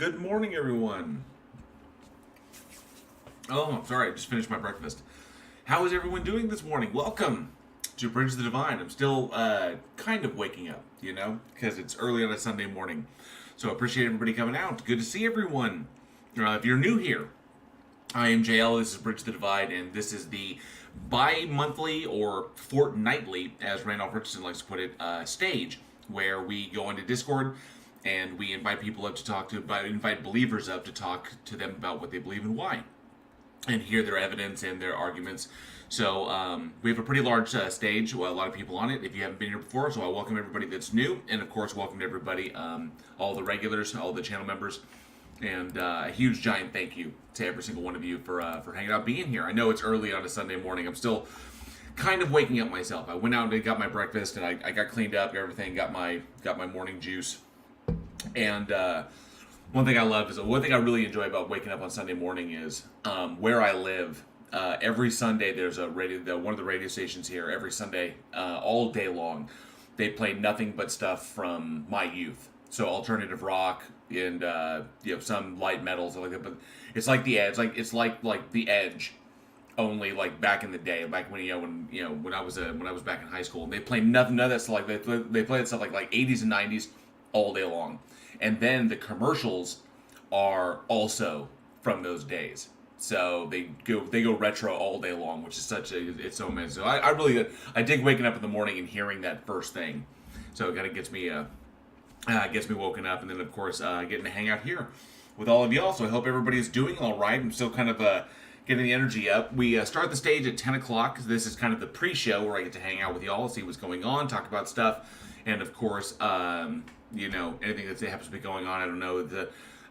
Good morning, everyone. Oh, I'm sorry, I just finished my breakfast. How is everyone doing this morning? Welcome to Bridge the Divine. I'm still kind of waking up, because it's early on a Sunday morning. So I appreciate everybody coming out. Good to see everyone. If you're new here, I am JL. This is Bridge the Divide, and this is the bi-monthly or fortnightly, as Randolph Richardson likes to put it, stage where we go into Discord and we invite people up to invite believers up to talk to them about what they believe and why, and hear their evidence and their arguments. So we have a pretty large stage, a lot of people on it if you haven't been here before, so I welcome everybody that's new, and of course welcome to everybody, all the regulars, all the channel members, and a huge giant thank you to every single one of you for hanging out, being here. I know it's early on a Sunday morning. I'm still kind of waking up myself. I went out and got my breakfast, and I got cleaned up, everything, got my morning juice. And one thing I really enjoy about waking up on Sunday morning is where I live. Every Sunday there's one of the radio stations here. Every Sunday, all day long, they play nothing but stuff from my youth. So alternative rock and some light metal, stuff like that. But it's like the Edge, it's like the Edge, only like back in the day, back when when I was back in high school. And they play none of that stuff. Like they play that stuff like 80s and 90s all day long. And then the commercials are also from those days. So they go retro all day long, which is it's so amazing. So I dig waking up in the morning and hearing that first thing. So it kind of gets me woken up, and then of course getting to hang out here with all of y'all. So I hope everybody is doing all right. I'm still kind of getting the energy up. We start the stage at 10 o'clock. This is kind of the pre-show where I get to hang out with y'all, see what's going on, talk about stuff, and of course anything that happens to be going on. I don't know.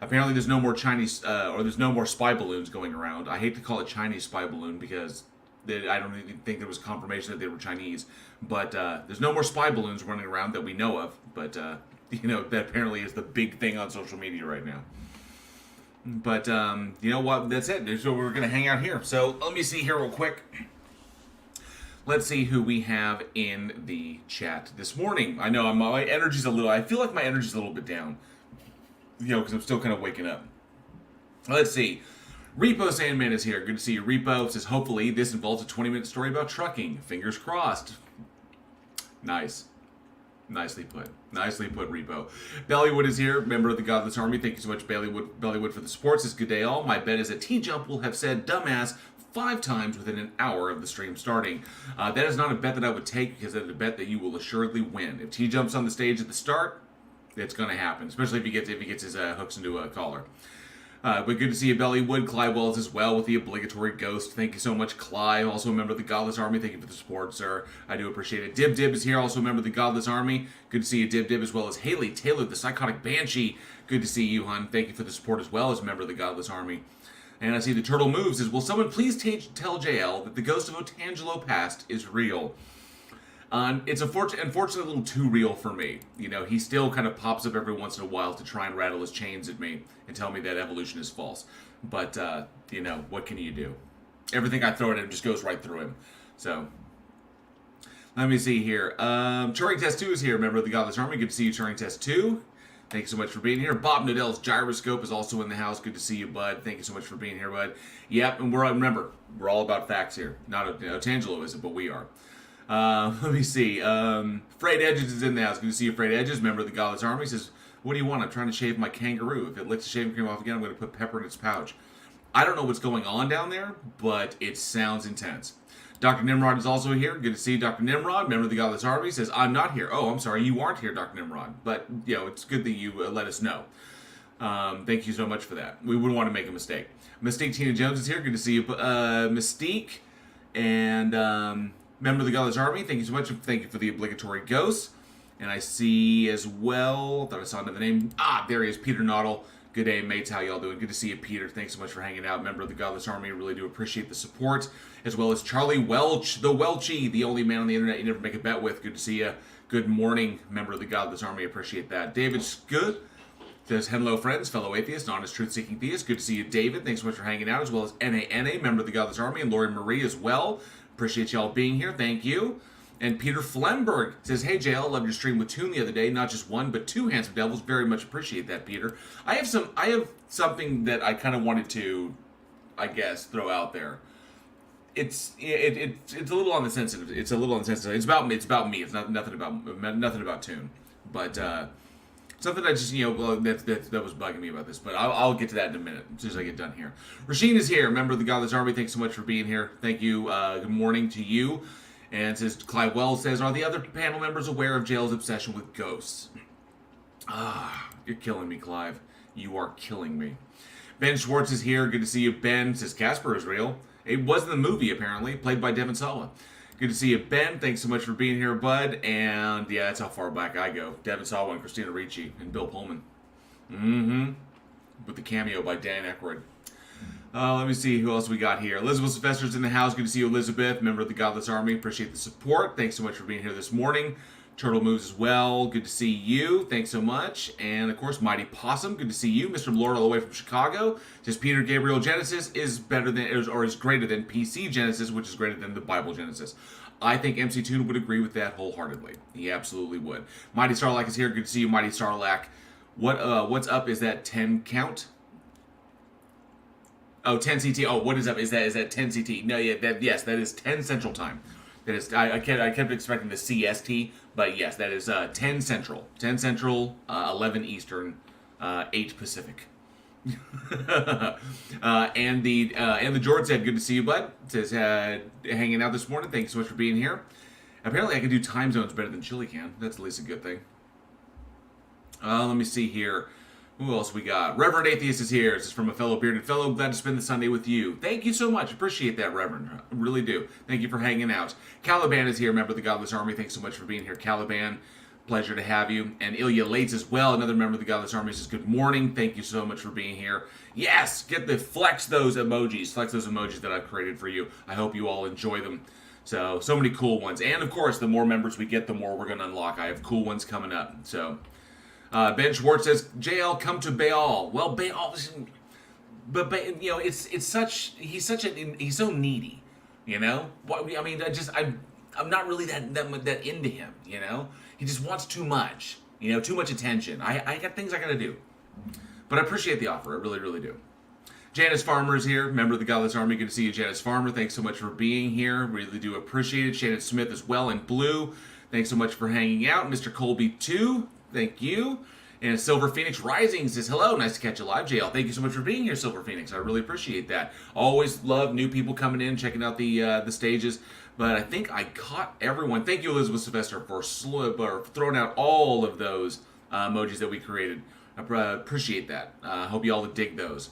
Apparently there's no more Chinese, or there's no more spy balloons going around. I hate to call it Chinese spy balloon because I don't even think there was confirmation that they were Chinese. But there's no more spy balloons running around that we know of. But, that apparently is the big thing on social media right now. But, you know what? That's it. So we're going to hang out here. So let me see here real quick. Let's see who we have in the chat this morning. I know I feel like my energy's a little bit down, because I'm still kind of waking up. Let's see. Repo Sandman is here. Good to see you, Repo. Says, hopefully this involves a 20-minute story about trucking. Fingers crossed. Nice. Nicely put, Repo. Ballywood is here, member of the Godless Army. Thank you so much, Ballywood, for the support. Says, good day all. My bet is that T-Jump will have said dumbass 5 times within an hour of the stream starting. That is not a bet that I would take, because that is a bet that you will assuredly win. If T jumps on the stage at the start, it's going to happen, especially if he gets his hooks into a collar. But good to see you, Bellywood. Clive Wells as well with the obligatory ghost. Thank you so much, Clive. Also a member of the Godless Army. Thank you for the support, sir. I do appreciate it. Dib is here, also a member of the Godless Army. Good to see you, Dib, as well as Haley Taylor, the Psychotic Banshee. Good to see you, hon. Thank you for the support as well as a member of the Godless Army. And I see the Turtle Moves says, will someone please tell JL that the ghost of Otangelo Past is real? It's unfortunately a little too real for me. He still kind of pops up every once in a while to try and rattle his chains at me and tell me that evolution is false. But, what can you do? Everything I throw at him just goes right through him. So, let me see here. Turing Test 2 is here, member of the Godless Army. Good to see you, Turing Test 2. Thank you so much for being here. Bob Nadell's Gyroscope is also in the house. Good to see you, bud. Thank you so much for being here, bud. Yep, and remember, we're all about facts here. Not Otangelo isn't, but we are. Let me see. Frayed Edges is in the house. Good to see you, Frayed Edges, member of the Godless Army. Says, what do you want? I'm trying to shave my kangaroo. If it licks the shaving cream off again, I'm going to put pepper in its pouch. I don't know what's going on down there, but it sounds intense. Dr. Nimrod is also here. Good to see you, Dr. Nimrod, member of the Godless Army. Says, I'm not here. Oh, I'm sorry. You aren't here, Dr. Nimrod. But, it's good that you let us know. Thank you so much for that. We wouldn't want to make a mistake. Mystique Tina Jones is here. Good to see you, Mystique. And, member of the Godless Army. Thank you so much. Thank you for the obligatory ghosts. And I see as well, thought I saw another name. There he is, Peter Noddle. Good day, mates. How y'all doing? Good to see you, Peter. Thanks so much for hanging out. Member of the Godless Army. Really do appreciate the support. As well as Charlie Welch, the Welchie, the only man on the internet you never make a bet with. Good to see you. Good morning, member of the Godless Army. Appreciate that. David Good says, hello, friends, fellow atheists, honest, truth-seeking theists. Good to see you, David. Thanks so much for hanging out. As well as NANA, member of the Godless Army. And Lori Marie as well. Appreciate y'all being here. Thank you. And Peter Flemberg says, hey, JL, loved your stream with Toon the other day. Not just one, but two handsome devils. Very much appreciate that, Peter. I have something that I kind of wanted to, I guess, throw out there. It's a little on the sensitive. It's a little insensitive. It's about me. It's not nothing about Toon. But something I just, that was bugging me about this. But I'll get to that in a minute as soon as I get done here. Rasheen is here, member of the Godless Army. Thanks so much for being here. Thank you. Good morning to you. And says, Clive Wells says, are the other panel members aware of JL's obsession with ghosts? You're killing me, Clive. You are killing me. Ben Schwartz is here. Good to see you, Ben. Says, Casper is real. It was in the movie, apparently, played by Devin Sawa. Good to see you, Ben. Thanks so much for being here, bud. And yeah, that's how far back I go. Devin Sawa and Christina Ricci and Bill Pullman. With the cameo by Dan Aykroyd. Let me see who else we got here. Elizabeth Sylvester's in the house. Good to see you, Elizabeth, member of the Godless Army. Appreciate the support. Thanks so much for being here this morning. Turtle Moves as well. Good to see you. Thanks so much. And, of course, Mighty Possum. Good to see you. Mr. Lord all the way from Chicago. Says Peter Gabriel Genesis is better than, or is greater than PC Genesis, which is greater than the Bible Genesis. I think MC Toon would agree with that wholeheartedly. He absolutely would. Mighty Starlack is here. Good to see you, Mighty Starlack. What's up? Is that 10 count? Oh, 10 CT. Oh, what is up? Is that 10 CT? No, yeah, that is 10 Central Time. That is. I kept expecting the CST, but yes, that is 10 Central. 10 Central, 11 Eastern, 8 Pacific. And the George said, "Good to see you, bud." Says hanging out this morning. Thanks so much for being here. Apparently, I can do time zones better than Chili can. That's at least a good thing. Let me see here. Who else we got? Reverend Atheist is here. This is from a fellow bearded fellow. Glad to spend the Sunday with you. Thank you so much. Appreciate that, Reverend. I really do. Thank you for hanging out. Caliban is here, member of the Godless Army. Thanks so much for being here, Caliban. Pleasure to have you. And Ilya Lates as well, another member of the Godless Army, says good morning. Thank you so much for being here. Yes, flex those emojis. Flex those emojis that I've created for you. I hope you all enjoy them. So many cool ones. And, of course, the more members we get, the more we're going to unlock. I have cool ones coming up. So... Ben Schwartz says, JL, come to Baal. Well, Baal, but he's so needy, you know? I mean, I'm not really that into him, you know? He just wants too much, too much attention. I got things I gotta do. But I appreciate the offer, I really, really do. Janice Farmer is here, member of the Godless Army. Good to see you, Janice Farmer. Thanks so much for being here. Really do appreciate it. Shannon Smith as well in blue. Thanks so much for hanging out. Mr. Colby, too. Thank you. And Silver Phoenix Rising says, hello, nice to catch you live, JL. Thank you so much for being here, Silver Phoenix. I really appreciate that. Always love new people coming in, checking out the stages. But I think I caught everyone. Thank you, Elizabeth Sylvester, for throwing out all of those emojis that we created. I appreciate that. I hope you all dig those.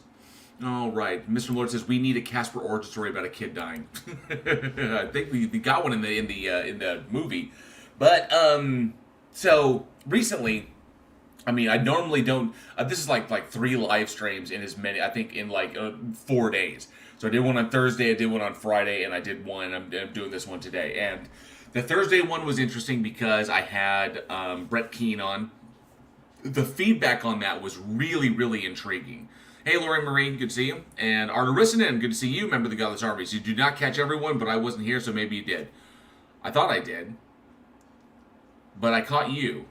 All right. Mr. Lord says, we need a Casper origin story about a kid dying. I think we got one in the movie. But, so recently, I mean, I normally don't. This is like 3 live streams in as many. I think in 4 days. So I did one on Thursday, I did one on Friday, and I did one. I'm doing this one today. And the Thursday one was interesting because I had Brett Keane on. The feedback on that was really, really intriguing. Hey, Lori Marie, good to see you. And Artur Rissanen, good to see you, member of the Godless Army. So you did not catch everyone, but I wasn't here, so maybe you did. I thought I did. But I caught you.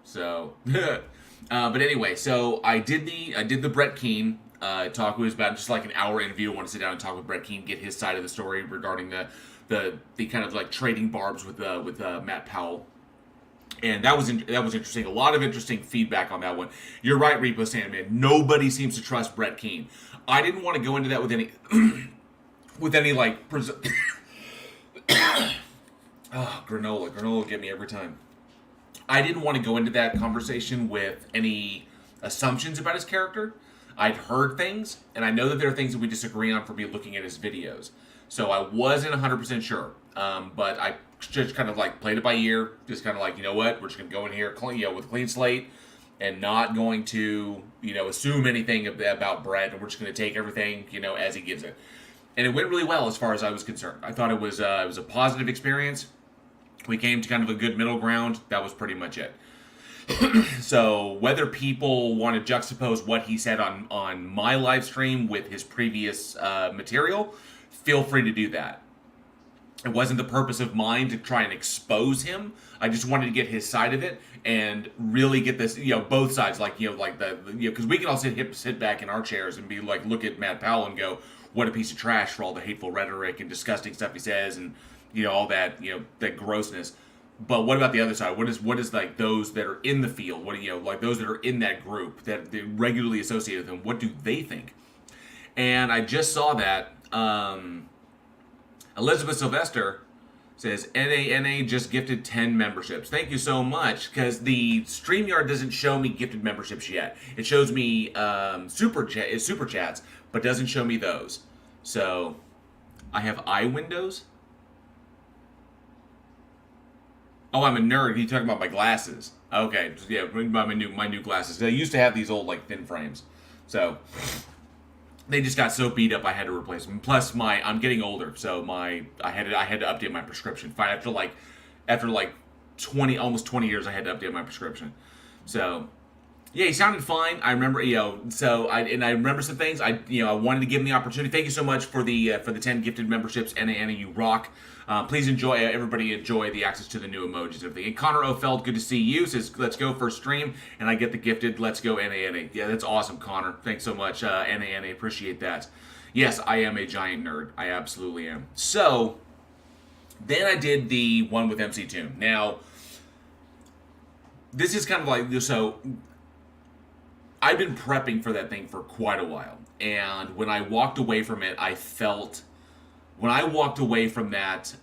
So, but anyway, so I did the Brett Keane talk. It was about just like an hour interview. I want to sit down and talk with Brett Keane, get his side of the story regarding the kind of like trading barbs with Matt Powell. And that was interesting. A lot of interesting feedback on that one. You're right, Repo Sandman. Nobody seems to trust Brett Keane. I didn't want to go into that with any granola will get me every time. I didn't want to go into that conversation with any assumptions about his character. I'd heard things, and I know that there are things that we disagree on from me looking at his videos. So I wasn't 100% sure. But I just kind of like played it by ear. Just kind of like, you know what? We're just going to go in here with a clean slate and not going to, assume anything about Brett. And we're just going to take everything, as he gives it. And it went really well as far as I was concerned. I thought it was a positive experience. We came to kind of a good middle ground. That was pretty much it. So whether people want to juxtapose what he said on my live stream with his previous material, feel free to do that. It wasn't the purpose of mine to try and expose him. I just wanted to get his side of it and really get this, both sides, like, because we can all sit back in our chairs and be like, look at Matt Powell and go, what a piece of trash for all the hateful rhetoric and disgusting stuff he says and, all that, that grossness. But what about the other side? What is like those that are in the field? What like those that are in that group that they regularly associate with him? What do they think? And I just saw that. Elizabeth Sylvester says, NA just gifted 10 memberships. Thank you so much, because the StreamYard doesn't show me gifted memberships yet. It shows me super chats, but doesn't show me those. So, I have iWindows. Oh, I'm a nerd. He's talking about my glasses. Okay, yeah, my new glasses. I used to have these old, like, thin frames. So, they just got so beat up I had to replace them. Plus I'm getting older, so I had to update my prescription. After almost 20 years I had to update my prescription. So yeah, he sounded fine. I remember, I remember some things. I wanted to give him the opportunity. Thank you so much for the 10 gifted memberships. Anna, you rock. Please everybody enjoy the access to the new emojis and everything. And Connor O'Feld, good to see you. Says, let's go for a stream. And I get the gifted, let's go Anna. Yeah, that's awesome, Connor. Thanks so much, Anna. Appreciate that. Yes, I am a giant nerd. I absolutely am. So, then I did the one with MC Toon. Now, this is kind of like, so I've been prepping for that thing for quite a while. And when I walked away from it, when I walked away from that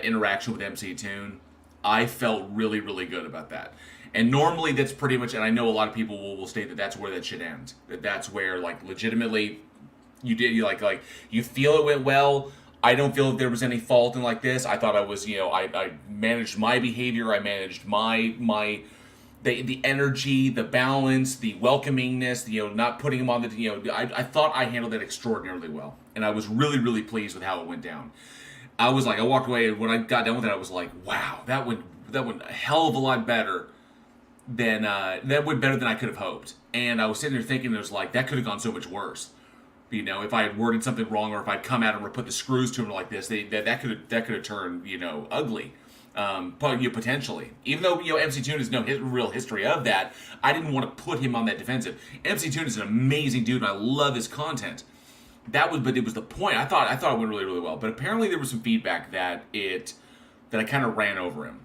interaction with MC Toon, I felt really, really good about that. And normally that's pretty much, and I know a lot of people will state that that's where that should end. That's where, like, legitimately you feel it went well. I don't feel that there was any fault in like this. I thought I was, I managed my behavior. I managed the energy, the balance, the welcomingness, not putting him on the, I thought I handled that extraordinarily well. And I was really, really pleased with how it went down. I walked away, and when I got done with it, I was like, wow, that went a hell of a lot better than I could have hoped. And I was sitting there thinking, there's like, that could have gone so much worse. If I had worded something wrong, or if I'd come at him or put the screws to him like this, that could have turned, ugly. Potentially. Even though, MC Toon has no real history of that, I didn't want to put him on that defensive. MC Toon is an amazing dude, and I love his content. But it was the point. I thought it went really, really well. But apparently there was some feedback that I kind of ran over him.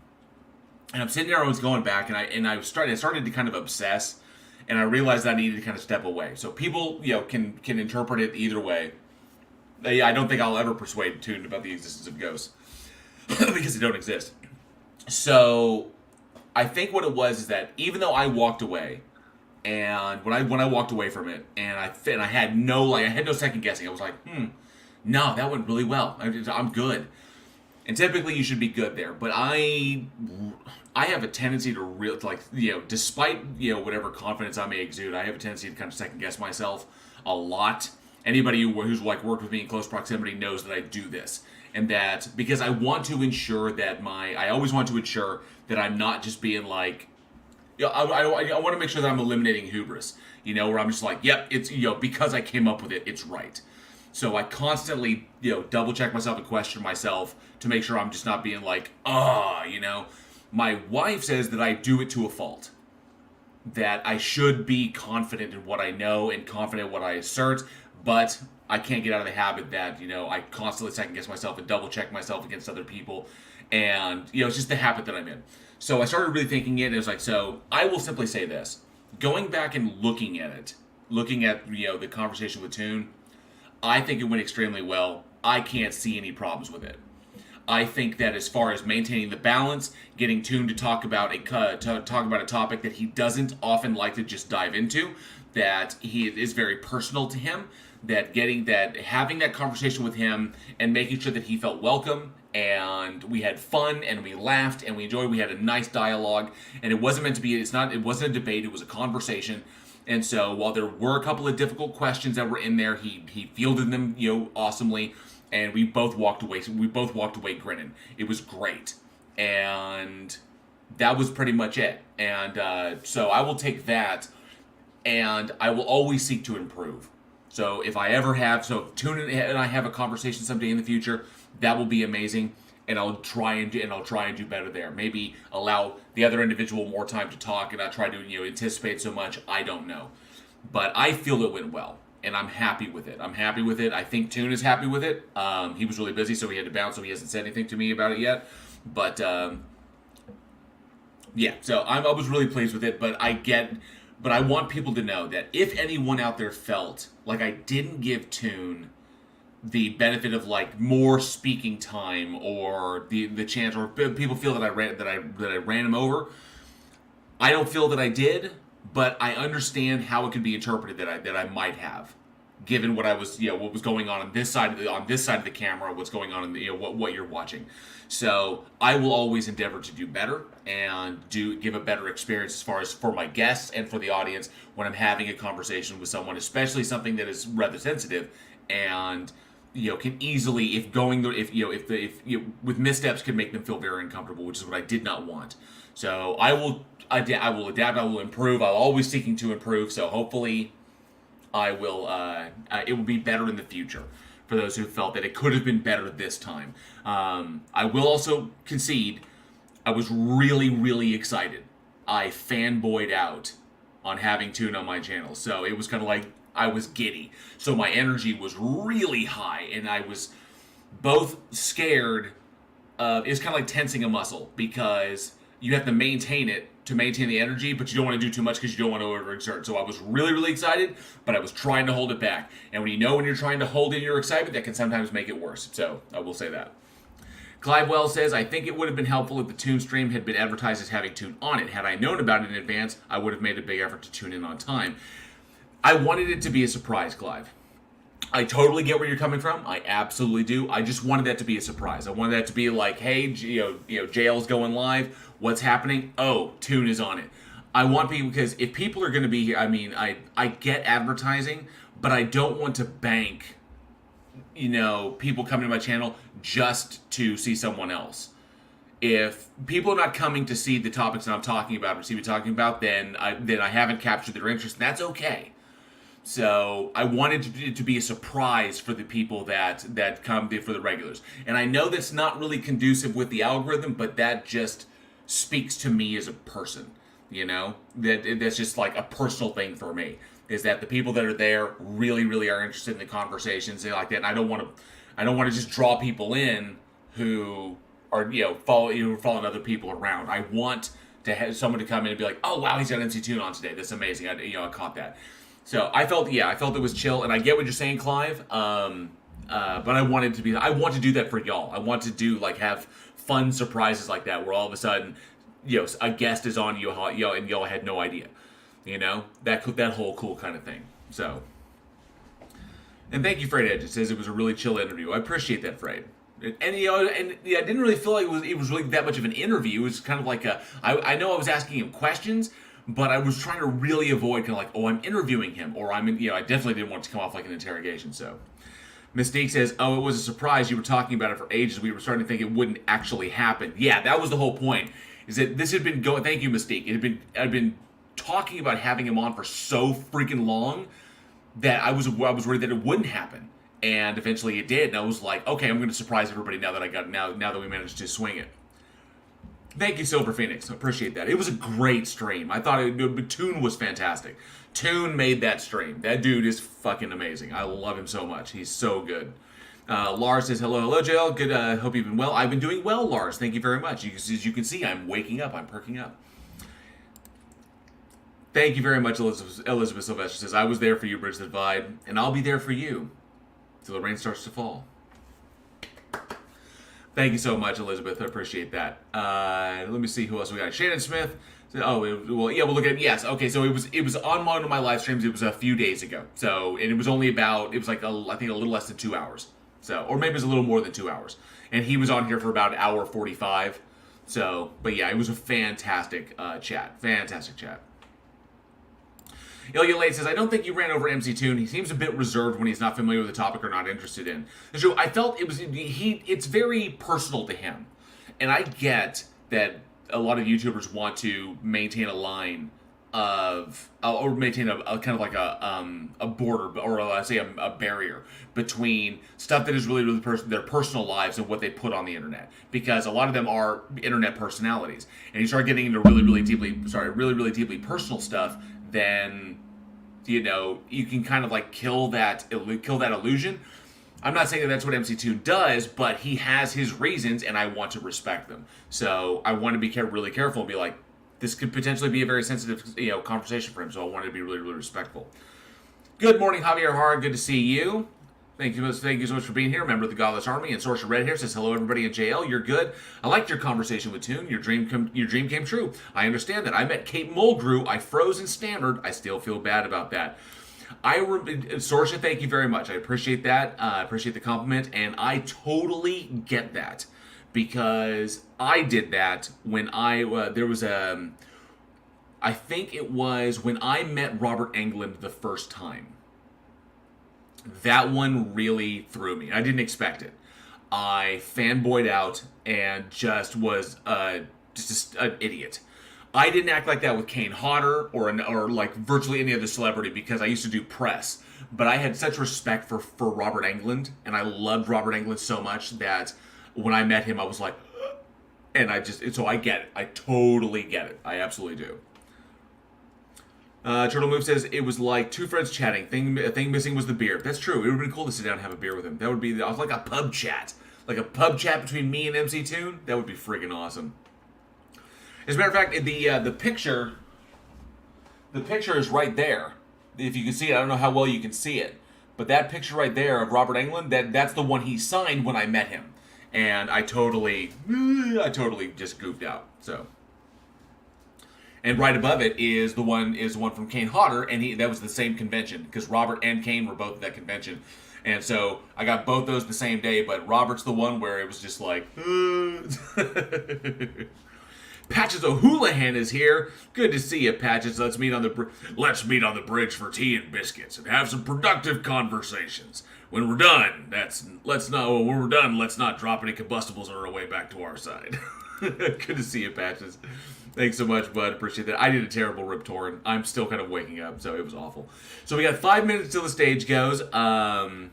And I'm sitting there, I was going back, and I started to kind of obsess, and I realized that I needed to kind of step away. So people, can interpret it either way. I don't think I'll ever persuade Toon about the existence of ghosts. Because they don't exist. So, I think what it was is that even though I walked away, and when I walked away from it, and I had no second guessing. I was like, no, that went really well. I'm good. And typically you should be good there, but I have a tendency to despite whatever confidence I may exude, I have a tendency to kind of second guess myself a lot. Anybody who's worked with me in close proximity knows that I do this. And that, because I want to ensure that I always want to ensure that I'm not just being like, I want to make sure that I'm eliminating hubris, where I'm just like, yep, it's, because I came up with it, it's right. So I constantly, double check myself and question myself to make sure I'm just not being like, My wife says that I do it to a fault. That I should be confident in what I know and confident in what I assert, but I can't get out of the habit that, I constantly second guess myself and double check myself against other people. And, it's just the habit that I'm in. So I started really thinking it, and it was like, so I will simply say this. Going back and looking at the conversation with Toon, I think it went extremely well. I can't see any problems with it. I think that as far as maintaining the balance, getting Toon to talk about a topic that he doesn't often like to just dive into, that he is very personal to him, having that conversation with him and making sure that he felt welcome, and we had fun and we laughed and we enjoyed. We had a nice dialogue, and it wasn't meant to be. It wasn't a debate. It was a conversation. And so while there were a couple of difficult questions that were in there, he fielded them awesomely, and we both walked away. Grinning. It was great, and that was pretty much it. And so I will take that, and I will always seek to improve. So if Toon and I have a conversation someday in the future, that will be amazing. And I'll try and do better there. Maybe allow the other individual more time to talk and not try to anticipate so much. I don't know, but I feel it went well, and I'm happy with it. I think Toon is happy with it. He was really busy, so he had to bounce, so he hasn't said anything to me about it yet. But yeah, so I was really pleased with it. But I want people to know that if anyone out there felt like I didn't give Toon the benefit of like more speaking time, or the chance, or people feel that I ran him over, I don't feel that I did, but I understand how it could be interpreted that I might have, given what I was what was going on this side of the camera, what's going on in what you're watching. So I will always endeavor to do better and give a better experience as far as for my guests and for the audience when I'm having a conversation with someone, especially something that is rather sensitive and can easily, with missteps, can make them feel very uncomfortable, which is what I did not want. So I will adapt, I will improve. I'm always seeking to improve. So hopefully, I will. It will be better in the future for those who felt that it could have been better this time. I will also concede, I was really, really excited. I fanboyed out on having Toon on my channel, so it was kind of like I was giddy. So my energy was really high, and I was both scared of, it's kind of like tensing a muscle, because you have to maintain it to maintain the energy, but you don't want to do too much because you don't want to overexert. So I was really, really excited, but I was trying to hold it back. And when you're trying to hold in your excitement, that can sometimes make it worse. So I will say that. Clive Wells says, I think it would have been helpful if the Toon stream had been advertised as having Toon on it. Had I known about it in advance, I would have made a big effort to tune in on time. I wanted it to be a surprise, Clive. I totally get where you're coming from. I absolutely do. I just wanted that to be a surprise. I wanted that to be like, hey, JL's going live. What's happening? Oh, Toon is on it. I want people, because if people are going to be here, I get advertising, but I don't want to bank, people coming to my channel just to see someone else. If people are not coming to see the topics that I'm talking about or see me talking about, then I haven't captured their interest, and that's okay. So I wanted it to be a surprise for the people that come for the regulars. And I know that's not really conducive with the algorithm, but that just speaks to me as a person, that's just like a personal thing for me, is that the people that are there really, really are interested in the conversations and like that. And I don't want to just draw people in who are, following other people around. I want to have someone to come in and be like, oh wow, he's got NC Toon on today. That's amazing. I caught that. So I felt it was chill, and I get what you're saying, Clive. But I want to do that for y'all. I want to have fun surprises like that, where all of a sudden, a guest is on and y'all had no idea. That whole cool kind of thing. So, and thank you, Fred Edge. It says it was a really chill interview. I appreciate that, Fred. And I didn't really feel like it was really that much of an interview. It was kind of like I know I was asking him questions, but I was trying to really avoid kind of like, oh, I'm interviewing him, or I definitely didn't want it to come off like an interrogation. So, Mystique says, oh, it was a surprise. You were talking about it for ages. We were starting to think it wouldn't actually happen. Yeah, that was the whole point. Is that this had been going? Thank you, Mystique. I'd been talking about having him on for so freaking long that I was worried that it wouldn't happen, and eventually it did. And I was like, okay, I'm going to surprise everybody now that we managed to swing it. Thank you, Silver Phoenix. I appreciate that. It was a great stream. I thought Toon was fantastic. Toon made that stream. That dude is fucking amazing. I love him so much. He's so good. Lars says, hello, JL. Good, hope you've been well. I've been doing well, Lars. Thank you very much. As you can see, I'm waking up. I'm perking up. Thank you very much, Elizabeth Sylvester says, I was there for you, Bridge the Divide, and I'll be there for you till the rain starts to fall. Thank you so much, Elizabeth. I appreciate that. Let me see who else we got. Shannon Smith. We'll look at, yes. Okay, so it was on one of my live streams. It was a few days ago. So, and it was only I think a little less than 2 hours. So, or maybe it was a little more than 2 hours. And he was on here for about an hour 45. So, but yeah, it was a fantastic chat. Fantastic chat. Ilya Late says, I don't think you ran over MC Toon. He seems a bit reserved when he's not familiar with the topic or not interested in. It's true. I felt it's very personal to him. And I get that a lot of YouTubers want to maintain a line or maintain a kind of like a border, or let's say a barrier between stuff that is really their personal lives and what they put on the internet, because a lot of them are internet personalities, and you start getting into really deeply personal stuff, then you can kind of like kill that illusion. I'm not saying that that's what MC2 does, but he has his reasons, and I want to respect them. So I want to be really careful and be like, this could potentially be a very sensitive, conversation for him. So I wanted to be really, really respectful. Good morning, Javier Hara. Good to see you. Thank you so much for being here. Member of the Godless Army. And Sorcerer Red here says, hello, everybody in JL. You're good. I liked your conversation with Toon. Your dream came true. I understand that. I met Kate Mulgrew. I froze and stammered. I still feel bad about that. Sorcerer, thank you very much. I appreciate that. I appreciate the compliment. And I totally get that. Because I did that when I think it was when I met Robert Englund the first time. That one really threw me. I didn't expect it. I fanboyed out and just was just an idiot. I didn't act like that with Kane Hodder or like virtually any other celebrity, because I used to do press. But I had such respect for Robert Englund, and I loved Robert Englund so much that when I met him, I was like, and so I get it. I totally get it. I absolutely do. Turtle Move says, it was like two friends chatting. Thing missing was the beer. That's true. It would have been cool to sit down and have a beer with him. That would be, I was like a pub chat. Like a pub chat between me and MC Toon. That would be friggin' awesome. As a matter of fact, the picture is right there. If you can see it, I don't know how well you can see it. But that picture right there of Robert Englund, that's the one he signed when I met him. And I totally just goofed out. So, and right above it is the one from Kane Hodder, and that was the same convention, because Robert and Kane were both at that convention, and so I got both those the same day. But Robert's the one where it was just like, Patches O'Houlihan is here. Good to see you, Patches. Let's meet on the bridge for tea and biscuits and have some productive conversations. When we're done, let's not drop any combustibles on our way back to our side. Good to see you, Patches. Thanks so much, bud. Appreciate that. I did a terrible Rip Torn. I'm still kind of waking up, so it was awful. So we got 5 minutes till the stage goes. Clive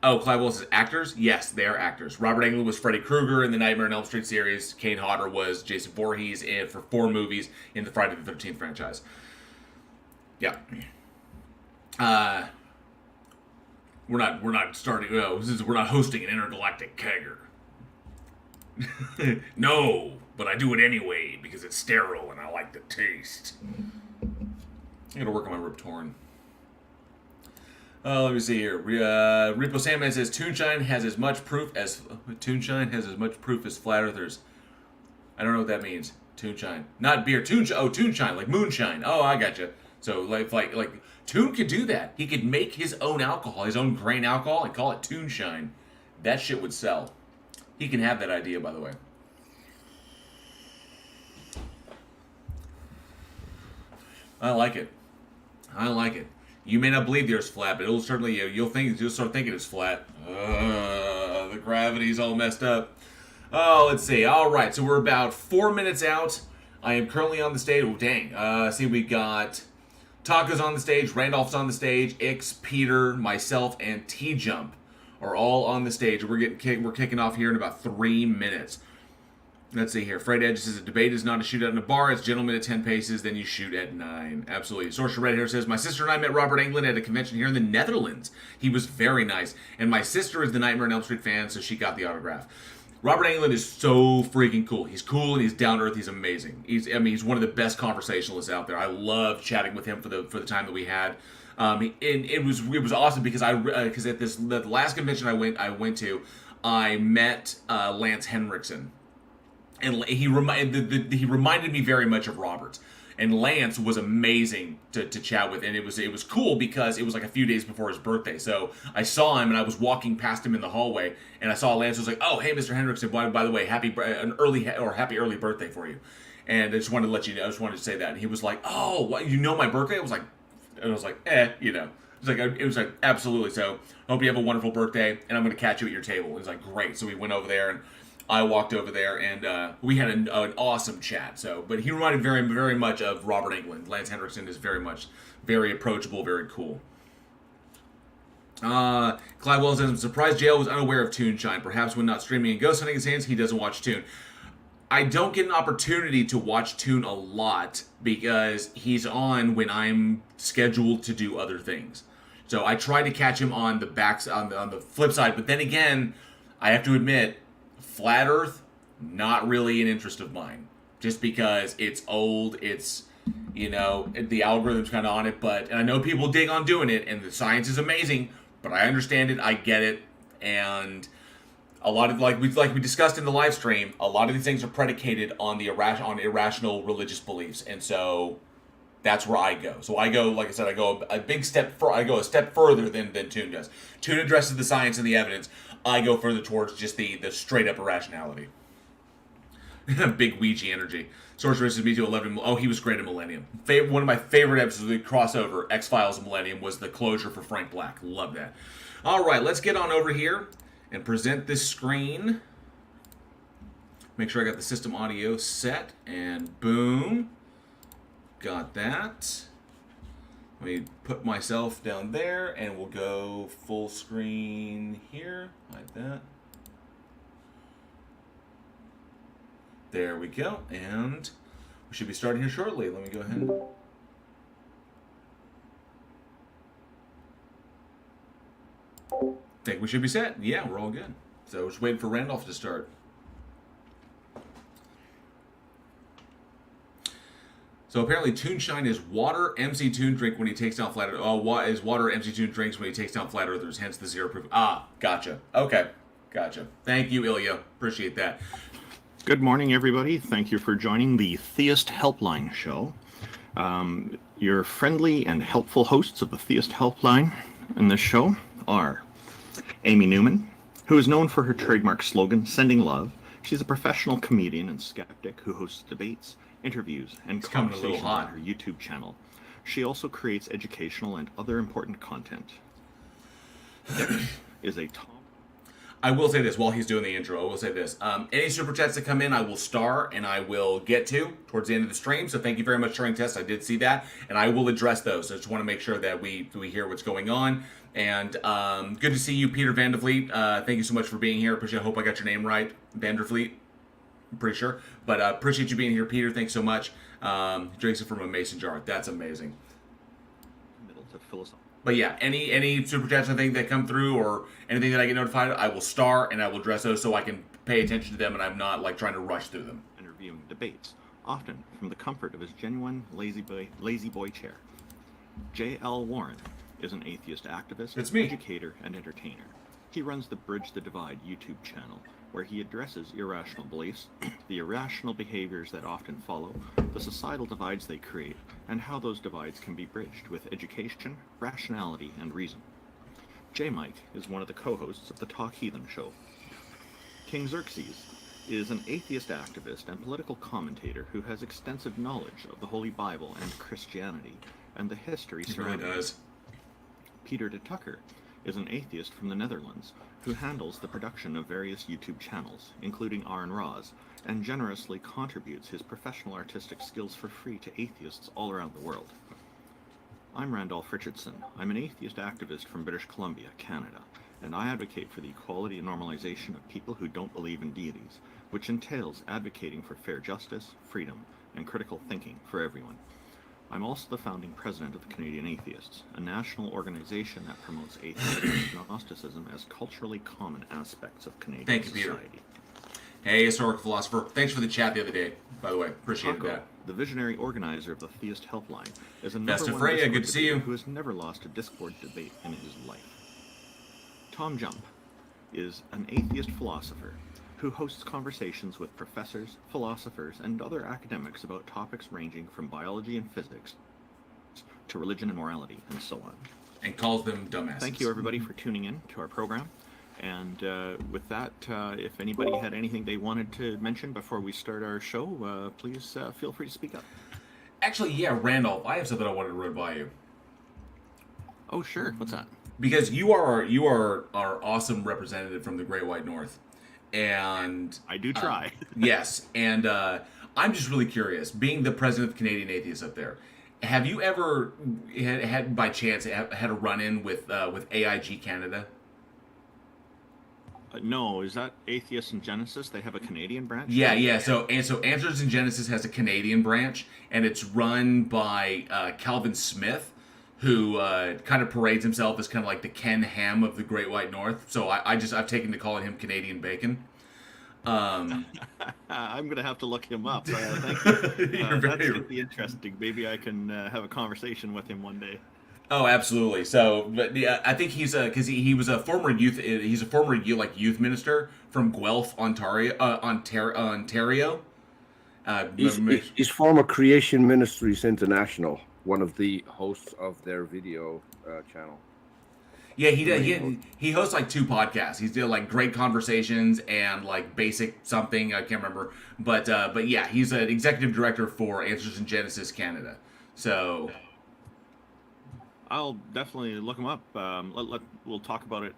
Willis says actors? Yes, they are actors. Robert Englund was Freddy Krueger in the Nightmare on Elm Street series. Kane Hodder was Jason Voorhees for 4 movies in the Friday the 13th franchise. Yeah. We're not hosting an intergalactic kegger. No, but I do it anyway because it's sterile and I like the taste. I gotta work on my Rip Torn. Let me see here. Repo Sandman says Toonshine has as much proof as flat earthers. I don't know what that means. Toonshine, not beer. Toonshine, like moonshine. Oh, I gotcha. So like Toon could do that. He could make his own alcohol, his own grain alcohol, and call it Toonshine. That shit would sell. He can have that idea, by the way. I like it. You may not believe the Earth's flat, but it'll certainly you'll start thinking it's flat. The gravity's all messed up. Oh, let's see. All right, so we're about 4 minutes out. I am currently on the stage. Oh, dang. See, we got Taka's on the stage, Randolph's on the stage, Ix, Peter, myself, and T-Jump are all on the stage. We're kicking off here in about 3 minutes. Let's see here. Fred Edge says a debate is not a shootout in a bar. It's gentlemen at 10 paces, then you shoot at 9. Absolutely. Sorcerer Red here says, my sister and I met Robert Englund at a convention here in the Netherlands. He was very nice. And my sister is the Nightmare on Elm Street fan, so she got the autograph. Robert Englund is so freaking cool. He's cool and he's down to earth. He's amazing. He's one of the best conversationalists out there. I love chatting with him for the time that we had. And it was awesome because at the last convention I went to, I met Lance Henriksen, and he reminded me very much of Robert. And Lance was amazing to chat with, and it was cool because it was like a few days before his birthday. So I saw him, and I was walking past him in the hallway, and I saw Lance. I was like, "Oh, hey, Mr. Henriksen, by the way, happy early birthday for you." And I just wanted to let you know. I just wanted to say that. And he was like, "Oh, what, you know my birthday?" I was like, It was like absolutely. So I hope you have a wonderful birthday, and I'm going to catch you at your table. It was like great. So we went over there and I walked over there and we had an awesome chat. So, but he reminded very, very much of Robert Englund. Lance Henriksen is very approachable, very cool. Clive Wells says, I'm surprised JL was unaware of Toonshine. Perhaps when not streaming and ghost hunting his hands, he doesn't watch Toon. I don't get an opportunity to watch Toon a lot because he's on when I'm scheduled to do other things. So I try to catch him on the flip side, but then again, I have to admit, Flat Earth, not really an interest of mine. Just because it's old, it's, the algorithm's kind of on it, and I know people dig on doing it, and the science is amazing, but I understand it, I get it, and a lot of, like we discussed in the live stream, a lot of these things are predicated on irrational religious beliefs, and so that's where I go. So I go, like I said, I go a step further than Toon does. Toon addresses the science and the evidence. I go further towards just the straight up irrationality. Big Ouija energy. Source versus Me to 11. Oh, he was great in Millennium. One of my favorite episodes of the crossover, X-Files and Millennium, was the closure for Frank Black. Love that. All right, let's get on over here and present this screen. Make sure I got the system audio set, and boom. Got that. Let me put myself down there, and we'll go full screen here, like that. There we go, and we should be starting here shortly. Let me go ahead. Think we should be set. Yeah, we're all good. So we're just waiting for Randolph to start. So apparently Toonshine is water MC Toon drink when he takes down flat earthers. Oh, is water MC Toon drinks when he takes down flat earthers, hence the zero proof. Ah, gotcha. Okay, gotcha. Thank you, Ilya. Appreciate that. Good morning, everybody. Thank you for joining the Theist Helpline show. Your friendly and helpful hosts of the Theist Helpline in this show are Amy Newman, who is known for her trademark slogan, Sending Love. She's a professional comedian and skeptic who hosts debates, interviews, and conversations on her YouTube channel. She also creates educational and other important content. I will say this while he's doing the intro. I will say this. Any super chats that come in, I will star and I will get to towards the end of the stream. So thank you very much, Turing Test. I did see that, and I will address those. I just want to make sure that we hear what's going on. And good to see you, Peter Vandervliet. Thank you so much for being here. I hope I got your name right, Vandervliet. I'm pretty sure. But appreciate you being here, Peter. Thanks so much. Drinks it from a mason jar. That's amazing. But yeah, any super chats I think that come through or anything that I get notified, I will star and I will address those so I can pay attention to them and I'm not like trying to rush through them. Interviewing debates, often from the comfort of his genuine lazy boy chair. J.L. Warren is an atheist activist, educator, and entertainer. He runs the Bridge the Divide YouTube channel, where he addresses irrational beliefs, the irrational behaviors that often follow, the societal divides they create, and how those divides can be bridged with education, rationality, and reason. J-Mike is one of the co-hosts of the Talk Heathen show. King Xerxes is an atheist activist and political commentator who has extensive knowledge of the Holy Bible and Christianity, and the history surrounding it. Peter de Tucker is an atheist from the Netherlands who handles the production of various YouTube channels, including Arn Roz, and generously contributes his professional artistic skills for free to atheists all around the world. I'm Randolph Richardson. I'm an atheist activist from British Columbia, Canada, and I advocate for the equality and normalization of people who don't believe in deities, which entails advocating for fair justice, freedom, and critical thinking for everyone. I'm also the founding president of the Canadian Atheists, a national organization that promotes atheism and agnosticism as culturally common aspects of Canadian society. Hey, historical philosopher. Thanks for the chat the other day, by the way. Appreciate that. The visionary organizer of the Theist Helpline, is a Best of Freya, good to see you. Who has never lost a Discord debate in his life. Tom Jump is an atheist philosopher who hosts conversations with professors, philosophers, and other academics about topics ranging from biology and physics to religion and morality, and so on. And calls them dumbasses. Thank you, everybody, for tuning in to our program. And with that, if anybody had anything they wanted to mention before we start our show, please feel free to speak up. Actually, yeah, Randolph, I have something I wanted to run by you. Oh, sure. What's that? Because you are our awesome representative from the Great White North. And I do try. Yes, and I'm just really curious. Being the president of Canadian Atheists up there, have you ever had by chance had a run-in with AIG Canada? No, is that Atheist and Genesis? They have a Canadian branch? Yeah. So Answers in Genesis has a Canadian branch, and it's run by Calvin Smith, who kind of parades himself as kind of like the Ken Ham of the Great White North. So I've taken to calling him Canadian Bacon. I'm going to have to look him up. Thank you. That's going to be interesting. Maybe I can have a conversation with him one day. Oh, absolutely. So, but yeah, I think he's because he was a former youth. He's a former youth minister from Guelph, Ontario. He's former Creation Ministries International, one of the hosts of their video channel. Yeah, he did. He hosts like 2 podcasts. He's doing like Great Conversations and like Basic something. I can't remember, but yeah, he's an executive director for Answers in Genesis Canada. So I'll definitely look him up. We'll talk about it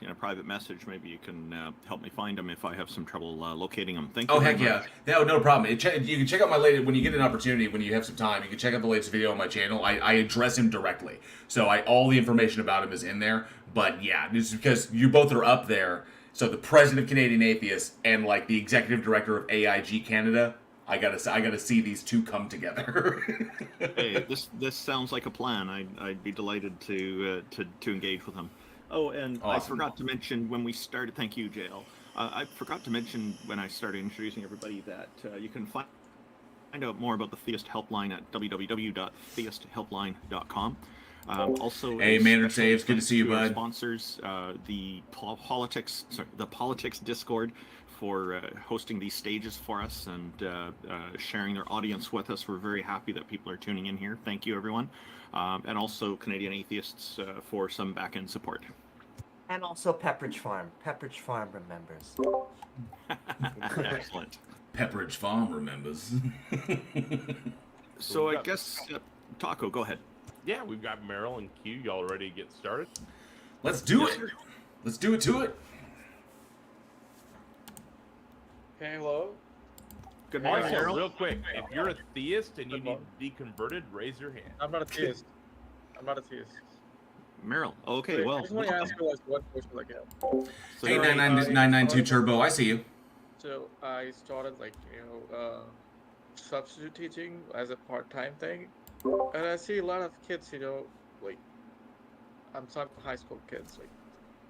in a private message. Maybe you can help me find him if I have some trouble locating him. Thank you. Oh, heck yeah. No problem. You can check out my latest, when you get an opportunity, when you have some time, you can check out the latest video on my channel. I address him directly. So all the information about him is in there. But yeah, just because you both are up there, so the president of Canadian Atheists and like the executive director of AIG Canada, I gotta see these two come together. Hey, this sounds like a plan. I'd be delighted to engage with him. Oh, and awesome. I forgot to mention when we started. Thank you, JL. I forgot to mention when I started introducing everybody that you can find out more about the Theist Helpline at www.theisthelpline.com. Also, hey, Maynard Saves, good to see you, bud. Sponsors the politics Discord for hosting these stages for us and sharing their audience with us. We're very happy that people are tuning in here. Thank you, everyone. And also Canadian Atheists for some back-end support. And also Pepperidge Farm. Pepperidge Farm remembers. Excellent. Pepperidge Farm remembers. So I guess, Taco, go ahead. Yeah, we've got Meryl and Q. Y'all ready to get started? Let's do it. Let's do it to it. Okay, hello. Good morning, Also, Meryl. real quick, if you're a theist and you need to be converted, raise your hand. I'm not a theist. I'm not a theist. Meryl. Okay, Wait, well. I just want to ask you like one question again. So Hey, you're 992 Turbo, I see you. So I started like substitute teaching as a part-time thing, and I see a lot of kids, like I'm talking high school kids, like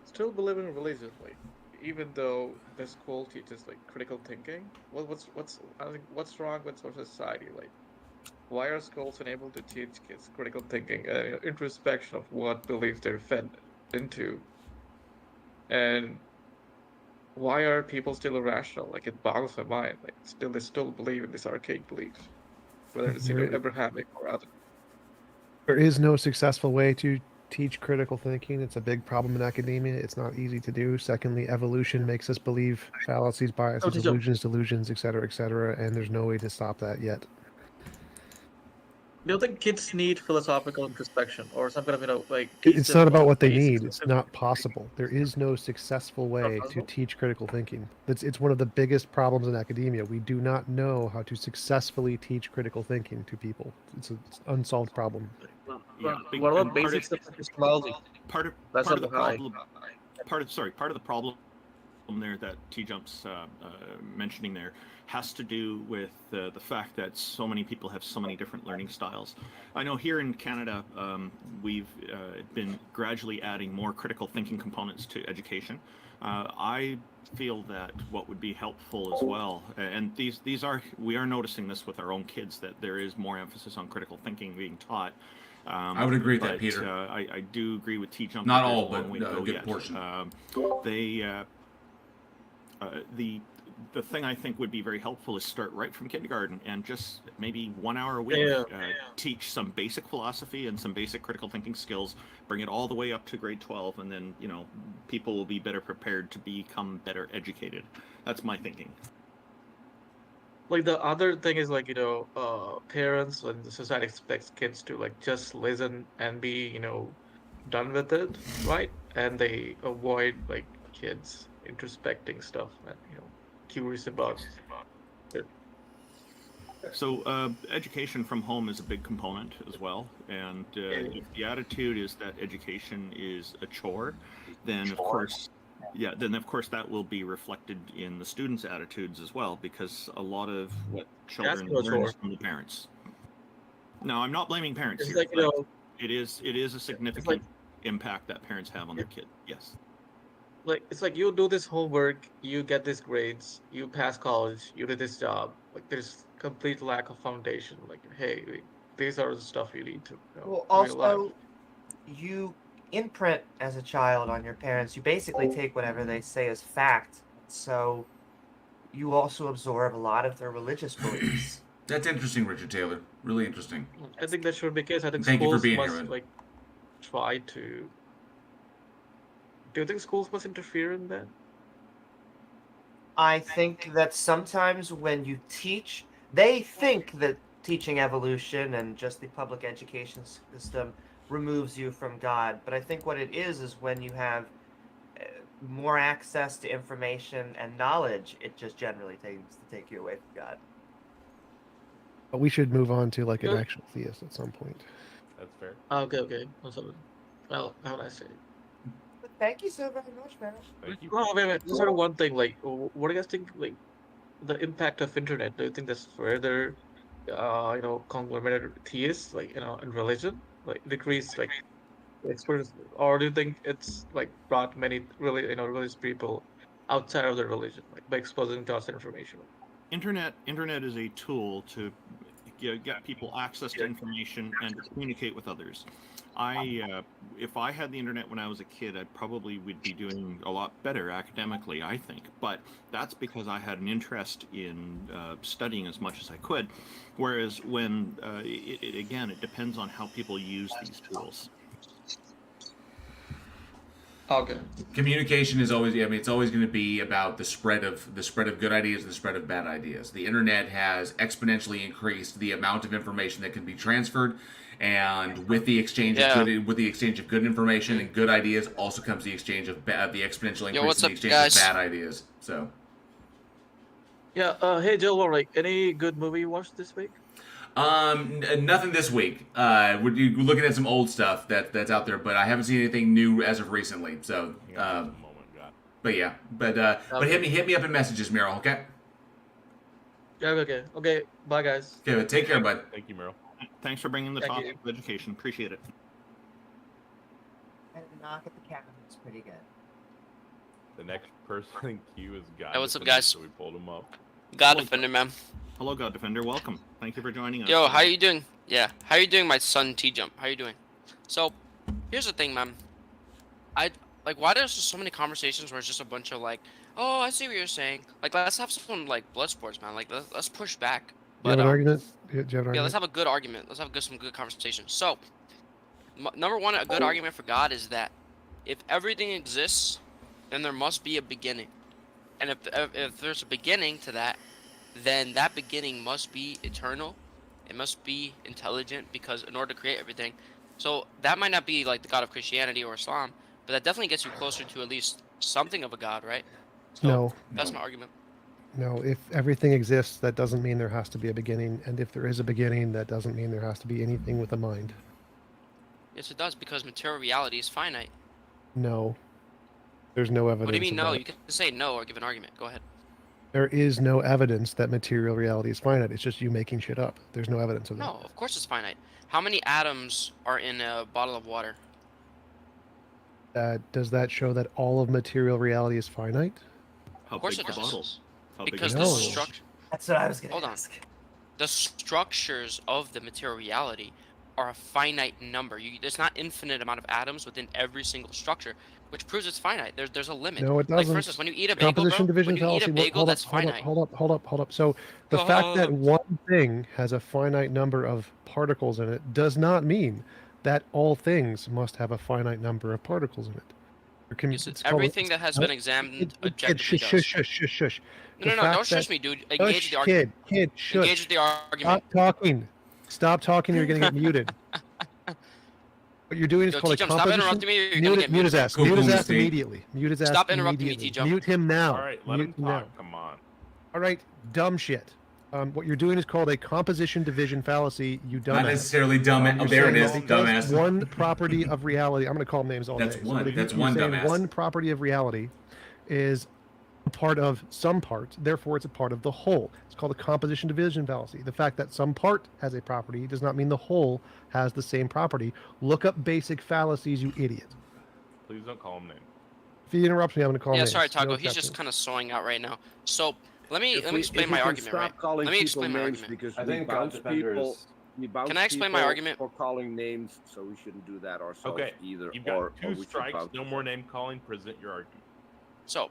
still believe in religion, like even though the school teaches like critical thinking. What's wrong with our society? Like, why are schools unable to teach kids critical thinking, introspection of what beliefs they're fed into, and why are people still irrational? Like, it boggles my mind. Like, they still believe in these archaic beliefs, whether it's Abrahamic or other. There is no successful way to teach critical thinking. It's a big problem in academia. It's not easy to do. Secondly, evolution makes us believe fallacies, biases, delusions, etc., and there's no way to stop that yet. Do you think kids need philosophical introspection or some kind of, It's not about what they need. It's not possible. There is no successful way to teach critical thinking. It's one of the biggest problems in academia. We do not know how to successfully teach critical thinking to people. It's an unsolved problem. Yeah, what about basics of epistemology? Part of the problem there that T-Jump's mentioning there has to do with the fact that so many people have so many different learning styles. I know here in Canada, we've been gradually adding more critical thinking components to education. I feel that what would be helpful as well, and we are noticing this with our own kids, that there is more emphasis on critical thinking being taught. I would agree with that, Peter. I do agree with T-Jump. Not all, but a good portion. The thing I think would be very helpful is start right from kindergarten and just maybe 1 hour a week teach some basic philosophy and some basic critical thinking skills, bring it all the way up to grade 12, and then people will be better prepared to become better educated. That's my thinking. Like, the other thing is parents and the society expects kids to just listen and be done with it, right? And they avoid kids introspecting stuff and curious about it. So education from home is a big component as well, and if the attitude is that education is a chore, then of course that will be reflected in the students' attitudes as well, because a lot of what children learn is from the parents. No, I'm not blaming parents here. It is a significant impact that parents have on their kid. Yes. It's like you do this homework, you get these grades, you pass college, you do this job. Like there's complete lack of foundation. Like, hey, these are the stuff you need to know. Well, also, you imprint as a child on your parents. You basically take whatever they say as fact. So you also absorb a lot of their religious beliefs. That's interesting, Richard Taylor. Really interesting. I think that should be the case. I think Thank you for schools being must here, man. try to. Do you think schools must interfere in that? I think that sometimes when you teach, they think that teaching evolution and just the public education system removes you from God. But I think what it is when you have more access to information and knowledge, it just generally tends to take you away from God. But we should move on to like an actual theist at some point. That's fair. Okay. Well, how would I say? Thank you so very much, man. Thank you. Oh, wait. Just sort of one thing. Like, what do you guys think? Like, the impact of internet. Do you think that's further, conglomerated theists, like, in religion, like decrease, like, experience, or do you think it's like brought many religious people outside of their religion, like by exposing to us information? Internet is a tool to get people access to information and to communicate with others. If I had the internet when I was a kid, I probably would be doing a lot better academically, I think. But that's because I had an interest in studying as much as I could. Whereas when, it depends on how people use these tools. Okay. Communication is always, it's always going to be about the spread of good ideas and the spread of bad ideas. The internet has exponentially increased the amount of information that can be transferred, and with the exchange of good information and good ideas, also comes the exchange of the exponential increase in the exchange of bad ideas. So. Yeah. Hey, Jill, like, any good movie you watched this week? Nothing this week. We're looking at some old stuff that's out there, but I haven't seen anything new as of recently. So, but hit me up in messages, Meryl. Okay. Yeah. Okay. Bye, guys. Okay, take care, bud. Thank you, Meryl. Thanks for bringing the topic of education. Appreciate it. And knock at the cabinet's pretty good. The next person in queue is God. Hey, what's up, guys? So we pulled him up. God Defender, man. Hello, God Defender. Welcome. Thank you for joining us. Yo, how you doing? Yeah, how you doing, my son T-Jump? How you doing? So, here's the thing, man. Why there's just so many conversations where it's just a bunch of like, oh, I see what you're saying. Like, let's have some like blood sports, man. Like, let's push back. Do you have an argument? Yeah, let's have a good argument. Let's have some good conversation. So, number one, a good argument for God is that if everything exists, then there must be a beginning. And if there's a beginning to that, then that beginning must be eternal. It must be intelligent, because in order to create everything. So that might not be like the God of Christianity or Islam, but that definitely gets you closer to at least something of a God, right? So No. That's my argument. No, if everything exists, that doesn't mean there has to be a beginning. And if there is a beginning, that doesn't mean there has to be anything with a mind. Yes, it does, because material reality is finite. No. There's no evidence. What do you mean of no? that. You can say no or give an argument. Go ahead. There is no evidence that material reality is finite. It's just you making shit up. There's no evidence of that. No, of course it's finite. How many atoms are in a bottle of water? Does that show that all of material reality is finite? How Of course big it the does. bottle? How big Because is the the No. bottle? structure. That's what I was going Hold to on. ask. The structures of the material reality are a finite number. There's not infinite amount of atoms within every single structure, which proves it's finite. There's a limit. No, it Like, doesn't. for instance, when you eat a bagel, Composition bro, division when you eat fallacy. a bagel, that's finite. Hold up. So the fact that one thing has a finite number of particles in it does not mean that all things must have a finite number of particles in it. Yes, everything that has been examined objectively does. Shush. No, don't shush me, dude. Engage with the argument. Shush. Engage with the argument. Stop talking. Stop talking. You're going to get muted. What you're doing is called a T-Jump, stop composition. interrupting me or you're gonna get Mute his muted. ass. Cool, Mute his cool, ass Steve. immediately. Mute his ass Stop interrupting me, immediately. T-Jump. Mute him now. All right, let him Mute talk. now. Come on. All right, dumb shit. What you're doing is called a composition division fallacy. You dumbass. Not necessarily dumb. You're Oh, there it saying is. that because Dumbass. One property of reality. I'm going to call them names all That's day. one. But That's you're one saying dumbass. One property of reality is a part of some part. Therefore, it's a part of the whole. It's called a composition division fallacy. The fact that some part has a property does not mean the whole has the same property. Look up basic fallacies, you idiot. Please don't call him name. If he interrupts me, I'm going to call him Yeah, names. sorry, Taco. No He's just exceptions. kind of sawing out right now. So let me If we explain my can argument, stop right? calling Let me people explain my names argument. because I we think bounce Godspender people. is- We bounce Can I explain my people argument? for calling names, so we shouldn't do that ourselves Okay, either. you've or got two we should strikes. bounce No more name calling. Present your argument. So,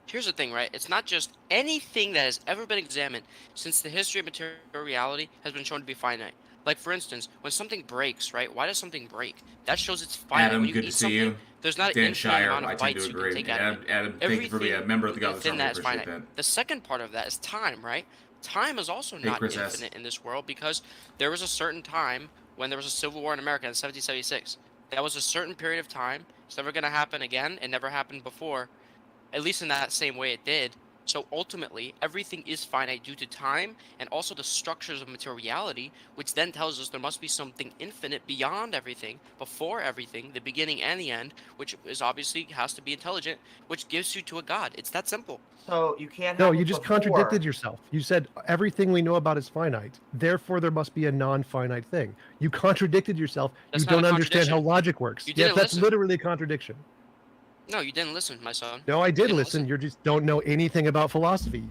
here's the thing, right? It's not just anything that has ever been examined since the history of material reality has been shown to be finite. Like, for instance, when something breaks, right? Why does something break? That shows it's finite. Adam, when you good eat to see something, you. there's not an Dan infinite Shire, amount I of tend bites to you can agree. take out of it. Adam, thank you for being a member of the Godless Within Army. that is Appreciate finite. that. The second part of that is time, right? Time is also Hey, not Chris S. infinite in this world because there was a certain time when there was a civil war in America in 1776. That was a certain period of time. It's never going to happen again. It never happened before, at least in that same way it did. So ultimately, everything is finite due to time and also the structures of materiality, which then tells us there must be something infinite beyond everything, before everything, the beginning and the end, which is obviously has to be intelligent, which gives you to a God. It's that simple. So you can't. No, have you it just before. contradicted yourself. You said everything we know about is finite. Therefore, there must be a non-finite thing. You contradicted yourself. That's you not don't a understand how contradiction. logic works. You Yes, didn't that's listen. literally a contradiction. No, you didn't listen, my son. No, I You did didn't listen. You just don't know anything about philosophy.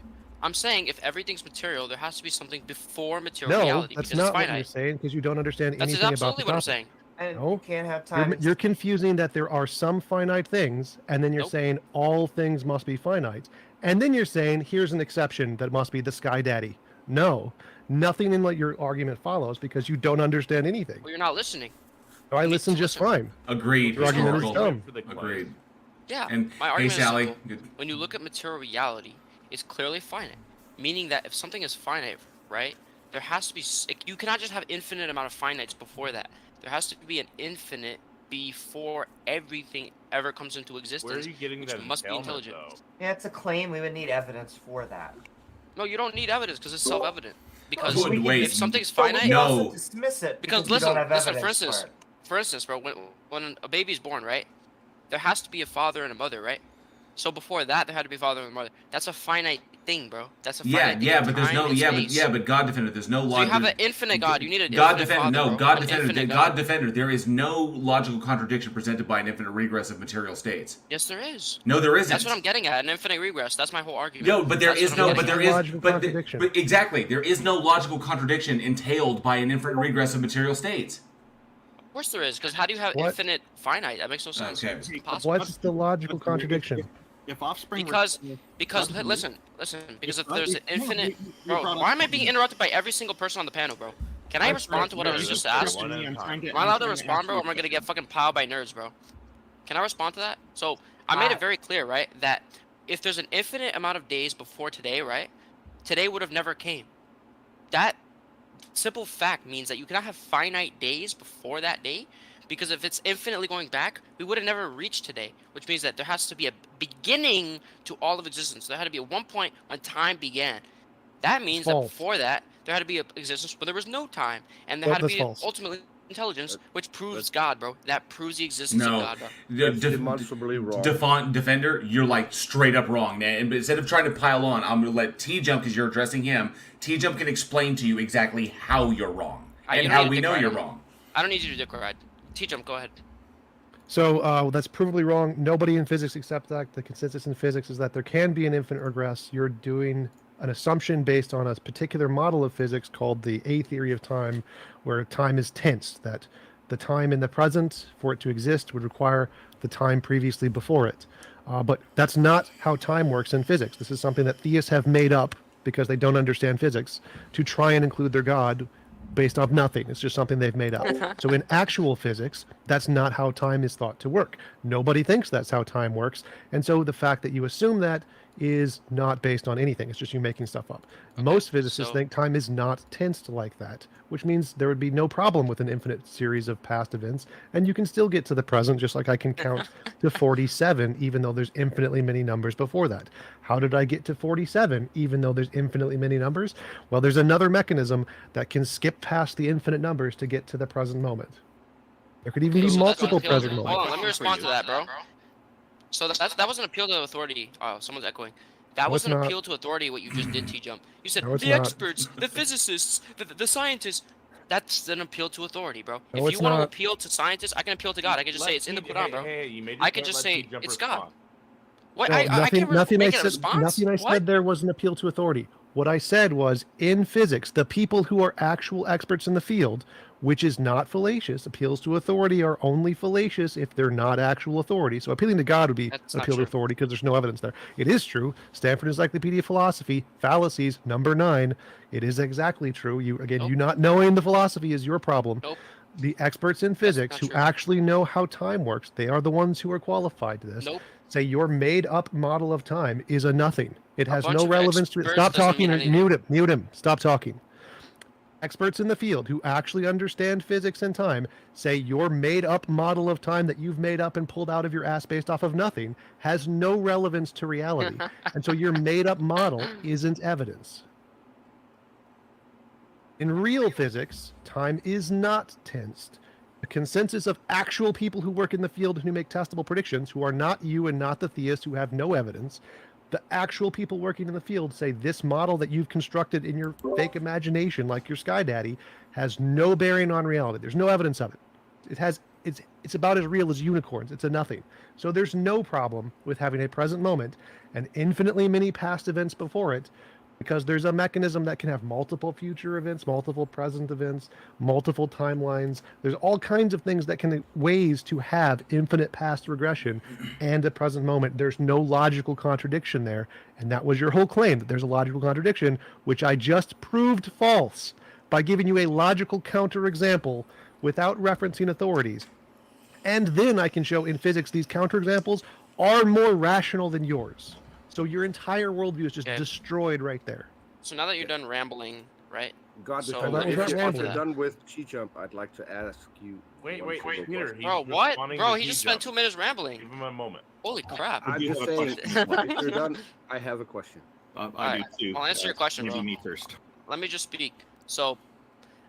I'm saying if everything's material, there has to be something before material No, reality that's because not it's what you're finite. saying because you don't understand That's anything about absolutely the what I'm topic. saying. And No. you can't have time. You're confusing that there are some finite things, and then you're Nope. saying all things must be finite. And then you're saying, here's an exception that must be the Sky Daddy. No, nothing in what your argument follows because you don't understand anything. Well, you're not listening. So I you need listen to just listen. fine. Agreed. Your argument is Historical. dumb. For the class. Agreed. Yeah. And my hey, argument Sally. is simple. Good. When you look at material reality, it's clearly finite. Meaning that if something is finite, right, there has to be. You cannot just have infinite amount of finites before that. There has to be an infinite before everything ever comes into existence. Where are you getting which that must be entailment, intelligent. though? Yeah, it's a claim. We would need evidence for that. No, you don't need evidence because it's self-evident. Because Good, wait. if something's But we finite, can No. also dismiss it because we don't have listen, for evidence instance, it. for instance, bro, when a baby's born, right, there has to be a father and a mother, right? So before that, there had to be a father and a mother. That's a finite thing, bro. That's a finite thing. Yeah, in but there's time no, and but space. God Defender, there's no So you logic. have an infinite God. You need an God infinite Defender, father, no, bro. God An Defender, infinite God Defender. There is no logical contradiction presented by an infinite regress of material states. Yes, there is. No, there isn't. That's what I'm getting at. An infinite regress. That's my whole argument. No, but there That's is what I'm no, getting but there at. is, Logical but, contradiction. but exactly, there is no logical contradiction entailed by an infinite regress of material states. Of course there is, because how do you have What? infinite finite? That makes no sense. Okay. It's impossible. What's the logical contradiction? If offspring were- Because Doesn't listen, because if there's an no, infinite, you bro, brought up why am I something. being interrupted by every single person on the panel, bro? Can I I'm respond to what I was sorry, just you're asked? one at a I'm time. trying to- Am I allowed to I'm trying respond, bro? Or answer am I gonna your get fucking piled by nerds, bro? Can I respond to that? So I made it very clear, right, that if there's an infinite amount of days before today, right, today would have never came. That simple fact means that you cannot have finite days before that day, because if it's infinitely going back, we would have never reached today, which means that there has to be a beginning to all of existence. There had to be a one point when time began. That means that False. before that, there had to be an existence where there was no time, and there Well, had to that's be false. ultimately intelligence, which proves God, bro. That proves the existence No. of God, bro. The- That's demonstrably wrong. Defender, you're like straight up wrong, man. And instead of trying to pile on, I'm gonna let T Jump, because you're addressing him. T Jump can explain to you exactly how you're wrong You and don't how need we to know dick you're ride. wrong. I don't need you to dick ride. T-Jump, go ahead. So that's provably wrong. Nobody in physics accepts that. The consensus in physics is that there can be an infinite regress. You're doing an assumption based on a particular model of physics called the A theory of time, where time is tensed, that the time in the present, for it to exist, would require the time previously before it. But that's not how time works in physics. This is something that theists have made up because they don't understand physics to try and include their God based off nothing. It's just something they've made up. So in actual physics, that's not how time is thought to work. Nobody thinks that's how time works. And so the fact that you assume that is not based on anything. It's just you making stuff up. Most physicists think time is not tensed like that, which means there would be no problem with an infinite series of past events, and you can still get to the present, just like I can count to 47, even though there's infinitely many numbers before that. How did I get to 47, even though there's infinitely many numbers? Well, there's another mechanism that can skip past the infinite numbers to get to the present moment. There could even be multiple present moments. Hold on, let me respond to that, bro. So that was an appeal to authority. Oh, someone's echoing. That was an appeal to authority, what you just did, T-Jump. You said the experts, the physicists, the scientists. That's an appeal to authority, bro. If you want to appeal to scientists, I can appeal to God. I can just say it's in the Quran, bro. I can just say it's God. What? No, I can't nothing I make a said, response? nothing I said there was an appeal to authority. What I said was, in physics, the people who are actual experts in the field, which is not fallacious, appeals to authority are only fallacious if they're not actual authority. So appealing to God would be an appeal to authority because there's no evidence there. It is true. Stanford Encyclopedia of Philosophy, fallacies, number 9. It is exactly true. You not knowing the philosophy is your problem. The experts in physics who actually know how time works, they are the ones who are qualified to this. Say your made-up model of time is a nothing. It has no relevance to it. Stop talking or mute him. Stop talking. Experts in the field who actually understand physics and time say your made-up model of time that you've made up and pulled out of your ass based off of nothing has no relevance to reality. And so your made-up model isn't evidence. In real physics, time is not tensed. The consensus of actual people who work in the field and who make testable predictions, who are not you and not the theists who have no evidence, the actual people working in the field say this model that you've constructed in your fake imagination, like your Sky Daddy, has no bearing on reality. There's no evidence of it. It's about as real as unicorns. It's a nothing. So there's no problem with having a present moment and infinitely many past events before it, because there's a mechanism that can have multiple future events, multiple present events, multiple timelines. There's all kinds of things that can ways to have infinite past regression and a present moment. There's no logical contradiction there. And that was your whole claim, that there's a logical contradiction, which I just proved false by giving you a logical counterexample without referencing authorities. And then I can show in physics these counterexamples are more rational than yours. So your entire worldview is just destroyed right there. So now that you're done rambling, right? God, so if you're done with Chi-Jump, I'd like to ask you. Wait, Peter. Bro, what? Bro, he just spent 2 minutes rambling. Give him a moment. Holy crap. I'm just saying, if you're done, I have a question. I do too. I'll answer your question, bro. Me first. Let me just speak. So,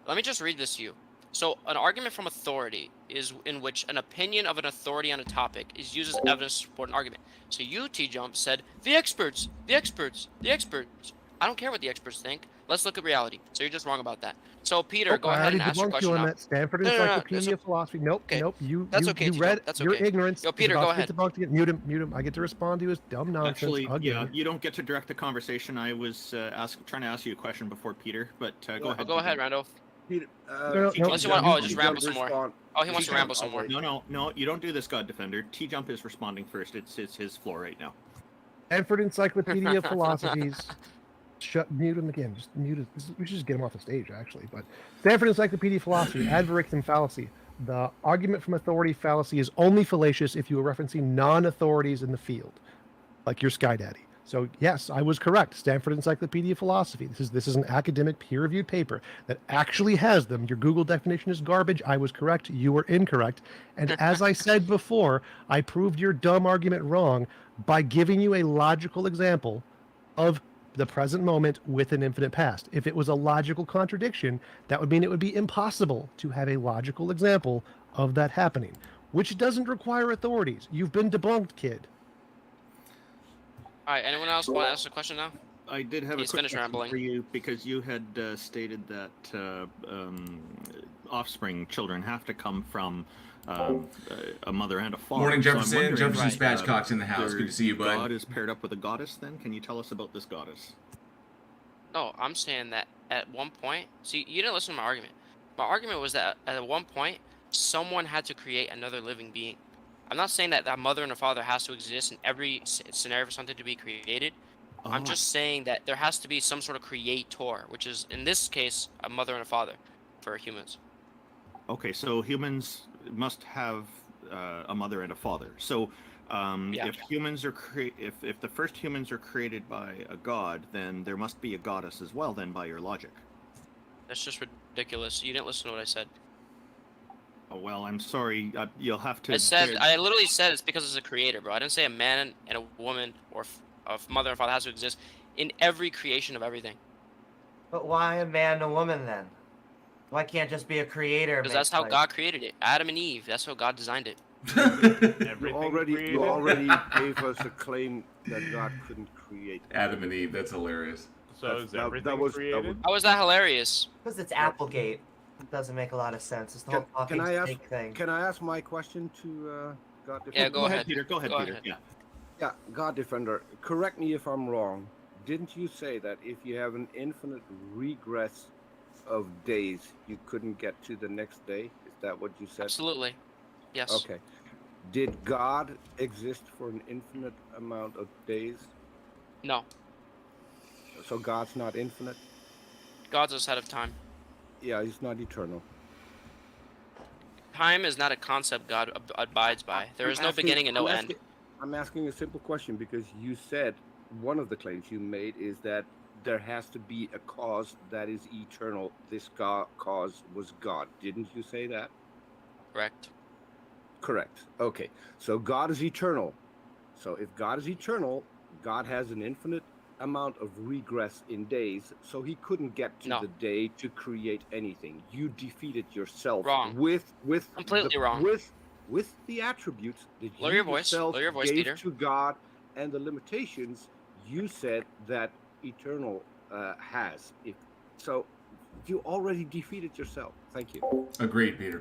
let me just read this to you. So, an argument from authority is in which an opinion of an authority on a topic is used as evidence to support an argument. So you, T-Jump, said, the experts. I don't care what the experts think. Let's look at reality. So you're just wrong about that. So, Peter, go ahead and ask your question now. Stanford Encyclopedia of Philosophy. Nope. You read your ignorance. Yo, Peter, go ahead. Mute him. I get to respond to his dumb nonsense. Actually, you don't get to direct the conversation. I was trying to ask you a question before Peter, but go ahead. Go ahead, Randolph. Peter, unless you want, just ramble some more. Oh, he wants to ramble some more. No, you don't do this, God Defender. T-Jump is responding first. It's his floor right now. Stanford Encyclopedia of Philosophies. Mute him again. Just mute him. We should just get him off the stage, actually. But Stanford Encyclopedia of Philosophy, ad verictum fallacy. The argument from authority fallacy is only fallacious if you are referencing non-authorities in the field, like your Sky Daddy. So yes, I was correct. Stanford Encyclopedia of Philosophy. This is an academic peer-reviewed paper that actually has them. Your Google definition is garbage. I was correct. You were incorrect. And as I said before, I proved your dumb argument wrong by giving you a logical example of the present moment with an infinite past. If it was a logical contradiction, that would mean it would be impossible to have a logical example of that happening, which doesn't require authorities. You've been debunked, kid. All right, anyone else want to ask a question now? I did have a quick question for you because you had stated that offspring children have to come from a mother and a father. Morning, Jefferson. Jefferson Spatchcock's in the house. Good to see you, bud. God is paired up with a goddess, then? Can you tell us about this goddess? No, I'm saying that at one point... See, you didn't listen to my argument. My argument was that at one point, someone had to create another living being. I'm not saying that mother and a father has to exist in every scenario for something to be created. Oh. I'm just saying that there has to be some sort of creator, which is, in this case, a mother and a father. for humans. Okay, so humans must have a mother and a father. So if humans are if the first humans are created by a god, then there must be a goddess as well. Then, by your logic. That's just ridiculous. You didn't listen to what I said. Oh, well, I'm sorry. You'll have to. I literally said it's because it's a creator, bro. I didn't say a man and a woman or a mother and father has to exist in every creation of everything. But why a man and a woman then? Why can't just be a creator? Because that's how God created it. Adam and Eve. That's how God designed it. You already gave us a claim that God couldn't create Adam and Eve. That's hilarious. So is everything created? How is that hilarious? Because it's Applegate. It doesn't make a lot of sense. It's the whole Can talking I ask? snake thing. Can I ask my question to God Defender? Yeah, go ahead, Peter. Go ahead, Peter. ahead. Yeah. Yeah, God Defender. Correct me if I'm wrong. Didn't you say that if you have an infinite regress of days, you couldn't get to the next day? Is that what you said? Absolutely. Yes. Okay. Did God exist for an infinite amount of days? No. So God's not infinite? God's ahead of time. Yeah, he's not eternal. Time is not a concept God abides by. There is no beginning and no end. I'm asking a simple question because you said one of the claims you made is that there has to be a cause that is eternal. This cause was God. Didn't you say that? Correct. Correct. Okay. So God is eternal. So if God is eternal, God has an infinite amount of regress in days, so he couldn't get to the day to create anything. You defeated yourself. Wrong. With completely wrong. With the attributes that Lower you your voice. yourself Lower your voice, gave Peter. to God and the limitations you said that eternal has. So you already defeated yourself. Thank you. Agreed, Peter.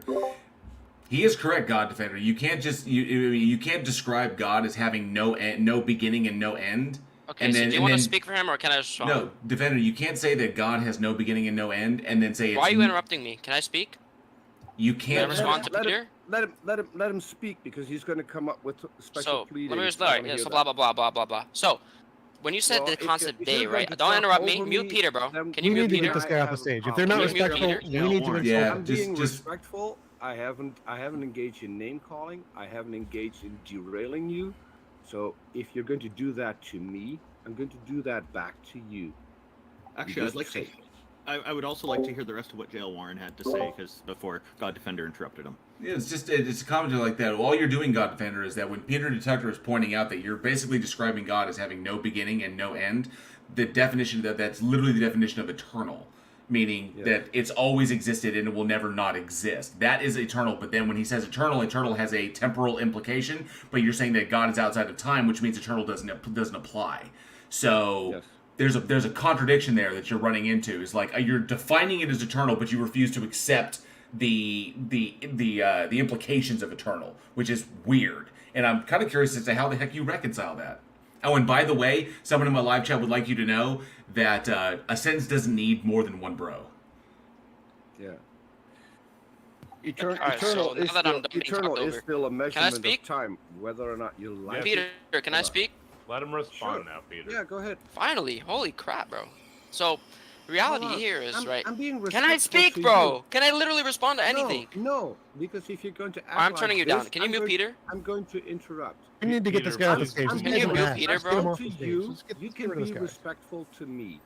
He is correct, God Defender. You can't just you can't describe God as having no beginning and no end. Okay, and so then, do you want to speak for him, or can I respond? No, Defender, you can't say that God has no beginning and no end, and then say. Why are you interrupting me? Can I speak? You can't respond to Peter. Let him speak because he's going to come up with special pleadings. Let me respond. Yeah, so blah blah blah. So, when you said the concept day, right? Don't interrupt me. Mute Peter, bro. Can you mute need to Peter? get this guy off the stage. If they're not respectful, we need to respect. Yeah, I'm being respectful. I haven't engaged in name calling. I haven't engaged in derailing you. So if you're going to do that to me, I'm going to do that back to you. Actually, I'd like to. I would also like to hear the rest of what J.L. Warren had to say, because before God Defender interrupted him. Yeah, it's a commentary like that. All you're doing, God Defender, is that when Peter Detector is pointing out that you're basically describing God as having no beginning and no end, the definition that's literally the definition of eternal, meaning that it's always existed and it will never not exist. That is eternal. But then when he says eternal has a temporal implication. But you're saying that God is outside of time, which means eternal doesn't apply. So. Yes. There's a contradiction there that you're running into. It's like you're defining it as eternal, but you refuse to accept the implications of eternal, which is weird. And I'm kind of curious as to how the heck you reconcile that. Oh, and by the way, someone in my live chat would like you to know that a sentence doesn't need more than one bro. Yeah. Eternal is still a measurement of time, whether or not you like it. Peter, can I speak? Let him respond now, Peter. Yeah, go ahead. Finally, holy crap, bro. So, reality here is I'm being Can I speak, bro? Can I literally respond to anything? No, because if you're going to act I'm turning you down. Can you mute Peter? I'm going to interrupt. We need to get this guy off the stage. Can you mute Peter, bro? You can be respectful to me.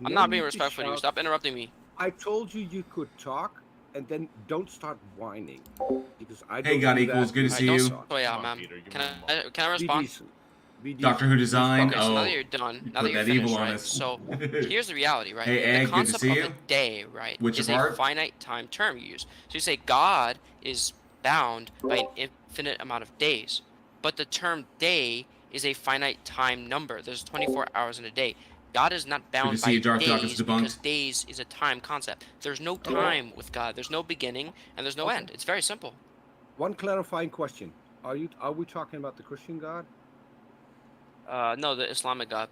I'm not being respectful to you. Stop interrupting me. I told you could talk, and then don't start whining. Because I don't Hey, God Equals, good to see you. Can I respond? Doctor Who Design. Okay, so now that you're done, now that you're finished, right? So here's the reality, right? Hey, Egg, the concept good to see of you. a day, right, Which is part? a finite time term you use. So you say God is bound by an infinite amount of days, but the term day is a finite time number. There's 24 hours in a day. God is not bound by days because days is a time concept. There's no time with God. There's no beginning and there's no end. It's very simple. One clarifying question: Are we talking about the Christian God? No, the Islamic God.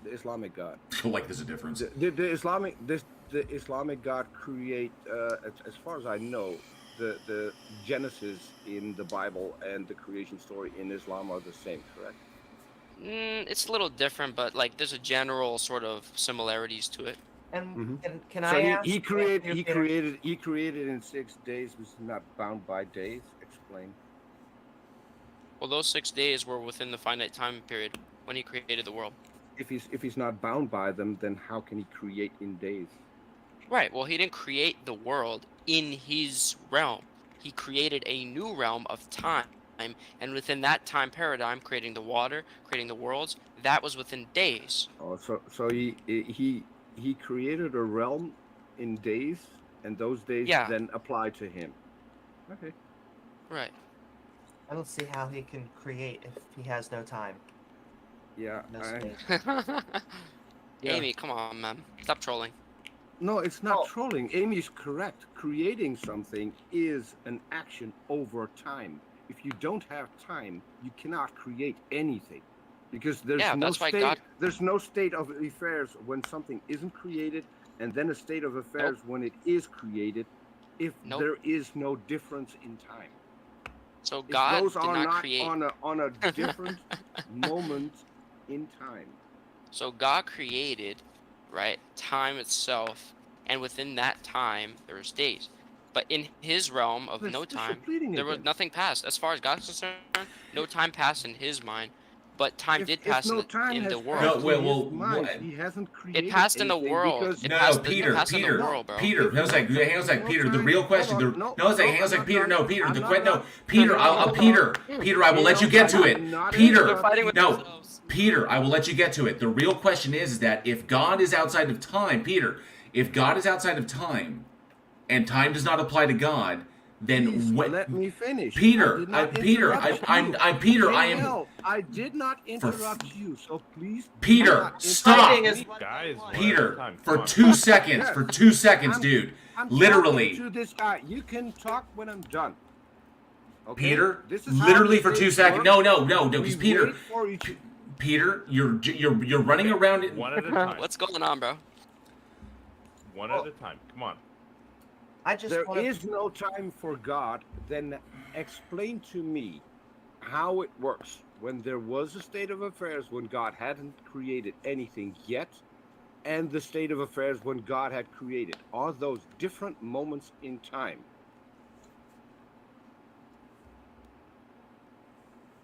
The Islamic God. Like there's a difference. The Islamic God create, as far as I know, the Genesis in the Bible and the creation story in Islam are the same, correct? It's a little different, but like there's a general sort of similarities to it. And can So I ask? he Peter- created in 6 days, was not bound by days. Explain. Well, those 6 days were within the finite time period when he created the world. If he's not bound by them, then how can he create in days? Right. Well, he didn't create the world in his realm. He created a new realm of time, and within that time paradigm, creating the water, creating the worlds, that was within days. Oh, so he created a realm in days, and those days then apply to him. Okay. Right. I don't see how he can create if he has no time. Yeah. No space. Yeah. Amy, come on, man. Stop trolling. No, it's not trolling. Amy's correct. Creating something is an action over time. If you don't have time, you cannot create anything, because there's there's no state of affairs when something isn't created, and then a state of affairs when it is created, if there is no difference in time. So God those did are not create on a different moment in time. So God created, right, time itself, and within that time there was days. But in his realm of no time, there was nothing passed. As far as God's concerned, no time passed in his mind, but time did pass in the world. He hasn't created. It passed in the world. Peter, hang on a sec, Peter. The real question, Peter, I will let you get to it. Peter, I will let you get to it. The real question is that if God is outside of time, Peter, if God is outside of time, and time does not apply to God, then let me finish. Peter, I did not interrupt you, so please. Peter, stop. Guys, Peter, for 2 seconds, dude. Literally. To this guy, you can talk when I'm done. Okay? Peter, literally for 2 seconds. No, because Peter, you're running around it. One at a time. What's going on, bro? One at a time. Come on. There is no time for God. Then explain to me how it works when there was a state of affairs when God hadn't created anything yet, and the state of affairs when God had created. Are those different moments in time?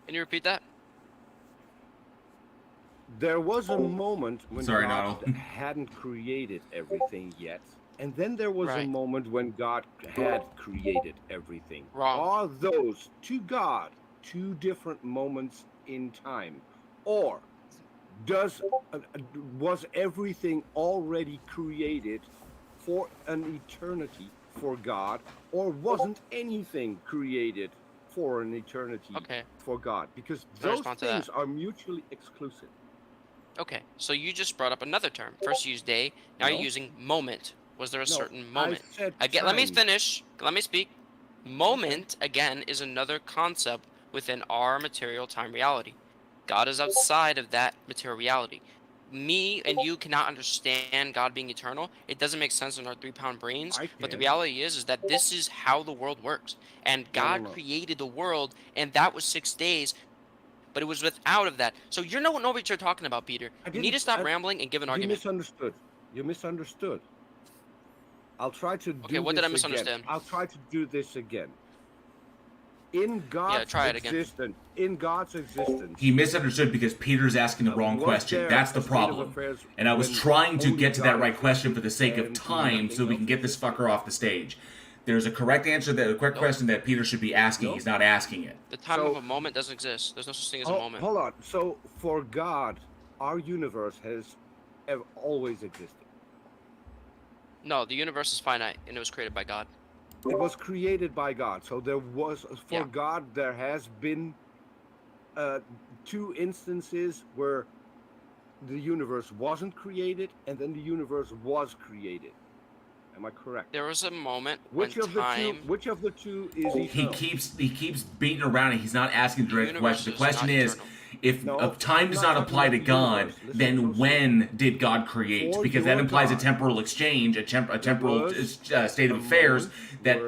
Can you repeat that? There was a moment when God hadn't created everything yet. And then there was a moment when God had created everything. Wrong. Are those, to God, two different moments in time? Or was everything already created for an eternity for God? Or wasn't anything created for an eternity for God? Because those things are mutually exclusive. Okay, so you just brought up another term. First you used day, now you're using moment. Was there a certain moment? Again, let me finish. Let me speak. Moment, again, is another concept within our material time reality. God is outside of that material reality. Me and you cannot understand God being eternal. It doesn't make sense in our 3-pound brains. But the reality is that this is how the world works. And God created the world, and that was 6 days. But it was without of that. So you know what you're talking about, Peter. You need to stop rambling and give an argument. You misunderstood. I'll try to do Okay, what did I misunderstand? I'll try to do this again. In God's existence. He misunderstood because Peter's asking the wrong question. That's the problem. And I was trying to get to that right question for the sake of time so we can get this fucker off the stage. There's a correct answer, the correct question that Peter should be asking. He's not asking it. The time of a moment doesn't exist. There's no such thing as a moment. Hold on. So for God, our universe has always existed. No, the universe is finite, and it was created by God. It was created by God. So there was, God, there has been 2 instances where the universe wasn't created, and then the universe was created. Am I correct? There was a moment which of the two is eternal? He keeps beating around it. He's not asking the direct question. The question is, if time does not apply to God, then when did God create? Because that implies a temporal exchange, a temporal state of affairs that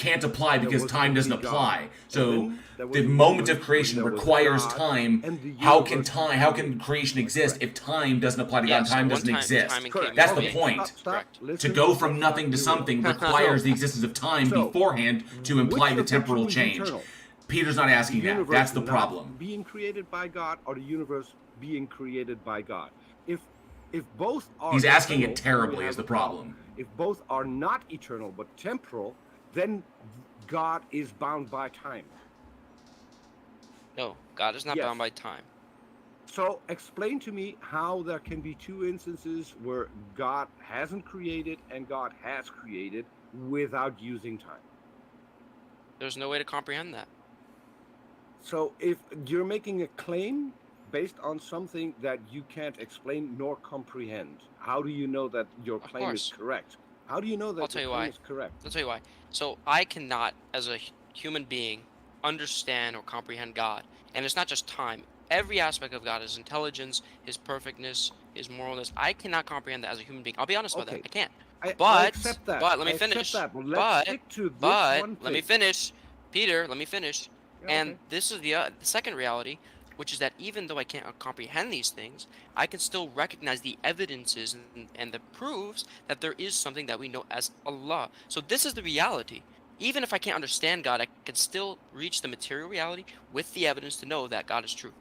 can't apply because was time doesn't only God. apply. So And then there was the a moment of when creation there was requires God, time. and the How can universe time? How can creation exist if time doesn't apply to God? And time doesn't exist. Timing Correct. That's the came point. Stop. Correct. To Listen, go from let's nothing not to derail. something So- requires the existence of time so, beforehand to imply which the of the temporal two is change. eternal? Peter's not The asking that. universe That's the not problem. being created by God, or the universe being created by God. If both are He's asking eternal, it terribly we have is the a problem. If both are not eternal but temporal, then God is bound by time. No, God is not Yes. bound by time. So explain to me how there can be two instances where God hasn't created and God has created without using time. There's no way to comprehend that. So if you're making a claim based on something that you can't explain nor comprehend, how do you know that your Of claim is course. correct? How do you know that I'll tell your you claim why. is correct? I'll tell you why. So I cannot, as a human being, understand or comprehend God. And it's not just time. Every aspect of God, his intelligence, his perfectness, his moralness, I cannot comprehend that as a human being. I'll be honest about that. Okay. I can't. I But accept that. let me I accept finish. that. But let's stick to this one Let me thing. finish. Peter, let me finish. Yeah, And okay. this is the second reality, which is that even though I can't comprehend these things, I can still recognize the evidences and the proofs that there is something that we know as Allah. So this is the reality. Even if I can't understand God, I can still reach the material reality with the evidence to know that God is true.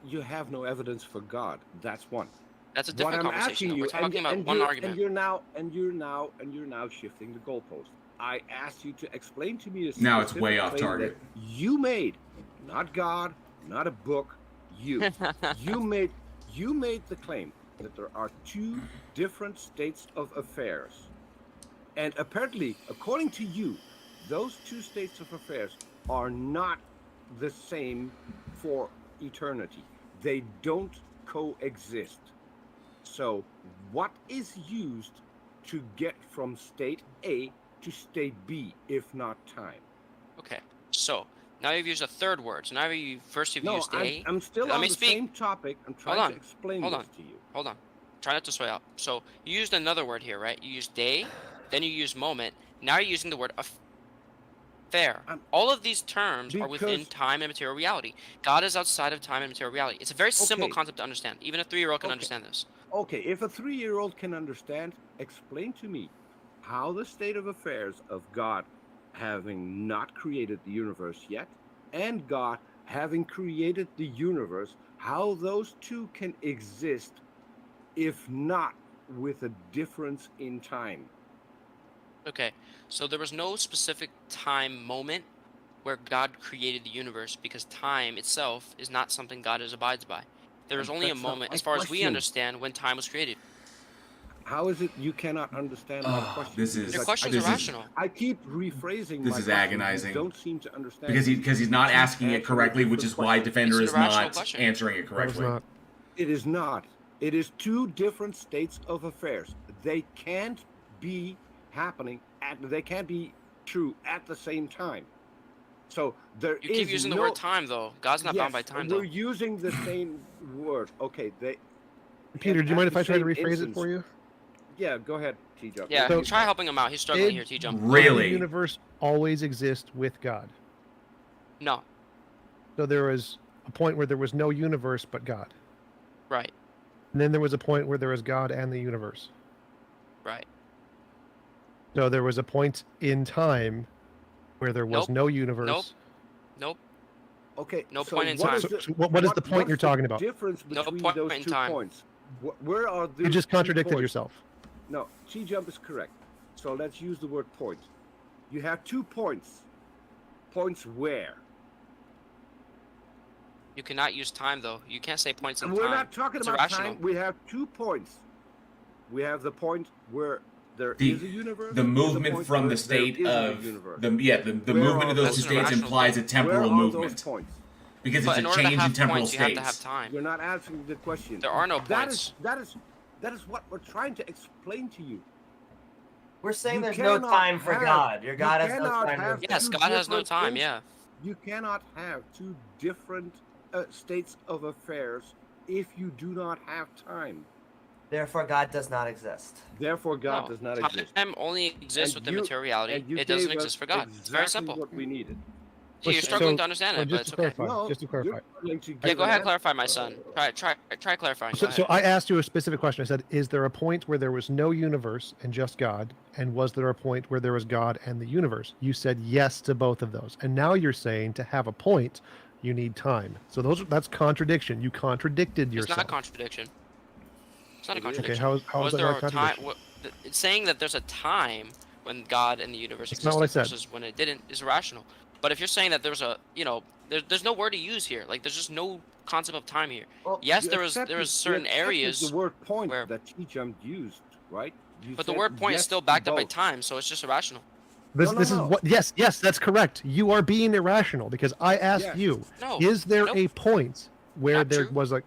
You have no evidence for God. That's one. That's a What different I'm conversation. asking Though. you, We're talking about one argument. you're now shifting the goalpost. I asked you to explain to me a Now it's specific way off claim target. that you made, not God, not a book. You made the claim that there are two different states of affairs, and apparently, according to you, those two states of affairs are not the same for eternity. They don't coexist. So, what is used to get from state A to state B, if not time? Okay, so now you've used a third word. So now you've No, used A. I'm still Let on me the speak. same topic. I'm trying on. to explain Hold this on. to you. Hold on. Try not to sway out. So you used another word here, right? You used day, then you used moment. Now you're using the word affair. All of these terms are within Because- time and material reality. God is outside of time and material reality. It's a very simple Okay. concept to understand. Even a 3-year-old can Okay. understand this. Okay, if a 3-year-old can understand, explain to me how the state of affairs of God having not created the universe yet, and God having created the universe, how those two can exist, if not with a difference in time. Okay, so there was no specific time moment where God created the universe because time itself is not something God abides by. There was only a That's not moment, my as far as we question. understand, when time was created. How is it you cannot understand my question? This is- Because Your question's this is- irrational. I keep rephrasing This my is question. agonizing. You don't seem to understand Because he's not Keep asking it answering correctly, a which different is why question. Defender It's is an irrational not question. answering it That is correctly. not. It is not. It is two different states of affairs. They can't be happening they can't be true at the same time. So there You keep is using the no- word time, though. God's not bound by Yes, time, we're though. using the same word. Okay, Peter, do you at mind if the I try to same rephrase it instance- for you? Yeah, go ahead, T-Jump. Yeah, So- try helping him out. He's struggling Did- here, T-Jump. Really? The universe always exists with God. No, So there was a point where there was no universe but God. right, And then there was a point where there was God and the universe. right. So there was a point in time where there was Nope. no universe. Nope. Okay, No so point in what time. is the- So what is the point what's you're talking about? Difference No between point those in two time. points. Where are those You just two contradicted points? yourself. No, T-Jump is correct. So let's use the word point. You have 2 points. Points where? You cannot use time, though. You can't say points in We're time. not talking It's about irrational. time. We have 2 points. We have the point where there The- is a universe. The and movement point from where the state there isn't a of universe. the Where movement are of those those- two That's an states irrational implies a thing. temporal where are movement those points? because But it's in a order to change in have temporal points, you have to have states. time. You're not answering the question. There are no That points. is what we're trying to explain to you. We're saying You there's no cannot time for have- God. Your you God has no cannot time. have- to Yes, two God has no different time. things. Yeah. You cannot have 2 different states of affairs if you do not have time. Therefore, God does not exist. Therefore, God No, does not time exist. only exists And within materiality. and you It doesn't gave us exist for God. It's very exactly simple. what we needed. Gee, you're So- struggling to understand it, but just it's to okay. clarify, No, just to clarify. you're trying to Yeah, give go an ahead, answer. clarify, my son. Try clarifying. Go So ahead. I asked you a specific question. I said, is there a point where there was no universe and just God? And was there a point where there was God and the universe? You said yes to both of those. And now you're saying to have a point, you need time. So that's contradiction. You contradicted It's yourself. not a contradiction. It's not a It is. contradiction. Okay, how is Was that there not a a time? contradiction? It's saying that there's a time when God and the universe That's not what I existed said. versus when it didn't is irrational. But if you're saying that there's a, there's no word to use here. Like there's just no concept of time here. Well, Yes, You there was accepted- certain you accepted areas, the word point where- that T-Jump used, right? You but the said word point is yes still to backed up by both. time, so it's just irrational. This No, this no. is what yes, that's correct. You are being irrational because I asked Yes. you, No. is there nope. a point where Not there true. was like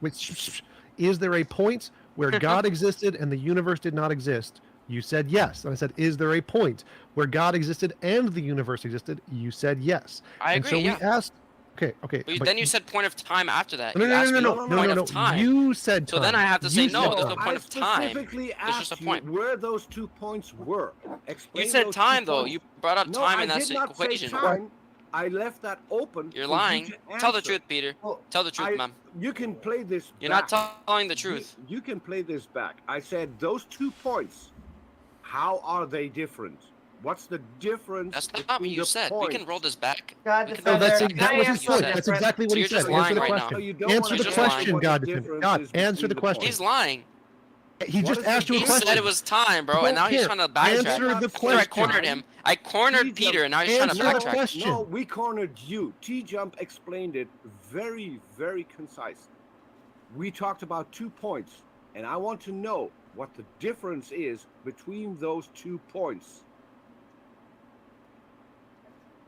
is there a point where God existed and the universe did not exist? You said yes. And I said, is there a point where God existed and the universe existed? You said yes. I And agree. so Yeah. we asked okay. But then you said point of time after that. No, You no, asked no, me no, no, no, point no, no. of time. You said time. So then I have to say You no, said there's no time. point of time. specifically There's just asked a point. you where those 2 points were. Explain You said those 2 time though. points. You brought up No, time I in that did not equation. say time. I left that open. You're for lying. You to Tell the answer. truth, Peter. Well, Tell the truth, man. You can play this. You're back. not telling the truth. You can play this back. I said those 2 points. How are they different? What's the difference? That's not between what you the said. We points? can roll this back. God We can No, roll defender. this that's back. that Can I was his ask point. you That's different- exactly what So he you're said. just Answer lying the right now. question. So you don't Answer wanna the He's just tell me question, what the God. difference God, is answer between the question. points. He's lying. He What just is the asked you a He difference? question. said it was time, bro, Don't and now he's care. trying to backtrack. Answer the After I cornered question. him, I cornered T-Jump. Peter, and now he's trying to Answer the backtrack. question. No, we cornered you. T-Jump explained it very, very concise. We talked about 2 points, and I want to know what the difference is between those 2 points.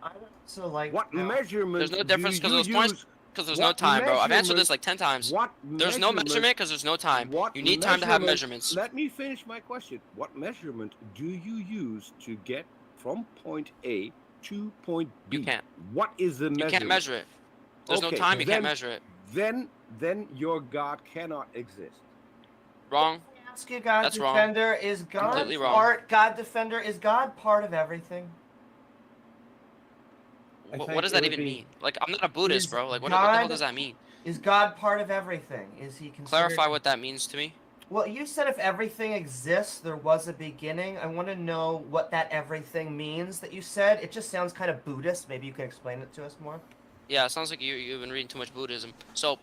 I would also like What to know- measurement There's no difference do because you those points, use? because there's no What time, bro. I've answered this measurement- like 10 times. What There's no measurement because there's no time. You need time to have measurements. Let me finish my question. What measurement do you use to get from point A to point B? You can't. What is the You measurement? can't measure it. There's no Okay, time. You can't then- measure it. Then your God cannot exist. Wrong. Ask you, God That's wrong. defender, is God Completely wrong. part? God defender, is God part of everything? I What think does it that would even be- mean? Like, I'm not a Buddhist, Is bro. Like, what the hell God- does that mean? Is God part of everything? Is he considered? Clarify what that means to me. Well, you said if everything exists, there was a beginning. I want to know what that everything means that you said. It just sounds kind of Buddhist. Maybe you can explain it to us more. Yeah, it sounds like you've been reading too much Buddhism. So,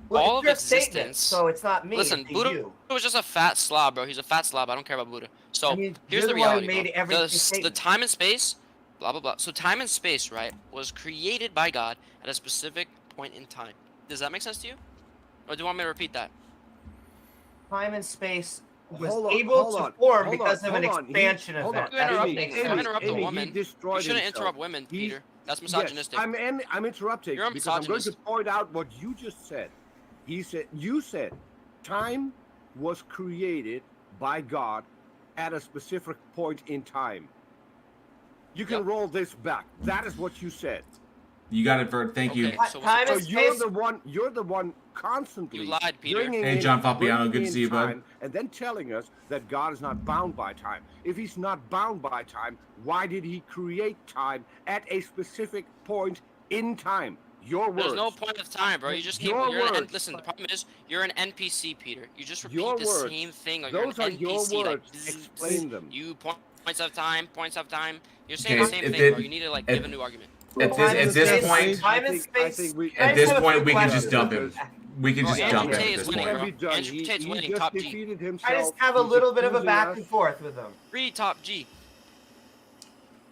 Well, all it's of your statement, existence. so it's not me. Listen, it's Buddha you. was just a fat slob, bro. He's a fat slob. I don't care about Buddha. So I mean, here's you're the the one who reality. made bro. every The statement. time and space, blah blah blah. So time and space, right, was created by God at a specific point in time. Does that make sense to you? Or do you want me to repeat that? Time and space was Hold on, able hold to on, form hold because on, of an hold on. expansion hold event. on. That Amy, makes Amy, sense. interrupt a Amy, woman. he destroyed You shouldn't himself. interrupt women, He- Peter. That's Yes, misogynistic. I'm interrupting You're a because I'm going to misogynist. point out what you just said. You said time was created by God at a specific point in time. You can Yep. roll this back. That is what you said. You got it, Vert. Thank you. Okay, so Time what's So and you're space. the one constantly You lied, Peter. bringing Hey, in- John Fabiano, bringing good to in see you, bud. time and then telling us that God is not bound by time. If he's not bound by time, why did he create time at a specific point in time? Your words. There's no point of time, bro. You just keep. Your You're words. listen, the problem is you're an NPC, Peter. You just repeat Your the words. same thing. Or you're Those an are your NPC. Like, words. bzz, Explain bzz. them. You points of time. You're saying Okay, the same if thing, it- bro. You need to like if- give a new argument. At Time and this space- point, time and I think space. we- Can I at this just have a point, quick we can question? just dump him. We can Bro, just Andrew dump him Tate at is this winning, point. bro. Can be done. Andrew He Tate's winning, just top G. defeated himself. I just have a He's little bit of a accusing back us. and forth with them. Read top G.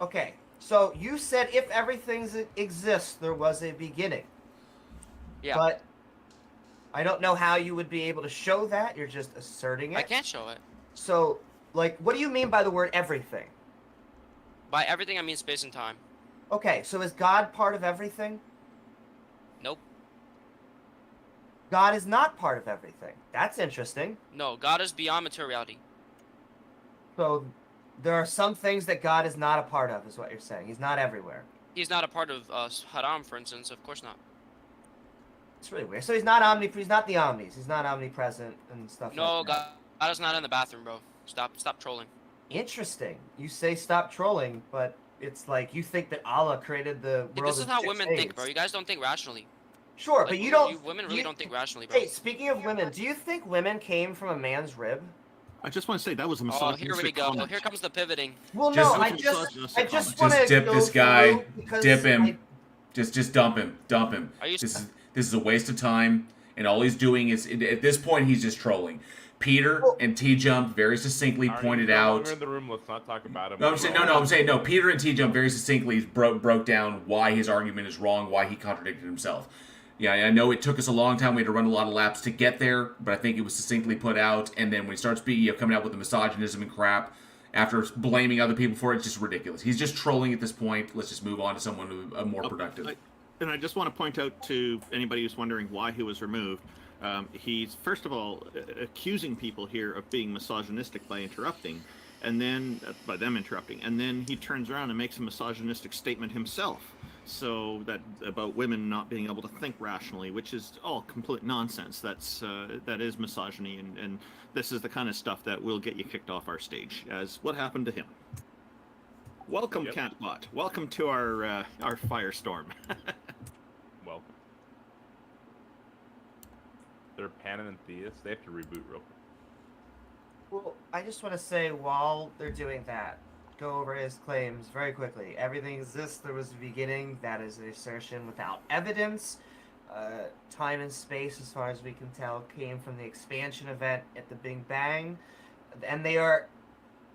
Okay, so you said if everything exists, there was a beginning. Yeah. But I don't know how you would be able to show that. You're just asserting it. I can't show it. So, like, what do you mean by the word everything? By everything, I mean space and time. Okay, so is God part of everything? Nope. God is not part of everything. That's interesting. No, God is beyond materiality. So, there are some things that God is not a part of, is what you're saying. He's not everywhere. He's not a part of Haram, for instance. Of course not. It's really weird. So he's not the omnis. He's not omnipresent and stuff No, like that. God is not in the bathroom, bro. Stop trolling. Interesting. You say stop trolling, but it's like you think that Allah created the world. This is how women think, bro. You guys don't think rationally. Sure, Like, but you don't. Women really don't think rationally, bro. Hey, speaking of women, do you think women came from a man's rib? I just want to say that was a Oh, misogynistic here we go. comment. Here comes the pivoting. Well, Just- no, I just want to dip this guy. Dip him. I, Just dump him. Dump him. Are you? This is a waste of time, and all he's doing is at this point he's just trolling. Peter and T-Jump very succinctly pointed out. In the room, let's not talk about him. No, I'm saying no. Peter and T-Jump very succinctly broke down why his argument is wrong, why he contradicted himself. Yeah, I know it took us a long time. We had to run a lot of laps to get there, but I think it was succinctly put out. And then when he starts coming out with the misogynism and crap, after blaming other people for it, it's just ridiculous. He's just trolling at this point. Let's just move on to someone who more productive. And I just want to point out to anybody who's wondering why he was removed. He's first of all accusing people here of being misogynistic by interrupting, and then by them interrupting, and then he turns around and makes a misogynistic statement himself. So that about women not being able to think rationally, which is all complete nonsense. That is misogyny, and this is the kind of stuff that will get you kicked off our stage, as what happened to him. Welcome, Catbot. Welcome to our firestorm. Welcome. They're Panin and Theist. They have to reboot real quick. well, I just want to say while they're doing that, go over his claims very quickly. Everything exists. There was a beginning. That is an assertion without evidence. Time and space, as far as we can tell, came from the expansion event at the Big Bang, and they are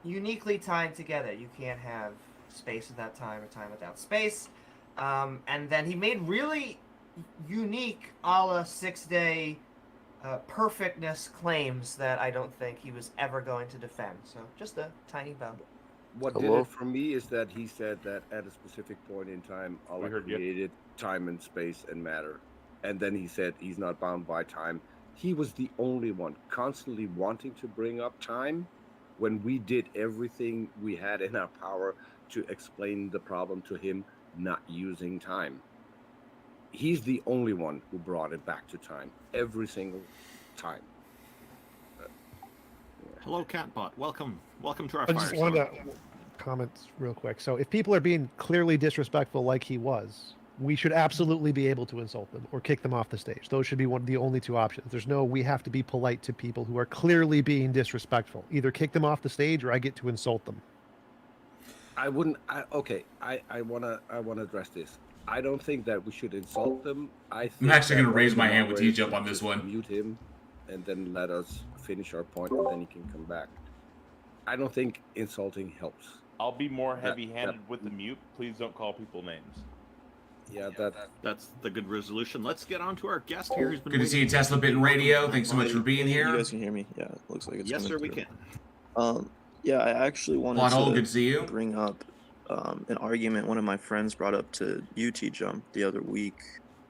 uniquely tied together. You can't have space without time or time without space. And then he made really unique a la 6-day perfectness claims that I don't think he was ever going to defend. So just a tiny bow. What did it for me is that he said that at a specific point in time, Allah created time and space and matter. And then he said he's not bound by time. He was the only one constantly wanting to bring up time when we did everything we had in our power to explain the problem to him not using time. He's the only one who brought it back to time every single time. Hello, Catbot. Welcome to our I just wanted to comment real quick. So if people are being clearly disrespectful like he was, we should absolutely be able to insult them or kick them off the stage. Those should be the only two options. There's no, we have to be polite to people who are clearly being disrespectful. Either kick them off the stage or I get to insult them. I want to address this. I don't think that we should insult them. I'm actually going to raise my hand with T-Jump on this one. Mute him, and then let us finish our point, and then he can come back. I don't think insulting helps. I'll be more heavy-handed with the mute. Please don't call people names. Yeah, that's the good resolution. Let's get on to our guest here. Who's been Good to see you, Tesla Bitten Radio. Thanks so much for being here. You guys can hear me? Yeah, it looks like it's yes, sir, through. we can. Yeah, I actually wanted good to see you. Bring up an argument one of my friends brought up to Jump the other week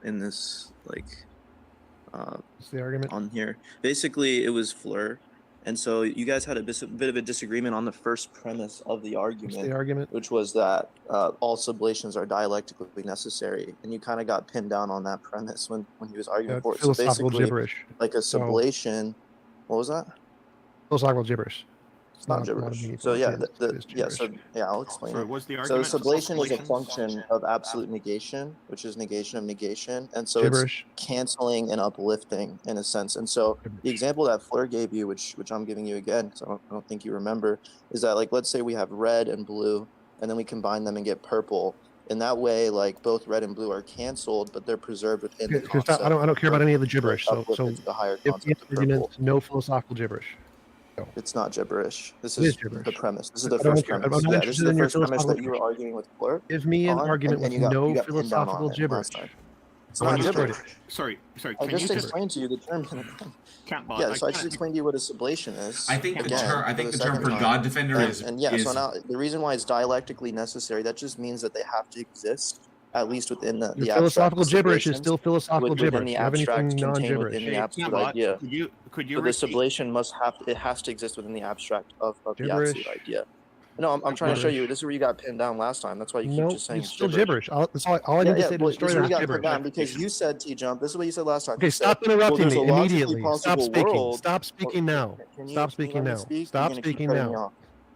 in this, What's the argument? on here. Basically, it was Fleur. And so you guys had a bit of a disagreement on the first premise of the argument. What's the argument? Which was that all sublations are dialectically necessary. And you kind of got pinned down on that premise when he was arguing for it. So Philosophical basically, gibberish. like a sublation, what was that? Philosophical gibberish. It's not gibberish. So yeah, I'll explain. So was the So argument sublation is a sublation? function of absolute negation, which is negation of negation, and so Gibberish. it's canceling and uplifting in a sense. And so the example that Fleur gave you, which I'm giving you again, because I don't think you remember, is that like let's say we have red and blue, and then we combine them and get purple. In that way, like both red and blue are canceled, but they're preserved within the concept. I don't care about any of the gibberish. So the higher if concept of argument, purple. no philosophical gibberish. It's not gibberish. This It is is gibberish. the premise. This is the I don't first care. premise. I'm not Yeah, this is interested the in your first premise that philosophical you were arguing with Fleur. Give me an on, argument and with you no got pinned down on philosophical it gibberish. last time. It's I not want you to gibberish. Sorry. I Can you just explained to you the term. Catbot? Yeah, so I just explained to you what a sublation is. I think the again, term. I for think the the term second for time. God Defender is. So now the reason why it's dialectically necessary, that just means that they have to exist at least within the Your abstract philosophical gibberish is sublations, still philosophical within gibberish. the You have anything abstract contained within non-gibberish? the absolute Catbot, idea. could you So the repeat? sublation has to exist within the abstract of the Gibberish. absolute idea. No, I'm trying to show you. This is where you got pinned down last time. That's why you keep just saying it's still gibberish. That's all I need to say to well, destroy this is that where is you got pinned gibberish. down because you said T-jump. This is what you said last time. Okay, You stop said, interrupting there's a me logically immediately. Stop possible speaking. world. Stop speaking now. Stop speaking now. Stop speaking now.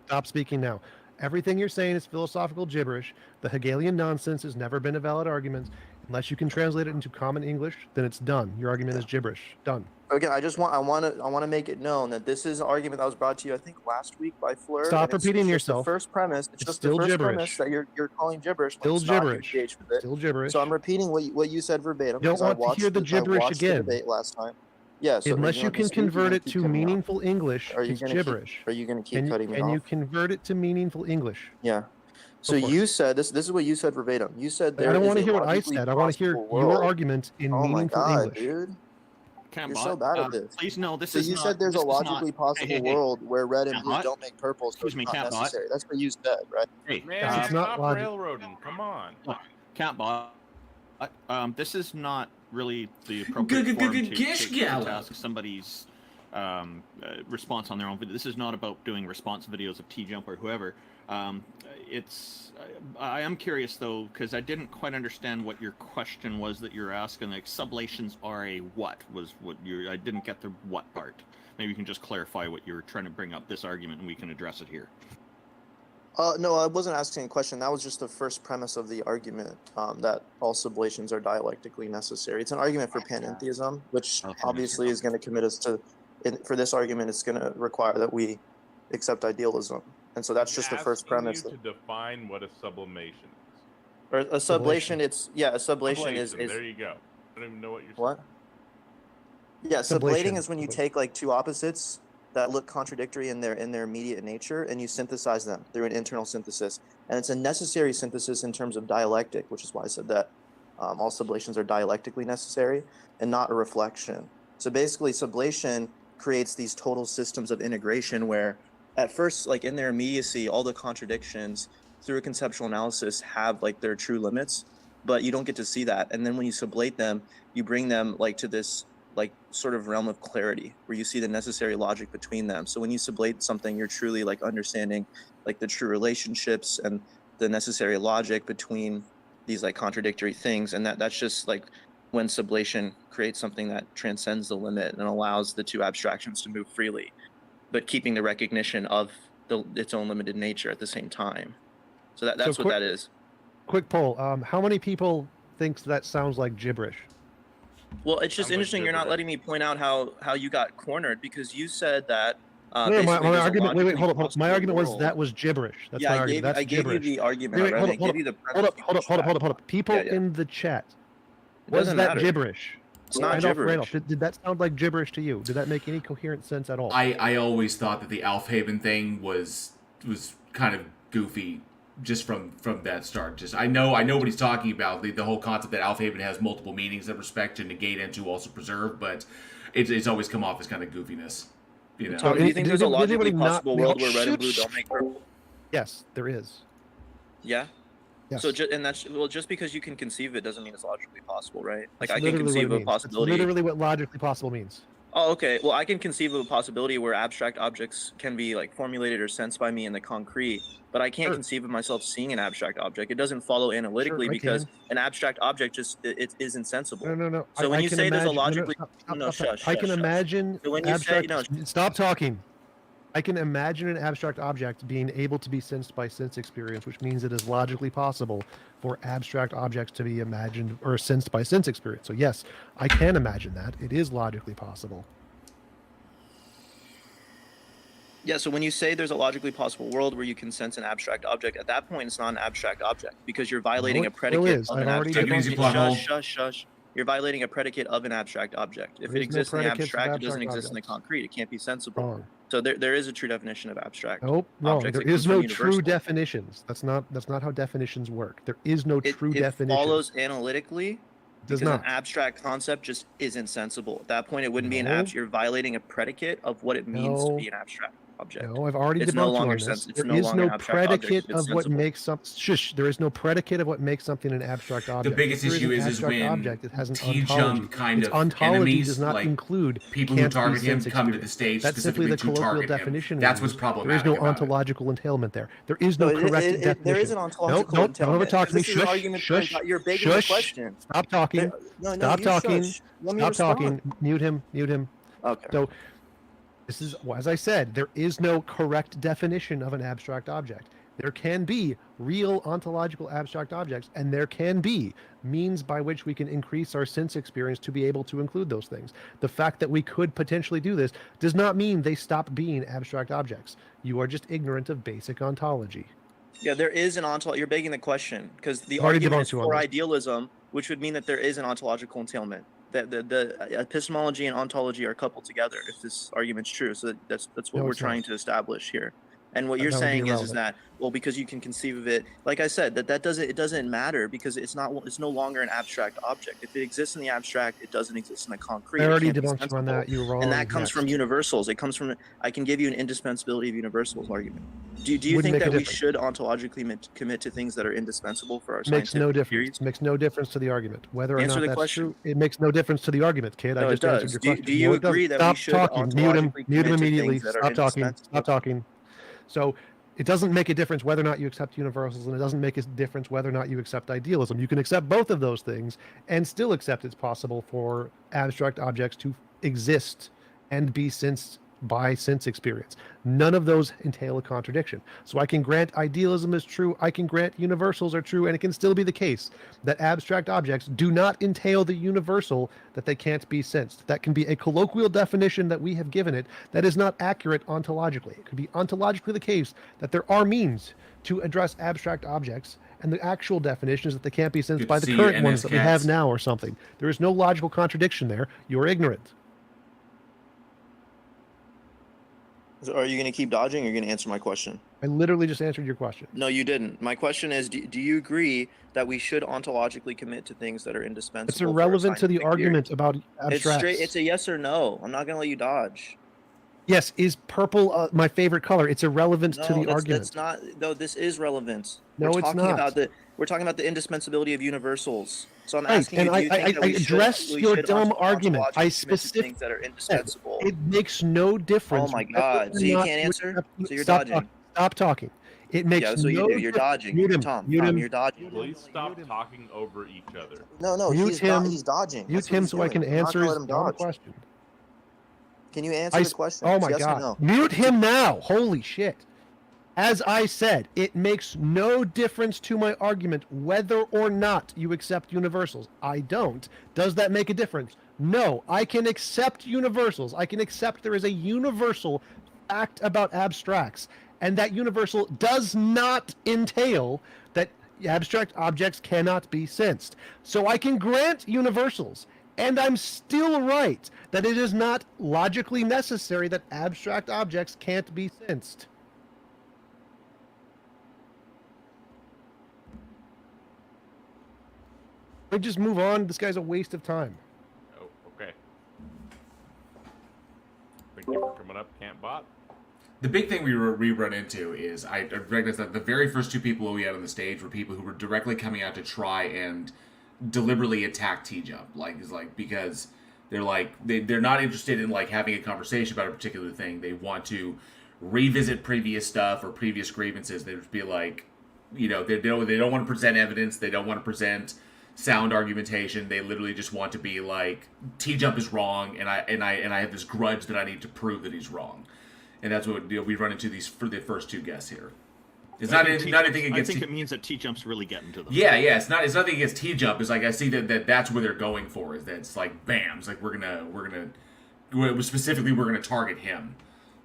Stop speaking now. Everything you're saying is philosophical gibberish. The Hegelian nonsense has never been a valid argument. Unless you can translate it into common English, then it's done. Your argument is gibberish. Done. Again, I want to make it known that this is an argument that was brought to you, I think, last week by Fleur. Stop repeating yourself. The first premise. It's just still the first gibberish. premise that you're calling gibberish. Still gibberish. Still gibberish. So I'm repeating what you said verbatim. Don't want to hear the gibberish again. The debate last time. Yeah. So unless you can convert it to meaningful English, it's gibberish. Are you going to keep cutting me off? And you convert it to meaningful English. Yeah. So you said this is what you said verbatim. You said I don't want to hear what I said. I want to hear your argument in meaningful English. Dude. You're so bad at this. Please no, this so is you not, said there's a logically possible world where red and blue don't make purple, so Excuse me, it's not Catbot. necessary. That's what you said, right? Hey, Man, it's not stop logic. railroading. Come on. Catbot. This is not really the appropriate form to ask somebody's response on their own video. This is not about doing response videos of T-Jump or whoever. I am curious though, because I didn't quite understand what your question was that you're asking. Like, sublations are a what? I didn't get the what part. Maybe you can just clarify what you were trying to bring up this argument, and we can address it here. No, I wasn't asking a question. That was just the first premise of the argument, that all sublations are dialectically necessary. It's an argument for panentheism, which obviously is going to commit us to, for this argument, it's going to require that we accept idealism. And so that's just the first premise. To define what a sublimation is. Or a sublation, a sublation is... There you go. I don't even know what you're saying. What? Yeah, sublating is when you take like two opposites that look contradictory in their immediate nature, and you synthesize them through an internal synthesis. And it's a necessary synthesis in terms of dialectic, which is why I said that all sublations are dialectically necessary and not a reflection. So basically, sublation creates these total systems of integration where at first, like in their immediacy, all the contradictions through a conceptual analysis have like their true limits, but you don't get to see that. And then when you sublate them, you bring them like to this like sort of realm of clarity where you see the necessary logic between them. So when you sublate something, you're truly like understanding like the true relationships and the necessary logic between these like contradictory things. And that's just like when sublation creates something that transcends the limit and allows the two abstractions to move freely, but keeping the recognition of its own limited nature at the same time. So that's what that is. Quick poll. How many people thinks that sounds like gibberish? Well, it's just interesting you're not letting me point out how you got cornered, because you said that... no, my argument... Wait, hold up. My argument was that was gibberish. That's my argument. I gave you the argument. Hold up. People in the chat. Was that gibberish? It's not gibberish. Did that sound like gibberish to you? Did that make any coherent sense at all? I always thought that the Alfhaven thing was kind of goofy just from that start. Just I know what he's talking about. The whole concept that Alfhaven has multiple meanings that respect to negate and to also preserve, but it's always come off as kind of goofiness. You know. So do you think there's a logically possible world where red and blue don't make purple? Yes, there is. Yeah. Yes. So just because you can conceive of it doesn't mean it's logically possible, right? Like I can conceive of a possibility. That's literally what logically possible means. Oh, okay. Well, I can conceive of a possibility where abstract objects can be like formulated or sensed by me in the concrete, but I can't conceive of myself seeing an abstract object. It doesn't follow analytically because an abstract object it is insensible. No. So when you say there's a logically shush. I can imagine. So when you say stop talking. I can imagine an abstract object being able to be sensed by sense experience, which means it is logically possible for abstract objects to be imagined or sensed by sense experience. So yes, I can imagine that. It is logically possible. Yeah, so when you say there's a logically possible world where you can sense an abstract object, at that point it's not an abstract object because you're violating a predicate of an abstract. Shush. You're violating a predicate of an abstract object. If it exists in the abstract, it doesn't exist in the concrete. It can't be sensible. So there is a true definition of abstract. No, there is no true definitions. That's not how definitions work. There is no true definition. It follows analytically because an abstract concept just isn't sensible. At that point, it wouldn't be an abstract. You're violating a predicate of what it means to be an abstract object. No, I've already It's debunked no you longer on this. sense. It's There no is longer no an abstract object predicate if it's of what sensible. makes some. Shush. There is no predicate of what makes something an abstract object. The biggest If there issue an is abstract when object, it has an T-Jump ontology. kind Its of ontology enemies, does not like include people who can't be target him sense come to the experience. stage That's simply specifically the to colloquial target him. definition. we That's what's use. problematic There is no about it. ontological entailment there. There is No, no correct definition. there is an ontological Don't entailment. overtalk me. This is an Shush. argument Shush. you're begging the Shush. question. Stop talking. No, Stop you talking. shush. Let me Stop respond. talking. Mute him. Mute him. Okay. So this is, as I said, there is no correct definition of an abstract object. There can be real ontological abstract objects, and there can be means by which we can increase our sense experience to be able to include those things. The fact that we could potentially do this does not mean they stop being abstract objects. You are just ignorant of basic ontology. Yeah, there is an ontology. You're begging the question because the I've already argument is debunked you on for this. idealism, which would mean that there is an ontological entailment. That the epistemology and ontology are coupled together. If this argument's true, so that's what No, we're it's trying not. to establish here. And what you're That would be saying is irrelevant. that, well, because you can conceive of it, like I said, that doesn't matter because it's no longer an abstract object. If it exists in the abstract, it doesn't exist in the concrete. I It already can't be debunked you on sensible. that. You were wrong. And that comes from Next. universals. It comes from, I can give you an indispensability of universals argument. Do you Wouldn't think make a that we difference. should ontologically commit to things that are indispensable for our Makes no scientific difference. theories? Makes no difference to the argument. Whether or Answer not the that's question. true, it makes no difference to the argument, kid. No, I it just answered does. your Do question. you No, it doesn't. agree that Stop we should talking. Mute him. ontologically Mute him commit to immediately. things that are Stop talking. indispensable? Stop talking. So it doesn't make a difference whether or not you accept universals, and it doesn't make a difference whether or not you accept idealism. You can accept both of those things and still accept it's possible for abstract objects to exist and be sensed by sense experience. None of those entail a contradiction. So I can grant idealism is true, I can grant universals are true, and it can still be the case that abstract objects do not entail the universal that they can't be sensed. That can be a colloquial definition that we have given it that is not accurate ontologically. It could be ontologically the case that there are means to address abstract objects, and the actual definition is that they can't be sensed Good by to the see current you, ones NS that we have cats. now or something. There is no logical contradiction there. You're ignorant. So are you going to keep dodging or are you going to answer my question? I literally just answered your question. No, you didn't. My question is, do you agree that we should ontologically commit to things that are indispensable? It's for our irrelevant to the scientific argument theories? about It's abstracts. straight. It's a yes or no. I'm not going to let you dodge. Yes, is purple my favorite color? It's irrelevant No, to the that's argument. not. No, this is relevant. No, it's not. We're talking about the indispensability of universals. So I'm Right, asking and you, do you think that I we should- addressed we your should dumb ontologically argument. I commit to specifically things that are indispensable. It makes no difference. Oh my whether God. or So you not can't answer? accept- So you're stop dodging. talking. Stop talking. It makes Yeah, that's what no you do. You're difference. dodging. Mute him. Tom, Mute him. you're dodging. Please stop talking over each other. No, Mute him. he's dodging. Mute That's what him he's so I doing. can I'm not answer gonna his let him dumb dodge. question. Can you answer the question? Oh It's my yes or God. no? Mute him now. Holy shit. As I said, it makes no difference to my argument whether or not you accept universals. I don't. Does that make a difference? No. I can accept universals. I can accept there is a universal fact about abstracts, and that universal does not entail that abstract objects cannot be sensed. So I can grant universals, and I'm still right that it is not logically necessary that abstract objects can't be sensed. We just move on. This guy's a waste of time. Oh, okay. Thank you for coming up, Campbot. The big thing we run into is I recognize that the very first two people we had on the stage were people who were directly coming out to try and deliberately attack T-Jump, because they're not interested in having a conversation about a particular thing. They want to revisit previous stuff or previous grievances. They just be like, they don't want to present evidence. They don't want to present sound argumentation. They literally just want to be like, T-Jump is wrong, and I have this grudge that I need to prove that he's wrong. And that's what we run into these for the first two guests here. It's not anything against. I think it means that T-Jump's really getting to them. Yeah. It's nothing against T-Jump. It's like I see that's where they're going for. Is that it's like bam. It's like we're gonna target him.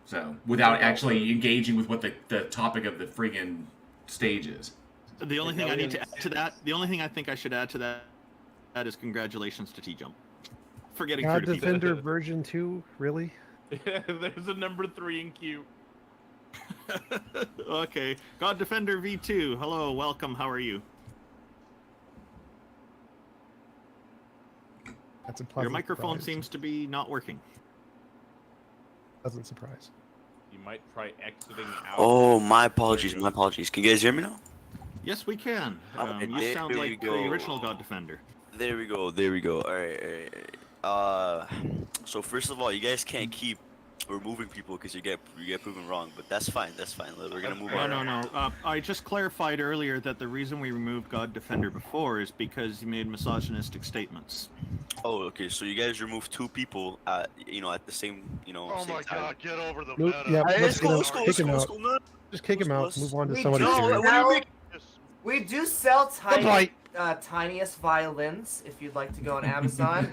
So without actually engaging with what the topic of the friggin' stage is. The only thing I need to add to that, the only thing I think I should add to that is congratulations to T-Jump for getting God through to people. Defender version 2, really? There's a number 3 in queue. Okay, God Defender V2. Hello, welcome. How are you? That's a pleasant Your microphone surprise. seems to be not working. Pleasant surprise. you might try exiting out. Oh, my apologies. My apologies. Can you guys hear me now? Yes, we can. You there sound we like go. the original God Defender. There we go. There we go. All right. So first of all, you guys can't keep removing people because you get proven wrong, but that's fine. That's fine. We're gonna move on. No. I just clarified earlier that the reason we removed God Defender before is because he made misogynistic statements. Oh, okay. So you guys removed 2 people, at the same, Oh same my time. God! Get over the Nope, meta. yeah, Hey, let's let's go. kick him out. No, Just kick him out. let's- Move on to We somebody do serious. sell- Just We do sell Bye-bye. tiniest violins if you'd like to go on Amazon.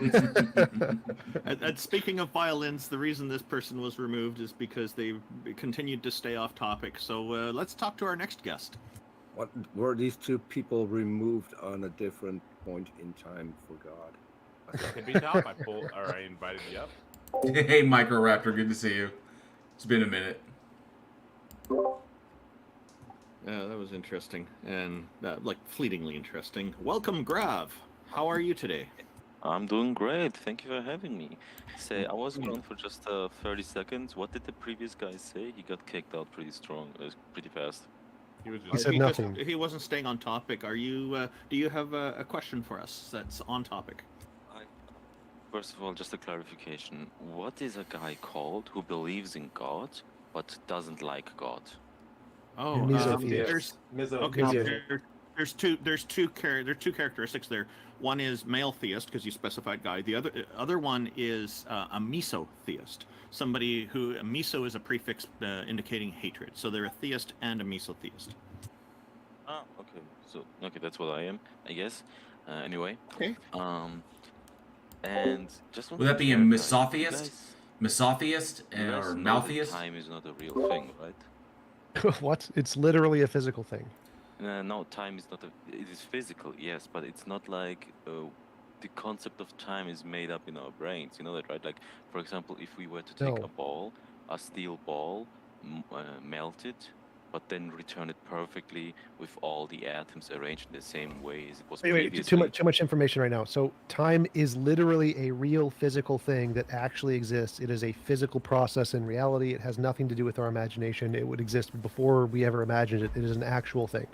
And speaking of violins, the reason this person was removed is because they continued to stay off topic. So let's talk to our next guest. What were these 2 people removed on a different point in time for God? Could be top. I invited you up. Hey, Microraptor, good to see you. It's been a minute. Yeah, that was interesting, and like fleetingly interesting. Welcome, Grav. How are you today? I'm doing great. Thank you for having me. Say, I was gone for just 30 seconds. What did the previous guy say? He got kicked out pretty strong, pretty fast. He was He said nothing. He wasn't staying on topic. Are you? Do you have a question for us that's on topic? First of all, just a clarification. What is a guy called who believes in God but doesn't like God? Oh, Mesotheist. there's two characteristics there. One is male theist because you specified guy. The other one is a mesotheist. Somebody who meso is a prefix indicating hatred. So they're a theist and a mesotheist. Ah, okay. So that's what I am, I guess. Anyway. Okay. And just Would that be a misotheist? Misotheist or maltheist? Time is not a real thing, right? What? It's literally a physical thing. No, time is not it is physical, yes, but it's not like the concept of time is made up in our brains. You know that, right? Like, for example, if we were to take a steel ball, melt it, but then return it perfectly with all the atoms arranged in the same way as it was previously. Too much information right now. So time is literally a real physical thing that actually exists. It is a physical process in reality. It has nothing to do with our imagination. It would exist before we ever imagined it. It is an actual thing.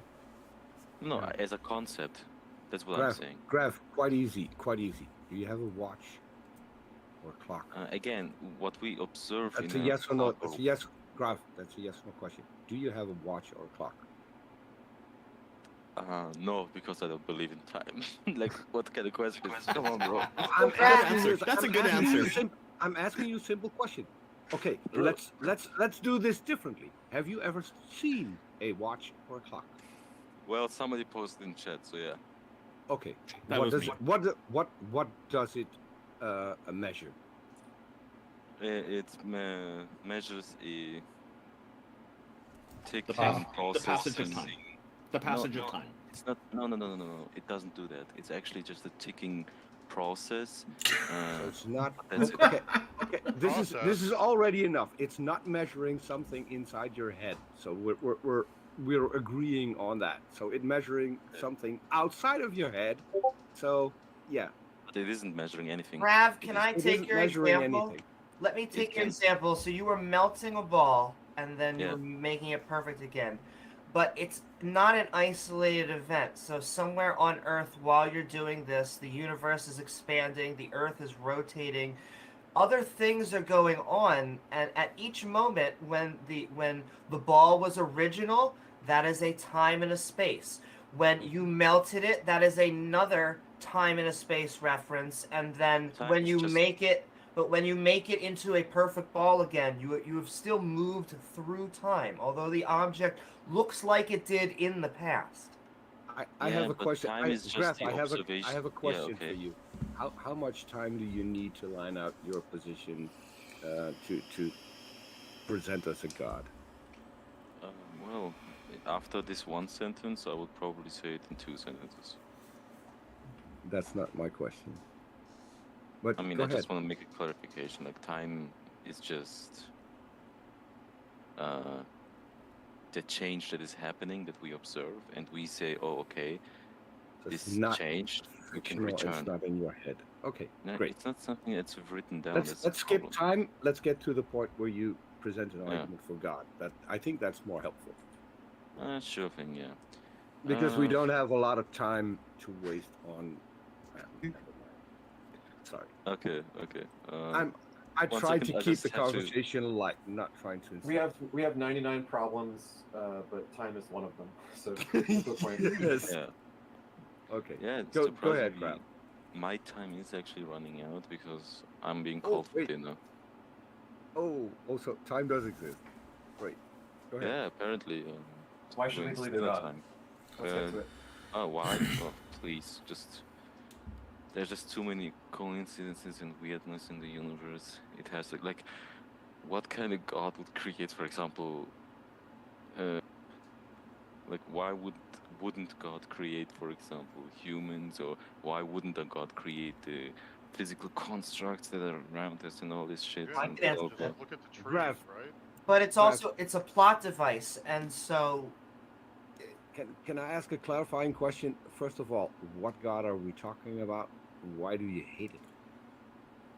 No, as a concept. That's what I'm saying. Graph, quite easy. Do you have a watch or a clock? Again, what we observe That's in a yes or no. clock That's a yes. Graph, that's a yes or no question. Do you have a watch or a clock? No, because I don't believe in time. Like, what kind of question is this? Come on, bro. That's a good answer. I'm asking you a simple question. Okay, let's do this differently. Have you ever seen a watch or a clock? Well, somebody posted in chat, so yeah. Okay. That What was does what does it measure? It measures a ticking The process. passage of and- time. The passage of time. It's not. No. It doesn't do that. It's actually just a ticking process. So it's not. That's it. Okay. This is already enough. It's not measuring something inside your head. So we're agreeing on that. So it's measuring something outside of your head. So yeah. But it isn't measuring anything. Rav, can I It take isn't your measuring example? anything. Let me take your can. example. So you were melting a ball, and then you Yeah. were making it perfect again. But it's not an isolated event. So somewhere on Earth, while you're doing this, the universe is expanding, the Earth is rotating, other things are going on, and at each moment when the ball was original, that is a time and a space. When you melted it, that is another time and a space reference, and then Time when is you just- make it into a perfect ball again, you have still moved through time, although the object looks like it did in the past. I Yeah, have a but question. time is just the I have observation. a Yeah, question okay. for you. How much time do you need to line out your position to present us a god? Well, after this one sentence, I would probably say it in 2 sentences. That's not my question. But I mean, go I ahead. just want to make a clarification. Like, time is just the change that is happening that we observe, and we say, "Oh, okay, So it's this not changed. We can fictional, It's return." not in your head. Okay, No, great. it's not something that's written down. Let's that's the skip problem. time. Let's get to the point where you present an argument for God. I think that's more helpful. Sure thing, yeah. Because we don't have a lot of time to waste on. Never mind. Sorry. Okay. I tried to keep the conversation light, not trying to. We have 99 problems, but time is one of them. So that's the point. Yes. Yeah. Okay. Yeah. Go ahead, Graham. My time is actually running out because I'm being called for dinner. Oh, so time does exist. Great. Go ahead. Yeah, apparently. Why should we believe in God? Time. Let's get to it. Oh, why? Oh, please, there's just too many coincidences and weirdness in the universe. It has to, like, what kind of God would create, for example, like, why wouldn't God create, for example, humans, or why wouldn't a God create the physical constructs that are around us and all this shit? I can answer that. Look at the trees, Graph. right? But it's also it's a plot device, and so Can I ask a clarifying question? First of all, what God are we talking about? Why do you hate it?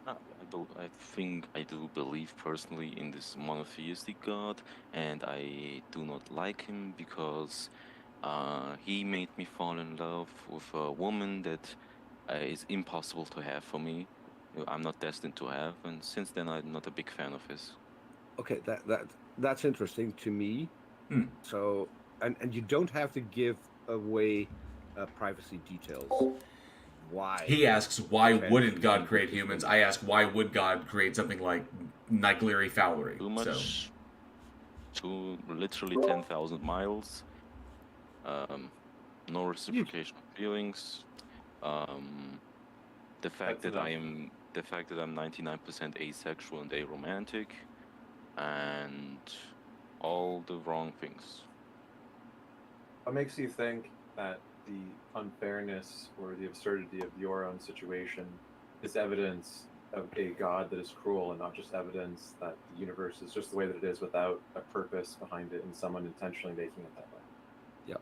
I think I do believe personally in this monotheistic God, and I do not like him because he made me fall in love with a woman that is impossible to have for me. I'm not destined to have, and since then I'm not a big fan of his. Okay, that's interesting to me. So, and you don't have to give away privacy details. Why? He asks, why wouldn't God create humans? I ask, why would God create something like Nycleary Fowlery? Too much. To literally 10,000 miles. No reciprocation of feelings. The fact that I'm 99% asexual and aromantic, and all the wrong things. What makes you think that the unfairness or the absurdity of your own situation is evidence of a God that is cruel, and not just evidence that the universe is just the way that it is without a purpose behind it and someone intentionally making it that way? Yeah.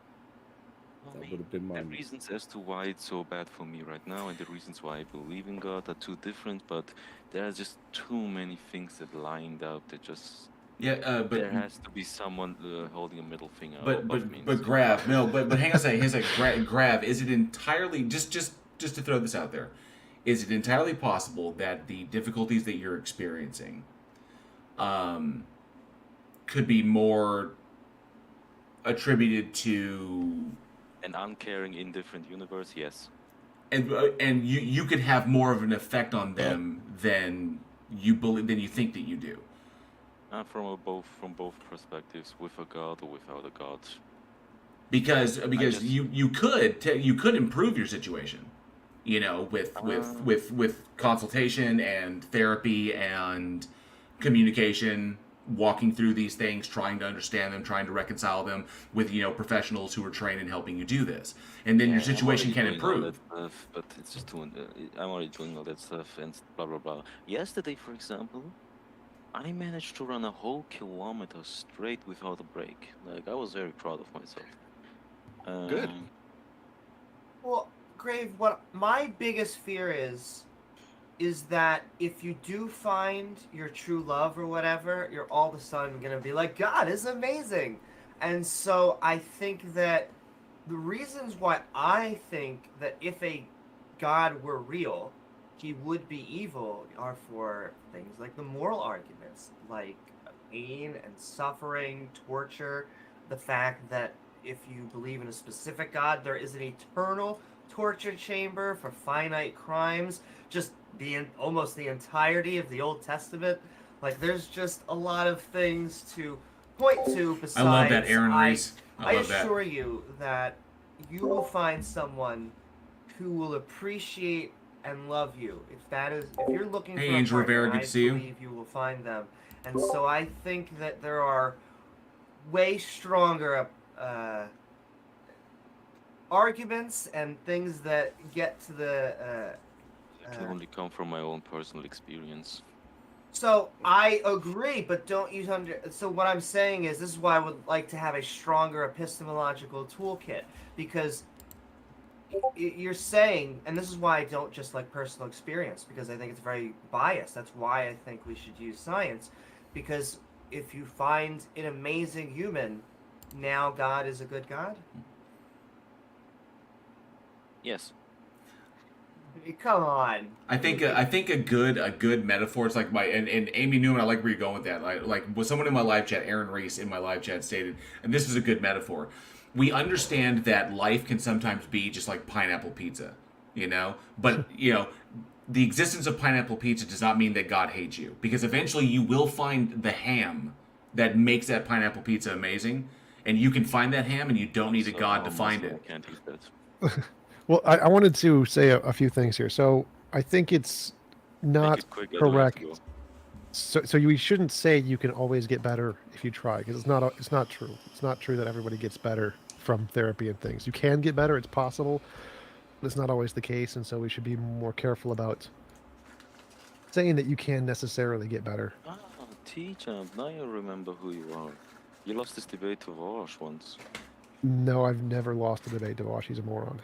Well, That would have been the my reasons as to why it's so bad for me right now and the reasons why I believe in God are two different, but there are just too many things that lined up that just... Yeah, but there has to be someone holding a middle finger. But Grav, no, but hang on a second. Grav, is it entirely just to throw this out there? Is it entirely possible that the difficulties that you're experiencing, could be more attributed to an uncaring, indifferent universe? Yes. And you could have more of an effect on them than you think that you do. From both perspectives, with a god or without a god. Because you could improve your situation, with consultation and therapy and communication, walking through these things, trying to understand them, trying to reconcile them with professionals who are trained in helping you do this, and then your situation can improve. Stuff, but it's just I'm already doing all that stuff and blah blah blah. Yesterday, for example, I managed to run a whole kilometer straight without a break. Like, I was very proud of myself. Good. Well, Grave, what my biggest fear is that if you do find your true love or whatever, you're all of a sudden going to be like, God is amazing. And so I think that the reasons why I think that if a God were real, he would be evil are for things like the moral arguments, like pain and suffering, torture, the fact that if you believe in a specific God, there is an eternal torture chamber for finite crimes, just almost the entirety of the Old Testament. Like, there's just a lot of things to point to besides... I love that, Aaron Reese. I assure you that you will find someone who will appreciate and love you. If you're looking for Angel a Rivera, partner, good to see you. I believe you will find them. And so I think that there are way stronger arguments and things that get to the... It can only come from my own personal experience. So I agree, but don't you so what I'm saying is, this is why I would like to have a stronger epistemological toolkit, because you're saying, and this is why I don't just like personal experience, because I think it's very biased. That's why I think we should use science, because if you find an amazing human, now God is a good God? Yes. Come on. I think a good metaphor is like and Amy Newman, I like where you're going with that. Like with someone in my live chat, Aaron Reese in my live chat stated, and this is a good metaphor. We understand that life can sometimes be just like pineapple pizza, you know? But, you know, the existence of pineapple pizza does not mean that God hates you, because eventually you will find the ham that makes that pineapple pizza amazing, and you can find that ham and you don't need a God to find it. I can't eat that. Well, I wanted to say a few things here. So I think it's not correct. So we shouldn't say you can always get better if you try, because it's not true. It's not true that everybody gets better from therapy and things. You can get better. It's possible. But it's not always the case, and so we should be more careful about saying that you can necessarily get better. Ah, teacher, now you remember who you are. You lost this debate to Vosh once. No, I've never lost a debate to Vosh. He's a moron.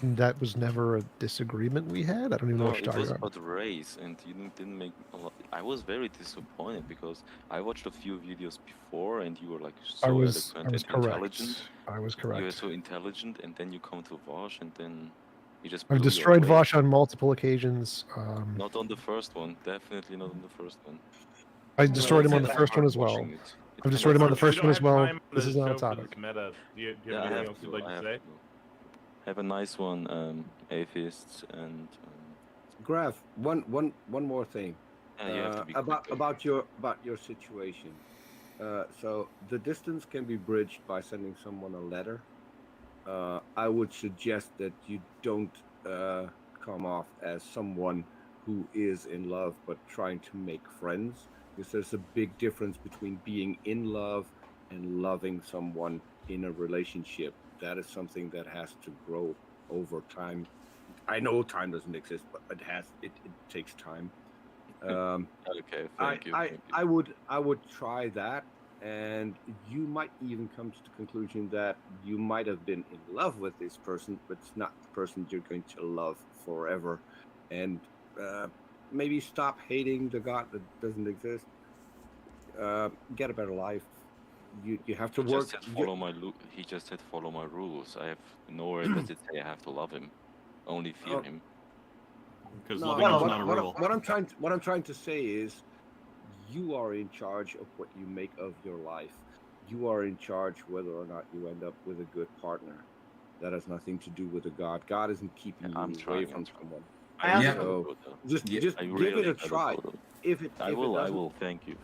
That was never a disagreement we had. I don't even know what you're talking about. It was about race, and you didn't make a lot. I was very disappointed because I watched a few videos before, and you were like so eloquent and intelligent. I was correct. You were so intelligent, and then you come to Vosh, and then you just. I've destroyed Vosh on multiple occasions. Not on the first one. Definitely not on the first one. I destroyed him on the first one as well. I've destroyed him on the first one as well. This is not a topic. Meta. Do you have anything else you'd like to say? Have a nice one, atheists, and Graf, one more thing about your situation. So the distance can be bridged by sending someone a letter. I would suggest that you don't come off as someone who is in love but trying to make friends, because there's a big difference between being in love and loving someone in a relationship. That is something that has to grow over time. I know time doesn't exist, but it takes time. Okay, thank you. I would try that, and you might even come to the conclusion that you might have been in love with this person, but it's not the person you're going to love forever. And maybe stop hating the God that doesn't exist. Get a better life. You have to work. He just said follow my rules. I have nowhere does it say I have to love him, only fear him. Because loving is not a rule. What I'm trying to say is, you are in charge of what you make of your life. You are in charge whether or not you end up with a good partner. That has nothing to do with a God. God isn't keeping you away from someone. So just give it a try. I will. Thank you.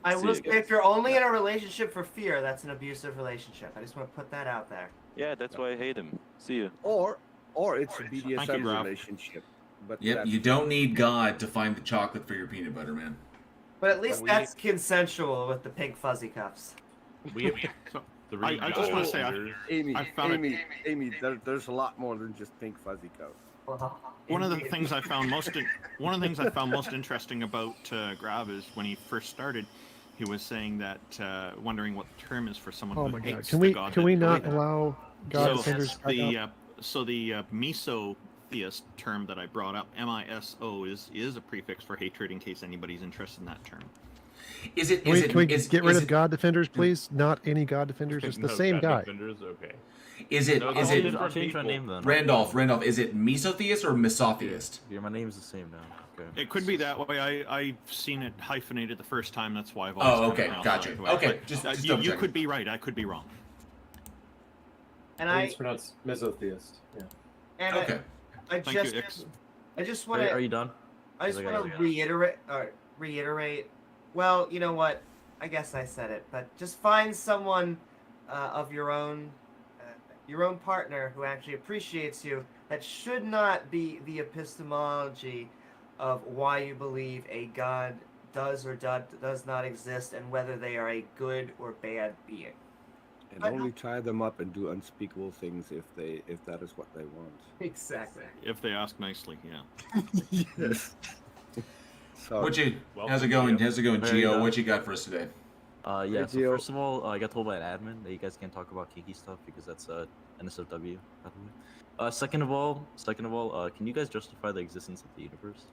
I will say, if you're only in a relationship for fear, that's an abusive relationship. I just want to put that out there. Yeah, that's why I hate him. See you. Or it's a BDSM relationship. But you don't need God to find the chocolate for your peanut butter, man. But at least that's consensual with the pink fuzzy cuffs. I just want to say, Amy, there's a lot more than just pink fuzzy cups. One of the things I found most interesting about Grav is when he first started, he was saying that wondering what the term is for someone who hates the God. Can we not allow God defenders? So the miso theist term that I brought up, MISO, is a prefix for hatred, in case anybody's interested in that term. Can we get rid of God defenders, please? Not any God defenders, just the same guy. Defenders, okay. Is it I'll change my name then. Randolph, is it mesotheist or misotheist? Yeah, my name's the same now. Okay. It could be that way. I've seen it hyphenated the first time. That's why I've Oh, always okay, gotcha. Okay, just you could be right. I could be wrong. And it's pronounced mesotheist. Yeah. And okay. I just want to. Are you done? I just want to reiterate. Well, you know what? I guess I said it, but just find someone of your own partner who actually appreciates you. That should not be the epistemology of why you believe a God does or does not exist, and whether they are a good or bad being. And only tie them up and do unspeakable things if that is what they want. Exactly. If they ask nicely, yeah. Yes. So, how's it going? How's it going, Gio? What you got for us today? Yeah. So first of all, I got told by an admin that you guys can't talk about kinky stuff because that's NSFW, by the way. Second of all, can you guys justify the existence of the universe?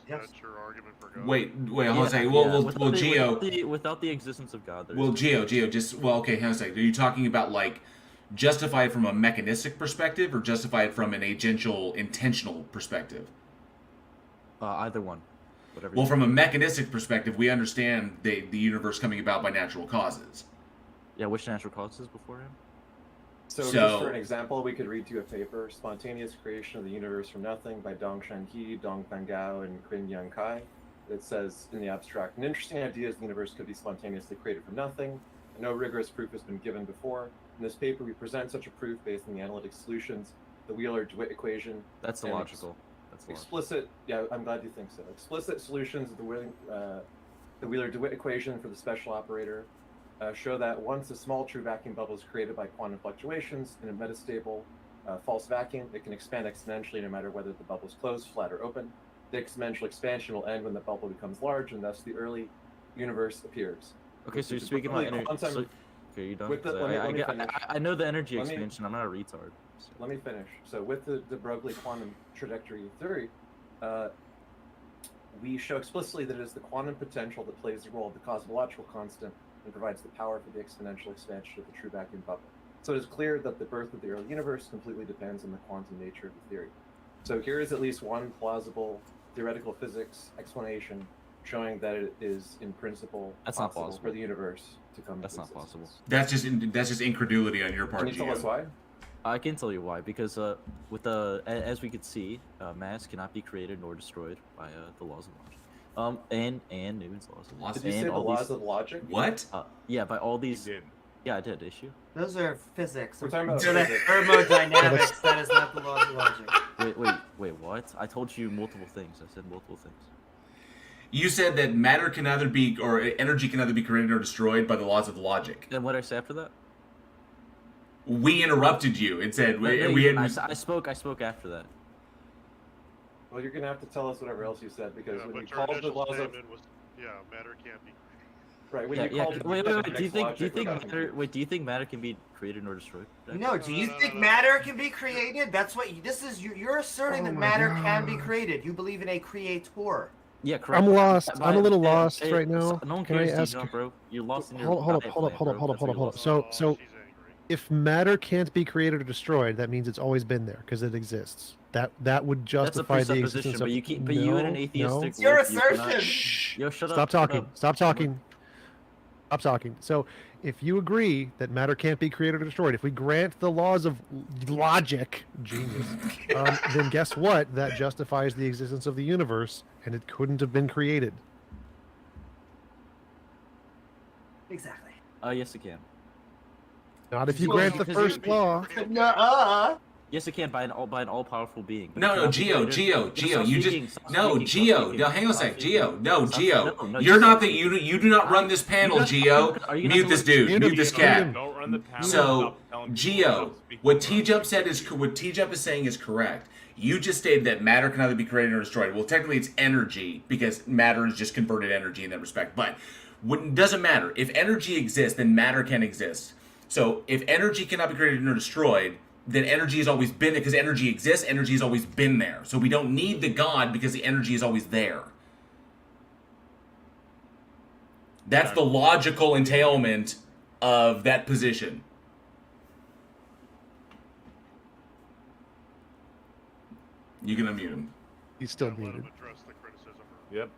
Yes. That's your argument for God. Wait, Jose. Well, Geo. Without the existence of God, Geo, okay, hang on a second. Are you talking about like justify it from a mechanistic perspective or justify it from an agential, intentional perspective? Either one. Whatever. Well, from a mechanistic perspective, we understand the universe coming about by natural causes. Yeah, which natural causes beforehand? So just for an example, we could read to you a paper, Spontaneous Creation of the Universe from Nothing by Dongshan He, Dongfang Gao, and Qin Yang Kai. It says in the abstract, an interesting idea is the universe could be spontaneously created from nothing, and no rigorous proof has been given before. In this paper, we present such a proof based on the analytic solutions, the Wheeler-DeWitt equation. That's the logical. Explicit, yeah, I'm glad you think so. Explicit solutions of the Wheeler-DeWitt equation for the special operator show that once a small true vacuum bubble is created by quantum fluctuations in a metastable false vacuum, it can expand exponentially no matter whether the bubble is closed, flat, or open. The exponential expansion will end when the bubble becomes large, and thus the early universe appears. Okay, so you're speaking about energy. Okay, you done? I know the energy expansion. I'm not a retard. So. Let me finish. So with the de Broglie quantum trajectory theory, we show explicitly that it is the quantum potential that plays the role of the cosmological constant and provides the power for the exponential expansion of the true vacuum bubble. So it is clear that the birth of the early universe completely depends on the quantum nature of the theory. So here is at least one plausible theoretical physics explanation showing that it is in principle possible for the universe to come into existence. That's not possible. That's just incredulity on your part. Can you tell us why? I can tell you why, because as we could see, mass cannot be created nor destroyed by the laws of logic. And Newton's laws of logic. Did you say the laws of logic? What? Yeah, by all these. Yeah, I did. Issue. Those are physics. We're talking about thermodynamics. That is not the laws of logic. Wait, what? I told you multiple things. I said multiple things. You said that matter can either be, or energy can either be created or destroyed by the laws of logic. And what did I say after that? We interrupted you and said I spoke after that. Well, you're gonna have to tell us whatever else you said because when you your called the laws of matter can't be. Right. When Yeah, you yeah. called Wait. Do you think matter can be created nor destroyed? No. Do you think matter can be created? That's what this is. You're asserting that matter can be created. You believe in a creator. Yeah, correct. I'm lost. I'm a little lost right now. No one Can cares, I ask? bro. You're lost in your. Hold up. So, if matter can't be created or destroyed, that means it's always been there because it exists. That would justify the existence of. But you in an atheistic. Your assertion. Yo, shut up. Stop talking. Stop talking. Stop talking. So, if you agree that matter can't be created or destroyed, if we grant the laws of logic, genius, then guess what? That justifies the existence of the universe, and it couldn't have been created. Exactly. Yes, it can. Not if you grant the first law. Yes, it can by an all-powerful being. No, Geo, you just Geo. No, hang on a sec, Geo. No, Geo. You're not the you do not run this panel, Geo. Mute this dude. Mute this cat. So, Geo, what T-Jump is saying is correct. You just stated that matter can either be created or destroyed. Well, technically, it's energy because matter is just converted energy in that respect. But it doesn't matter. If energy exists, then matter can exist. So, if energy cannot be created or destroyed, then energy has always been there because energy exists. Energy has always been there. So we don't need the God because the energy is always there. That's the logical entailment of that position. You can unmute him. He's still muted. Yep.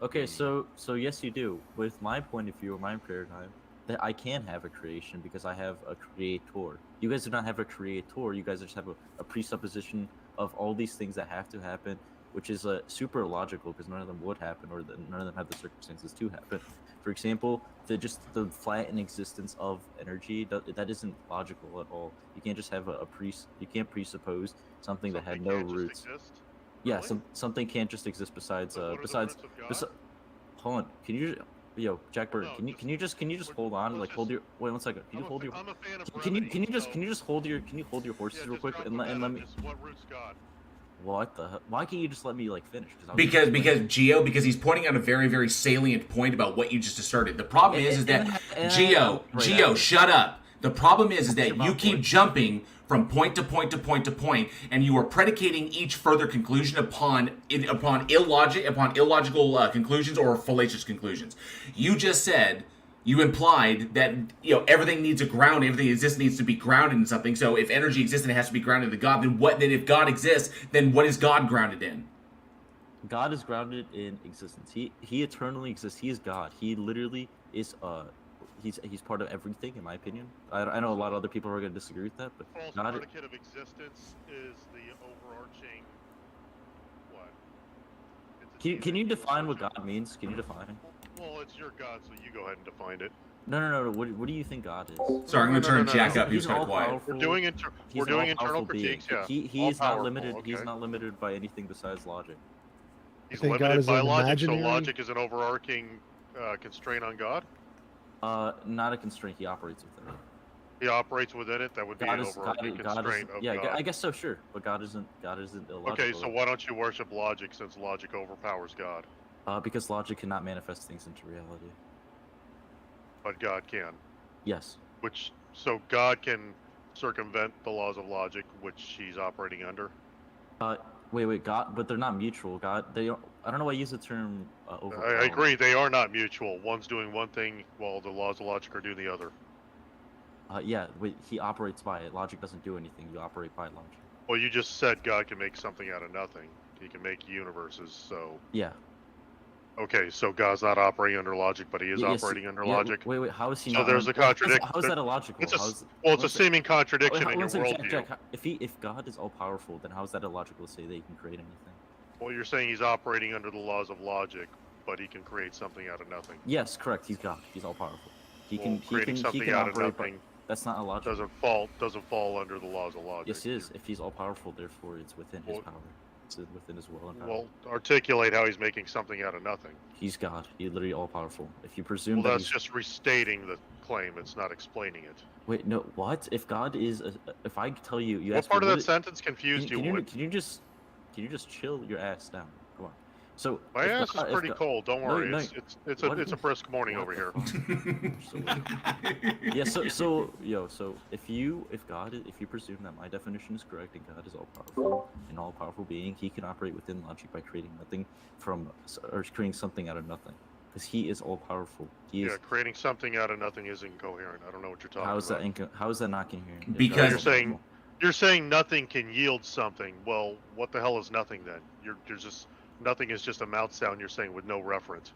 Okay. So yes, you do. With my point of view or my paradigm, that I can have a creation because I have a creator. You guys do not have a creator. You guys just have a presupposition of all these things that have to happen, which is super illogical because none of them would happen or none of them have the circumstances to happen. For example, the flattened existence of energy, that isn't logical at all. You can't just have you can't presuppose something that had no roots. Yeah, something can't just exist besides hold on. Can you? Yo, Jack Bird, can you just hold on? Like wait 1 second. Can you hold your? Can you just hold your horses real quick and let me? What the hell? Why can't you just let me finish? Because he's pointing out a very, very salient point about what you just asserted. The problem is that Geo, shut up. The problem is What's your that you mouth keep point? jumping from point to point to point to point, and you are predicating each further conclusion upon illogical conclusions or fallacious conclusions. You just said, you implied that everything needs a ground, everything that exists needs to be grounded in something. So if energy exists and it has to be grounded in God, then what? Then if God exists, then what is God grounded in? God is grounded in existence. He eternally exists. He is God. He literally is he's part of everything, in my opinion. I know a lot of other people are going to disagree with that, but False God. predicate of existence is the overarching what? Can you define what God means? Can you define? Well, it's your God, so you go ahead and define it. No. What do you think God is? Sorry, I'm going to turn Jack up. He was kind of quiet. We're doing internal critiques. Yeah. He is not limited. Okay. He's not limited by anything besides logic. He's limited by logic, so logic is an overarching constraint on God? Not a constraint. He operates within it. He operates within it. That would be an overarching constraint of God. I guess so. Sure, but God isn't illogical. Okay, so why don't you worship logic since logic overpowers God? Because logic cannot manifest things into reality. But God can. Yes. So God can circumvent the laws of logic, which he's operating under. Wait, God, but they're not mutual. I don't know why I use the term overpower. I agree, they are not mutual. One's doing one thing while the laws of logic are doing the other. Yeah, he operates by it. Logic doesn't do anything. You operate by logic. Well, you just said God can make something out of nothing. He can make universes, so... Yeah. Okay, so God's not operating under logic, but he is operating under logic. Wait, how is he not? So there's a contradiction. How is that illogical? It's a seeming contradiction in your worldview. Jack, if God is all powerful, then how is that illogical to say that he can create anything? Well, you're saying he's operating under the laws of logic, but he can create something out of nothing. Yes, correct. He's God. He's all powerful. He can something out of nothing. That's not illogical. Doesn't fall under the laws of logic. Yes, it is. If he's all powerful, therefore it's within his power. It's within his will and power. Well, articulate how he's making something out of nothing. He's God. He's literally all powerful. If you presume that's just restating the claim. It's not explaining it. Wait, no. What? If God is, if I tell you, what part of that sentence confused you? Can you just chill your ass down? Come on. So my ass is pretty cold. Don't worry. It's a brisk morning over here. Yeah. So if you presume that my definition is correct and God is all powerful, an all powerful being, he can operate within logic by creating creating something out of nothing, because he is all powerful. Creating something out of nothing is incoherent. I don't know what you're talking about. How is that not coherent? Because you're saying nothing can yield something. Well, what the hell is nothing then? Nothing is just a mouth sound you're saying with no reference.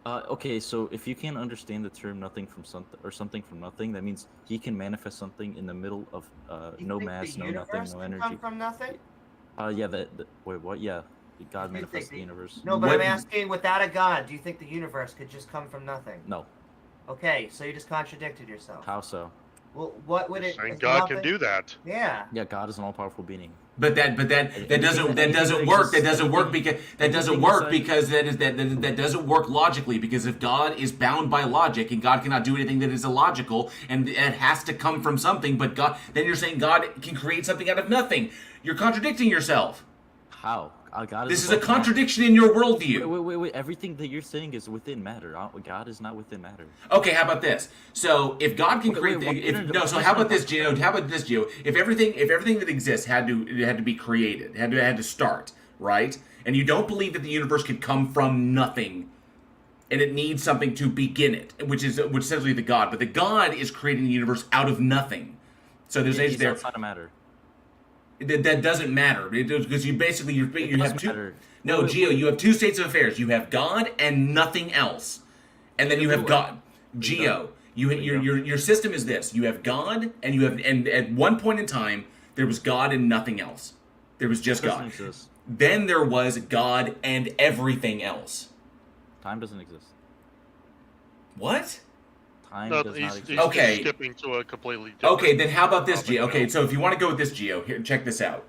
Okay, so if you can't understand the term nothing from something or something from nothing, that means he can manifest something in the middle of no mass, no nothing, no energy. Come from nothing? Wait, what? Yeah, God manifests the universe. No, but I'm asking, without a God, do you think the universe could just come from nothing? No. Okay, so you just contradicted yourself. How so? Well, what would it? Saying God can do that. Yeah. Yeah, God is an all-powerful being. But that doesn't work. That doesn't work because that doesn't work logically. Because if God is bound by logic and God cannot do anything that is illogical and it has to come from something, but God, then you're saying God can create something out of nothing. You're contradicting yourself. How? This is a contradiction in your worldview. Wait. Everything that you're saying is within matter. God is not within matter. Okay, how about this? So if God can create, how about this, Gio? How about this, Gio? If everything that exists had to be created, had to start, right? And you don't believe that the universe could come from nothing, and it needs something to begin it, which is essentially the God. But the God is creating the universe out of nothing. So there's he's outside of matter. That doesn't matter because you have two. Matter. No, Gio, you have two states of affairs. You have God and nothing else, and then you have God. Gio, your system is this: you have God, and at one point in time there was God and nothing else. There was just God. Then there was God and everything else. Time doesn't exist. What? He's okay. Skipping to a completely different. Okay, then how about this, Gio? Okay, so if you want to go with this, Gio, here, check this out.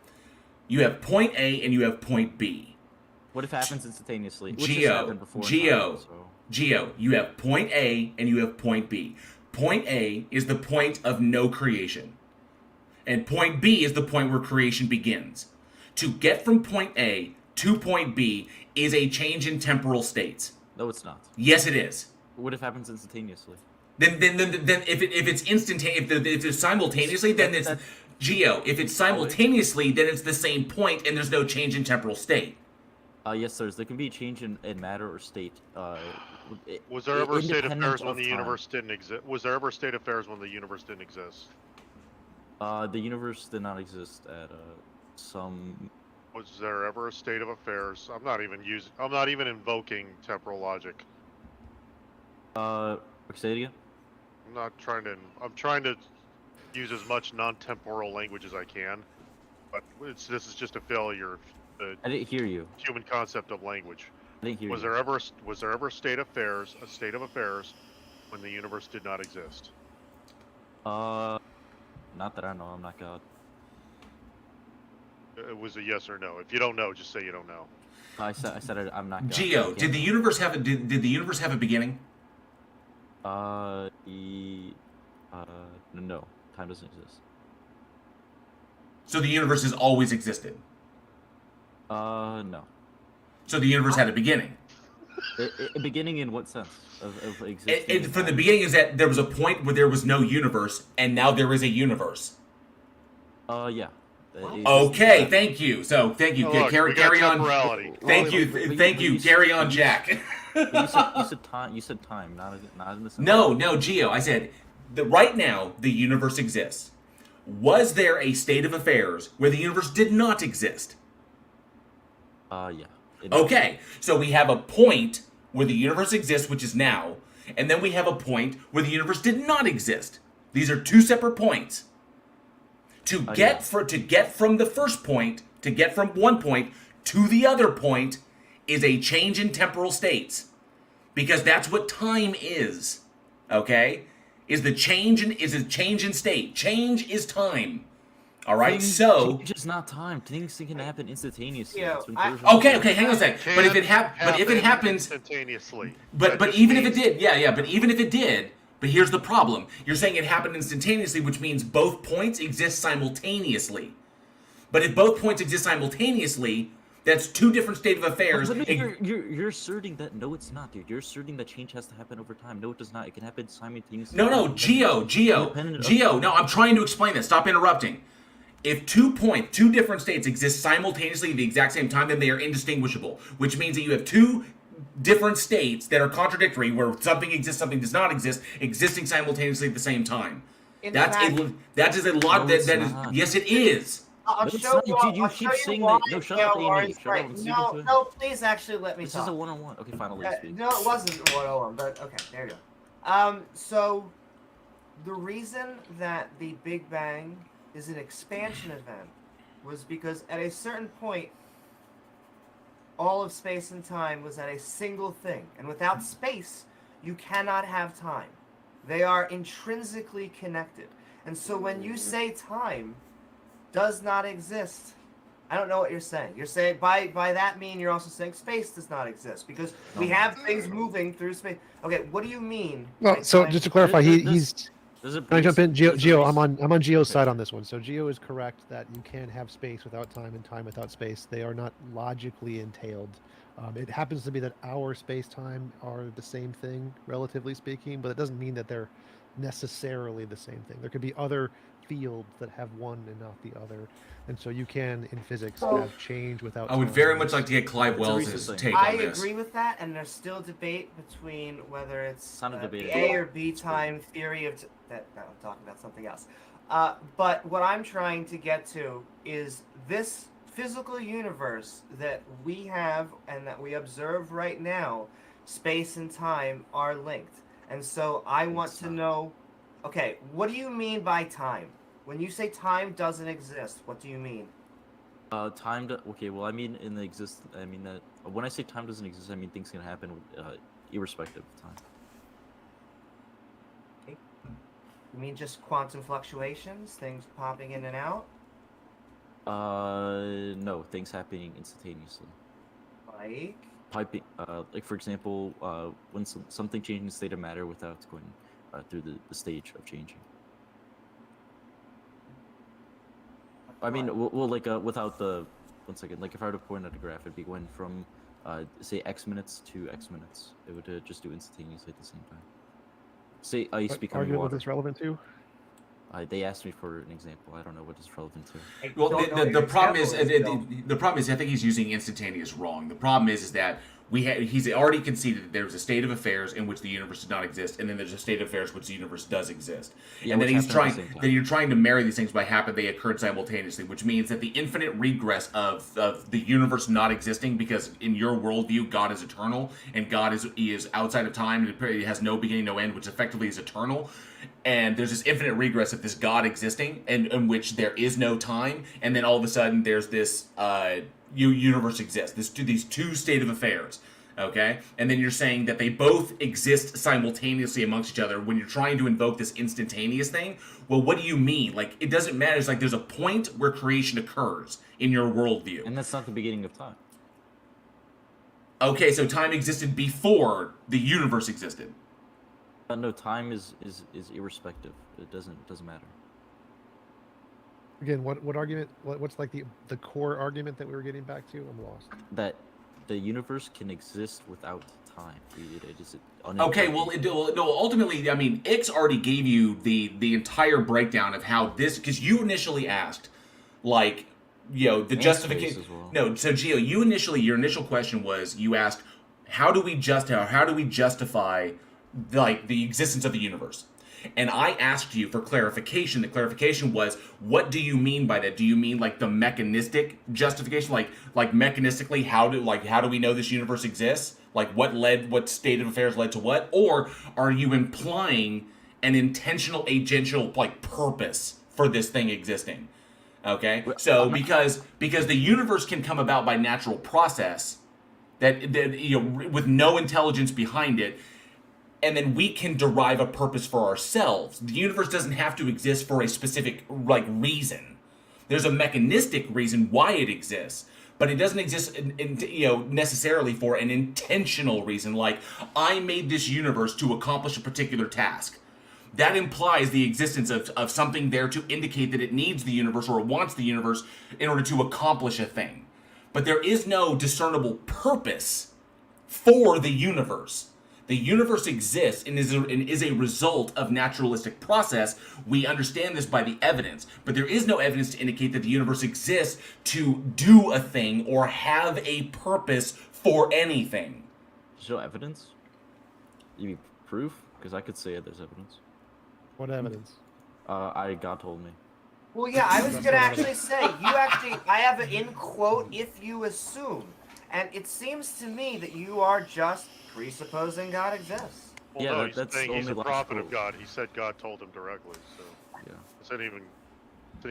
You have point A and you have point B. What if it happens instantaneously? Gio, you have point A and you have point B. Point A is the point of no creation. And point B is the point where creation begins. To get from point A to point B is a change in temporal states. No, it's not. Yes, it is. What if it happens instantaneously? Then if it's instantaneous, if it's simultaneously, then it's Geo. If it's simultaneously, then it's the same point, and there's no change in temporal state. Yes, there can be a change in matter or state. Was there ever a state of affairs when the universe didn't exist? Was there ever a state of affairs when the universe didn't exist? The universe did not exist at some. Was there ever a state of affairs? I'm not even invoking temporal logic. Say it again. I'm trying to use as much non-temporal language as I can, but this is just a failure of the I didn't hear you. Human concept of language. I didn't hear was you. there ever a state of affairs when the universe did not exist? Not that I know. I'm not God. It was a yes or no. If you don't know, just say you don't know. I said I'm not God. Geo, did the universe have a beginning? No. Time doesn't exist. So the universe has always existed? No. So the universe had a beginning? A beginning in what sense? Of existing? From the beginning is that there was a point where there was no universe, and now there is a universe. Yeah. Okay, thank you. So, thank you. Look, Carry on. Thank you. Carry on, Jack. You said time, not in the sense. No, Geo. I said right now the universe exists. Was there a state of affairs where the universe did not exist? Yeah. Okay, so we have a point where the universe exists, which is now, and then we have a point where the universe did not exist. These are two separate points. To get from the first point, to get from one point to the other point, is a change in temporal states, because that's what time is. Okay, is a change in state. Change is time. All right, change is not time. Things can happen instantaneously. Yeah, okay, hang on a second. But if it happens instantaneously. But even if it did, but even if it did. But here's the problem. You're saying it happened instantaneously, which means both points exist simultaneously. But if both points exist simultaneously, that's two different state of affairs. But you're asserting that no, it's not, dude. You're asserting that change has to happen over time. No, it does not. It can happen simultaneously. No, Geo. No, I'm trying to explain this. Stop interrupting. If two different states exist simultaneously at the exact same time, then they are indistinguishable, which means that you have two different states that are contradictory, where something exists, something does not exist, existing simultaneously at the same time. That is a lot. That is yes, it is. I'll show you. You keep saying that. No, shut up, Amy. No, please actually let me talk. This is a one-on-one. Okay, fine, I'll let you speak. No, it wasn't a one-on-one, but okay, there you go. So the reason that the Big Bang is an expansion event was because at a certain point, all of space and time was at a single thing. And without space, you cannot have time. They are intrinsically connected. And so when you say time does not exist, I don't know what you're saying. You're saying, by that mean, you're also saying space does not exist, because we have things moving through space. Okay, what do you mean? Well, so just to clarify, he's... Can I jump in? Geo, I'm on Geo's side on this one. So Geo is correct that you can't have space without time and time without space. They are not logically entailed. It happens to be that our space-time are the same thing, relatively speaking, but it doesn't mean that they're necessarily the same thing. There could be other fields that have one and not the other, and so you can, in physics, have change without I would very much like to get Clive Wells' take on this. I agree with that, and there's still debate between whether it's the A or B time theory of... No, I'm talking about something else. But what I'm trying to get to is this physical universe that we have and that we observe right now, space and time are linked. And so I want to know, okay, what do you mean by time? When you say time doesn't exist, what do you mean? Okay, well, I mean that when I say time doesn't exist, I mean things can happen irrespective of time. Okay. You mean just quantum fluctuations, things popping in and out? No, things happening instantaneously. Like for example, when something changes state of matter without going through the stage of changing. I mean, without the... One second. Like, if I were to point at a graph, it'd be going from, say, X minutes to X minutes. It would just do instantaneously at the same time. Say, are you What speaking of argument was water? this relevant to? They asked me for an example. I don't know what it's relevant to. Well, the problem is Bill. the problem is I think he's using instantaneous wrong. The problem is that he's already conceded that there's a state of affairs in which the universe does not exist, and then there's a state of affairs in which the universe does exist. Yeah, and then which happen at the same time. you're trying to marry these things by happen they occurred simultaneously, which means that the infinite regress of the universe not existing, because in your worldview God is eternal and God is outside of time and it has no beginning, no end, which effectively is eternal. And there's this infinite regress of this God existing, and in which there is no time, and then all of a sudden there's this universe exists. These two state of affairs, okay? And then you're saying that they both exist simultaneously amongst each other when you're trying to invoke this instantaneous thing. Well, what do you mean? Like, it doesn't matter. It's like there's a point where creation occurs in your worldview. And that's not the beginning of time. Okay, so time existed before the universe existed. No, time is irrespective. It doesn't matter. Again, what argument? What's like the core argument that we were getting back to? I'm lost. That the universe can exist without time. It is Okay, well, no. Ultimately, I mean, Ix already gave you the entire breakdown of how this, because you initially asked, like, the justification. Well. No, so Gio, your initial question was, you asked, how do we justify like the existence of the universe? And I asked you for clarification. The clarification was, what do you mean by that? Do you mean like the mechanistic justification, like mechanistically, how do we know this universe exists? Like what state of affairs led to what? Or are you implying an intentional agential like purpose for this thing existing? Okay, so because the universe can come about by natural process that with no intelligence behind it. And then we can derive a purpose for ourselves. The universe doesn't have to exist for a specific reason. There's a mechanistic reason why it exists, but it doesn't exist necessarily for an intentional reason. Like, I made this universe to accomplish a particular task. That implies the existence of something there to indicate that it needs the universe or it wants the universe in order to accomplish a thing. But there is no discernible purpose for the universe. The universe exists and is a result of naturalistic process. We understand this by the evidence, but there is no evidence to indicate that the universe exists to do a thing or have a purpose for anything. There's no evidence? You mean proof? Because I could say there's evidence. What evidence? God told me. Well, yeah, I was gonna actually say, I have an in quote, if you assume. And it seems to me that you are just presupposing God exists. Well, Yeah, no, that's saying he's a only prophet logical. of God. He said God told him directly. So Yeah. it's an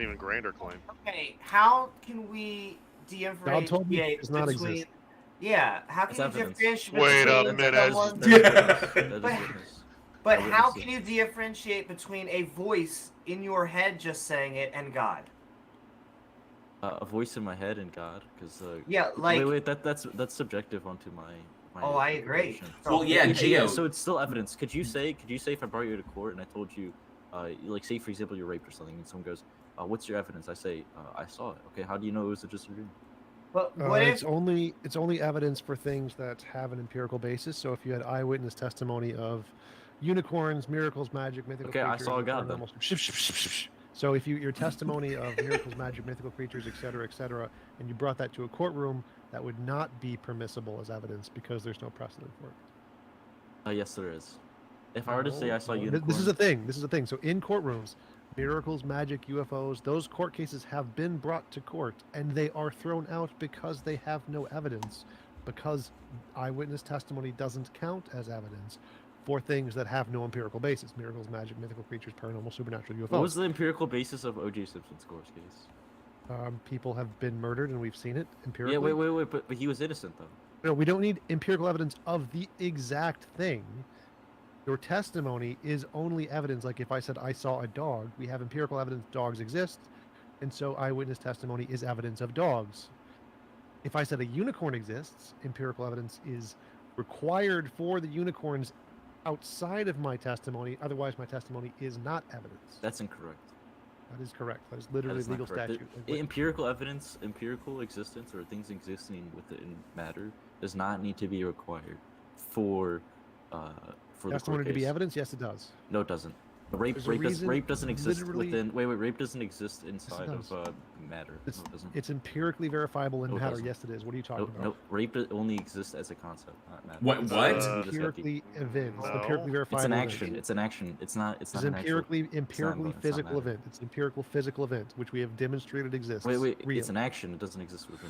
even grander claim. Okay, how can we God told me differentiate it does not between? exist. Yeah, how can That's you evidence. differentiate Wait a between minute. someone? That is evidence. That is But- evidence. But I how witnessed can it. you differentiate between a voice in your head just saying it and God? A voice in my head and God, because Yeah, like. wait, that's subjective onto my. Oh, I agree. interpretation. Well, yeah, Gio. So it's still evidence. Could you say if I brought you to court and I told you, like say for example you're raped or something, and someone goes, "What's your evidence?" I say, "I saw it." Okay, how do you know it was just a dream? But what if? It's only evidence for things that have an empirical basis. So if you had eyewitness testimony of unicorns, miracles, magic, mythical Okay, I creatures, saw God then. So if your testimony of miracles, magic, mythical creatures, etc., and you brought that to a courtroom, that would not be permissible as evidence because there's no precedent for it. Yes, there is. If I were to say I saw unicorns, This is a thing. This is a thing. So in courtrooms, miracles, magic, UFOs, those court cases have been brought to court, and they are thrown out because they have no evidence, because eyewitness testimony doesn't count as evidence for things that have no empirical basis. Miracles, magic, mythical creatures, paranormal, supernatural, UFOs. What was the empirical basis of O.J. Simpson's court case? People have been murdered, and we've seen it empirically. Yeah, wait, but he was innocent though. No, we don't need empirical evidence of the exact thing. Your testimony is only evidence. Like if I said I saw a dog, we have empirical evidence dogs exist, and so eyewitness testimony is evidence of dogs. If I said a unicorn exists, empirical evidence is required for the unicorns outside of my testimony. Otherwise, my testimony is not evidence. That's incorrect. That is correct. That is literally That is not legal correct. statute. Empirical evidence, empirical existence, or things existing within matter does not need to be required for for testimony the to court be case. evidence? Yes, it does. No, it doesn't. Rape doesn't exist within. Wait, rape doesn't exist inside of matter. It's, No, it doesn't. It's empirically verifiable in No, it matter. doesn't. Yes, it is. What are you talking about? No, rape only exists as a concept, not matter. What? It's empirically event. It's empirically verifiable. It's an event. action. It's an action. It's not. It's It's not an empirically actual, physical event. It's empirical physical event, which we have demonstrated exists. Wait. Real. It's an action. It doesn't exist within.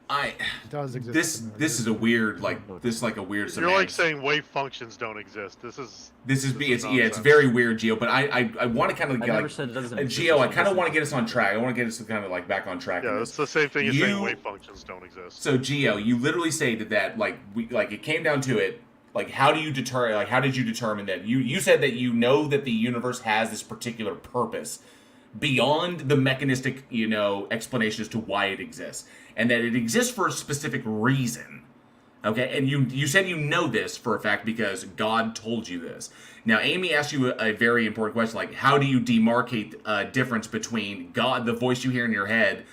It does exist. This is a weird this is like a weird. You're like saying wave functions don't exist. It's very weird, Gio. But I want to kind of I get never like said it doesn't exist, Gio. I it kind of doesn't want to get us on track. I want to get us kind of like back on track. Yeah, it's the same thing as saying wave functions don't exist. So Gio, you literally stated that like it came down to it. Like how do you deter? Like how did you determine that? You said that you know that the universe has this particular purpose beyond the mechanistic explanation as to why it exists, and that it exists for a specific reason. Okay, and you said you know this for a fact because God told you this. Now, Amy asked you a very important question, like how do you demarcate a difference between God, the voice you hear in your head,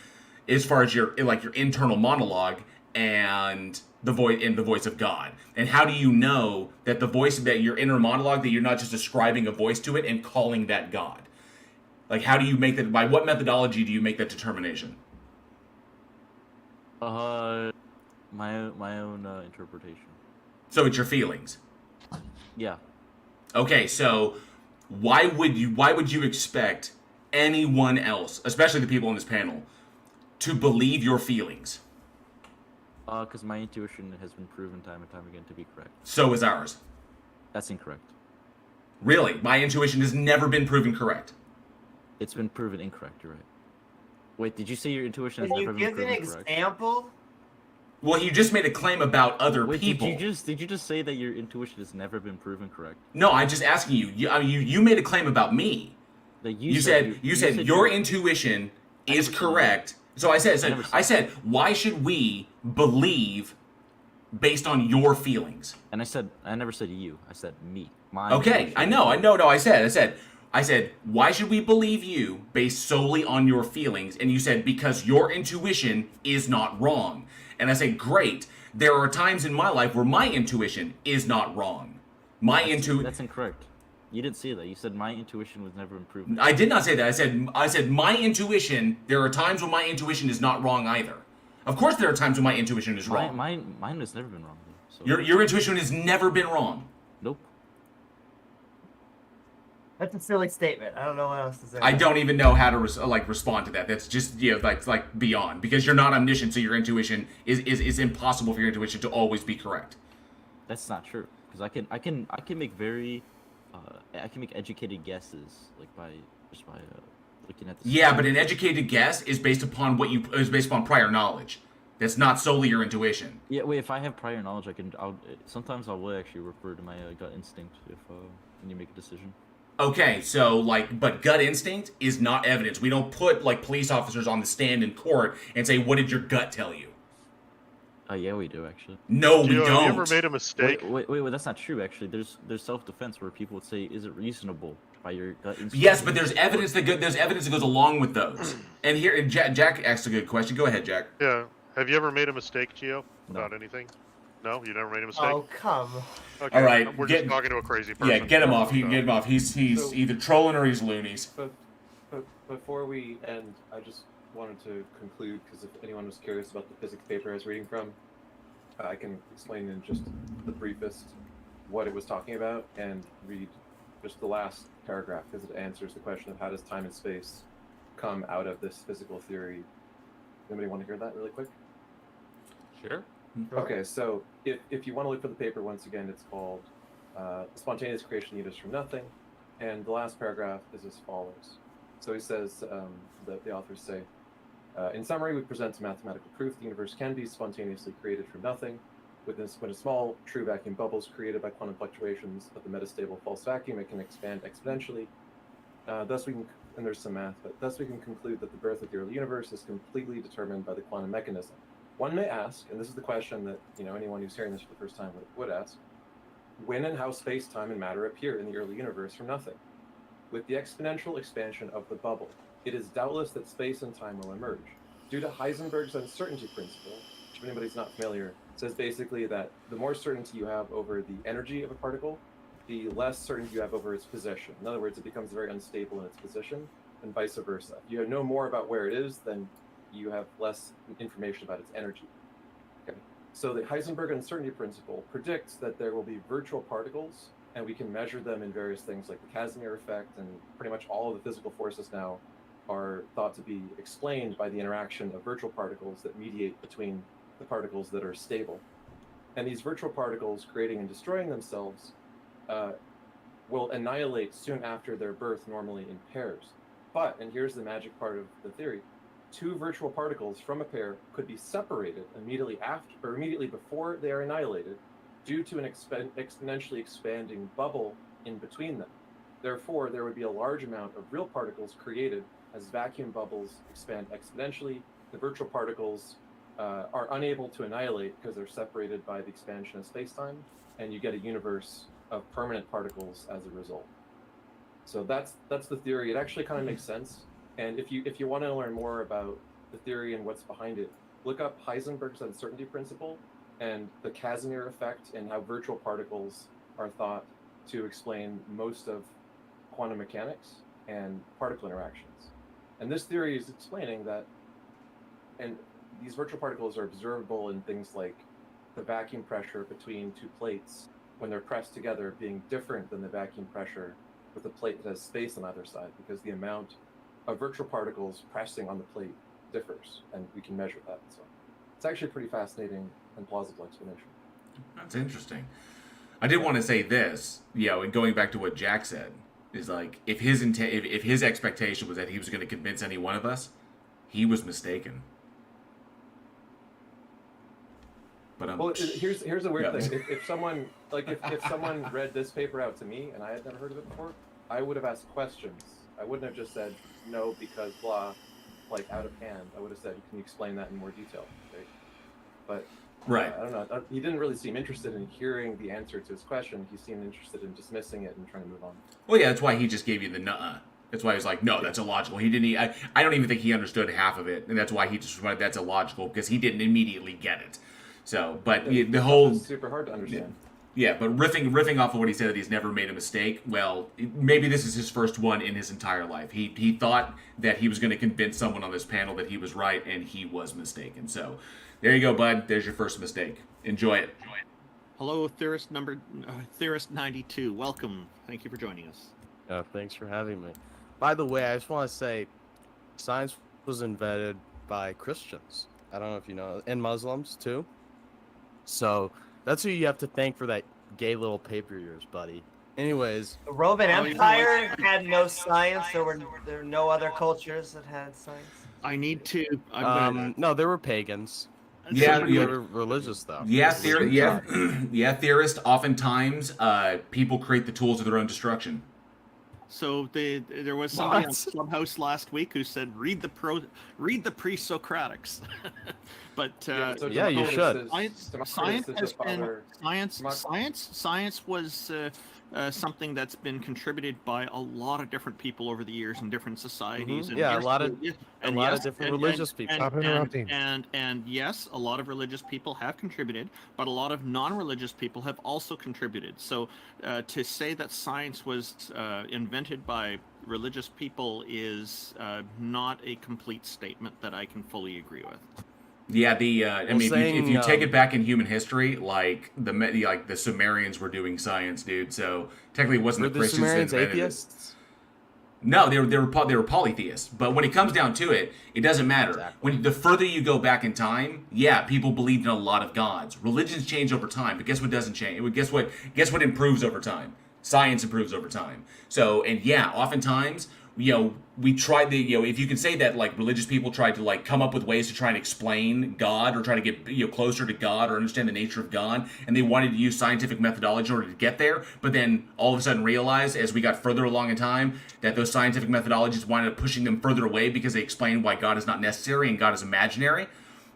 as far as your internal monologue, and the voice of God, and how do you know that the voice that your inner monologue, that you're not just ascribing a voice to it and calling that God? Like, how do you make that? By what methodology do you make that determination? My own interpretation. So it's your feelings. Yeah. Okay, so why would you expect anyone else, especially the people on this panel, to believe your feelings? Because my intuition has been proven time and time again to be correct. So is ours. That's incorrect. Really? My intuition has never been proven correct. It's been proven incorrect. You're right. Wait, did you say your intuition has Can never you been give proven an correct? example? Well, you just made a claim about other Wait, people. Did you just say that your intuition has never been proven correct? No, I'm just asking you. You made a claim about me. That You said your intuition is correct. So I said, why should we believe based on your feelings? And I never said you. I said me. Okay, I know. No, I said, why should we believe you based solely on your feelings? And you said, because your intuition is not wrong. And I say, great. There are times in my life where my intuition is not wrong. That's incorrect. You didn't say that. You said my intuition was never improved. I did not say that. I said my intuition. There are times when my intuition is not wrong either. Of course, there are times when my intuition is wrong. Mine has never been wrong. So. Your intuition has never been wrong. Nope. That's a silly statement. I don't know what else to say. I don't even know how to respond to that. That's just like beyond, because you're not omniscient, so your intuition is impossible for your intuition to always be correct. That's not true, because I can make very I can make educated guesses by looking at the. Yeah, but an educated guess is based upon prior knowledge. That's not solely your intuition. Yeah, wait. If I have prior knowledge, sometimes I will actually refer to my gut instinct when you make a decision. Okay, so but gut instinct is not evidence. We don't put police officers on the stand in court and say, "What did your gut tell you?" Yeah, we do actually. No, we don't. Have you ever made a mistake? Wait, that's not true. Actually, there's self-defense where people would say, "Is it reasonable by your gut instinct?" Yes, but there's evidence that goes along with those. And here, Jack asked a good question. Go ahead, Jack. Yeah. Have you ever made a mistake, Gio, about anything? No, you never made a mistake. Oh, come. Okay. All right, We're just talking to a crazy person. Yeah, get him off. Get him off. He's either trolling or he's loonies. But before we end, I just wanted to conclude, because if anyone was curious about the physics paper I was reading from, I can explain in just the briefest what it was talking about and read just the last paragraph, because it answers the question of how does time and space come out of this physical theory. Anybody want to hear that really quick? Sure. Okay, so if you want to look for the paper, once again, it's called Spontaneous Creation Leaders from Nothing, and the last paragraph is as follows. So he says, the authors say, in summary, we present a mathematical proof the universe can be spontaneously created from nothing, when a small true vacuum bubble is created by quantum fluctuations of the metastable false vacuum, it can expand exponentially. Thus we can, and there's some math, but thus we can conclude that the birth of the early universe is completely determined by the quantum mechanism. One may ask, and this is the question that anyone who's hearing this for the first time would ask, when and how space, time, and matter appear in the early universe from nothing? With the exponential expansion of the bubble, it is doubtless that space and time will emerge. Due to Heisenberg's uncertainty principle, which if anybody's not familiar, says basically that the more certainty you have over the energy of a particle, the less certainty you have over its position. In other words, it becomes very unstable in its position, and vice versa. If you know more about where it is, then you have less information about its energy. Okay. So the Heisenberg uncertainty principle predicts that there will be virtual particles, and we can measure them in various things like the Casimir effect, and pretty much all of the physical forces now are thought to be explained by the interaction of virtual particles that mediate between the particles that are stable. And these virtual particles creating and destroying themselves will annihilate soon after their birth, normally in pairs. But, and here's the magic part of the theory, two virtual particles from a pair could be separated immediately after or immediately before they are annihilated due to an exponentially expanding bubble in between them. Therefore, there would be a large amount of real particles created as vacuum bubbles expand exponentially. The virtual particles are unable to annihilate because they're separated by the expansion of space-time, and you get a universe of permanent particles as a result. So that's the theory. It actually kind of makes sense. And if you want to learn more about the theory and what's behind it, look up Heisenberg's uncertainty principle and the Casimir effect and how virtual particles are thought to explain most of quantum mechanics and particle interactions. And this theory is explaining that, and these virtual particles are observable in things like the vacuum pressure between two plates when they're pressed together being different than the vacuum pressure with a plate that has space on either side, because the amount of virtual particles pressing on the plate differs, and we can measure that. So it's actually a pretty fascinating and plausible explanation. That's interesting. I did want to say this, and going back to what Jack said, is like if his expectation was that he was going to convince any one of us, he was mistaken. But well, here's a weird thing. If someone if someone read this paper out to me and I had never heard of it before, I would have asked questions. I wouldn't have just said no because blah, like out of hand. I would have said, "Can you explain that in more detail?" Right? But right, I don't know. He didn't really seem interested in hearing the answer to his question. He seemed interested in dismissing it and trying to move on. Well, yeah, that's why he just gave you the nuh-uh. That's why he was like, no, that's illogical. He didn't. I don't even think he understood half of it, and that's why he just went, that's illogical, because he didn't immediately get it. So, but the whole super hard to understand. Yeah, but riffing off of what he said that he's never made a mistake. Well, maybe this is his first one in his entire life. He thought that he was going to convince someone on this panel that he was right, and he was mistaken. So, there you go, bud. There's your first mistake. Enjoy it. Hello, Theorist 92. Welcome. Thank you for joining us. Thanks for having me. By the way, I just want to say, science was invented by Christians. I don't know if you know, and Muslims too. So that's who you have to thank for that gay little paper of yours, buddy. Anyways, the Roman Empire had no science. There were no other cultures that had science. I need to. No, there were pagans. Yeah, they were religious though. Yeah, theorists. Oftentimes, people create the tools of their own destruction. So there was somebody on Clubhouse last week who said, read the pre-Socratics. But you should. Science was something that's been contributed by a lot of different people over the years in different societies. Mm-hmm. And a lot of different religious people. And yes, a lot of religious people have contributed, but a lot of non-religious people have also contributed. So to say that science was invented by religious people is not a complete statement that I can fully agree with. Yeah, if you take it back in human history, like the Sumerians were doing science, dude. So technically, it wasn't the Christians that invented atheists? it. No, they were polytheists. But when it comes down to it, it doesn't matter. Exactly. When the further you go back in time, yeah, people believed in a lot of gods. Religions change over time, but guess what doesn't change? Guess what improves over time? Science improves over time. So, and yeah, oftentimes, we tried if you can say that, like, religious people tried to, like, come up with ways to try and explain God or try to get, closer to God or understand the nature of God, and they wanted to use scientific methodology in order to get there, but then all of a sudden realized, as we got further along in time, that those scientific methodologies wound up pushing them further away because they explained why God is not necessary and God is imaginary.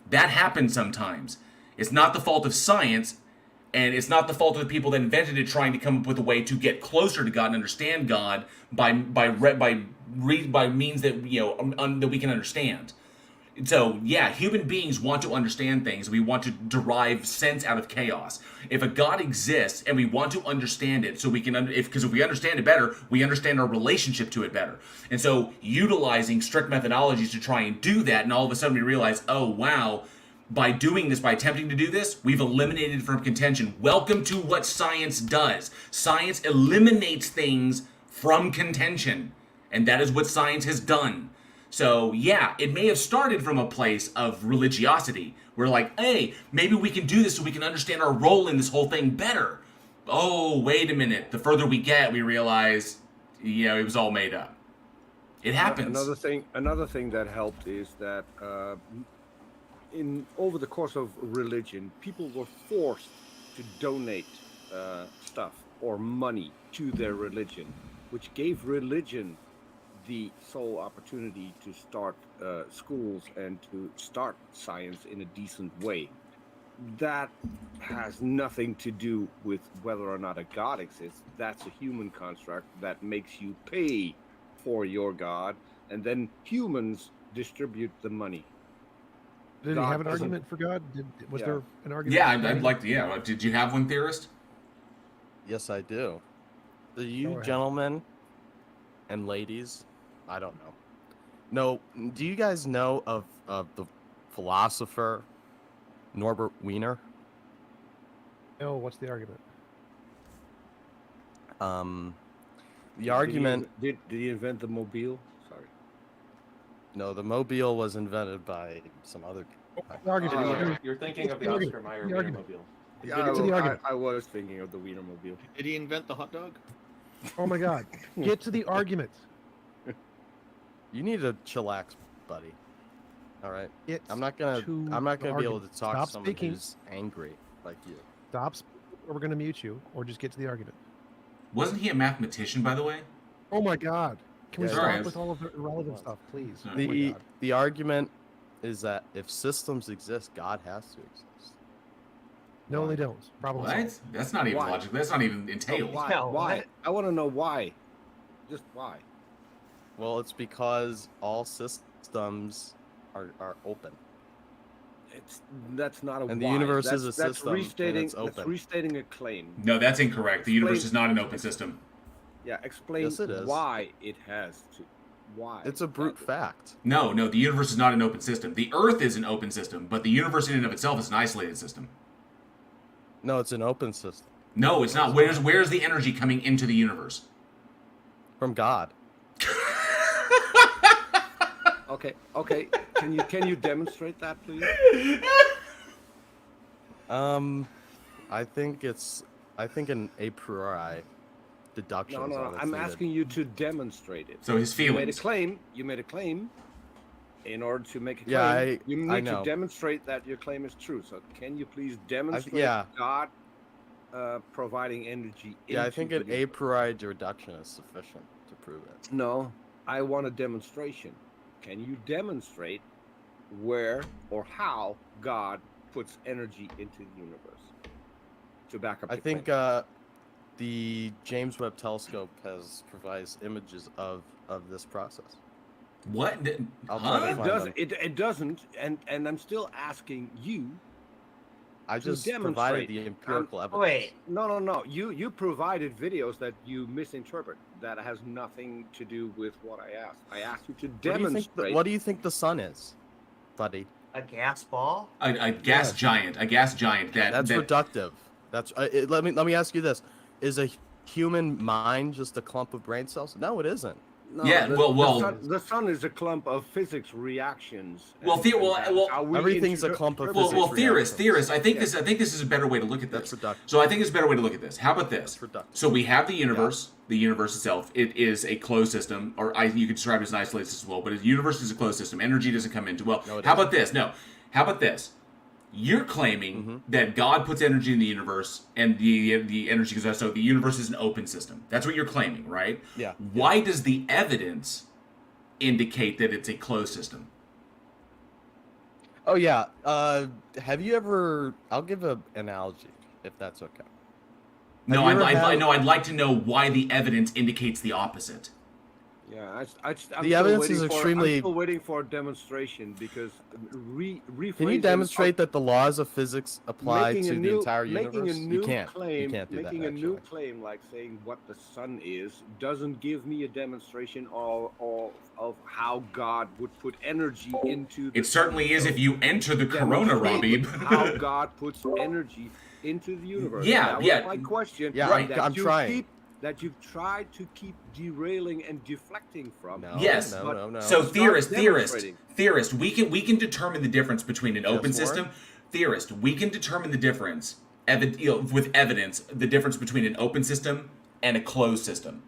That happens sometimes. It's not the fault of science, and it's not the fault of the people that invented it trying to come up with a way to get closer to God and understand God by means that that we can understand. So, yeah, human beings want to understand things. We want to derive sense out of chaos. If a God exists and we want to understand it, so we can, because if we understand it better, we understand our relationship to it better. And so, utilizing strict methodologies to try and do that, and all of a sudden we realize, oh, wow, by doing this, by attempting to do this, we've eliminated from contention. Welcome to what science does. Science eliminates things from contention. And that is what science has done. So, yeah, it may have started from a place of religiosity. We're like, hey, maybe we can do this so we can understand our role in this whole thing better. Oh, wait a minute. The further we get, we realize, it was all made up. It happens. Another thing that helped is that over the course of religion, people were forced to donate stuff or money to their religion, which gave religion the sole opportunity to start schools and to start science in a decent way. That has nothing to do with whether or not a God exists. That's a human construct that makes you pay for your God, and then humans distribute the money. Did he have an argument for God? Was there an argument? Yeah, I'd like to. Yeah, did you have one, Theorist? Yes, I do. You gentlemen and ladies, I don't know. No, do you guys know of the philosopher Norbert Wiener? No, what's the argument? The argument... Did he invent the mobile? Sorry. No, the mobile was invented by some other... You're thinking of the Oscar Mayer Wienermobile. Yeah, I was thinking of the Wienermobile. Did he invent the hot dog? Oh my God! Get to the argument. You need to chillax, buddy. All right. I'm not gonna be able to talk to someone who's angry like you. Stop speaking, or we're gonna mute you, or just get to the argument. Wasn't he a mathematician, by the way? Oh my God! Can we stop with all of the irrelevant stuff, please? The argument is that if systems exist, God has to exist. No, they don't. Probably. What? That's not even logical. That's not even entailed. Why? I want to know why. Just why? Well, it's because all systems are open. That's not a and why. The universe is a system. That's restating a claim. No, that's incorrect. The universe is not an open system. Yeah, explain why it has to. Why? It's a brute fact. No, the universe is not an open system. The Earth is an open system, but the universe in and of itself is an isolated system. No, it's an open system. No, it's not. Where's the energy coming into the universe? From God. Okay. Can you demonstrate that, please? I think an a priori deduction. No. I'm asking you to demonstrate it. So his feelings. You made a claim. In order to make a claim, yeah, you need to demonstrate that your claim is true. So can you please demonstrate God providing energy? Yeah, I think an a priori reduction is sufficient to prove it. No, I want a demonstration. Can you demonstrate where or how God puts energy into the universe to back up? I think the James Webb Telescope provides images of this process. What? It doesn't, and I'm still asking you. I just provided the empirical evidence. Wait. No. You provided videos that you misinterpret. That has nothing to do with what I asked. I asked you to demonstrate. What do you think the sun is, buddy? A gas ball? A gas giant. A gas giant. That's reductive. That's let me ask you this: is a human mind just a clump of brain cells? No, it isn't. No, yeah, the sun is a clump of physics reactions. Everything's a clump of physics. Well, theorists. I think this is a better way to look at this. So I think it's a better way to look at this. How about this? So we have the universe. Yeah. The universe itself. It is a closed system, or you could describe it as an isolated system as well. But the universe is a closed system. Energy doesn't come into. Well, how about this? No. How about this? You're claiming that God puts energy in the universe, and the energy goes. So the universe is an open system. That's what you're claiming, right? Yeah. Why does the evidence indicate that it's a closed system? Oh yeah. Have you ever? I'll give an analogy, if that's okay. No, I'd like to know why the evidence indicates the opposite. Yeah, I'm The still evidence waiting is for, extremely- I'm still waiting for a demonstration because Can you demonstrate that the laws of physics apply to the entire universe? Making a new you can't. claim, You can't do making that. a new claim like saying what the sun is doesn't give me a demonstration of how God would put energy into the It certainly sun. is So if you enter the corona, demonstrate Robbie. how God puts energy into the universe. Yeah, that yeah. was my question. Yeah, Right. I'm trying. That you've tried to keep derailing and deflecting from. No, Yes. no. So Start theorist, demonstrating. we can determine the difference between an open Warren? system. Theorist, we can determine the difference, with evidence, the difference between an open system and a closed system.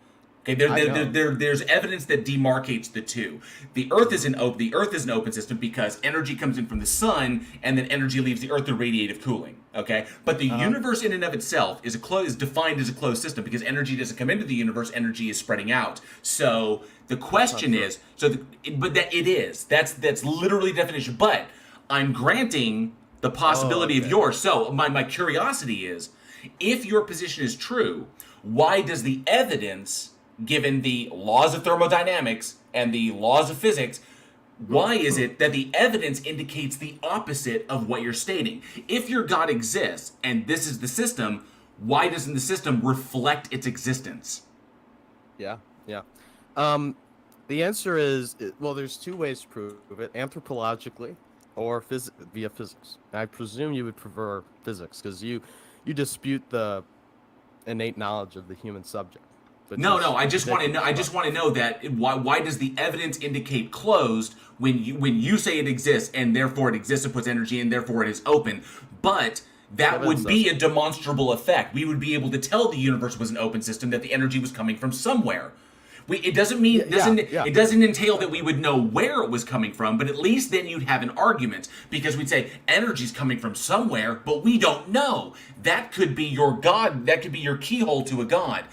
Okay, there's evidence that demarcates the two. The Earth is an open system because energy comes in from the sun, and then energy leaves the Earth through radiative cooling. Okay, but the universe in and of itself is defined as a closed system because energy doesn't come into the universe; energy is spreading out. So the question is, that's literally the definition. But I'm granting the possibility of yours. So my curiosity is, if your position is true, why does the evidence, given the laws of thermodynamics and the laws of physics, why is it that the evidence indicates the opposite of what you're stating? If your God exists and this is the system, why doesn't the system reflect its existence? Yeah. The answer is, well, there's two ways to prove it: anthropologically or via physics. I presume you would prefer physics because you dispute the innate knowledge of the human subject. No, I just want to know. I just want to know that why does the evidence indicate closed when you say it exists and therefore it exists and puts energy in, therefore it is open, but that would be a demonstrable effect. We would be able to tell the universe was an open system, that the energy was coming from somewhere. It doesn't mean it doesn't entail that we would know where it was coming from, but at least then you'd have an argument because we'd say energy's coming from somewhere, but we don't know. That could be your God. That could be your keyhole to a God.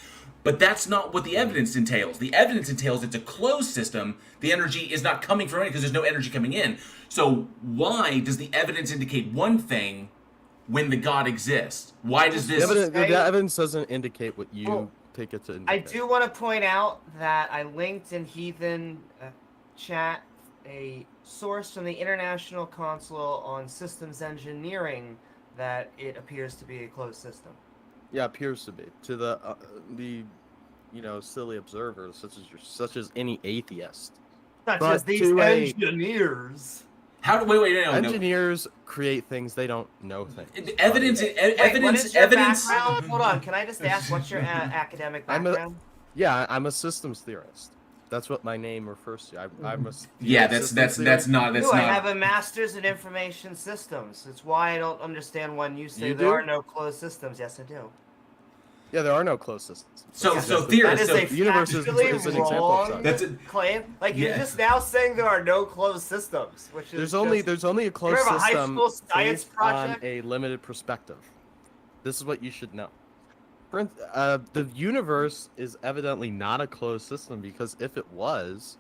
But that's not what the evidence entails. The evidence entails it's a closed system. The energy is not coming from it because there's no energy coming in. So why does the evidence indicate one thing when the God exists? Why does this... The evidence doesn't indicate what you take it to indicate. I do want to point out that I linked in Heathen chat a source from the International Council on Systems Engineering that it appears to be a closed system. Yeah, appears to be. To the silly observers such as any atheist. Such as these engineers. Engineers create things, they don't know things. Evidence. Hold on, can I just ask what's your academic background? I'm a systems theorist. That's what my name refers to. I'm a that's not. I have a master's in information systems. That's why I don't understand when you say there are no closed systems. Yes, I do. Yeah, there are no closed systems. So theorist, the universe is an example of that. That's a claim. Like you're just now saying there are no closed systems, which is there's only a closed system high school science based project? on a limited perspective. This is what you should know. The universe is evidently not a closed system because if it was,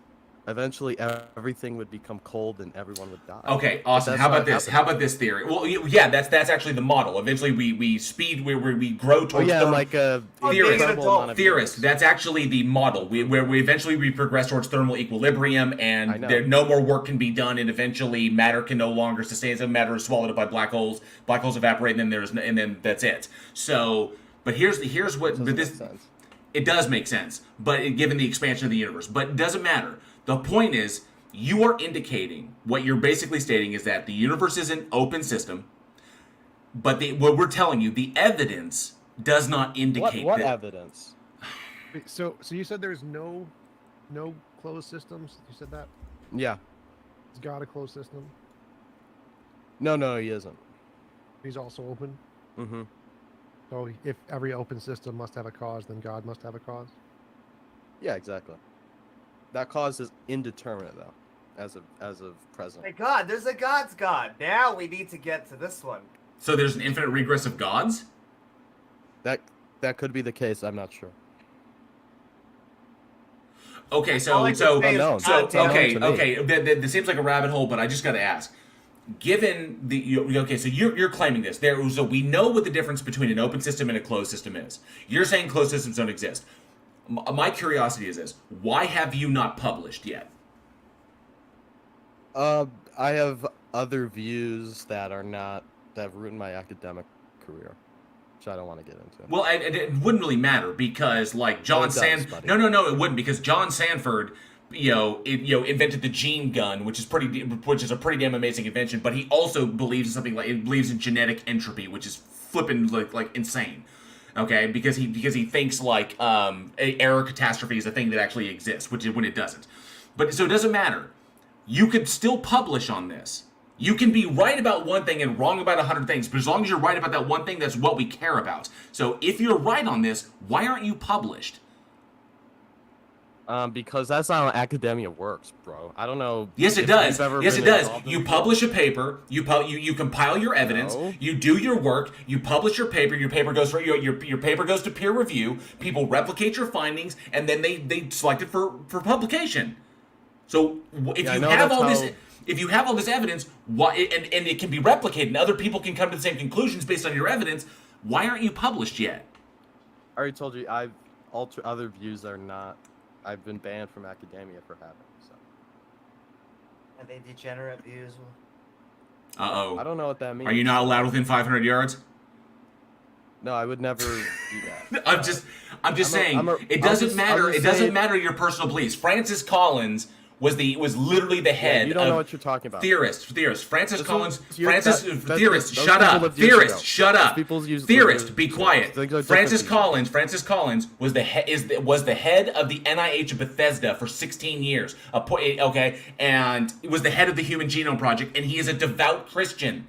eventually everything would become cold and everyone would die. Okay, awesome. How about this? How about this theory? Well, yeah, that's actually the model. Eventually, we grow towards theorist. That's actually the model. Where we eventually progress towards thermal equilibrium, and no more work can be done, and eventually matter can no longer sustain itself. Matter is swallowed up by black holes. Black holes evaporate, and then that's it. So. But here's what it does make sense, but given the expansion of the universe. But it doesn't matter. The point is, you are indicating what you're basically stating is that the universe is an open system, but what we're telling you, the evidence does not indicate what that. Evidence? So you said there's no closed systems. You said that. Yeah. Is God a closed system? No, he isn't. He's also open. Mm-hmm. So if every open system must have a cause, then God must have a cause? Yeah, exactly. That cause is indeterminate, though, as of present. My God, there's a God's God. Now we need to get to this one. So there's an infinite regress of gods? That could be the case. I'm not sure. Okay, this seems like a rabbit hole, but I just got to ask. Given so you're claiming this. We know what the difference between an open system and a closed system is. You're saying closed systems don't exist. My curiosity is this: why have you not published yet? I have other views that have ruined my academic career, which I don't want to get into. Well, it wouldn't really matter because, like, John Sanford. No, it wouldn't, because John Sanford, invented the gene gun, which is a pretty damn amazing invention. But he also believes in something like in genetic entropy, which is flipping like insane. Okay, because he thinks like error catastrophe is a thing that actually exists, which is when it doesn't. But so it doesn't matter. You could still publish on this. You can be right about one thing and wrong about 100 things, but as long as you're right about that one thing, that's what we care about. So if you're right on this, why aren't you published? Because that's not how academia works, bro. I don't know. Yes, it does. Yes, it does. You publish a paper. You compile your evidence. No. You do your work. You publish your paper. Your paper goes your paper goes to peer review. People replicate your findings, and then they select it for publication. So if you have all this evidence, and it can be replicated, and other people can come to the same conclusions based on your evidence, why aren't you published yet? I already told you I've altered other views that are not. I've been banned from academia for having. So. Are they degenerate views? Uh-oh. I don't know what that means. Are you not allowed within 500 yards? No, I would never do that. I'm just saying. It doesn't matter. It doesn't matter your personal beliefs. Francis Collins was literally the head. You don't know what you're talking about. Theorist. Francis Collins. Theorist. Shut up. Theorist. Shut up. Theorist. Be quiet. Francis Collins was the head of the NIH of Bethesda for 16 years. Okay, and he was the head of the Human Genome Project, and he is a devout Christian.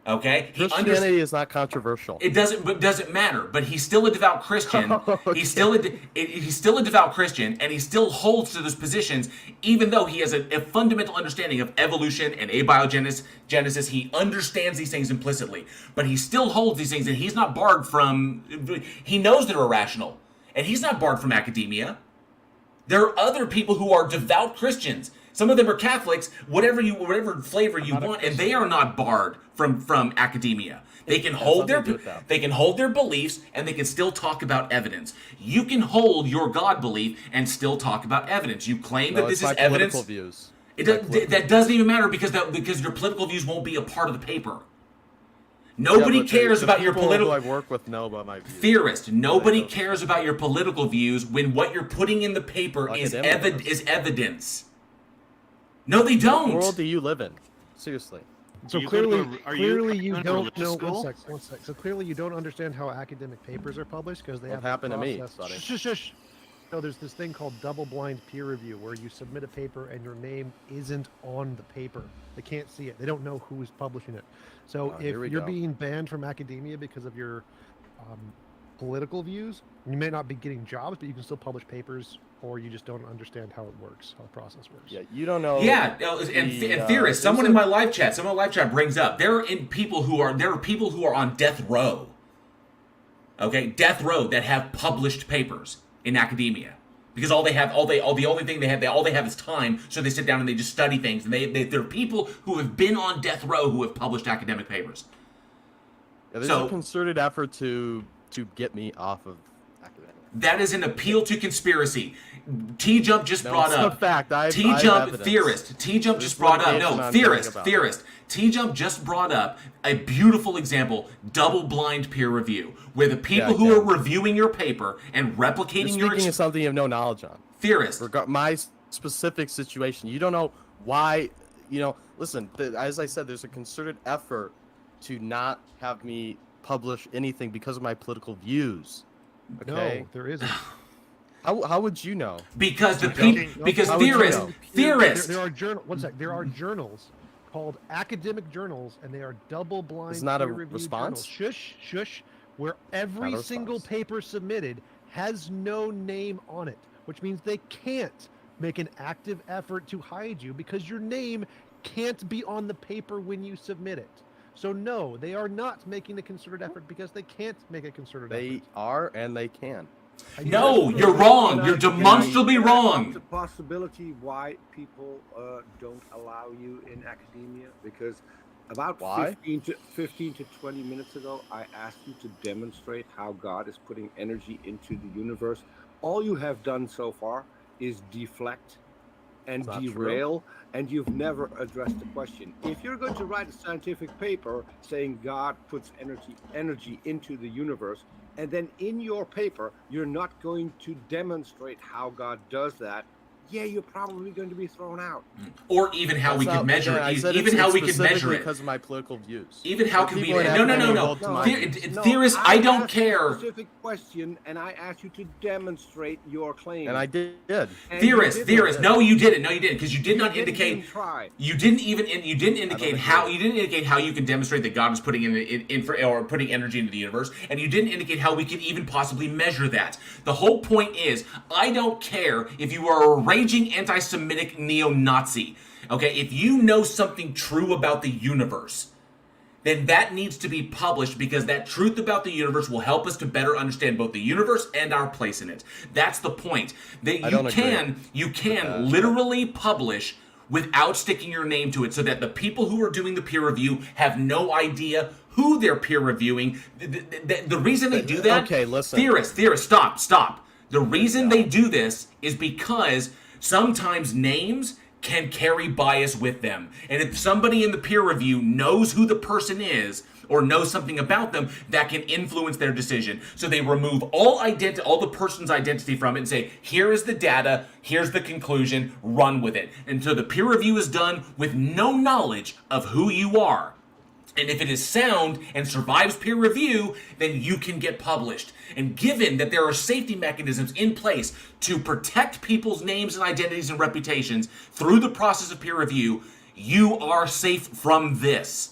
Okay, Christianity is not controversial. It doesn't matter. But he's still a devout Christian. Okay. He's still a devout Christian, and he still holds to those positions, even though he has a fundamental understanding of evolution and abiogenesis. He understands these things implicitly, but he still holds these things, and he's not barred from. He knows they're irrational, and he's not barred from academia. There are other people who are devout Christians. Some of them are Catholics, whatever flavor you want, and they are not barred from academia. They can hold their beliefs, and they can still talk about evidence. You can hold your God belief and still talk about evidence. You claim that this is evidence. Views. That doesn't even matter because your political views won't be a part of the paper. Nobody cares about your political. I work with know about my views. Theorist. Nobody cares about your political views when what you're putting in the paper is evidence. No, they don't. What world do you live in? Seriously. So clearly you don't know. One sec. So clearly you don't understand how academic papers are published because they have happened to me. Buddy. Shush. No, there's this thing called double-blind peer review where you submit a paper and your name isn't on the paper. They can't see it. They don't know who is publishing it. So if you're being banned from academia because of your political views, you may not be getting jobs, but you can still publish papers, or you just don't understand how it works, how the process works. Yeah, you don't know. Yeah, and theorists. Someone in my live chat brings up there are people who are on death row. Okay, death row that have published papers in academia because the only thing they have is time, so they sit down and they just study things, and there are people who have been on death row who have published academic papers. Yeah, there's a concerted effort to get me off of academia. That is an appeal to conspiracy. T-Jump just brought up. Fact. T-Jump theorist. T-Jump just brought up. No, theorist. T-Jump just brought up a beautiful example: double-blind peer review, where the people who are reviewing your paper and replicating You're speaking of something you have no knowledge on. Theorist. My specific situation, you don't know why. Listen. As I said, there's a concerted effort to not have me publish anything because of my political views. Okay? No, there isn't. How would you know? Because theorists. There are There are journals called academic journals, and they are double-blind. It's not a response. Journals. Shush. Where every single paper submitted has no name on it, which means they can't make an active effort to hide you because your name can't be on the paper when you submit it. So no, they are not making a concerted effort because they can't make a concerted effort. They are, and they can. No, you're wrong. You're demonstrably wrong. The possibility why people don't allow you in academia, because about 15 to 20 minutes ago, I asked you to demonstrate how God is putting energy into the universe All you have done so far is deflect and derail, and you've never addressed the question. If you're going to write a scientific paper saying God puts energy into the universe, and then in your paper you're not going to demonstrate how God does that, yeah, you're probably going to be thrown out. Or even how we could measure it. Even how we could measure it. Because of my political views. Even how can we? No. Theorists, I don't care. A specific question, and I asked you to demonstrate your claim. And I did. Theorist. No, you didn't. Because you did not indicate. You didn't indicate how you can demonstrate that God is putting or putting energy into the universe, and you didn't indicate how we could even possibly measure that. The whole point is, I don't care if you are a raging anti-Semitic neo-Nazi. Okay, if you know something true about the universe, then that needs to be published, because that truth about the universe will help us to better understand both the universe and our place in it. That's the point. That you can literally publish without sticking your name to it, so that the people who are doing the peer review have no idea who they're peer reviewing. The reason they do that, okay, listen. Theorists, stop. The reason they do this is because sometimes names can carry bias with them. And if somebody in the peer review knows who the person is or knows something about them, that can influence their decision. So they remove all the person's identity from it and say, here is the data, here's the conclusion, run with it. And so the peer review is done with no knowledge of who you are. And if it is sound and survives peer review, then you can get published. And given that there are safety mechanisms in place to protect people's names and identities and reputations through the process of peer review, you are safe from this.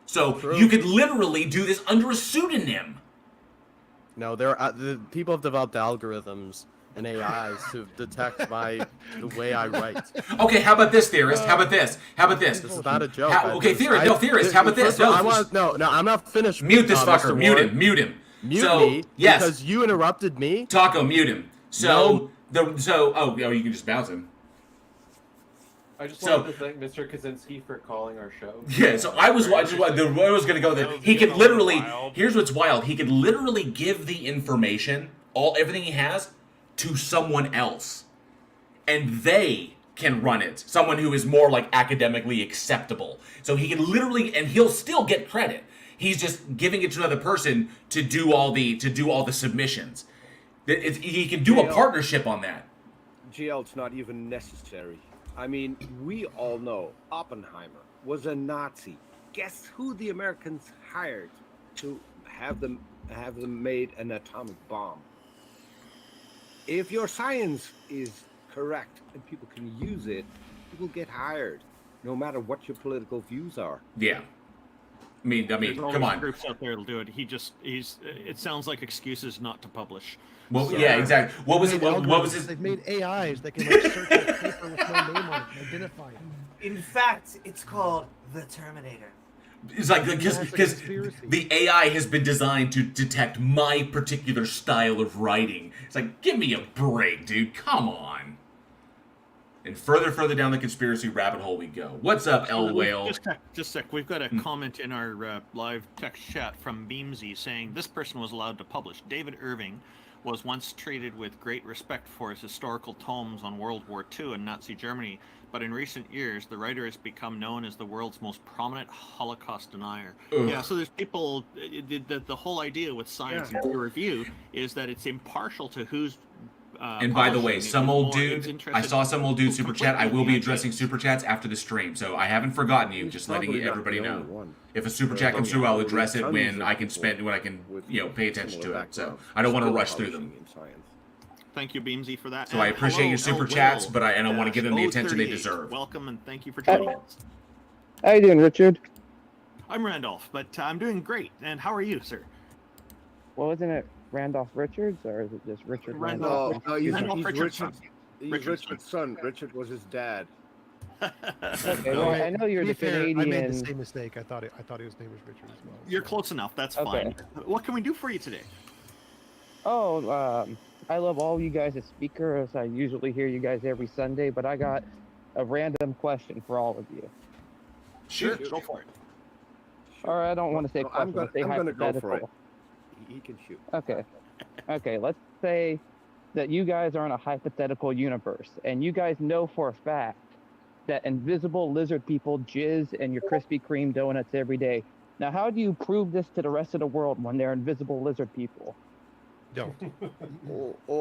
So you could literally do this under a pseudonym. No, the people have developed algorithms and AIs to detect the way I write. Okay, how about this, theorist? How about this? This is not a joke. Theorist, how about this? No, I'm not finished. Mute this fucker. Mute him. Mute me because you interrupted me. Taco, mute him. You can just bounce him. I just wanted to thank Mr. Kaczynski for calling our show. Yeah, so I was watching. I was going to go there. He could literally. Here's what's wild. He could literally give the information, everything he has, to someone else, and they can run it. Someone who is more like academically acceptable. So he can literally, and he'll still get credit. He's just giving it to another person to do all the submissions. He can do a partnership on that. GL, it's not even necessary. I mean, we all know Oppenheimer was a Nazi. Guess who the Americans hired to have them made an atomic bomb? If your science is correct and people can use it, you will get hired, no matter what your political views are. Yeah. I mean, come on. Groups out there will do it. It sounds like excuses not to publish. Well, yeah, exactly. What was his? They've made AIs that can search a paper with no name on it and identify it. In fact, it's called the Terminator. It's like because the AI has been designed to detect my particular style of writing. It's like, give me a break, dude. Come on. And further down the conspiracy rabbit hole we go. What's up, L Whale? Just a sec. We've got a comment in our live text chat from Beamsy saying this person was allowed to publish. David Irving was once treated with great respect for his historical tomes on World War II and Nazi Germany, but in recent years, the writer has become known as the world's most prominent Holocaust denier. Ugh. Yeah, so there's people. The whole idea with science and peer review is that it's impartial to who's. And by the way, I saw some old dude super chat. I will be addressing super chats after the stream, so I haven't forgotten you. Just letting everybody know. If a super chat comes through, I'll address it when I can pay attention to it. So I don't want to rush through them. Thank you, Beamsy, for that. So I appreciate your super chats, but I want to give them the attention they deserve. Welcome and thank you for joining us. How you doing, Richard? I'm Randolph, but I'm doing great. And how are you, sir? Well, isn't it Randolph Richards, or is it just Richard Randolph? No, he's Richard's Richard's son. Richard was his dad. Okay, well, I know you're the Canadian. I made the same mistake. I thought his name was Richard as well. You're close enough. That's fine. What can we do for you today? Oh, I love all you guys as speakers. I usually hear you guys every Sunday, but I got a random question for all of you. Sure, go for it. All right, I don't want to say question. I'm going to go for it. He can shoot. Okay. Let's say that you guys are in a hypothetical universe, and you guys know for a fact that invisible lizard people jizz in your Krispy Kreme donuts every day. Now, how do you prove this to the rest of the world when they're invisible lizard people? Don't.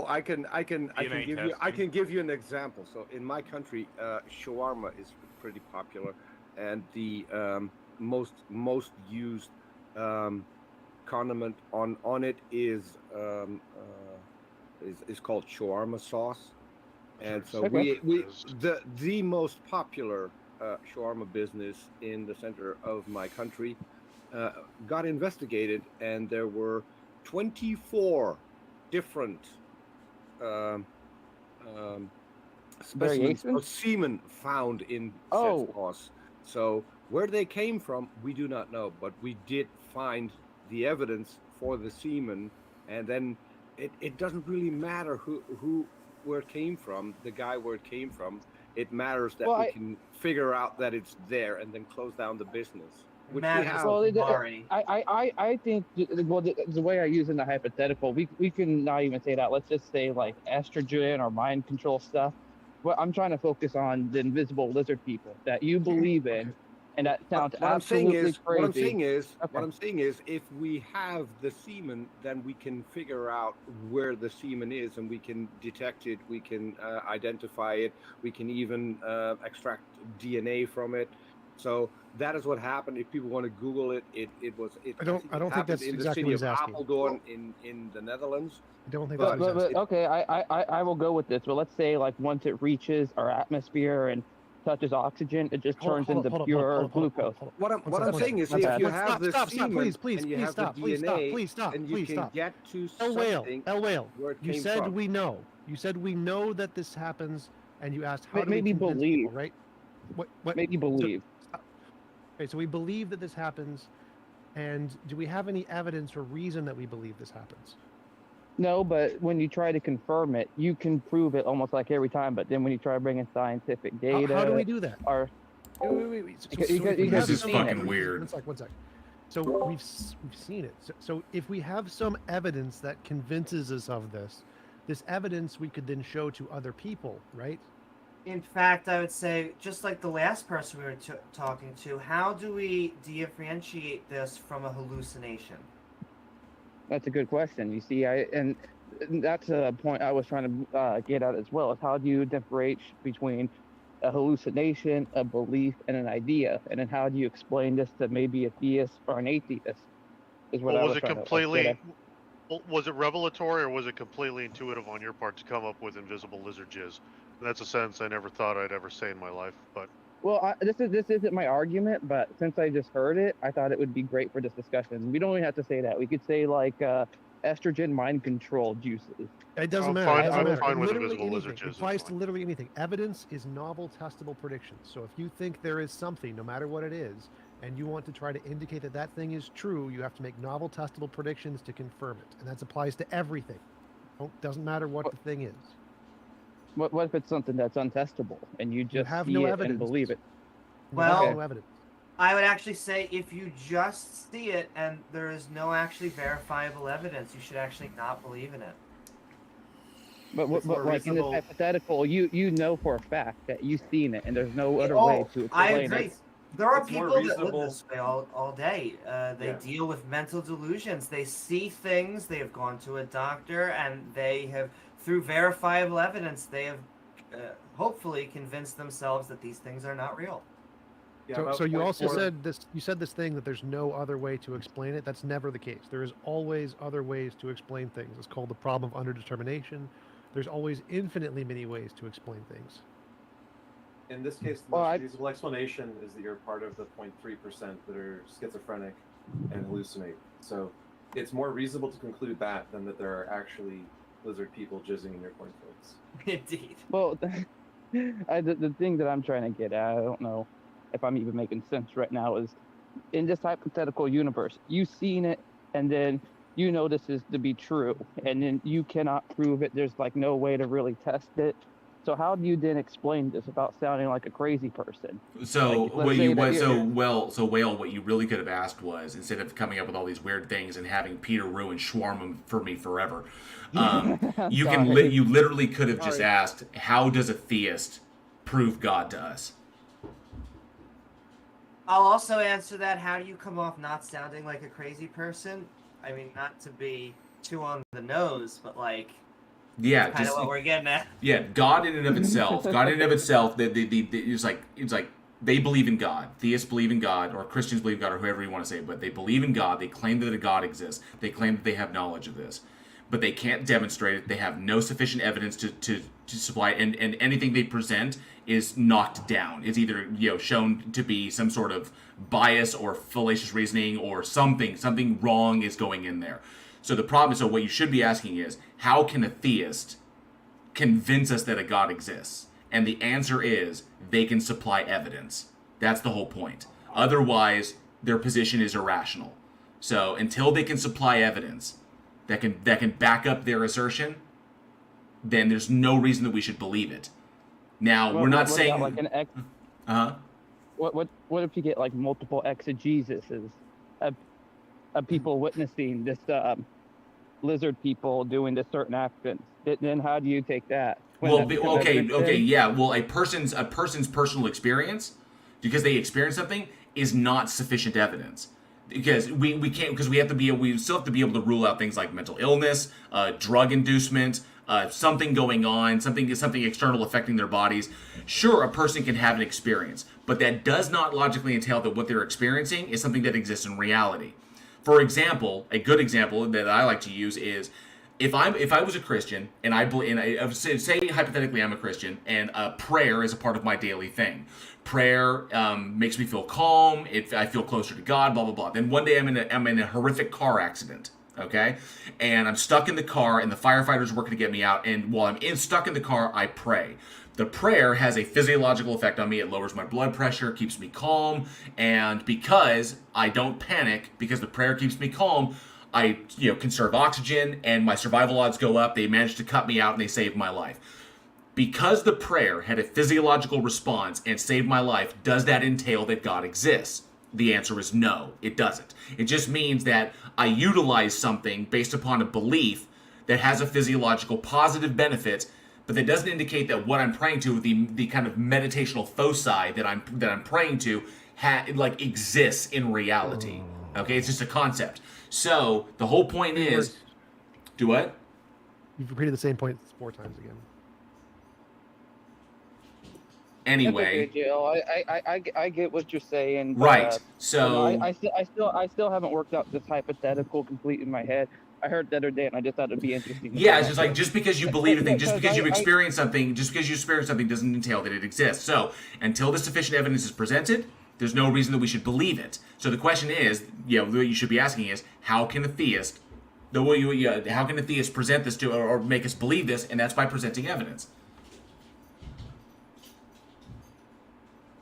I can give you an example. So in my country, shawarma is pretty popular, and the most used condiment on it is called shawarma sauce. And so the most popular shawarma business in the center of my country got investigated, and there were 24 different specimens of semen found in said sauce. So where they came from, we do not know, but we did find the evidence for the semen, and then it doesn't really matter where it came from, the guy where it came from. It matters that we can figure out that it's there and then close down the business. Which we have. I think the way I use in the hypothetical, we can not even say that. Let's just say like estrogen or mind control stuff. Well, I'm trying to focus on the invisible lizard people that you believe in, and that sounds absolutely crazy. What I'm saying is, if we have the semen, then we can figure out where the semen is, and we can detect it. We can identify it. We can even extract DNA from it. So that is what happened. If people want to Google it, I don't think that's exactly what he's asking. Apeldoorn in the Netherlands. I don't think that's what he's asking. Okay, I will go with this. But let's say like once it reaches our atmosphere and touches oxygen, it just turns into pure glucose. What I'm saying is, if you have the semen and you have the DNA, and you can get to something. El Whale, you said we know. You said we know that this happens, and you asked how do we convince people, right? What made you believe? Okay, so we believe that this happens, and do we have any evidence or reason that we believe this happens? No, but when you try to confirm it, you can prove it almost like every time. But then when you try bringing scientific data, how do we do that? Wait. This is fucking weird. One sec. So we've seen it. So if we have some evidence that convinces us of this evidence we could then show to other people, right? In fact, I would say, just like the last person we were talking to, how do we differentiate this from a hallucination? That's a good question. You see, and that's a point I was trying to get at as well. Is how do you differentiate between a hallucination, a belief, and an idea, and then how do you explain this to maybe a theist or an atheist? Is what I was trying to. Was it revelatory or was it completely intuitive on your part to come up with invisible lizard jizz? That's a sentence I never thought I'd ever say in my life, but. Well, this isn't my argument, but since I just heard it, I thought it would be great for this discussion. We don't even have to say that. We could say like estrogen mind control juices. It doesn't matter. I'm fine with literally invisible anything. lizard It jizz. applies to literally anything. Evidence is novel, testable predictions. So if you think there is something, no matter what it is, and you want to try to indicate that that thing is true, you have to make novel, testable predictions to confirm it, and that applies to everything. Doesn't matter what the thing is. What if it's something that's untestable and you just have see no it evidence. and believe it? Well, no evidence. I would actually say if you just see it and there is no actually verifiable evidence, you should actually not believe in it. But like in this hypothetical, you know for a fact that you've seen it and there's no other way to explain I agree. it. There are people that live this way all day. They deal with mental delusions. They see things. They have gone to a doctor, and they have, through verifiable evidence, they have hopefully convinced themselves that these things are not real. So you also said this. You said this thing that there's no other way to explain it. That's never the case. There is always other ways to explain things. It's called the problem of underdetermination. There's always infinitely many ways to explain things. In this case, the most feasible explanation is that you're part of the 0.3% that are schizophrenic and hallucinate. So it's more reasonable to conclude that than that there are actually lizard people jizzing in your cornflakes. Indeed. Well, the thing that I'm trying to get at, I don't know if I'm even making sense right now, is in this hypothetical universe, you've seen it, and then you know this is to be true, and then you cannot prove it. There's like no way to really test it. So how do you then explain this without sounding like a crazy person? So Like, Whale, what you really could have asked was, instead of coming up with all these weird things and having Peter ruin Schwarm for me forever, you literally could have just asked, how does a theist prove God to us? I'll also answer that. How do you come off not sounding like a crazy person? I mean, not to be too on the nose, but like, yeah, kind of what we're getting at. Yeah, God in and of itself. It's like they believe in God. Theists believe in God, or Christians believe in God, or whoever you want to say. But they believe in God. They claim that a God exists. They claim that they have knowledge of this, but they can't demonstrate it. They have no sufficient evidence to supply it, and anything they present is knocked down. It's either shown to be some sort of bias or fallacious reasoning, or something wrong is going in there. So the problem is, so what you should be asking is, how can a theist convince us that a God exists? And the answer is, they can supply evidence. That's the whole point. Otherwise, their position is irrational. So until they can supply evidence that can back up their assertion, then there's no reason that we should believe it. Now, we're not saying... Like an ex- What if you get like multiple exegeses of people witnessing this lizard people doing this certain actions? Then how do you take that? Well, a person's personal experience, because they experience something, is not sufficient evidence. Because we can't, because we still have to be able to rule out things like mental illness, drug inducement, something going on, something external affecting their bodies. Sure, a person can have an experience, but that does not logically entail that what they're experiencing is something that exists in reality. For example, a good example that I like to use is, if I was a Christian and say hypothetically I'm a Christian and prayer is a part of my daily thing. Prayer makes me feel calm. I feel closer to God. Blah blah blah. Then one day I'm in a horrific car accident. Okay, and I'm stuck in the car, and the firefighters are working to get me out. And while I'm stuck in the car, I pray. The prayer has a physiological effect on me. It lowers my blood pressure, keeps me calm, and because I don't panic, because the prayer keeps me calm, I conserve oxygen, and my survival odds go up. They managed to cut me out, and they saved my life. Because the prayer had a physiological response and saved my life, does that entail that God exists? The answer is no, it doesn't. It just means that I utilize something based upon a belief that has a physiological positive benefit, but that doesn't indicate that what I'm praying to, the kind of meditational foci that I'm praying to, exists in reality. Okay, it's just a concept. So the whole point is, do what? You've repeated the same point 4 times again. That's Anyway, okay, Jill. I get what you're saying. Right. So I still haven't worked out this hypothetical complete in my head. I heard the other day, and I just thought it'd be interesting. Yeah, it's just like, just because you believe a thing, just because you experience something doesn't entail that it exists. So until the sufficient evidence is presented, there's no reason that we should believe it. So the question is, what you should be asking is, how can a theist present this to, or make us believe this? And that's by presenting evidence.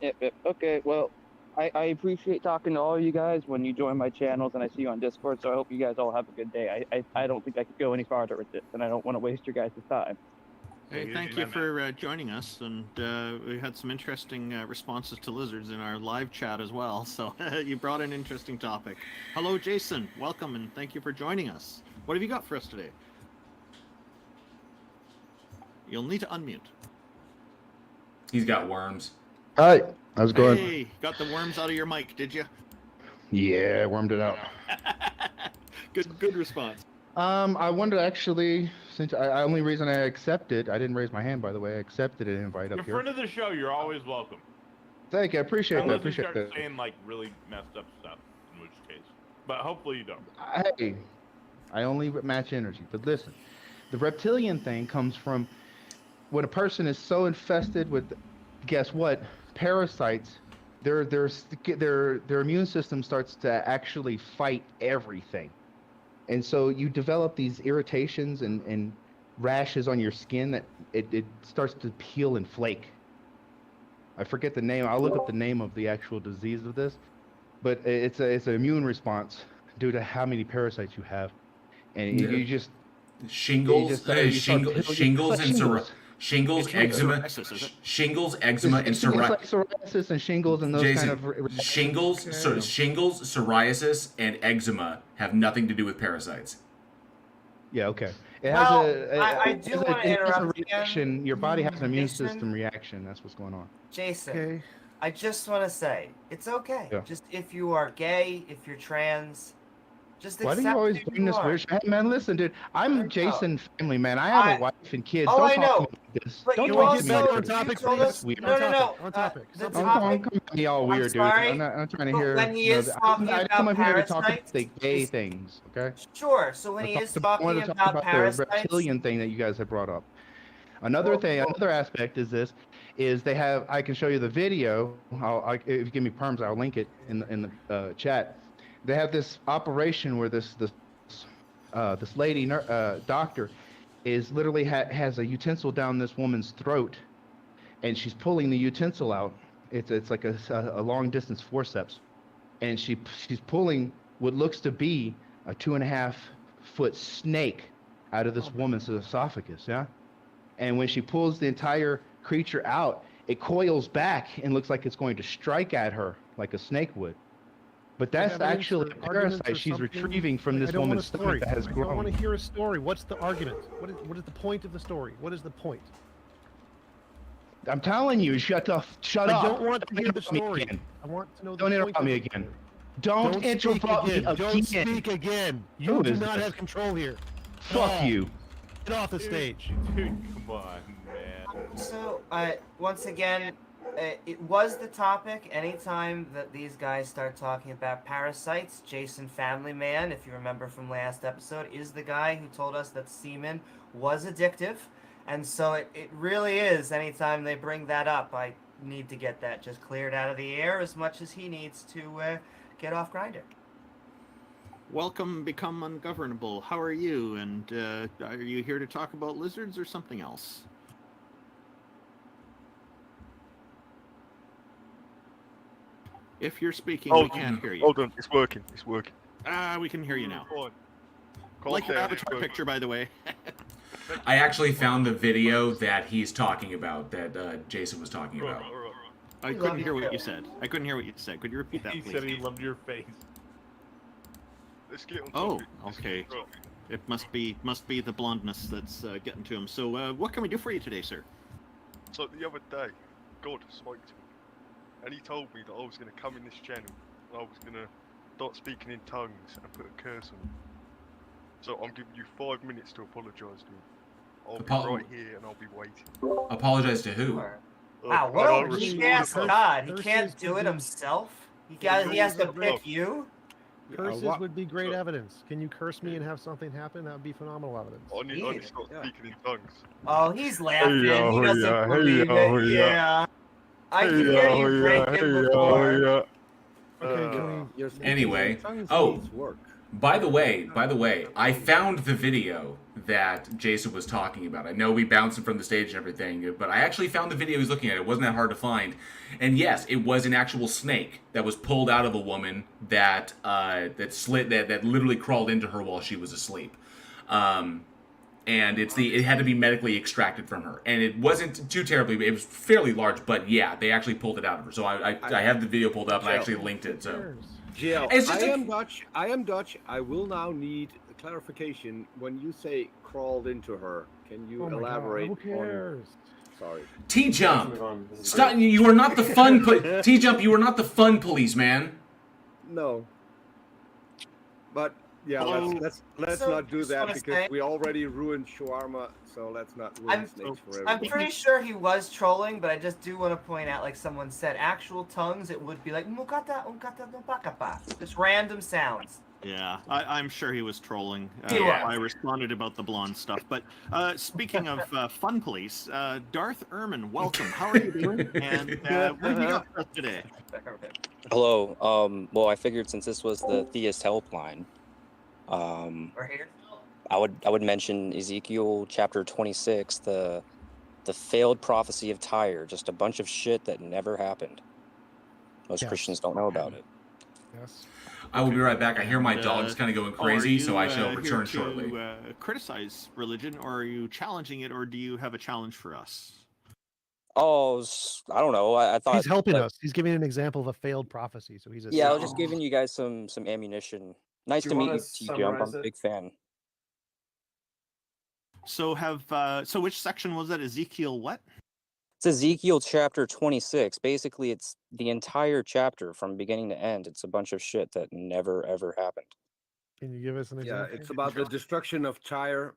Yep. Okay, well, I appreciate talking to all you guys when you join my channels, and I see you on Discord, so I hope you guys all have a good day. I don't think I could go any farther with this, and I don't want to waste your guys' time. Hey, thank you for joining us, and we had some interesting responses to lizards in our live chat as well, so you brought an interesting topic. Hello, Jason. Welcome, and thank you for joining us. What have you got for us today? You'll need to unmute. He's got worms. Hi, how's it going? Hey, got the worms out of your mic, did you? Yeah, I wormed it out. Good response. I wanted to actually, since only reason I accepted, I didn't raise my hand, by the way, I accepted an invite up You're here. friend of the show. You're always welcome. Thank you, I appreciate that. Unless you Appreciate start that. saying like really messed up stuff, in which case. But hopefully you don't. Hey, I only match energy, but listen, the reptilian thing comes from when a person is so infested with, guess what, parasites. Their immune system starts to actually fight everything. And so you develop these irritations and rashes on your skin that it starts to peel and flake. I forget the name. I'll look up the name of the actual disease of this, but it's an immune response due to how many parasites you have, and you just shingles and Shingles, eczema, shingles, eczema, and It's like psoriasis and shingles and those Jason, kind of shingles, shingles, psoriasis, and eczema have nothing to do with parasites. Yeah, okay. It Well, has I do want to interrupt reaction. again. Your body has an immune Jason? system reaction. That's what's going on. Jason, I just want to say, it's okay. Yeah. Just if you are gay, if you're trans, just Why do accept you always who bring you this are. weird shit? Hey, man, listen, dude. I'm Jason family, man. I have a wife and kids. Oh, Don't I talk know. to me like this. But Don't you talk to me also like this. you told us Weird. no. On topic. The Don't topic. come at me all weird, dude. sorry, I'm not trying to but hear. when he is talking I about come up here to talk about parasites, the gay things, okay? Sure. So when he is I talking wanted to talk about about the parasites, reptilian thing that you guys have brought up. Another aspect is this, is they have. I can show you the video. If you give me perms, I'll link it in the chat. They have this operation where this lady doctor is literally has a utensil down this woman's throat, and she's pulling the utensil out. It's like a long distance forceps, and she's pulling what looks to be a 2.5-foot snake out of this woman's esophagus. Yeah. And when she pulls the entire creature out, it coils back and looks like it's going to strike at her like a snake would. But that's actually a parasite she's retrieving from this woman's stomach that has grown. I want to hear a story. What's the argument? What is the point of the story? What is the point? I'm telling you, shut up. I don't want to hear the story. I want to know the Don't point interrupt me again. Don't speak interrupt me again. Don't again. speak again. You Who do is not this? have control here. Fuck you. Get off the stage. Dude, come on, man. So, once again, it was the topic. Anytime that these guys start talking about parasites, Jason Family Man, if you remember from last episode, is the guy who told us that semen was addictive. And so it really is, anytime they bring that up, I need to get that just cleared out of the air as much as he needs to get off Grindr. Welcome, Become Ungovernable. How are you? And are you here to talk about lizards or something else? If you're speaking, we can't hear you. Hold on, it's working. It's working. We can hear you now. Calm Like your down, avatar it's working. picture, by the way. I actually found the video that he's talking about, that Jason was talking about. I couldn't hear what you said. Could you repeat that, He please? said he loved your face. Let's get on Oh, topic. okay. It must be the blondness that's getting to him. So, what can we do for you today, sir? So the other day, God spoke to me, and he told me that I was going to come in this channel, and I was going to start speaking in tongues and put a curse on him. So I'm giving you 5 minutes to apologise to him. I'll be right here, and I'll be waiting. Apologize to who? Wow, what a weak ass god. He can't do it himself? He has to pick you? Curses would be great evidence. Can you curse me and have something happen? That would be phenomenal evidence. I need to start speaking in tongues. Oh, he's laughing. He doesn't believe it. Yeah. I can hear you breaking before. Anyway, by the way, I found the video that Jason was talking about. I know we bounced him from the stage and everything, but I actually found the video he was looking at. It wasn't that hard to find. And yes, it was an actual snake that was pulled out of a woman that that literally crawled into her while she was asleep. And it had to be medically extracted from her. And it wasn't too terribly, it was fairly large, but yeah, they actually pulled it out of her. So I have the video pulled up and I actually linked it. So Jill, It's just I am Dutch. I will now need clarification. When you say crawled into her, can you elaborate? Who cares? Sorry. T-Jump, stop! You are not the fun. T-Jump, you are not the fun police, man. No. But yeah, let's So, not do just that wanna because say- we already ruined shawarma. So let's not ruin snakes for I'm everybody. pretty sure he was trolling, but I just do want to point out, like someone said, actual tongues, it would be like mukata unkata no pakapa. Just random sounds. Yeah, I'm sure he was trolling. Yeah. I responded about the blonde stuff. But speaking of fun police, Darth Erman, welcome. How are you doing? And what have you got for us today? Hello. Well, I figured since this was the Theist Helpline, We're here. I would mention Ezekiel chapter 26, the failed prophecy of Tyre, just a bunch of shit that never happened. Most Christians don't know about it. Yes. I will be right back. I hear my dog's kind of going crazy, so I shall here return to, shortly. Criticize religion, or are you challenging it, or do you have a challenge for us? Oh, I don't know. I thought He's helping that- us. He's giving an example of a failed prophecy. So he's Yeah, I was just giving you guys some ammunition. Nice Do to you meet wanna you, TJ. summarize I'm a it? big fan. So so which section was that? Ezekiel what? It's Ezekiel chapter 26. Basically, it's the entire chapter from beginning to end. It's a bunch of shit that never ever happened. Can you give us an Yeah, example? it's about the destruction of Tyre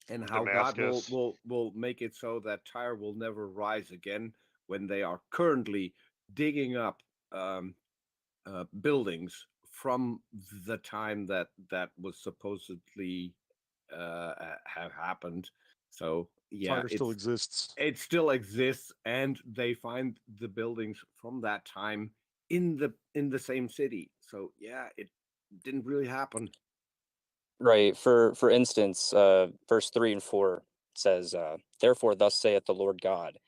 and how God Damascus. will make it so that Tyre will never rise again when they are currently digging up buildings from the time that was supposedly have happened. So yeah, Tyre still exists. It still exists, and they find the buildings from that time in the same city. So yeah, it didn't really happen. Right. For instance, verse 3 and 4 says, "Therefore, thus saith the Lord God,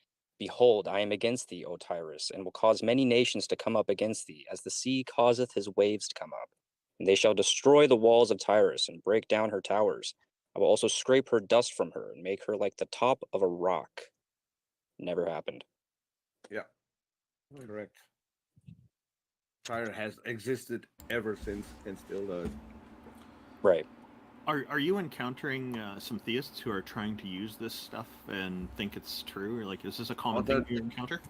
Behold, I am against thee, O Tyrus, and will cause many nations to come up against thee, as the sea causeth his waves to come up. And they shall destroy the walls of Tyrus, and break down her towers. I will also scrape her dust from her, and make her like the top of a rock." Never happened. Yeah, correct. Tyre has existed ever since and still does. Right. Are you encountering some theists who are trying to use this stuff and think it's true, or like is this a common thing you encounter?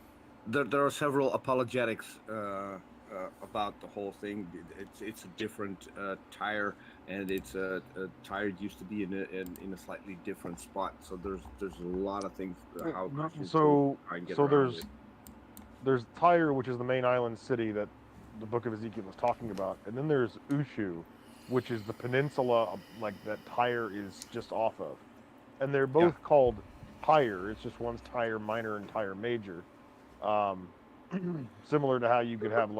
There are several apologetics about the whole thing. It's a different tire, and it's a tire used to be in a slightly different spot. So there's a lot of things how Christians try and get around it. There's Tyre, which is the main island city that the book of Ezekiel was talking about, and then there's Ushu, which is the peninsula like that Tyre is just off of, and they're both called Tyre. It's just one's Tyre Minor and Tyre Major. Similar to how you could have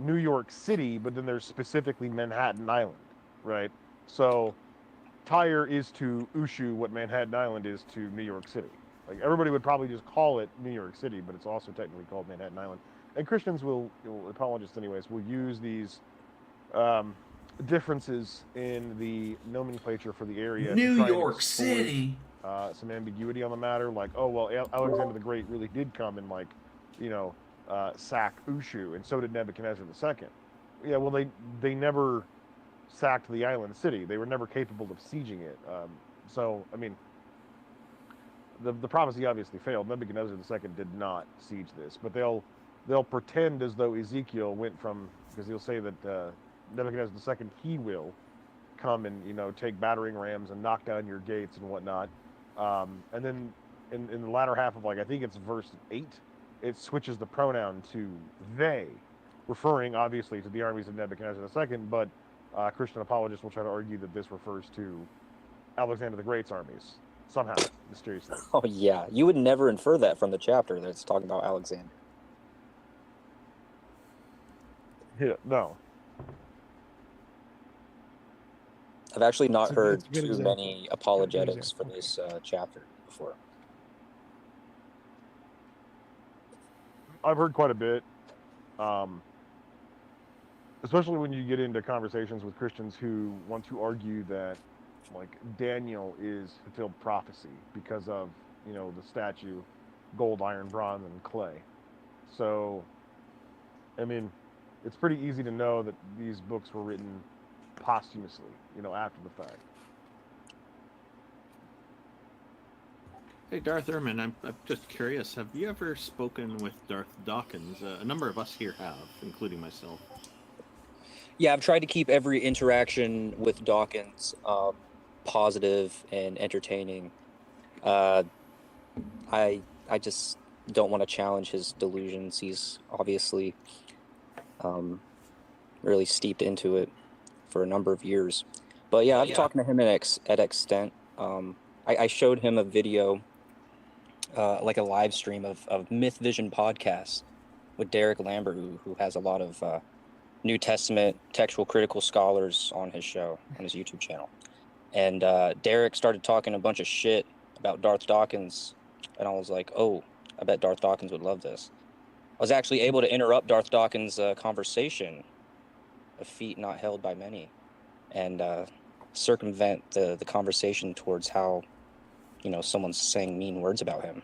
New York City, but then there's specifically Manhattan Island, right? So Tyre is to Ushu what Manhattan Island is to New York City. Like everybody would probably just call it New York City, but it's also technically called Manhattan Island. And Christians apologists anyways, will use these differences in the nomenclature for the area. New to try York and exploit, City. some ambiguity on the matter, like, oh well, Alexander the Great really did come and sack Ushu, and so did Nebuchadnezzar II. Yeah, well, they never sacked the island city. They were never capable of sieging it. So I mean, the prophecy obviously failed. Nebuchadnezzar II did not siege this, but they'll pretend as though Ezekiel went from, because he'll say that Nebuchadnezzar II, he will come and take battering rams and knock down your gates and whatnot. And then in the latter half of I think it's verse 8, it switches the pronoun to they, referring obviously to the armies of Nebuchadnezzar II, but Christian apologists will try to argue that this refers to Alexander the Great's armies somehow, mysteriously. Oh yeah, you would never infer that from the chapter that it's talking about Alexander. Yeah, no. I've actually not That's heard a good too example. many apologetics for this chapter before. I've heard quite a bit, especially when you get into conversations with Christians who want to argue that, Daniel is fulfilled prophecy because of, the statue, gold, iron, bronze, and clay. So, I mean, it's pretty easy to know that these books were written posthumously, after the fact. Hey, Darth Erman, I'm just curious. Have you ever spoken with Darth Dawkins? A number of us here have, including myself. Yeah, I've tried to keep every interaction with Dawkins positive and entertaining. I just don't want to challenge his delusions. He's obviously really steeped into it for a number of years. But yeah, I've talked to him at extent. I showed him a video, like a live stream of Myth Vision podcasts with Derek Lambert, who has a lot of New Testament textual critical scholars on his show, on his YouTube channel. And Derek started talking a bunch of shit about Darth Dawkins, and I was like, oh, I bet Darth Dawkins would love this. I was actually able to interrupt Darth Dawkins' conversation a feat not held by many, and circumvent the conversation towards how, someone's saying mean words about him.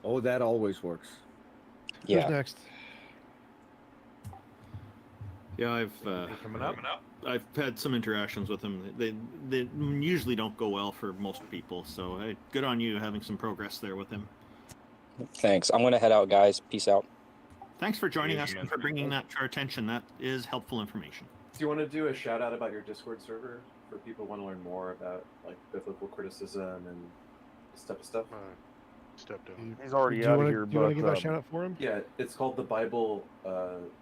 Oh, that always works. Yeah. Who's next? Yeah, I've had some interactions with him. They usually don't go well for most people. So good on you having some progress there with him. Thanks. I'm gonna head out, guys. Peace out. Thanks for joining us and for bringing that to our attention. That is helpful information. Do you want to do a shout out about your Discord server for people who want to learn more about like biblical criticism and this type of stuff? Step down. He's already out of here. Do you want to give a shout out for him? Yeah, it's called the Bible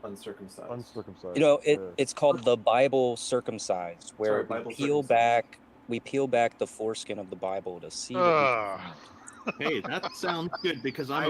Uncircumcised. Uncircumcised. It's called the Bible Circumcised, where Sorry, Bible we peel back the foreskin of the Bible to see. Hey, that sounds good because I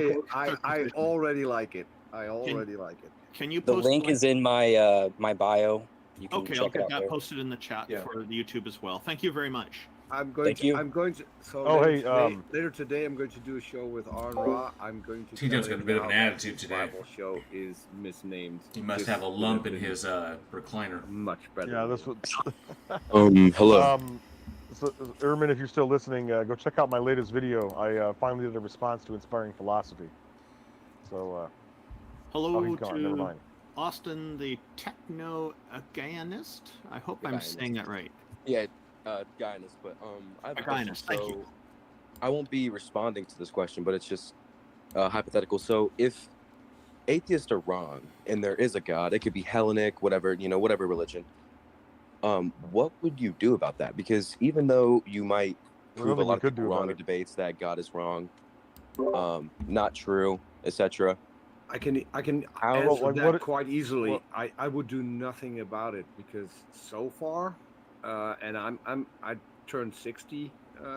already like it. I already like it. Can you The post link is in my my bio. You can Okay, check I'll it get out that there. posted in the chat for the YouTube as well. Thank you very much. I'm going to. So Oh, later, hey, today, later today, I'm going to do a show with Arn Ra. I'm going to. Tito's tell got a him bit of how an that attitude today. Bible show is misnamed. He must This have a would lump have in been his recliner. Much better. Yeah, that's what. Hello. So, Ermin, if you're still listening, go check out my latest video. I finally did a response to Inspiring Philosophy. So, Hello he's gone. Never to mind. Austin, the techno-againist. I hope I'm Againist. saying that right. Yeah, Guyness, but I have a question. Guyness, thank you. I won't be responding to this question, but it's just hypothetical. So if atheists are wrong and there is a God, it could be Hellenic, whatever, whatever religion, what would you do about that? Because even though you might prove a lot of people wrong in debates that God is wrong, not true, etc. I can answer that quite easily. I would do nothing about it because so far, and I turned 60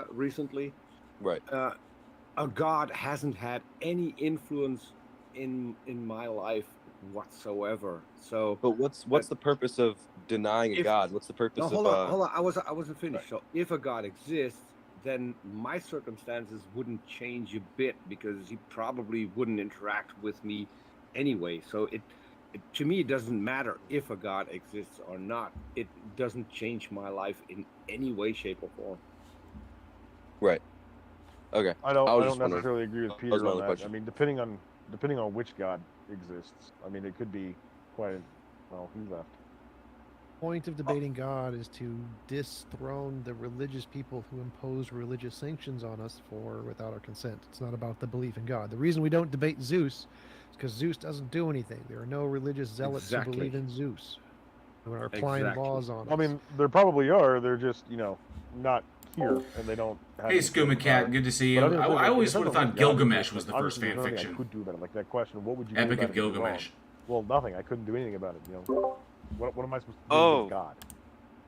recently. Right. A God hasn't had any influence in my life whatsoever. So, but what's the purpose of denying a God? What's the purpose no, of? Hold on. I wasn't finished. So, if a God exists, then my circumstances wouldn't change a bit because he probably wouldn't interact with me anyway. So to me, it doesn't matter if a God exists or not. It doesn't change my life in any way, shape, or form. Right. Okay. I don't necessarily agree with Peter on that. Question. I mean, depending on which God exists. I mean, it could be quite. Well, he left. Point of debating God is to dethrone the religious people who impose religious sanctions on us without our consent. It's not about the belief in God. The reason we don't debate Zeus is because Zeus doesn't do anything. There are no religious zealots who believe in Zeus who are applying laws on us. I mean, there probably are. They're just not here, and they don't. Have Hey, Skooma Cat, good to see you. I always would have thought Gilgamesh was the first fan fiction. I could do about it. Like that question, what would you Epic do of about it if you're Gilgamesh. wrong? Well, nothing. I couldn't do anything about it. What am I supposed to do with God?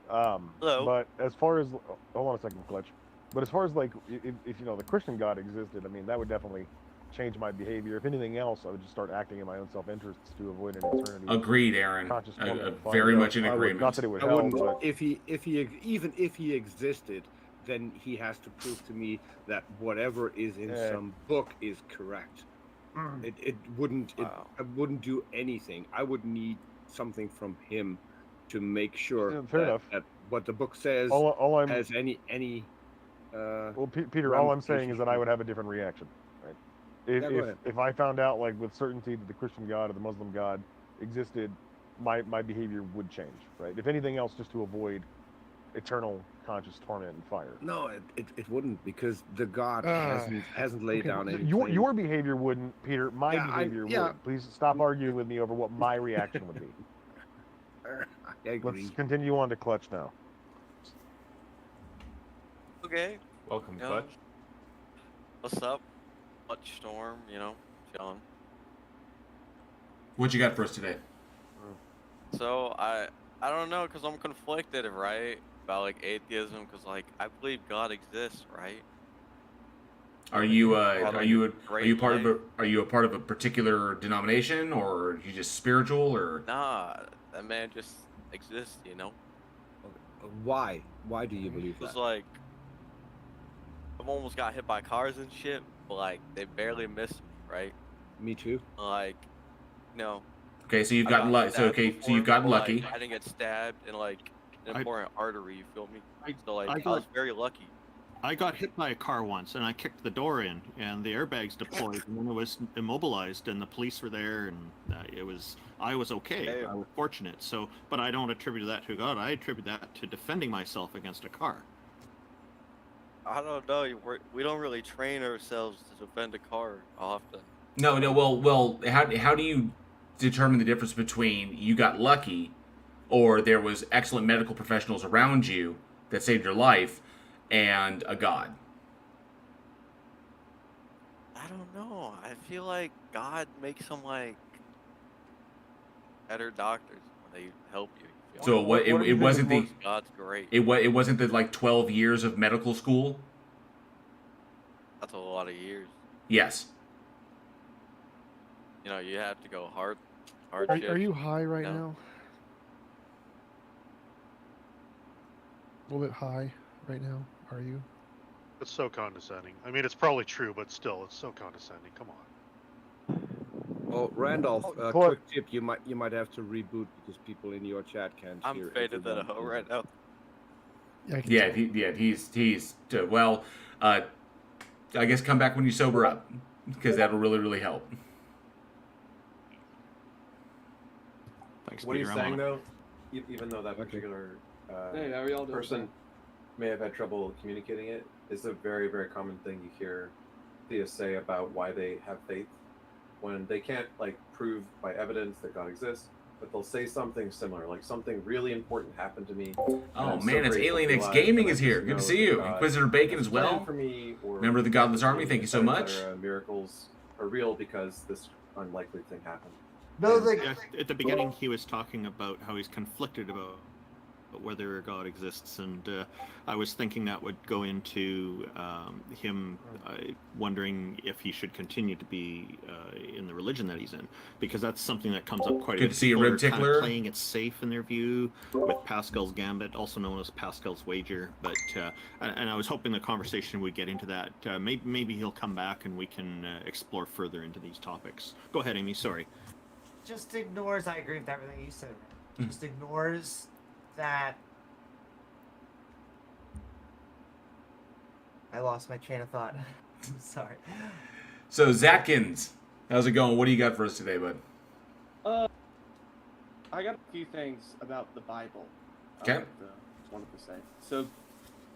Hello. But as far as hold on a second, Clutch. But as far as like if the Christian God existed, I mean that would definitely change my behavior. If anything else, I would just start acting in my own self-interest to avoid an eternity. Agreed, Aaron. Very much in agreement. Not that it would help, but if he existed, then he has to prove to me that whatever is in some book is correct. It wouldn't do anything. I would need something from him to make sure that what the book says has any well, Peter, all I'm saying is that I would have a different reaction. Right? If I found out like with certainty that the Christian God or the Muslim God existed, my behavior would change. Right? If anything else, just to avoid eternal conscious torment and fire. No, it wouldn't, because the God hasn't laid down anything. Your behavior wouldn't, Peter. My behavior would. Please stop arguing with me over what my reaction would be. I agree. Let's continue on to Clutch now. Okay. Welcome, Clutch. What's up? Clutch Storm, chilling. What you got for us today? So I don't know, cause I'm conflicted, right, about like atheism, cause like I believe God exists, right? Are you part of a particular denomination, or are you just spiritual, or? Nah, that man just exists, Why? Why do you believe that? Cause like I've almost got hit by cars and shit, but like they barely missed me, right? Me too. Like, Okay, so you've I gotten got lucky. So stabbed okay, so before, you've gotten but, lucky. Like, I didn't get stabbed in like an I- important artery. You feel me? So like, I I got- was very lucky. I got hit by a car once, and I kicked the door in, and the airbags deployed, and then it was immobilized, and the police were there, and I was okay. Hey. I was fortunate. So, but I don't attribute that to God. I attribute that to defending myself against a car. I don't know. We don't really train ourselves to defend a car often. No. Well. How do you determine the difference between you got lucky, or there was excellent medical professionals around you that saved your life, and a god? I don't know. I feel like God makes them like better doctors when they help you. So it wasn't the God's great. it wasn't the like 12 years of medical school. That's a lot of years. Yes. You know, you have to go hard. Are you high right No. now? A little bit high right now. Are you? It's so condescending. I mean, it's probably true, but still, it's so condescending. Come on. Oh, Randolph, quick tip: you might have to reboot because people in your chat can't I'm hear. faded than a hoe right now. He's well. I guess come back when you sober up, because that'll really help. Thanks. What are you saying though? Even though that particular Hey, how are y'all doing? person may have had trouble communicating it, it's a very common thing you hear theists say about why they have faith when they can't like prove by evidence that God exists, but they'll say something similar, like something really important happened to me. Oh man, it's Alien X Gaming is here. Good to see you, Inquisitor Bacon as well. For me, or Member of the Godless Army. Thank you so much. Miracles are real because this unlikely thing happened. No, At the beginning, he was talking about how he's conflicted about whether God exists, and I was thinking that would go into him wondering if he should continue to be in the religion that he's in, because that's something that comes up quite a bit. Good to see you, People Rib are kind of Tickler. playing it safe in their view with Pascal's Gambit, also known as Pascal's Wager. But and I was hoping the conversation would get into that. Maybe he'll come back and we can explore further into these topics. Go ahead, Amy. Sorry. Just ignores. I agree with everything you said. Just ignores that. I lost my train of thought. Sorry. So Zatkins, how's it going? What do you got for us today, bud? I got a few things about the Bible. Okay. Wanted to say. So,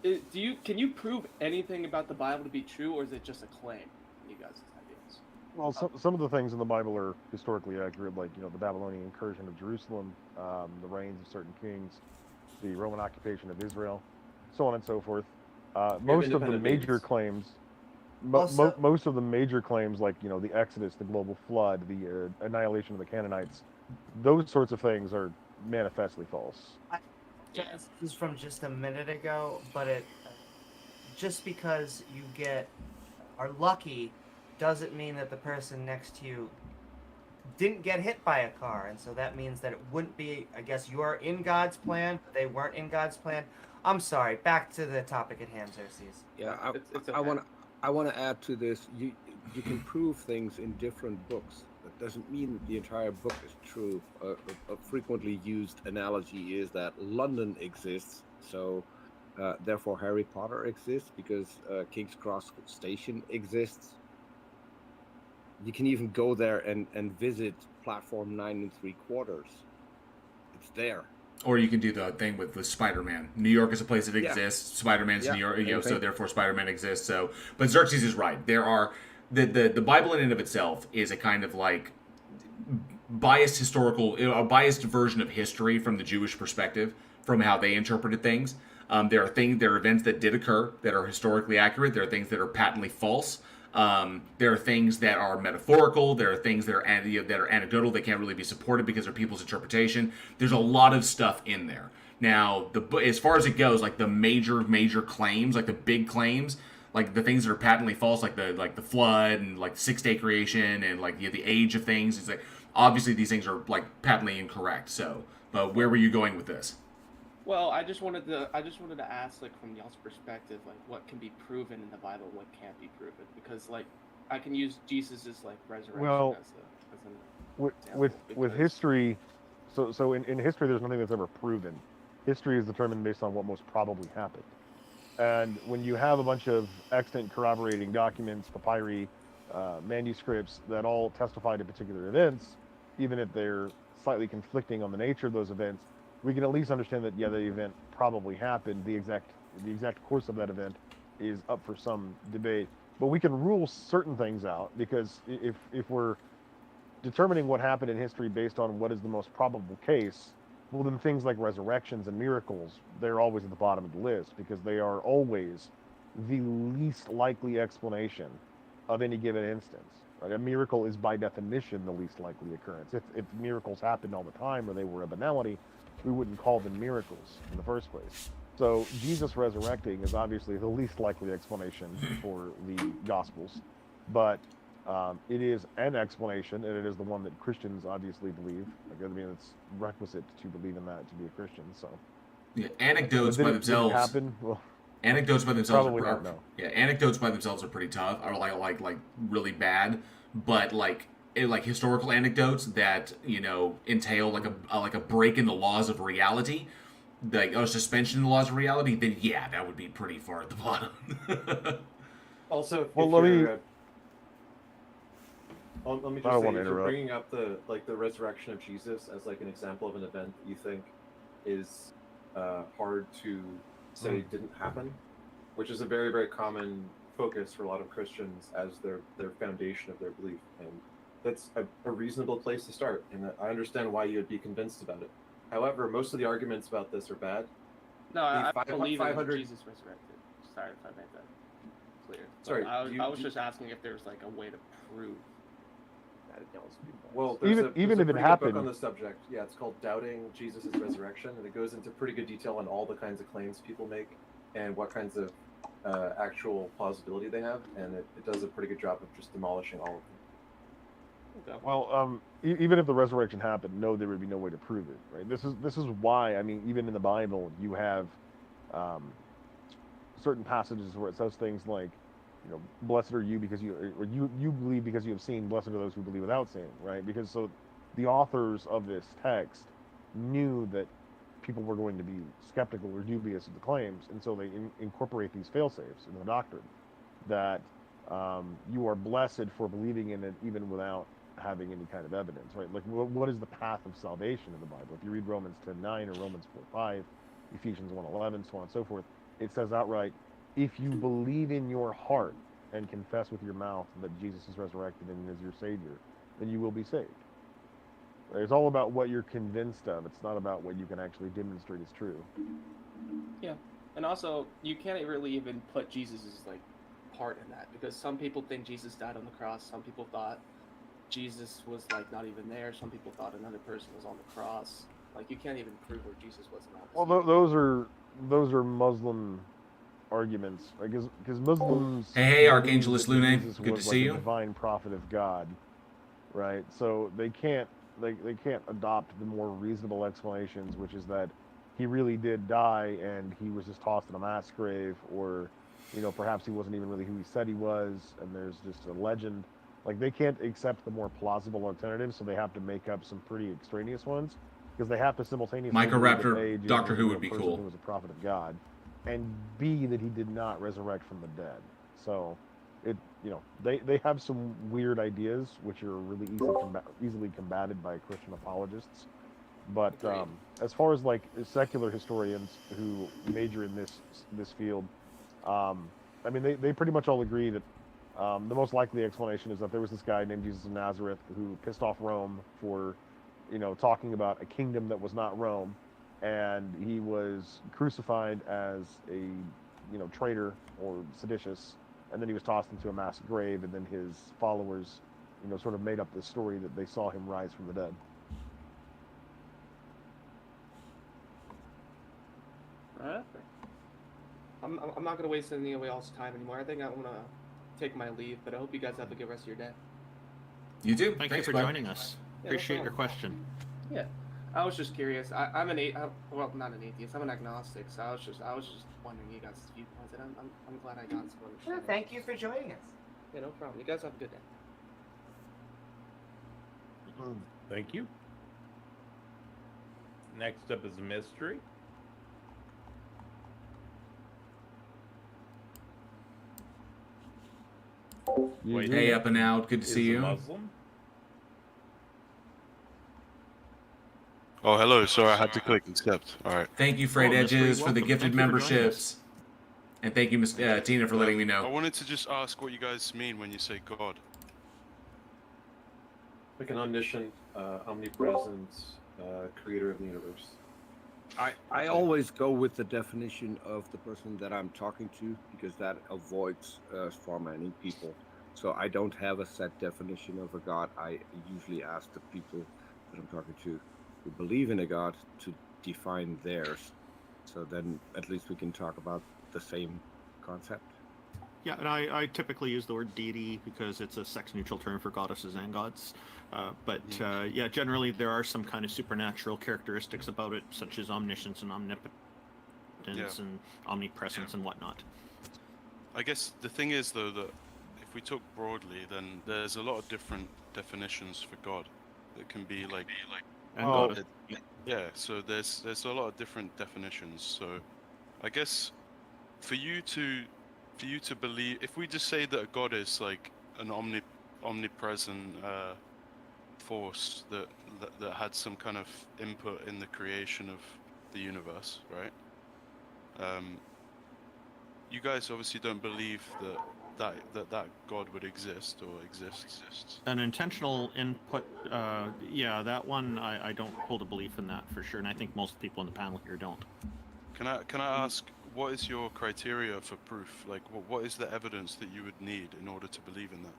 can you prove anything about the Bible to be true, or is it just a claim? You guys' ideas. Well, some of the things in the Bible are historically accurate, like the Babylonian incursion of Jerusalem, the reigns of certain kings, the Roman occupation of Israel, so on and so forth. Most of the major claims, most of the major claims, like the Exodus, the global flood, the annihilation of the Canaanites, those sorts of things are manifestly false. This is from just a minute ago, but it just because you are lucky doesn't mean that the person next to you didn't get hit by a car, and so that means that it wouldn't be. I guess you are in God's plan, but they weren't in God's plan. I'm sorry. Back to the topic at hand, Xerxes. Yeah, It's I want to add to this. You can prove things in different books. That doesn't mean that the entire book is true. A frequently used analogy is that London exists, so therefore Harry Potter exists because King's Cross Station exists. You can even go there and visit platform 9 3/4. It's there. Or you can do the thing with Spider-Man. New York is a place that exists. Spider-Man's Yeah. New York, so therefore Spider-Man exists. So, but Xerxes is right. There are the Bible in and of itself is a kind of like biased a biased version of history from the Jewish perspective, from how they interpreted things. There are events that did occur that are historically accurate. There are things that are patently false. There are things that are metaphorical. There are things that are anecdotal. They can't really be supported because they're people's interpretation. There's a lot of stuff in there. Now, as far as it goes, like the major claims, like the big claims, like the things that are patently false, like the flood and like the 6-day creation and like the age of things. It's like obviously these things are like patently incorrect. So, but where were you going with this? Well, I just wanted to ask, like, from y'all's perspective, like, what can be proven in the Bible, what can't be proven, because like I can use Jesus's like resurrection Well, as an with history, so in history, there's nothing that's ever proven. History is determined based on what most probably happened. And when you have a bunch of extant corroborating documents, papyri, manuscripts that all testify to particular events, even if they're slightly conflicting on the nature of those events, we can at least understand that, yeah, the event probably happened. The exact course of that event is up for some debate. But we can rule certain things out, because if we're determining what happened in history based on what is the most probable case, well, then things like resurrections and miracles, they're always at the bottom of the list, because they are always the least likely explanation of any given instance. Right? A miracle is by definition the least likely occurrence. If miracles happened all the time, or they were a banality, we wouldn't call them miracles in the first place. So Jesus resurrecting is obviously the least likely explanation for the Gospels, but it is an explanation, and it is the one that Christians obviously believe. Like, I mean, it's requisite to believe in that to be a Christian. So, yeah, anecdotes by themselves. Happen? Well, anecdotes by themselves probably not. No. Yeah, anecdotes by themselves are pretty tough. Or like really bad. But like historical anecdotes that entail like a break in the laws of reality, like a suspension in the laws of reality. Then yeah, that would be pretty far at the bottom. Also, let me just say, if you're bringing up the resurrection of Jesus as like an example of an event that you think is hard to say didn't happen, which is a very, very common focus for a lot of Christians as their foundation of their belief, and that's a reasonable place to start, and I understand why you would be convinced about it. However, most of the arguments about this are bad. No, I believe in Jesus resurrected. Sorry if I made that clear. Sorry, I was just asking if there's like a way to prove that it was. Well, even if it happened, happened book on the subject. Yeah, it's called Doubting Jesus' Resurrection, and it goes into pretty good detail on all the kinds of claims people make and what kinds of actual plausibility they have, and it does a pretty good job of just demolishing all of them. Okay. Well, even if the resurrection happened, no, there would be no way to prove it, right? This is why, I mean, even in the Bible, you have certain passages where it says things like, blessed are you because you believe because you have seen. Blessed are those who believe without seeing, right? Because so the authors of this text knew that people were going to be skeptical or dubious of the claims, and so they incorporate these fail-safes in the doctrine that you are blessed for believing in it even without having any kind of evidence, right? Like, what is the path of salvation in the Bible? If you read Romans 10:9 or Romans 4:5, Ephesians 1:11, so on and so forth, it says outright, if you believe in your heart and confess with your mouth that Jesus is resurrected and is your Savior, then you will be saved. It's all about what you're convinced of. It's not about what you can actually demonstrate is true. Yeah, and also you can't really even put Jesus's like part in that, because some people think Jesus died on the cross. Some people thought Jesus was like not even there. Some people thought another person was on the cross. Like, you can't even prove where Jesus was in all this. Well, those are Muslim arguments, right? Because Muslims. Hey, Archangelist Lune, Jesus good was to see you. A divine prophet of God, right? So they can't adopt the more reasonable explanations, which is that he really did die and he was just tossed in a mass grave, or perhaps he wasn't even really who he said he was, and there's just a legend. Like, they can't accept the more plausible alternatives, so they have to make up some pretty extraneous ones, because they have to simultaneously Microraptor, Doctor Who would be cool. Who was a prophet of God, and B, that he did not resurrect from the dead. So they have some weird ideas which are really easily combated by Christian apologists. But as far as like secular historians who major in this field, I mean, they pretty much all agree that the most likely explanation is that there was this guy named Jesus of Nazareth who pissed off Rome for talking about a kingdom that was not Rome, and he was crucified as a traitor or seditious, and then he was tossed into a mass grave, and then his followers sort of made up this story that they saw him rise from the dead. Alright. I'm not gonna waste any of y'all's time anymore. I think I want to take my leave, but I hope you guys have a good rest of your day. You too. Thank Thanks you for bud. joining us. Yeah, Appreciate no your question. Yeah, I was just curious. I'm not an atheist. I'm an agnostic. So I was just wondering you guys' viewpoints, and I'm glad I got some. Yeah, thank you for joining us. Yeah, no problem. You guys have a good day. Thank you. Next up is mystery. Hey, up and out. Good to see you. Muslim. Oh, hello. Sorry, I had to click accept. All right. Thank you, Freight Edges, for the gifted memberships. And thank you, Miss Tina, for letting me know. I wanted to just ask what you guys mean when you say God. Like an omniscient, omnipresent creator of the universe. I always go with the definition of the person that I'm talking to, because that avoids for many people. So I don't have a set definition of a God. I usually ask the people that I'm talking to who believe in a God to define theirs. So then at least we can talk about the same concept. Yeah, and I typically use the word deity because it's a sex-neutral term for goddesses and gods. But yeah, generally there are some kind of supernatural characteristics about it, such as omniscience and omnipotence and omnipresence and whatnot. I guess the thing is, though, that if we talk broadly, then there's a lot of different definitions for God. It can be like and God. Yeah, so there's a lot of different definitions. So I guess for you to believe, if we just say that a God is like an omnipresent force that had some kind of input in the creation of the universe, right? You guys obviously don't believe that God would exist or exists. An intentional input, yeah, that one I don't hold a belief in that for sure, and I think most people in the panel here don't. Can I ask, what is your criteria for proof? Like, what is the evidence that you would need in order to believe in that?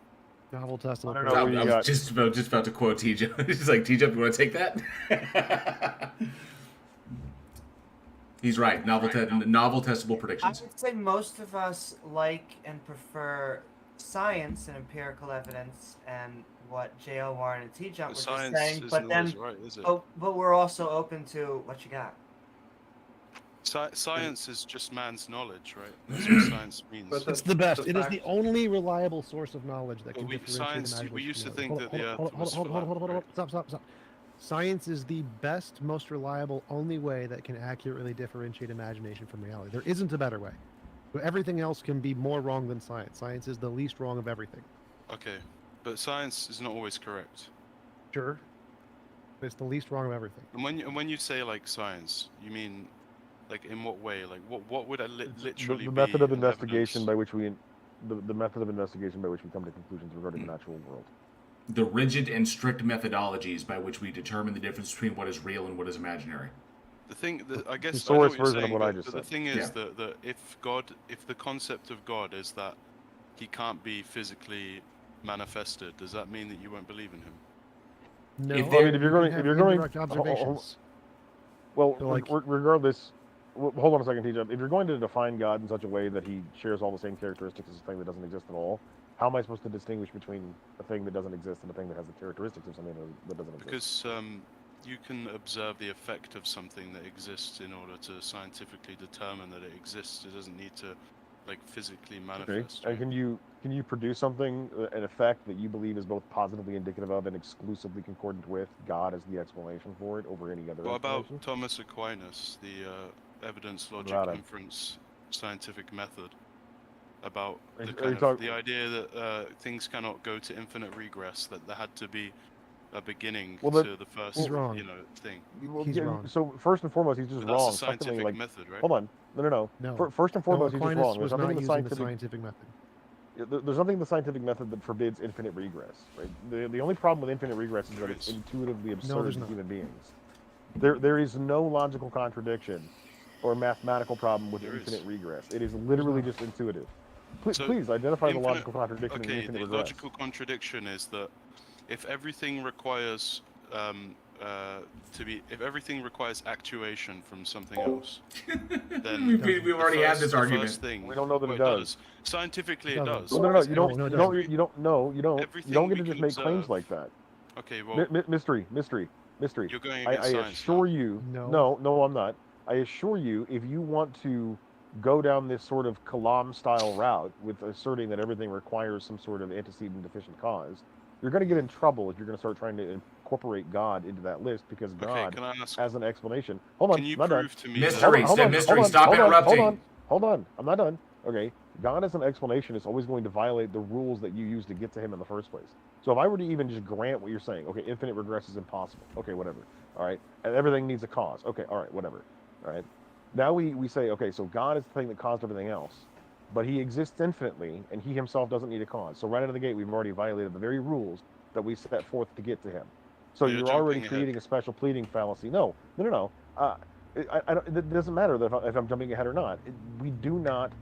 Novel testable. I don't know. I was just about to quote TJ. He's like, TJ, you want to take that? He's right. Novel testable predictions. I would say most of us like and prefer science and empirical evidence and what J.L. Warren and T. Jump were just saying, but then, right, is it? but we're also open to what you got. Science is just man's knowledge, right? That's what science means. It's the best. It is the only reliable source of knowledge that can differentiate science, imagination. we used to from think reality. that the Earth was flat. Hold on. Stop. Science is the best, most reliable, only way that can accurately differentiate imagination from reality. There isn't a better way. Everything else can be more wrong than science. Science is the least wrong of everything. Okay, but science is not always correct. Sure. But it's the least wrong of everything. And when you say like science, you mean like in what way? Like what would literally the be method of an investigation evidence? by which we the method of investigation by which we come to conclusions regarding the natural world. The rigid and strict methodologies by which we determine the difference between what is real and what is imaginary. The thing, I guess, The I know source what you're version of saying, what I but just the said. thing is Yeah. that if the concept of God is that he can't be physically manifested, does that mean that you won't believe in him? No. If I mean, if you're going, indirect observations. well, So, like- regardless. Hold on a second, TJ. If you're going to define God in such a way that he shares all the same characteristics as a thing that doesn't exist at all, how am I supposed to distinguish between a thing that doesn't exist and a thing that has the characteristics of something that doesn't exist? Because you can observe the effect of something that exists in order to scientifically determine that it exists. It doesn't need to like physically Okay. manifest. And can you produce something, an effect that you believe is both positively indicative of and exclusively concordant with God as the explanation for it over any other What about explanation? Thomas Aquinas, the evidence, logic, About him. inference, scientific method? About Are the you kind of talking- the idea that things cannot go to infinite regress, that there had to be a beginning Well, that- to the first, He's wrong. thing. Well, He's yeah, wrong. So first and foremost, he's just But that's a wrong. scientific Secondly, like, method, right? hold on, no. No. First and foremost, he's just Aquinas wrong. There's was nothing not in the using the scientific. scientific method. There's nothing in the scientific method that forbids infinite regress. Right? The only problem with infinite regress is that There it's is. intuitively absurd there's to not. human beings. There is no logical contradiction or mathematical problem with There is. infinite regress. It is literally not. just intuitive. So, Please identify the infinite- logical contradiction in Okay, infinite the regress. logical contradiction is that if everything requires if everything requires actuation from something else, then We've already had this the argument. first thing, We don't know that well, it does. Scientifically, It it doesn't. does. No, you don't. No, it you doesn't. don't. No, you don't. You Everything don't get we to just can make claims observe- like that. Okay, well, Mystery. you're going I against science assure now. you. No. No, I'm not. I assure you, if you want to go down this sort of Kalam-style route with asserting that everything requires some sort of antecedent deficient cause, you're going to get in trouble if you're going to start trying to incorporate God into that list because God can I ask, has an explanation. Hold on, can you I'm not done. prove to me Mystery, Hold on, mystery, hold on, stop hold on, interrupting. hold on. I'm not done. Okay, God as an explanation is always going to violate the rules that you use to get to him in the first place. So if I were to even just grant what you're saying, okay, infinite regress is impossible. Okay, whatever. All right, and everything needs a cause. Okay, all right, whatever. All right. Now we say, okay, so God is the thing that caused everything else, but he exists infinitely, and he himself doesn't need a cause. So right out of the gate, we've already violated the very rules that we set forth to get to him. So You're you're already jumping creating ahead. a special pleading fallacy. No. It doesn't matter if I'm jumping ahead or not. We do not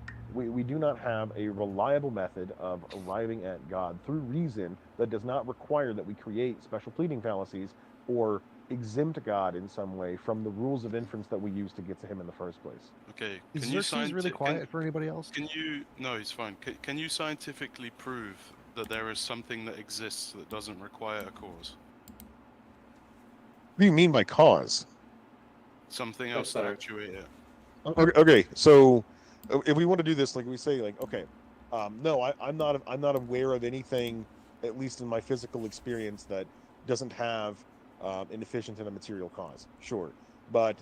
have a reliable method of arriving at God through reason that does not require that we create special pleading fallacies or exempt God in some way from the rules of inference that we use to get to him in the first place. Okay, Is can you Xerxes really quiet for anybody else? Can you? No, he's fine. Can you scientifically prove that there is something that exists that doesn't require a cause? What do you mean by cause? Something else that actuates it. Okay, so if we want to do this, like we say, like, okay, no, I'm not aware of anything, at least in my physical experience, that doesn't have an efficient and a material cause. Sure, but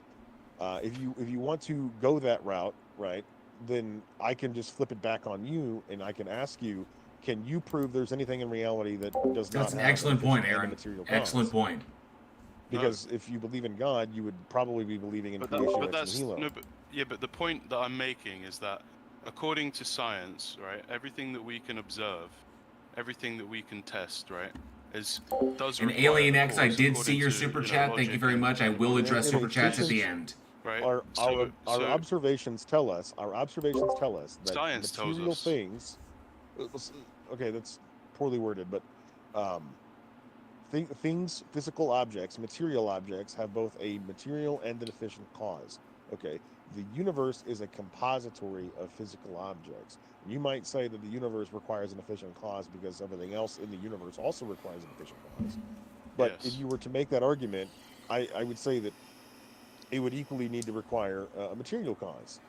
if you want to go that route, right, then I can just flip it back on you, and I can ask you, can you prove there's anything in reality that does not That's an have excellent point, efficient and a Aaron. material cause? Excellent point. Because if you believe in God, you would probably be believing in But creation ex that's nihilo. no, but yeah, but the point that I'm making is that according to science, right, everything that we can observe, everything that we can test, right, does And require Alien a X, I cause did see according your to, super you know, chat. Thank you logic very much. I will address super chats at the end. Right. Our observations tell us that science tells material us. things. Okay, that's poorly worded, but things, physical objects, material objects, have both a material and an efficient cause. Okay, the universe is a compository of physical objects. You might say that the universe requires an efficient cause because everything else in the universe also requires an efficient cause. But if you were to make that argument, I would say that it would equally need to require a material cause.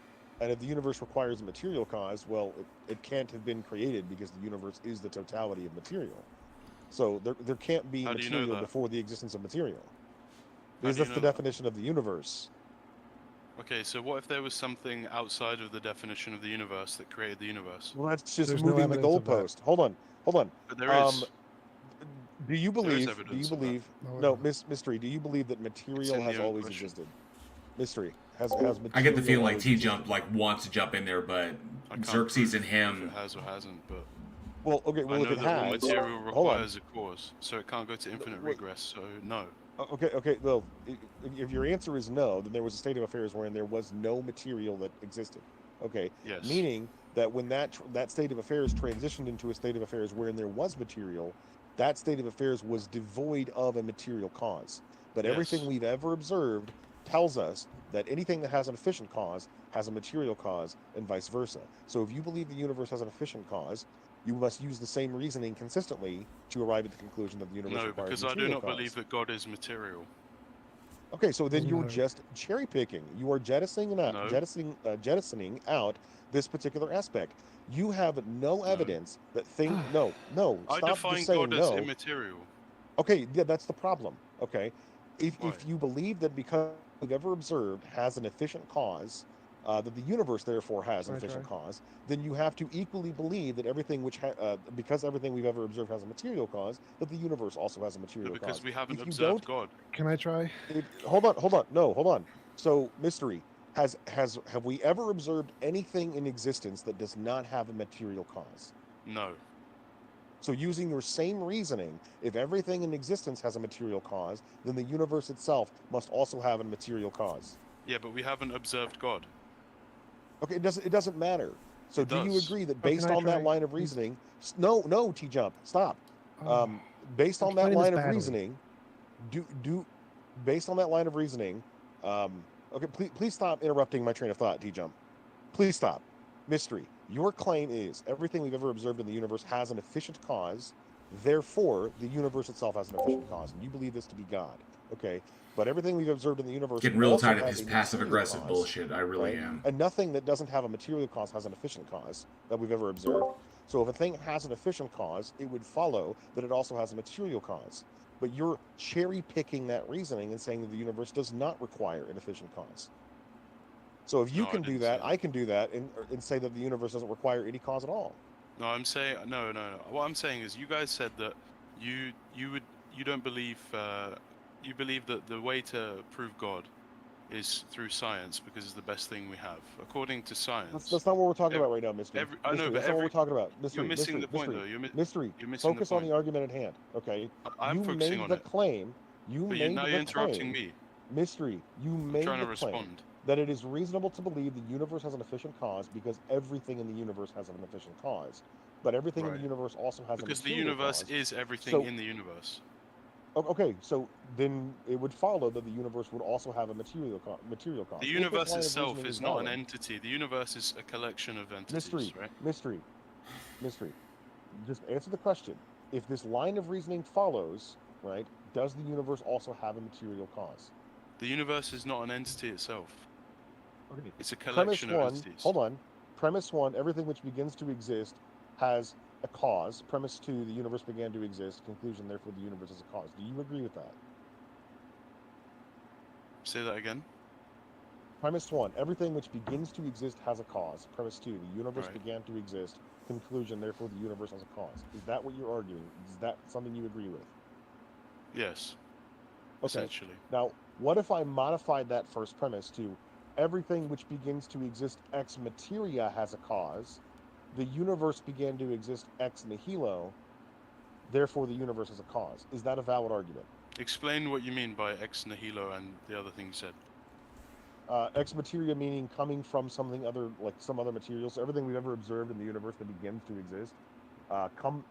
And if the universe requires a material cause, well, it can't have been created because the universe is the totality of material. So there can't be How do you know material that? before the existence of material. How Because do you that's the know that? definition of the universe. Okay, so what if there was something outside of the definition of the universe that created the universe? Well, that's just There's no moving the evidence of that. goalpost. Hold on. But there is. Do you There is believe? evidence of that. No, Mystery. Do you believe that material in the has always question. existed? Mystery has material. I get the feeling like always T existed? Jump wants to jump in there, but I can't Xerxes prove and him. if it has or hasn't, but Well, okay. Well, I if know it that all has, material hold on. requires a cause, so it can't go to infinite regress. So no. Okay. Well, if your answer is no, then there was a state of affairs wherein there was no material that existed. Okay. Yes. Meaning that when that state of affairs transitioned into a state of affairs wherein there was material, that state of affairs was devoid of a material cause. But everything we've ever observed tells us that anything that has an efficient cause has a material cause, and vice versa. So if you believe the universe has an efficient cause, you must use the same reasoning consistently to arrive at the conclusion that the universe No, requires because a I do material not cause. believe that God is material. Okay, so then Doesn't you're matter. just cherry picking. You are jettisoning out this particular aspect. You have no evidence that no. I Stop define just saying God as no. immaterial. Okay, yeah, that's the problem. Okay, if Why? you believe that because we've ever observed has an efficient cause, that the universe therefore has an efficient cause, then you have to equally believe that everything because everything we've ever observed has a material cause, that the universe also has a material But because cause. we haven't If you observed don't, God. Can I try? hold on. No, hold on. So, Mystery, have we ever observed anything in existence that does not have a material cause? No. So using your same reasoning, if everything in existence has a material cause, then the universe itself must also have a material cause. Yeah, but we haven't observed God. Okay, it doesn't matter. So It do you does. agree that Oh, based can I on that try, line of please? reasoning, no, T-Jump, stop. Oh, Based I'm on that explaining this line of badly. reasoning, based on that line of reasoning, okay, please stop interrupting my train of thought, T-Jump. Please stop. Mystery, your claim is everything we've ever observed in the universe has an efficient cause, therefore the universe itself has an efficient cause, and you believe this to be God. Okay, but everything we've observed in the universe Getting real also tired of has his a passive material aggressive cause, bullshit. I really right? am. And nothing that doesn't have a material cause has an efficient cause that we've ever observed. So if a thing has an efficient cause, it would follow that it also has a material cause. but you're cherry picking that reasoning and saying that the universe does not require an efficient cause. So if you No, I can do didn't that, say that. I can do that and say that the universe doesn't require any cause at all. No, I'm saying no. What I'm saying is, you guys said that you don't believe you believe that the way to prove God is through science because it's the best thing we have. According to science, That's not what we're talking about right now, Mystery. I know, Mystery, but that's not what we're talking about. you're Mystery, missing mystery, the point, mystery, though. mystery. You're missing Focus the on point. the argument at hand, okay? I'm You focusing made on the it. claim. You But made now the you're interrupting claim. me. Mystery, you I'm made trying the to claim respond. that it is reasonable to believe the universe has an efficient cause because everything in the universe has an efficient cause. But everything in the Right. universe also has Because a the material universe cause. is everything So, in the universe. okay, so then it would follow that the universe would also have a material cause. The If this universe line of itself reasoning is not an valid, entity. The universe is a collection of entities, right? mystery. Just answer the question. If this line of reasoning follows, right, does the universe also have a material cause? The universe is not an entity itself. Okay. It's a Premise collection of one, entities. hold on. Premise one, everything which begins to exist has a cause. Premise two, the universe began to exist. Conclusion, therefore, the universe is a cause. Do you agree with that? Say that again. Premise one, everything which begins to exist has a cause. Premise two, the universe Right. began to exist. Conclusion, therefore, the universe has a cause. Is that what you're arguing? Is that something you agree with? Yes. Okay. Essentially. Now, what if I modified that first premise to everything which begins to exist ex materia has a cause, the universe began to exist ex nihilo, therefore the universe has a cause. Is that a valid argument? Explain what you mean by ex nihilo and the other thing you said. Ex materia meaning coming from something other, like some other material. So everything we've ever observed in the universe that begins to exist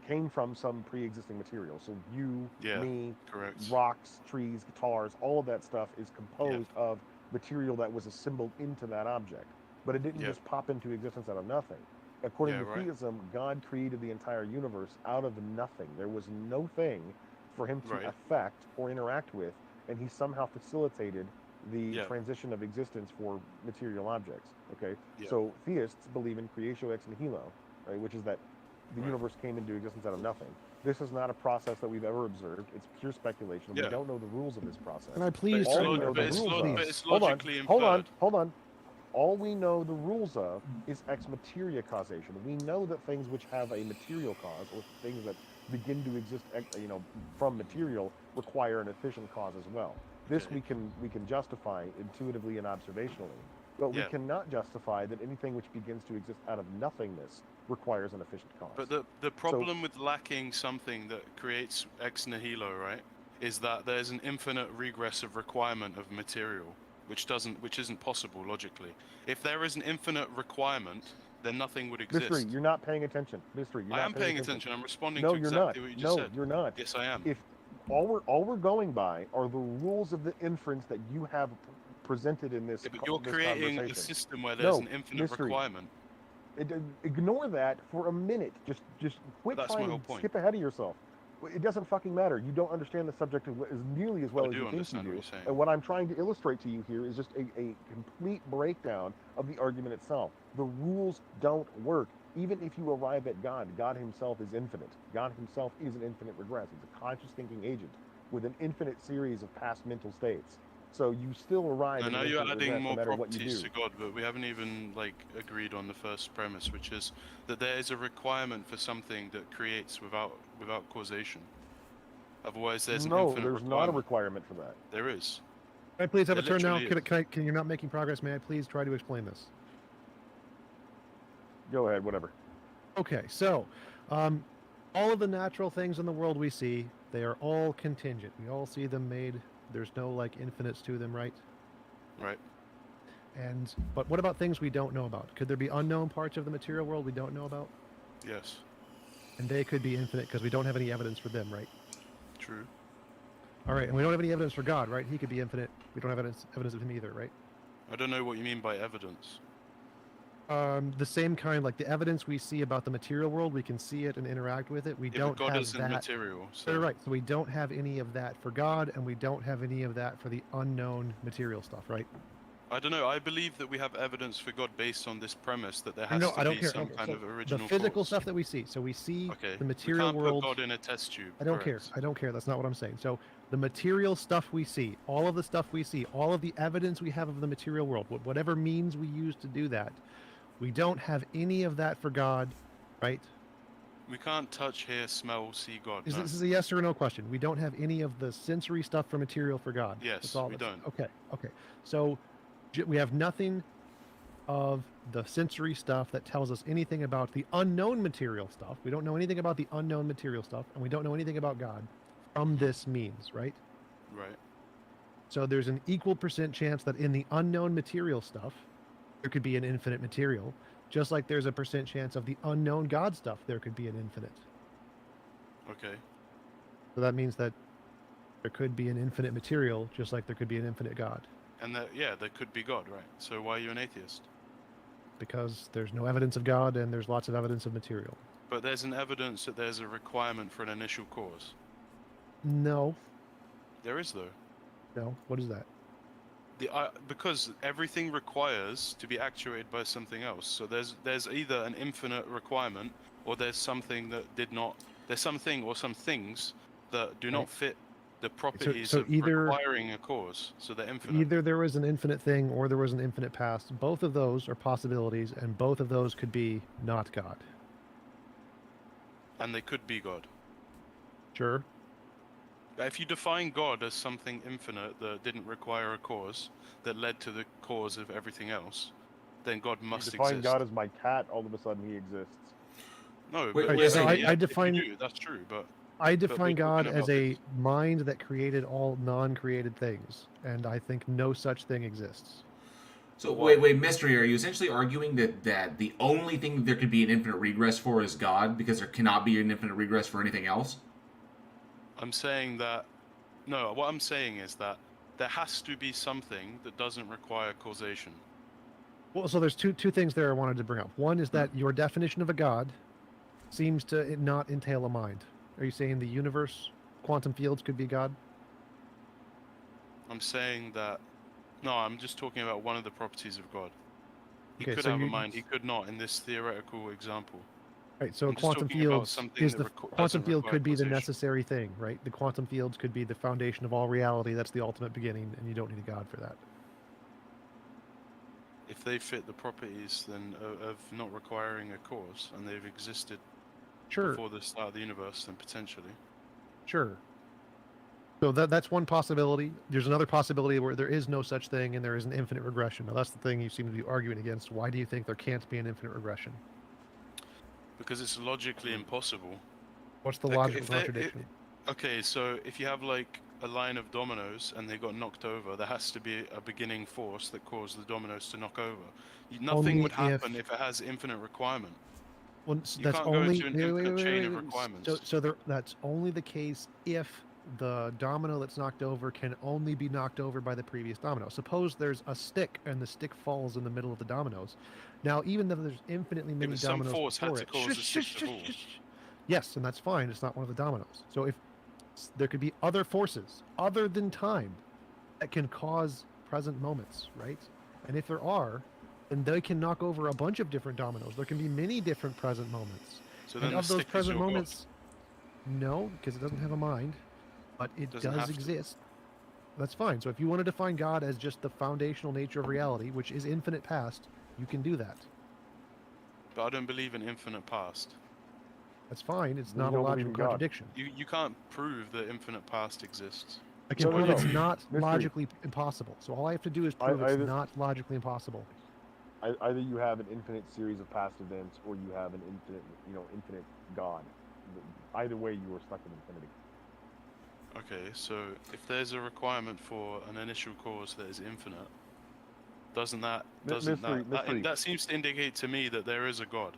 came from some pre-existing material. So you, me, correct. rocks, trees, guitars, all of that stuff is composed of material that was assembled into that object. But it didn't just pop into existence out of nothing. According to theism, God created the entire universe out of nothing. There was no thing for him to affect or interact with, and he somehow facilitated the transition of existence for material objects. Okay, so theists believe in creatio ex nihilo, right, which is that the universe came into existence out of nothing. This is not a process that we've ever observed. It's pure speculation. We don't know the rules of this process. Can I please All try we to know the please, rules please. of. It's logically Hold on. inferred. All we know the rules of is ex materia causation. We know that things which have a material cause, or things that begin to exist, from material, require an efficient cause as well. This we can justify intuitively and observationally, but we cannot justify that anything which begins to exist out of nothingness requires an efficient cause. But the problem with lacking something that creates ex nihilo, right, is that there's an infinite regress of requirement of material, which isn't possible logically. If there is an infinite requirement, then nothing would exist. Mystery, you're not paying attention. Mystery, you're I not am paying attention. I'm responding no, to you're exactly not. what you just No, said. you're not. Yes, I am. If all we're going by are the rules of the inference that you have presented in this, but you're this creating a conversation. system where there's an infinite mystery. requirement. Ignore that for a minute. Just quit That's my trying whole to point. skip ahead of yourself. It doesn't fucking matter. You don't understand the subject as nearly as well I as do you think you understand what do. you're saying. And what I'm trying to illustrate to you here is just a complete breakdown of the argument itself. The rules don't work. Even if you arrive at God, God himself is infinite. God himself is an infinite regress. He's a conscious thinking agent with an infinite series of past mental states. So you still arrive at Now an you're infinite adding regress no more matter what you properties do. to God, but we haven't even agreed on the first premise, which is that there is a requirement for something that creates without causation. Otherwise, there's an infinite there's requirement. not a requirement for that. There is. Can I please have a There turn now? literally Can you're not making progress? May I please try to explain this? Go ahead, whatever. Okay, so all of the natural things in the world we see, they are all contingent. We all see them made. There's no infinites to them, right? Right. But what about things we don't know about? Could there be unknown parts of the material world we don't know about? Yes. And they could be infinite because we don't have any evidence for them, right? True. All right, and we don't have any evidence for God, right? He could be infinite. We don't have evidence of him either, right? I don't know what you mean by evidence. The same kind, like the evidence we see about the material world, we can see it and interact with it. We don't but God have isn't that. material. So. So. Right. So we don't have any of that for God, and we don't have any of that for the unknown material stuff, right? I don't know. I believe that we have evidence for God based on this premise that there has No, to I don't be care. some Okay, kind so of original the physical cause. stuff that we see. So we see Okay. the material we can't world. put God in a test tube. I don't care. correct. I don't care. That's not what I'm saying. So the material stuff we see, all of the stuff we see, all of the evidence we have of the material world, whatever means we use to do that, we don't have any of that for God, right? We can't touch, hear, smell, see God. Is No. this is a yes or no question? We don't have any of the sensory stuff for material for God. Yes, That's all we don't. Okay, okay. So we have nothing of the sensory stuff that tells us anything about the unknown material stuff. We don't know anything about the unknown material stuff, and we don't know anything about God from this means, right? Right. So there's an equal % chance that in the unknown material stuff, there could be an infinite material, just like there's a % chance of the unknown God stuff, there could be an infinite. Okay. So that means that there could be an infinite material, just like there could be an infinite God. And that, yeah, there could be God, right? So why are you an atheist? Because there's no evidence of God and there's lots of evidence of material. But there's an evidence that there's a requirement for an initial cause. No. There is, though. No. What is that? Because everything requires to be actuated by something else. So there's either an infinite requirement, or there's something that did not. There's something or some things that do not fit the properties so of either- requiring a cause. So they're infinite. Either there was an infinite thing or there was an infinite past. Both of those are possibilities, and both of those could be not God. And they could be God. Sure. If you define God as something infinite that didn't require a cause, that led to the cause of everything else, then God must define exist. God as my cat, all of a sudden he exists. No, Wait, but wait, so yeah, I if you define- do, that's true, but I but define we're God talking as about a mind that created all non-created things, and I think no such thing exists. So wait, Mystery, are you essentially arguing that the only thing there could be an infinite regress for is God, because there cannot be an infinite regress for anything else? I'm saying that no, what I'm saying is that there has to be something that doesn't require causation. Well, so there's two things there I wanted to bring up. One is that your definition of a God seems to not entail a mind. Are you saying the universe, quantum fields could be God? I'm saying that no, I'm just talking about one of the properties of God. He Okay, could so have a you- mind, he could not in this theoretical example. Right, so I'm just quantum talking about fields something is that the quantum doesn't field require could be the causation. necessary thing, right? The quantum fields could be the foundation of all reality. That's the ultimate beginning, and you don't need a God for that. If they fit the properties then of not requiring a cause, and they've existed Sure. before the start of the universe, then potentially. Sure. So that's one possibility. There's another possibility where there is no such thing and there is an infinite regression. Now that's the thing you seem to be arguing against. Why do you think there can't be an infinite regression? Because it's logically impossible. What's the Like, logical if they- contradiction? Okay, so if you have like a line of dominoes and they got knocked over, there has to be a beginning force that caused the dominoes to knock over. Nothing Only would happen if- if it has infinite requirement. Well, You that's can't only go into an infinite chain of requirements. that's only the case if the domino that's knocked over can only be knocked over by the previous domino. Suppose there's a stick and the stick falls in the middle of the dominoes. Now, even though there's infinitely many but some dominoes force had before to it, cause the stick to fall. yes, and that's fine. It's not one of the dominoes. So if there could be other forces other than time that can cause present moments, right? And if there are, then they can knock over a bunch of different dominoes. There can be many different present moments. So then And the of those stick is present your God. moments, no, because it doesn't have a mind, but it Doesn't does have to. exist. That's fine. So if you want to define God as just the foundational nature of reality, which is infinite past, you can do that. But I don't believe in infinite past. That's fine. It's You not a don't believe logical in God. contradiction. You can't prove that infinite past exists. I can No, prove no, it's no. not Mystery. logically impossible. So all I have to do is prove it's I- not logically impossible. Either you have an infinite series of past events, or you have an infinite God. Either way, you are stuck in infinity. Okay, so if there's a requirement for an initial cause that is infinite, doesn't that Mystery. that seems to indicate to me that there is a God.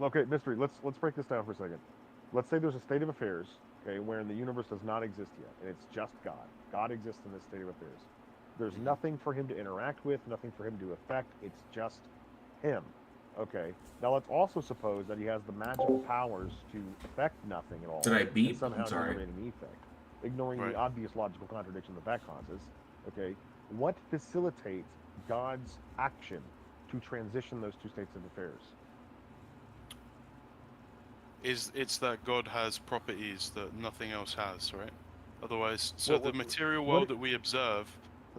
Okay, Mystery. Let's break this down for a second. Let's say there's a state of affairs, okay, wherein the universe does not exist yet, and it's just God. God exists in this state of affairs. There's nothing for him to interact with, nothing for him to affect. It's just him. Okay. Now let's also suppose that he has the magical powers to affect nothing at all. Did I and beep? somehow I'm sorry. generate an effect, ignoring Right. the obvious logical contradiction that causes. Okay. What facilitates God's action to transition those two states of affairs? It's that God has properties that nothing else has, right? Otherwise, so What- the what- material what world it- that we observe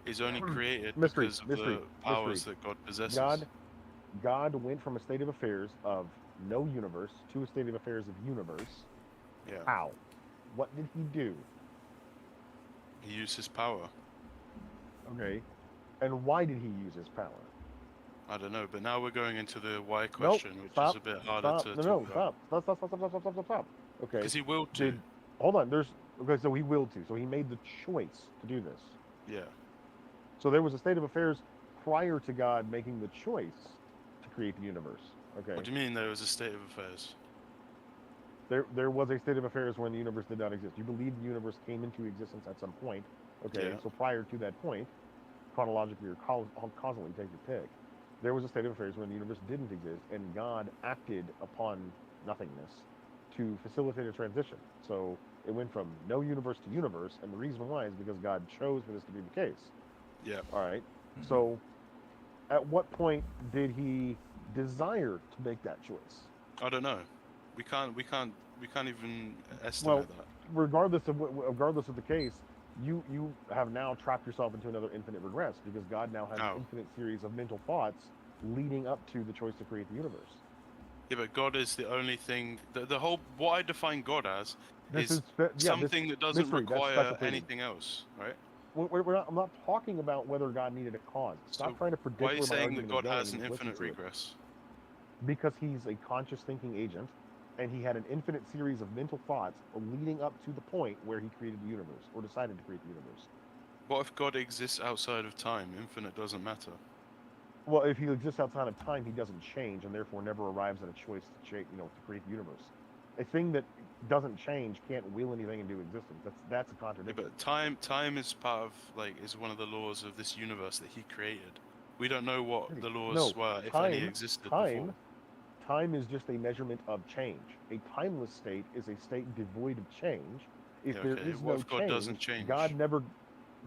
is only created Mystery, because of mystery, the powers mystery. that God possesses. God went from a state of affairs of no universe to a state of affairs of universe. Yeah. How? What did he do? He used his power. Okay. And why did he use his power? I don't know, but now we're going into the why question, which stop, is a bit harder stop, to no, talk about. Stop. Okay. Because he willed to. Hold on. Okay, so he willed to. So he made the choice to do this. Yeah. So there was a state of affairs prior to God making the choice to create the universe. Okay. What do you mean there was a state of affairs? There was a state of affairs when the universe did not exist. You believe the universe came into existence at some point. Okay. Yeah. So prior to that point, chronologically or causally, take your pick, there was a state of affairs when the universe didn't exist, and God acted upon nothingness to facilitate a transition. So it went from no universe to universe, and the reason why is because God chose for this to be the case. Yeah. All right. So at what point did he desire to make that choice? I don't know. We can't even estimate that. Regardless of the case, you have now trapped yourself into another infinite regress because God now has an infinite series of mental thoughts leading up to the choice to create the universe. Yeah, but God is the only thing. The whole what I define God as is something that doesn't require anything else, right? I'm not talking about whether God needed a cause. Stop trying to predict. Why are you where my saying that argument God is going has an and listen infinite to it. regress? Because he's a conscious thinking agent, and he had an infinite series of mental thoughts leading up to the point where he created the universe, or decided to create the universe. What if God exists outside of time? Infinite doesn't matter. Well, if he exists outside of time, he doesn't change, and therefore never arrives at a choice to to create the universe. A thing that doesn't change can't will anything into existence. That's a contradiction. Yeah, but time is part of is one of the laws of this universe that he created. We don't know what the laws were, if any existed before. Time is just a measurement of change. A timeless state is a state devoid of change. If there is what no if God doesn't change?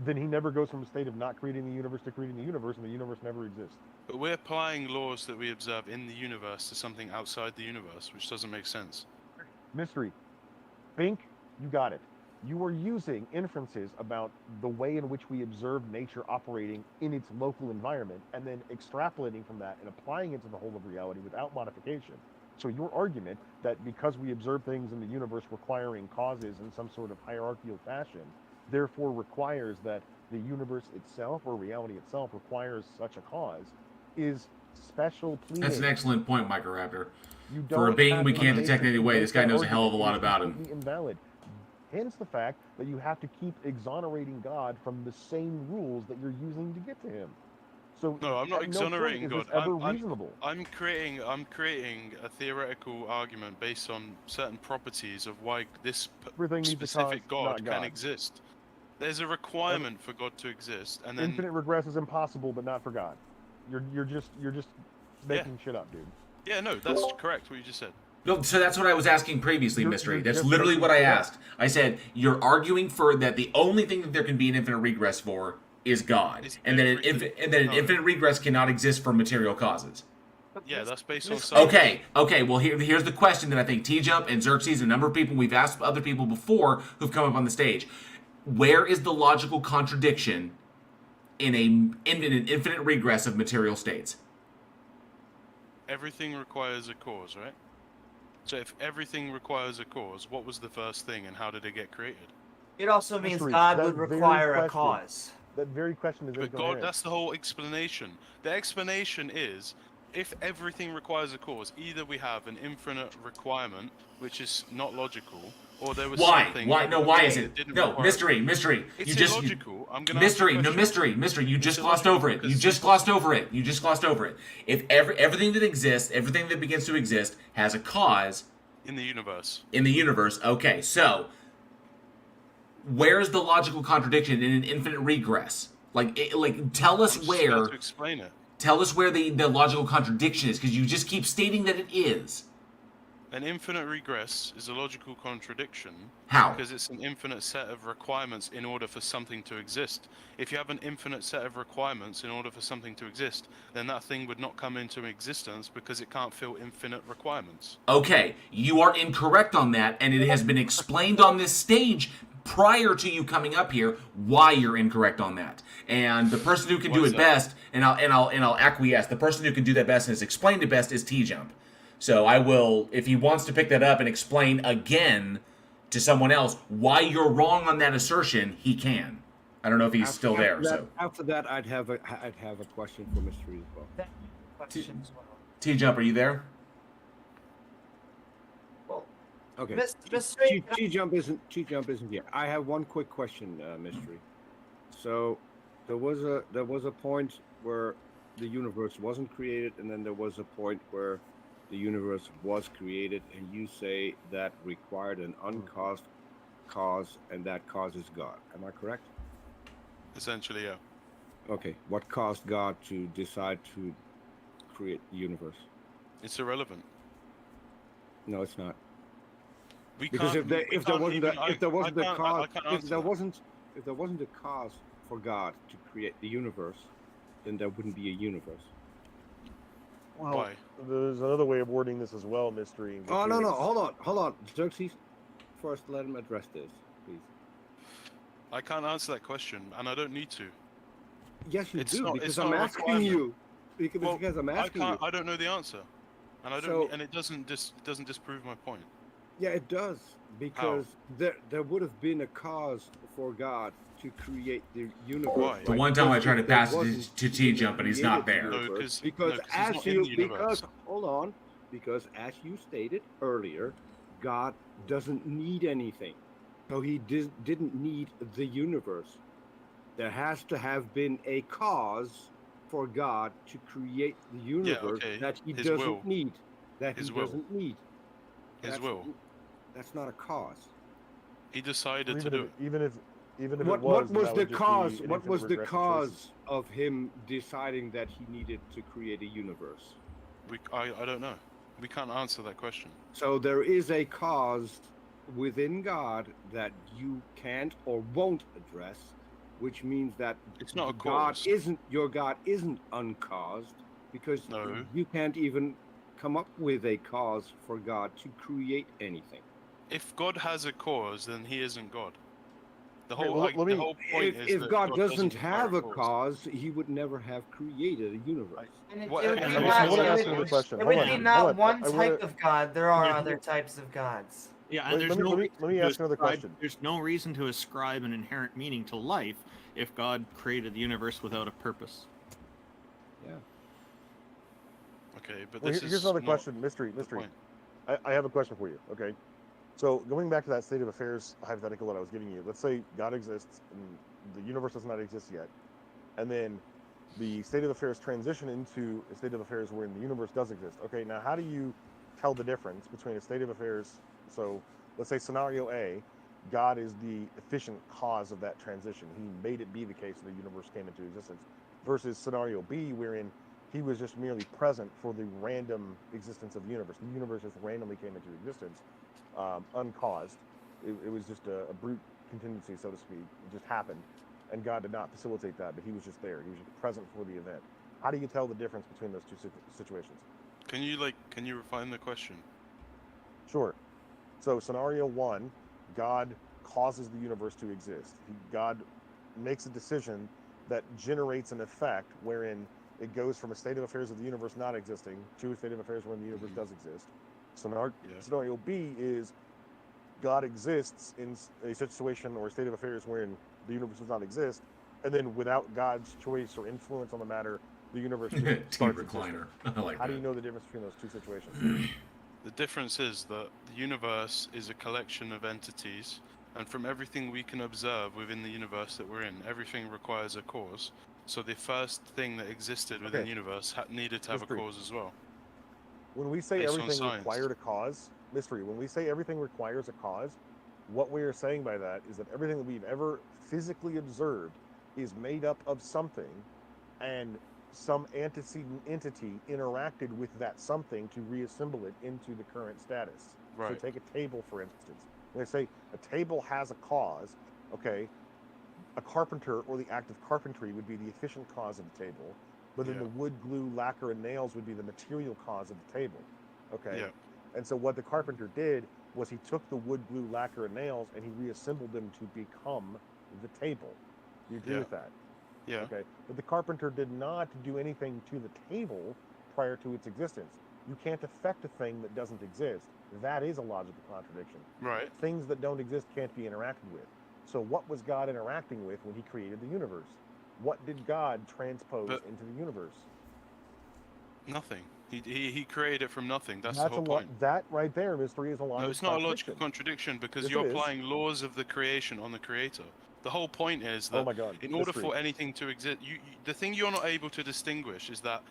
Then he never goes from a state of not creating the universe to creating the universe, and the universe never exists. But we're applying laws that we observe in the universe to something outside the universe, which doesn't make sense. Mystery. Bink, you got it. You are using inferences about the way in which we observe nature operating in its local environment, and then extrapolating from that and applying it to the whole of reality without modification. So your argument that because we observe things in the universe requiring causes in some sort of hierarchical fashion, therefore requires that the universe itself or reality itself requires such a cause, is special pleading. That's an excellent point, Microraptor. You For a don't being have we the can't basis detect in any to way, make this guy that knows a hell of a lot argument. about It's him. completely invalid. Hence the fact that you have to keep exonerating God from the same rules that you're using to get to him. So No, I'm not at no point exonerating is God. this ever reasonable. I'm creating a theoretical argument based on certain properties of why this Everything needs a specific cause, God not can God. exist. There's a requirement for God to exist, and then Infinite regress is impossible, but not for God. You're just making shit up, dude. yeah, no, that's correct what you just said. No, so that's what I was asking previously, Mystery. you're That's just literally making what I shit up. asked. I said, you're arguing for that the only thing that there can be an infinite regress for is God. And that an infinite regress cannot exist for material causes. Yeah, that's based on science. Okay. Well, here's the question that I think T-Jump and Xerxes and a number of people, we've asked other people before who've come up on the stage. Where is the logical contradiction in an infinite regress of material states? Everything requires a cause, right? So if everything requires a cause, what was the first thing and how did it get created? It also means Mystery, God that would very require a question- cause. That very question is But God, incoherent. that's the whole explanation. The explanation is, if everything requires a cause, either we have an infinite requirement, which is not logical, or there was something... Why? No, why is that it? didn't No, require- Mystery. It's You just illogical. I'm gonna Mystery. ask No, a question. Mystery. You just It's glossed illogical over it. You because just it's glossed over it. You just glossed over it. If everything that exists, everything that begins to exist, has a cause in the universe. In the universe. Okay, so where's the logical contradiction in an infinite regress? Tell us I'm just where. about to explain it. Tell us where the logical contradiction is, because you just keep stating that it is. An infinite regress is a logical contradiction. How? Because it's an infinite set of requirements in order for something to exist. If you have an infinite set of requirements in order for something to exist, then that thing would not come into existence because it can't fill infinite requirements. Okay, you are incorrect on that, and it has been explained on this stage prior to you coming up here why you're incorrect on that. And the person who can do it best, and I'll acquiesce. The person who can do that best and has explained it best is T-Jump. So I will, if he wants to pick that up and explain again to someone else why you're wrong on that assertion, he can. I don't know if he's still there. After that, I'd have a question for Mystery as well. T-Jump, are you there? Okay. Mystery. T-Jump isn't yet. I have one quick question, Mystery. So there was a point where the universe wasn't created, and then there was a point where the universe was created, and you say that required an uncaused cause, and that cause is God. Am I correct? Essentially, yeah. Okay. What caused God to decide to create the universe? It's irrelevant. No, it's not. Because if there wasn't a cause for God to create the universe, then there wouldn't be a universe. Well, why? There's another way of wording this as well, Mystery. Oh no, hold on, Xerxes. First, let him address this, please. I can't answer that question, and I don't need to. Yes, you do, not, because not I'm a asking you. Well, Because I'm asking you. I don't know the answer, and I don't, and it doesn't disprove my point. Yeah, it does, because there would have been a cause for God to create the universe. Why? The one time I tried to pass it to T-Jump, but he's not there. Because as you stated earlier, God doesn't need anything, so he didn't need the universe. There has to have been a cause for God to create the universe that he doesn't need. His will. That's not a cause. He decided to do it. Even if what was the cause? What was the cause of him deciding that he needed to create a universe? I don't know. We can't answer that question. So there is a cause within God that you can't or won't address, which means that it's not a cause. Your God isn't uncaused, because you can't even come up with a cause for God to create anything. If God has a cause, then he isn't God. The Okay, whole, well, the whole point is if that God doesn't require have a cause, he would never have created a universe. And it What- would and be I not, wanna it ask would- another question. it Hold would be on, not hold on. one I type wanna- of God. There are other types of gods. Yeah, and Let me ask another question. There's no reason to ascribe an inherent meaning to life if God created the universe without a purpose. Yeah. Okay, but Well, this here's is another not question, the Mystery. point. I have a question for you. Okay, so going back to that state of affairs hypothetical that I was giving you, let's say God exists and the universe does not exist yet, and then the state of affairs transition into a state of affairs where the universe does exist. Okay, now how do you tell the difference between a state of affairs? So let's say scenario A, God is the efficient cause of that transition. He made it be the case that the universe came into existence, versus scenario B, wherein he was just merely present for the random existence of the universe. The universe just randomly came into existence, uncaused. It was just a brute contingency, so to speak. It just happened, and God did not facilitate that, but he was just there. He was just present for the event. How do you tell the difference between those two situations? Can you refine the question? Sure. So scenario one, God causes the universe to exist. God makes a decision that generates an effect wherein it goes from a state of affairs of the universe not existing to a state of affairs when the universe does exist. Scenario B is God exists in a situation or a state of affairs wherein the universe does not exist, and then without God's choice or influence on the matter, the universe just starts recliner. existing. I like How do that. you know the difference between those two situations? The difference is that the universe is a collection of entities, and from everything we can observe within the universe that we're in, everything requires a cause. So the first thing that existed within the universe needed to have a cause as well. When we say Based on everything science. required a cause, Mystery, when we say everything requires a cause, what we are saying by that is that everything that we've ever physically observed is made up of something, and some antecedent entity interacted with that something to reassemble it into the current status. Right. So take a table, for instance. When they say a table has a cause, okay, a carpenter or the act of carpentry would be the efficient cause of the table, but then the wood, glue, lacquer, and nails would be the material cause of the table, okay? Yeah. And so what the carpenter did was he took the wood, glue, lacquer, and nails, and he reassembled them to become the table. You agree with that? Yeah. Okay. But the carpenter did not do anything to the table prior to its existence. You can't affect a thing that doesn't exist. That is a logical contradiction. Right. Things that don't exist can't be interacted with. So what was God interacting with when he created the universe? What did God transpose into the universe? Nothing. He created it from nothing. That's the That's whole point. that right there, mystery, is a logical No, it's not a contradiction. logical contradiction because Yes, you're it is. applying laws of the creation on the creator. The whole point is that Oh my God, in order mystery. for anything to exist, the thing you're not able to distinguish is that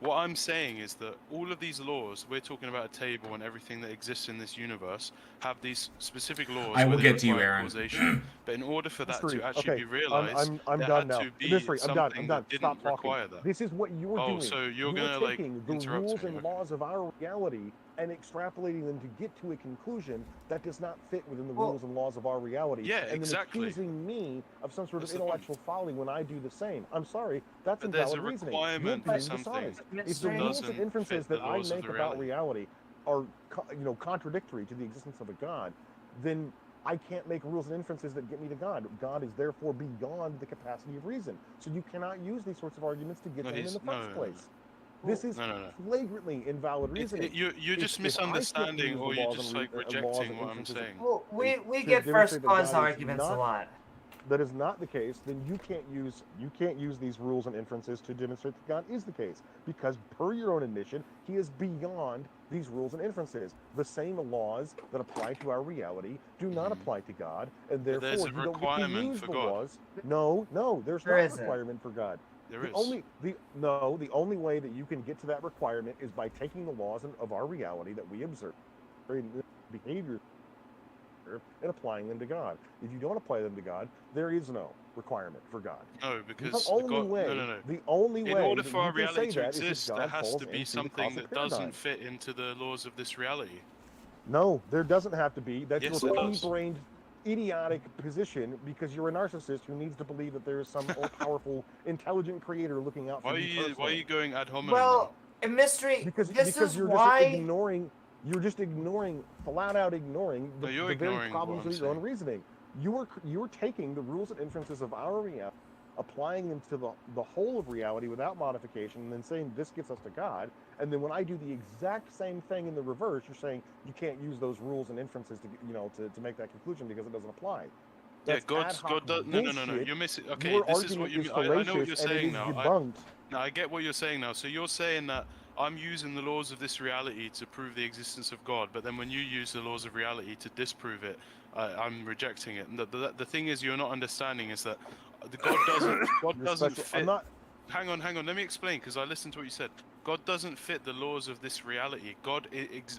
what I'm saying is that all of these laws, we're talking about a table and everything that exists in this universe, have these specific laws. I will where they get to you, require Aaron. causation. But in order for that Mystery. to actually Okay, be realized, I'm there done had now. to be Mystery, I'm done. something I'm done. that didn't Stop talking. require that. This is what you're Oh, doing. so you're gonna, like, taking the interrupt rules me, and okay. laws of our reality and extrapolating them to get to a conclusion that does not fit within the rules and laws of our reality. Yeah, and exactly. then accusing me of some sort That's of the point. intellectual folly when I do the same. I'm sorry, that's But there's invalid a reasoning. requirement You're for being something dishonest. If the that rules and doesn't inferences fit the that I laws of make the about reality. reality are contradictory to the existence of a God, then I can't make rules and inferences that get me to God. God is therefore beyond the capacity of reason. So you cannot use these sorts of arguments to get No, to him in the no, first no, no. place. This is No, no, no. flagrantly invalid reasoning. You're just If I can't misunderstanding, use or the you're laws just and like laws rejecting and what I'm inferences saying. Well, we to get first demonstrate that cause God is arguments a not- lot. That is not the case, then you can't use these rules and inferences to demonstrate that God is the case, because per your own admission, he is beyond these rules and inferences. The same laws that apply to our reality do not apply to God, and But there's therefore a you don't get to requirement use for the God. laws. No, there's There not a isn't. requirement for God. There the is. the only way that you can get to that requirement is by taking the laws of our reality that we observe, behavior, and applying them to God. If you don't apply them to God, there is no requirement for God. No, The because only God, way, no. the only In way order that for you our can reality say to that is if exist, there God has falls to be into the something cosmic that doesn't paradigm. fit into the laws of this reality. No, there doesn't have to be. That's Yes, your it does. pea-brained, idiotic position because you're a narcissist who needs to believe that there is some all-powerful, intelligent creator looking out for Why are you you personally. going ad hominem Well, a mystery. Because this is you're why. just ignoring, flat out ignoring No, you're the very ignoring problems what of I'm your own reasoning. You're taking the rules and inferences of our reality, applying them to the whole of reality without modification, and then saying this gets us to God. And then when I do the exact same thing in the reverse, you're saying you can't use those rules and inferences to make that conclusion because it doesn't apply. Yeah, That's ad hoc God does. No. bullshit. You're missing. Okay, Your this is what argument you is mean. I know what fallacious, you're and it saying is now. debunked. No, I get what you're saying now. So you're saying that I'm using the laws of this reality to prove the existence of God, but then when you use the laws of reality to disprove it, I'm rejecting it. And the thing is, you're not understanding is that the God doesn't fit. I'm not. Hang on. Let me explain, because I listened to what you said. God doesn't fit the laws of this reality. God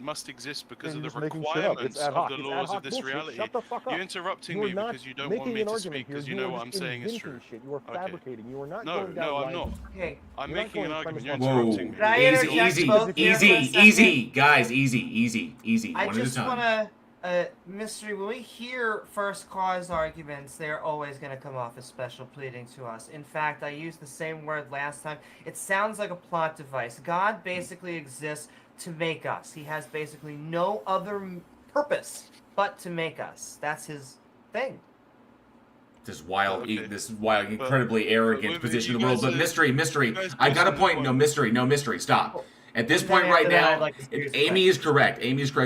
must exist because You're of the just making shit up. requirements It's ad of hoc. the It's ad laws hoc of this bullshit. reality. Shut the fuck up. You're interrupting You are me not because you don't making want me an to argument speak, here. because you You know are what just I'm saying is true. inventing shit. You are Okay. fabricating. You are not No, going down I'm lines not. of- Okay. I'm You're not making an going argument. premise You're one. interrupting me. Can I Easy, interject both here for a easy, second? guys, easy. I One at a just time. want to, mystery, when we hear first cause arguments, they're always going to come off as special pleading to us. In fact, I used the same word last time. It sounds like a plot device. God basically exists to make us. He has basically no other purpose but to make us. That's his thing. This wild, Okay. incredibly arrogant position in the world. But mystery. guys I got a missing the point. No mystery. Stop. At this point right now, Amy is correct.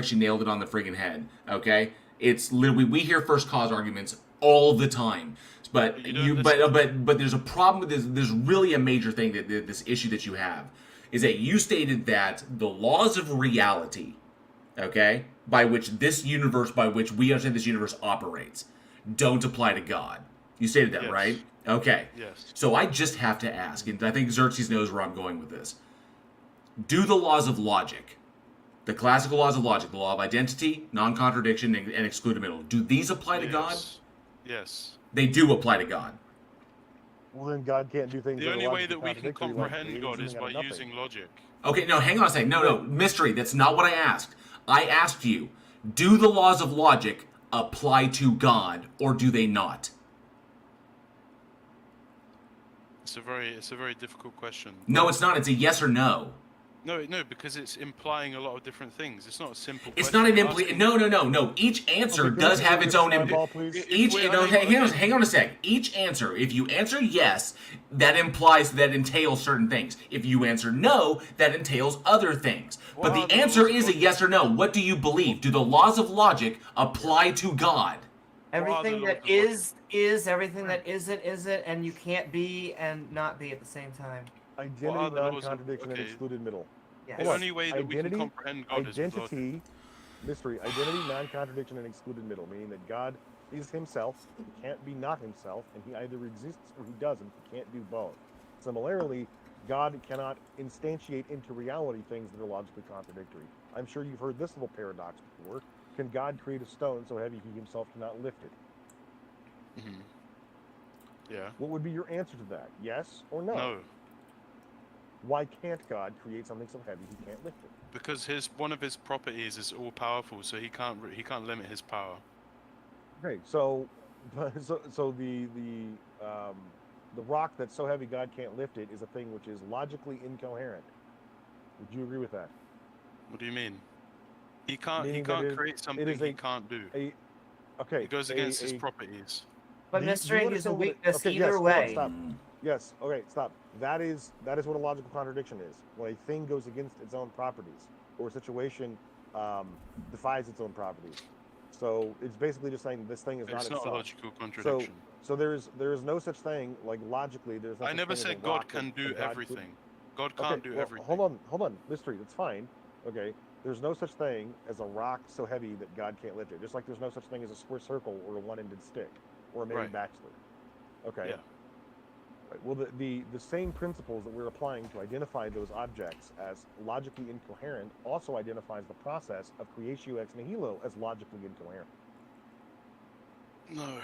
She nailed it on the friggin' head. Okay, it's literally we hear first cause arguments all the time. But but there's a problem with this. There's really a major thing that this issue that you have is that you stated that the laws of reality, okay, by which we understand this universe operates, don't apply to God. You stated that, Yes. right? Okay. Yes. So I just have to ask, and I think Xerxes knows where I'm going with this. Do the laws of logic, the classical laws of logic, the law of identity, non-contradiction, and excludability, do these apply to God? Yes. They do apply to God. Well, then God can't do things. The only way that we can contradictory, like comprehend creating God is something out by of nothing. using logic. Okay, no, hang on a second. No, mystery. That's not what I asked. I asked you, do the laws of logic apply to God, or do they not? It's a very difficult question. No, it's not. It's a yes or no. No, because it's implying a lot of different things. It's not a simple It's question. not an imply. No. Each answer Okay, does have its own. Hang Hang on a sec. Each answer, if you answer yes, that implies that entails certain things. If you answer no, that entails other things. But the answer is a yes or no. What do you believe? Do the laws of logic apply to God? Everything that is, everything that isn't, and you can't be and not be at the same time. Identity, non-contradiction, and excluded middle. Yes. The only way that we can comprehend God is with logic. Identity, mystery, identity, non-contradiction, and excluded middle, meaning that God is himself, he can't be not himself, and he either exists or he doesn't. He can't do both. Similarly, God cannot instantiate into reality things that are logically contradictory. I'm sure you've heard this little paradox before. Can God create a stone so heavy he himself cannot lift it? Mm-hmm. Yeah. What would be your answer to that? Yes or no? No. Why can't God create something so heavy he can't lift it? Because one of his properties is all powerful, so he can't limit his power. Okay, so the rock that's so heavy God can't lift it is a thing which is logically incoherent. Would you agree with that? What do you mean? He can't create something he can't do. Okay. It goes against his properties. But mystery is a weakness either way. Stop. Yes. Okay. Stop. That is what a logical contradiction is. When a thing goes against its own properties, or a situation defies its own properties. So it's basically just saying this thing is not itself. It's not a logical contradiction. So there is no such thing, like logically. There's no I such never thing as said a God rock can do everything. God Okay, can't do well, everything. Hold on, mystery. That's fine. Okay. There's no such thing as a rock so heavy that God can't lift it. Just like there's no such thing as a square circle or a one-ended stick or a Mary Bachelor. Okay. Yeah. Right. Well, the same principles that we're applying to identify those objects as logically incoherent also identifies the process of creatio ex nihilo as logically incoherent. No.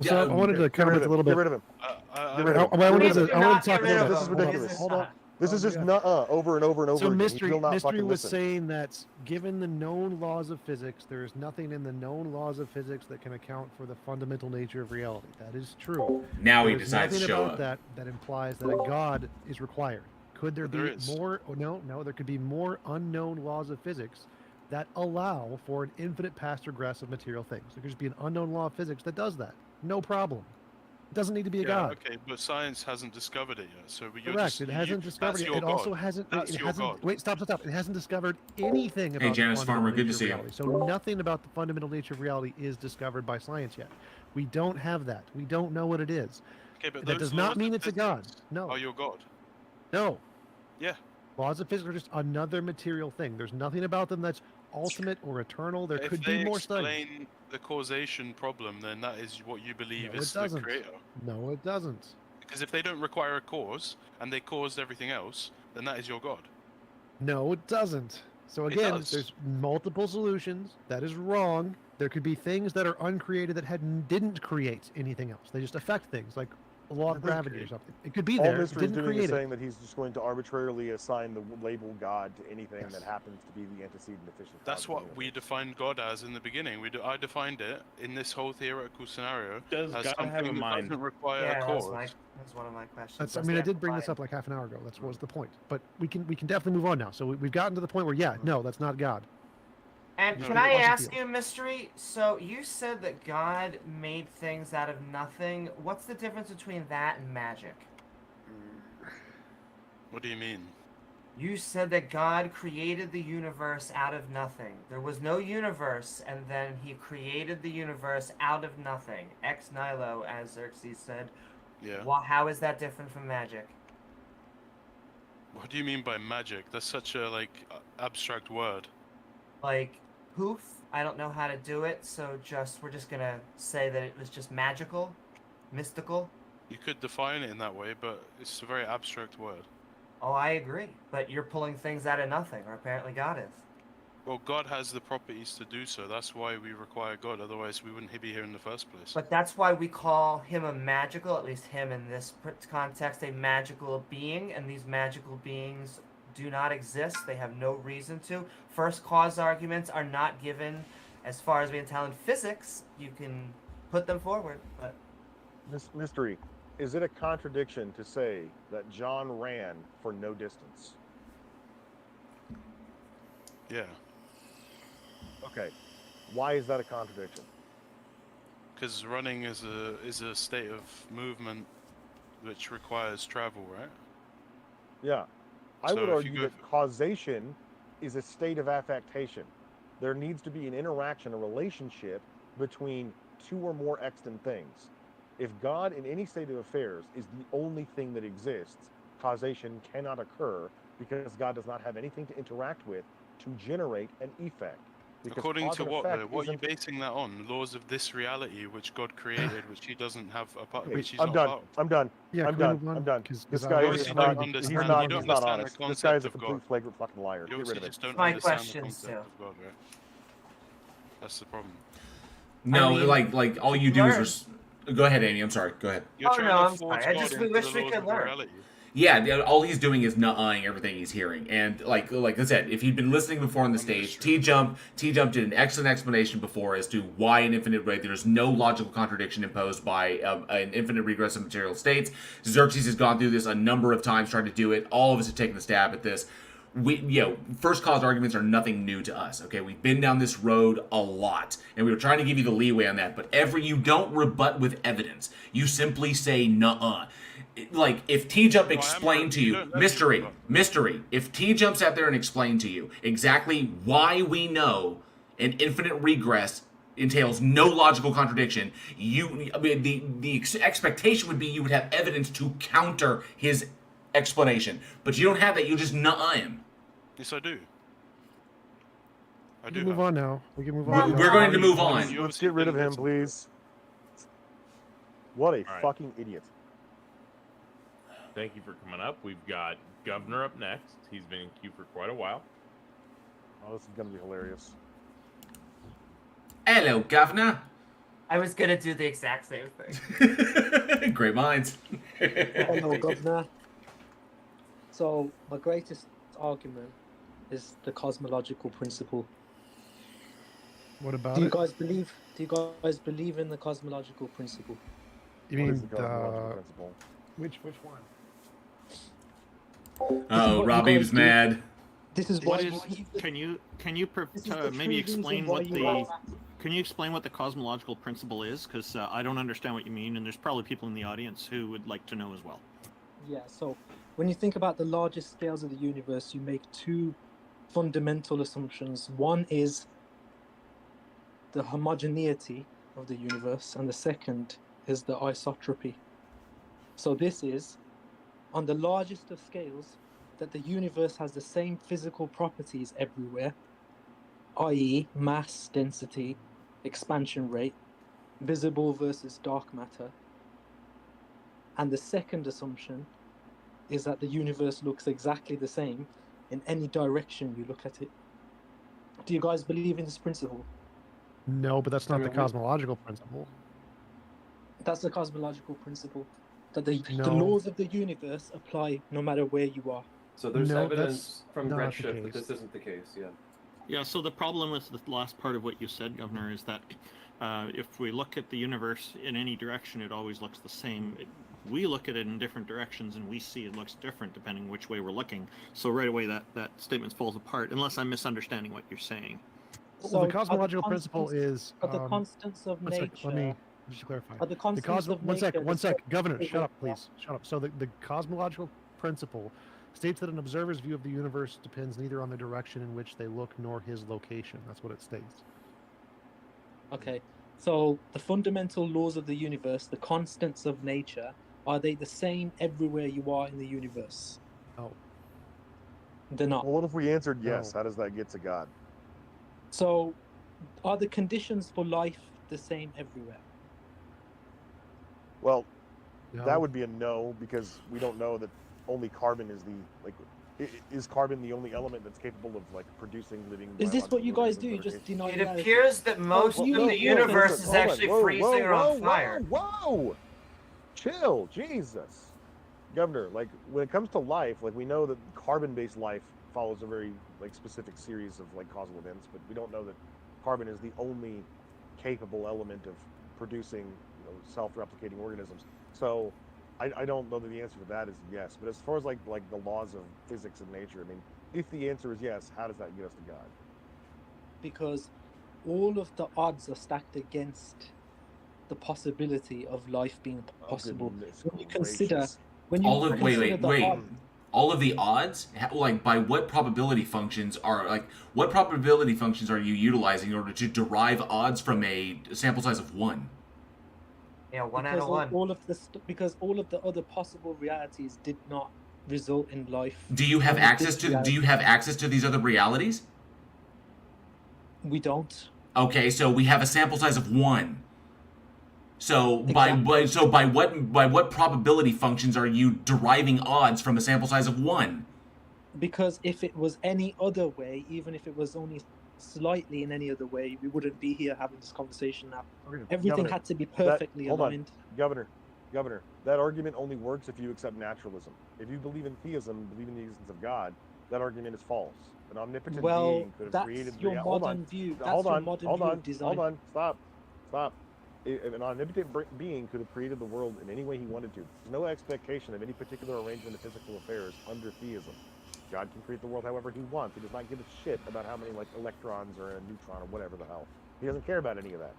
So I wanted to comment a little bit. Get rid of him. I wanted to talk about this is ridiculous. Hold on. This is just over and over and over so again. Mystery was listen. saying that given the known laws of physics, there is nothing in the known laws of physics that can account for the fundamental nature of reality. That is true. Now he There's decides to nothing show about up. that implies that a God is required. Could there be more? No, there could be more unknown laws of physics that allow for an infinite past regress of material things. There could just be an unknown law of physics that does that. No problem. It doesn't need to be a God. Okay, but science hasn't discovered it yet. So you're Correct. It hasn't discovered it. It also hasn't. That's it your hasn't. God. Wait, stop. It hasn't discovered anything about. Hey, Janice the Farmer, fundamental good to nature see of you. reality. So nothing about the fundamental nature of reality is discovered by science yet. We don't have that. We don't know what it is. Okay, but that does not mean it's a God. No. Are your God? No. Yeah. Laws of physics are just another material thing. There's nothing about them that's ultimate or eternal. There could be more studies. If they explain the causation problem, then that is what you believe No, is it the doesn't. creator. No, it doesn't. Because if they don't require a cause and they caused everything else, then that is your God. No, it doesn't. So again, there's multiple solutions. That is wrong. There could be things that are uncreated that didn't create anything else. They just affect things, like a law of gravity or something. It could be All there. It Mystery is didn't doing is create saying it. that he's just going to arbitrarily assign the label God to anything that happens to be the antecedent efficient. That's what we defined God as in the beginning. I defined it in this whole theoretical scenario Does as God something have a that mind? doesn't require Yeah, a cause. that's one of my questions. That's, I mean, I did bring this up like half an hour ago. That was the point. But we can definitely move on now. So we've gotten to the point where, no, that's not God. And No, can it I wasn't ask you. you, Mystery? So you said that God made things out of nothing. What's the difference between that and magic? What do you mean? You said that God created the universe out of nothing. There was no universe, and then he created the universe out of nothing. Ex nihilo, as Xerxes said. Yeah. How is that different from magic? What do you mean by magic? That's such a abstract word. Like, poof, I don't know how to do it, so we're just gonna say that it was just magical, mystical. You could define it in that way, but it's a very abstract word. Oh, I agree. But you're pulling things out of nothing, or apparently God is. Well, God has the properties to do so. That's why we require God. Otherwise, we wouldn't be here in the first place. But that's why we call him a magical, at least him in this context, a magical being, and these magical beings do not exist. They have no reason to. First cause arguments are not given. As far as we can tell in physics, you can put them forward, but... Mystery, is it a contradiction to say that John ran for no distance? Yeah. Okay. Why is that a contradiction? Because running is a state of movement which requires travel, right? Yeah. I So would if argue you that causation is a state of affectation. There needs to be an interaction, a relationship between two or more extant things. If God in any state of affairs is the only thing that exists, causation cannot occur because God does not have anything to interact with to generate an effect. Because According to what, though? What are you isn't... basing that on? Laws of this reality, which God created, which He doesn't have a part, Okay, which He's I'm not done. part of. I'm done. Yeah, I'm can we done. move on? I'm done. 'Cause This I guy already is have not. to- He's understand- not. you don't He's not understand the honest. This concept guy is a of complete God. flagrant fucking liar. You Get rid obviously of him. just don't My understand the question, concept Sue. of God, right? That's the problem. No, I mean, like all you do is go ahead, Amy. I'm sorry. Go ahead. You're Oh, trying no, to I'm force sorry. I God just into wish the we laws could of learn. reality. Yeah, all he's doing is nut-eyeing everything he's hearing. And like I said, if he'd been listening before on the stage, T-Jump did an excellent explanation before as to why an infinite rate, there's no logical contradiction imposed by an infinite regress of material states. Xerxes has gone through this a number of times, tried to do it. All of us have taken a stab at this. First cause arguments are nothing new to us. Okay, we've been down this road a lot, and we were trying to give you the leeway on that. But you don't rebut with evidence. You simply say nuh-uh. Like if T-Jump explained to you, mystery. If T-Jump sat there and explained to you exactly why we know an infinite regress entails no logical contradiction, the expectation would be you would have evidence to counter his explanation, but you don't have that. You just nuh-uh him. Yes, I do. We can move on now. We can move on. We're going to move on. Let's get rid of him, please. What a right. fucking idiot. Thank you for coming up. We've got Governor up next. He's been in queue for quite a while. Oh, this is going to be hilarious. Hello, Governor. I was going to do the exact same thing. Great minds. Hello, Governor. So, my greatest argument is the cosmological principle. What about Do you it? guys believe in the cosmological principle? You What mean is the cosmological principle? which one? Oh, Robbie's mad. This is What why is? Can you This is the maybe true reason explain why what you the? are- Can you explain what the cosmological principle is? Because I don't understand what you mean, and there's probably people in the audience who would like to know as well. Yeah, so when you think about the largest scales of the universe, you make two fundamental assumptions. One is the homogeneity of the universe, and the second is the isotropy. So this is, on the largest of scales, that the universe has the same physical properties everywhere, i.e. mass, density, expansion rate, visible versus dark matter. And the second assumption is that the universe looks exactly the same in any direction you look at it. Do you guys believe in this principle? No, but that's not the cosmological principle. That's the cosmological principle. That the No. laws of the universe apply no matter where you are. So there's No, evidence that's from not the redshift that case. this isn't the case. Yeah. Yeah, so the problem with the last part of what you said, Governor, is that if we look at the universe in any direction, it always looks the same. We look at it in different directions, and we see it looks different depending which way we're looking. So right away, that statement falls apart, unless I'm misunderstanding what you're saying. Well, the cosmological principle is. Are the constants of one nature? sec, let me just clarify. Are the constants of One sec, nature one the sec. same Governor, shut up, everywhere? please. Shut up. So the cosmological principle states that an observer's view of the universe depends neither on the direction in which they look nor his location. That's what it states. Okay, so the fundamental laws of the universe, the constants of nature, are they the same everywhere you are in the universe? No. They're not. Well, what if we answered yes? How does that get to God? So, are the conditions for life the same everywhere? Well, No. that would be a no because we don't know that only carbon is the is carbon the only element that's capable of like producing living? Is this what you guys do? biological You just organisms deny It reality? appears that most of the universe is actually freezing or on fire. Whoa! Chill, Jesus. Governor, like when it comes to life, like we know that carbon-based life follows a very like specific series of like causal events, but we don't know that carbon is the only capable element of producing, self-replicating organisms. So I don't know that the answer to that is yes. But as far as like the laws of physics and nature, I mean, if the answer is yes, how does that get us to God? Because all of the odds are stacked against the possibility of life being possible. When you consider, All of wait. odds, All of the odds, like by what probability functions are what probability functions are you utilizing in order to derive odds from a sample size of 1? Yeah, one because out of one. Because all of the other possible realities did not result in life. Do you have Only access this to reality. Do you have access to these other realities? We don't. Okay, so we have a sample size of 1. So by what probability functions are you deriving odds from a sample size of 1? Because if it was any other way, even if it was only slightly in any other way, we wouldn't be here having this conversation now. Everything Governor, had to be perfectly hold on. aligned. Governor, that argument only works if you accept naturalism. If you believe in theism, believe in the existence of God, that argument is false. An omnipotent being could have created your modern view. That's your modern view of design. Stop. An omnipotent being could have created the world in any way he wanted to. There's no expectation of any particular arrangement of physical affairs under theism. God can create the world however he wants. He does not give a shit about how many electrons or a neutron or whatever the hell. He doesn't care about any of that.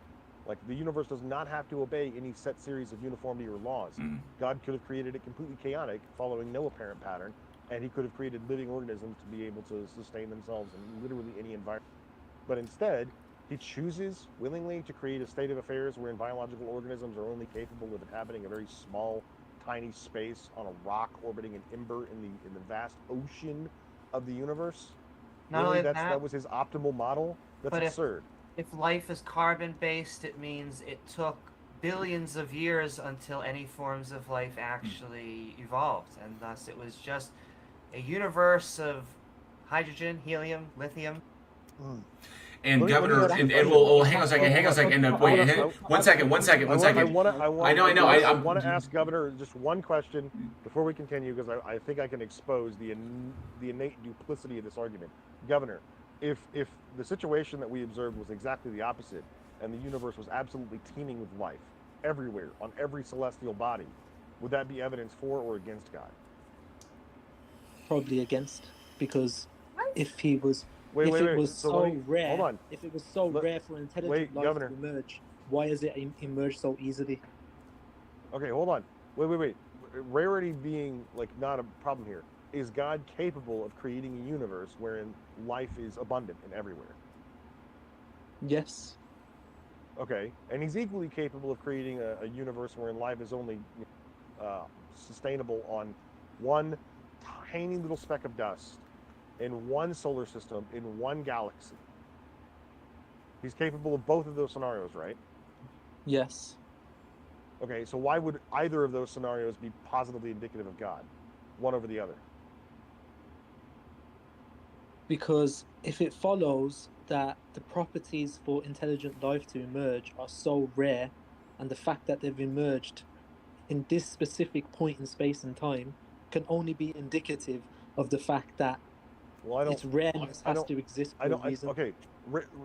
The universe does not have to obey any set series of uniformity or laws. God could have created it completely chaotic, following no apparent pattern, and he could have created living organisms to be able to sustain themselves in literally any environment. But instead, he chooses willingly to create a state of affairs wherein biological organisms are only capable of inhabiting a very small, tiny space on a rock orbiting an ember in the vast ocean of the universe. Not only that, that was his optimal model. That's absurd. If life is carbon-based, it means it took billions of years until any forms of life actually evolved, and thus it was just a universe of hydrogen, helium, lithium. And Governor, and well, hang on a second. Wait, one second. I want to ask Governor just one question before we continue, because I think I can expose the innate duplicity of this argument. Governor, if the situation that we observed was exactly the opposite, and the universe was absolutely teeming with life everywhere on every celestial body, would that be evidence for or against God? Probably against, because if he was. Wait. If it was So so rare, hold on. If it was so rare for intelligent life Governor. to emerge, why is it emerged so easily? Okay, hold on. Wait. Rarity being not a problem here. Is God capable of creating a universe wherein life is abundant and everywhere? Yes. Okay, and he's equally capable of creating a universe wherein life is only sustainable on one tiny little speck of dust in one solar system, in one galaxy. He's capable of both of those scenarios, right? Yes. Okay, so why would either of those scenarios be positively indicative of God, one over the other? Because if it follows that the properties for intelligent life to emerge are so rare, and the fact that they've emerged in this specific point in space and time can only be indicative of the fact that its rareness has to exist for a reason.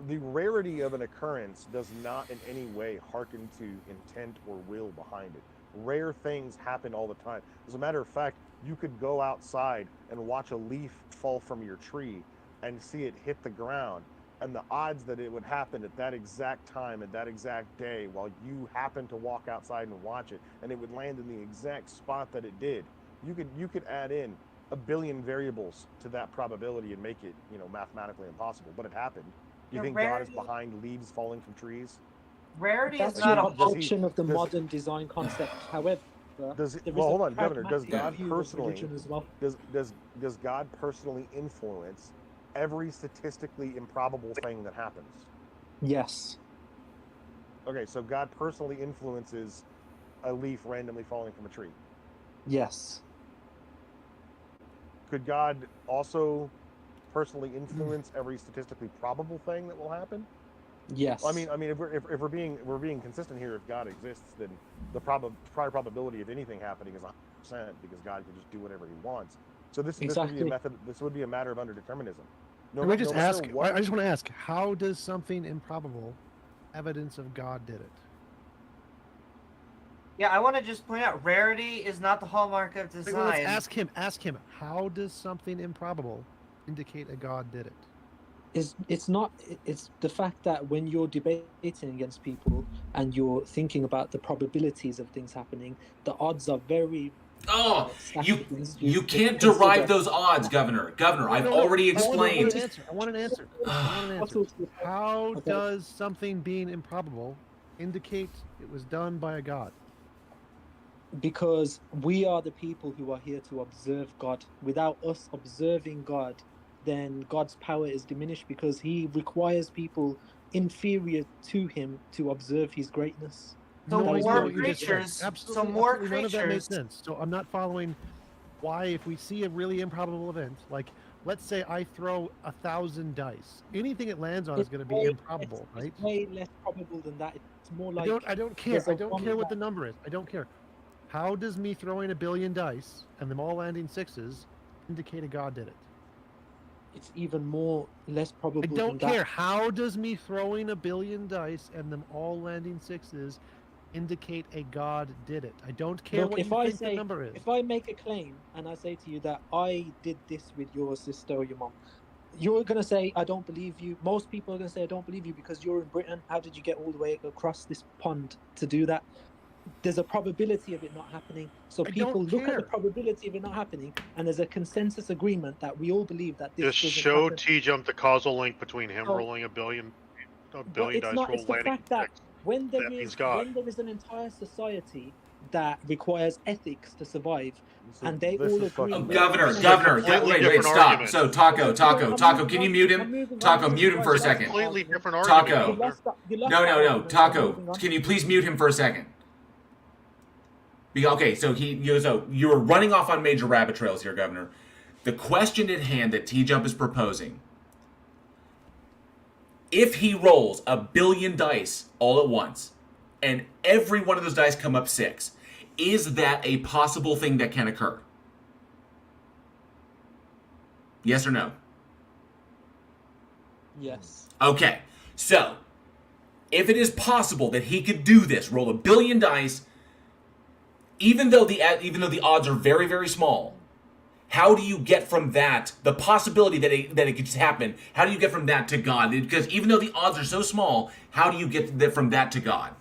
The rarity of an occurrence does not in any way hearken to intent or will behind it. Rare things happen all the time. As a matter of fact, you could go outside and watch a leaf fall from your tree and see it hit the ground, and the odds that it would happen at that exact time, at that exact day, while you happen to walk outside and watch it, and it would land in the exact spot that it did, you could add in a billion variables to that probability and make it, mathematically impossible. But it happened. Do you think God is behind leaves falling from trees? Rarity That's is not a function of the modern design concept. However, hold on, Governor. Does God personally religion as well? does God personally influence every statistically improbable thing that happens? Yes. Okay, so God personally influences a leaf randomly falling from a tree. Yes. could God also personally influence every statistically probable thing that will happen? Yes. I mean, if we're being consistent here, if God exists, then the prior probability of anything happening is 100% because God can just do whatever He wants. So this would be a method. This would be a matter of underdeterminism. Can I just ask? I just want to ask: how does something improbable evidence of God did it? Yeah, I want to just point out, rarity is not the hallmark of design. Well, let's ask him. Ask him. How does something improbable indicate a God did it? It's not. It's the fact that when you're debating against people and you're thinking about the probabilities of things happening, the odds are very. You can't derive those odds, Governor. I've already explained. I want an answer. How does something being improbable indicate it was done by a God? Because we are the people who are here to observe God. Without us observing God, then God's power is diminished because He requires people inferior to Him to observe His greatness. So more creatures. Absolutely, so more absolutely creatures. None of that makes sense. So I'm not following why, if we see a really improbable event, like let's say I throw 1,000 dice, anything it lands on is going to be improbable, right? It's way less probable than that. It's more like I don't care. I don't care what the number is. I don't care. How does me throwing 1 billion dice and them all landing 6s indicate a God did it? It's even less probable. I don't care. How does me throwing 1 billion dice and them all landing 6s indicate a God did it? I don't care what you think the number is. If I make a claim and I say to you that I did this with your sister or your mom, you're going to say, I don't believe you. Most people are going to say, I don't believe you because you're in Britain. How did you get all the way across this pond to do that? There's a probability of it not happening. So people look at the probability of it not happening, and there's a consensus agreement that we all believe that this just doesn't show happen. T-Jump the causal link between him rolling a billion dice roll It's the fact that when there is an entire society that requires ethics to survive, and they all agree. Governor, wait, stop. So Taco, can you mute him? Taco, mute him for a second. Completely different Taco, argument. no, Taco, can you please mute him for a second? Okay, so you were running off on major rabbit trails here, Governor. The question at hand that T-Jump is proposing: if he rolls 1 billion dice all at once, and every one of those dice come up 6, is that a possible thing that can occur? Yes or no? Yes. Okay, so if it is possible that he could do this, roll 1 billion dice, even though the odds are very, very small, how do you get from that, the possibility that it could just happen, how do you get from that to God? Because even though the odds are so small, how do you get from that to God?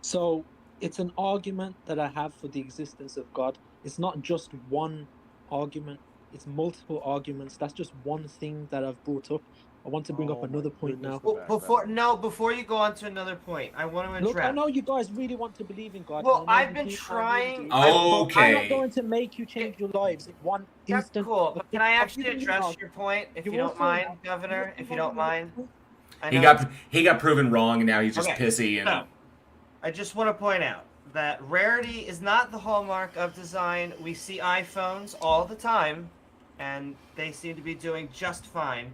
So it's an argument that I have for the existence of God. It's not just one argument, it's multiple arguments. That's just one thing that I've brought up. I want to bring up another point now. Before you go on to another point, I want to address. Look, I know you guys really want to believe in God. Well, I've been trying. Okay. I'm not going to make you change your lives in one instant. That's cool, but can I actually address your point, if you don't mind, Governor? If you don't mind. He got proven wrong, and now he's just pissy. And I just want to point out that rarity is not the hallmark of design. We see iPhones all the time, and they seem to be doing just fine.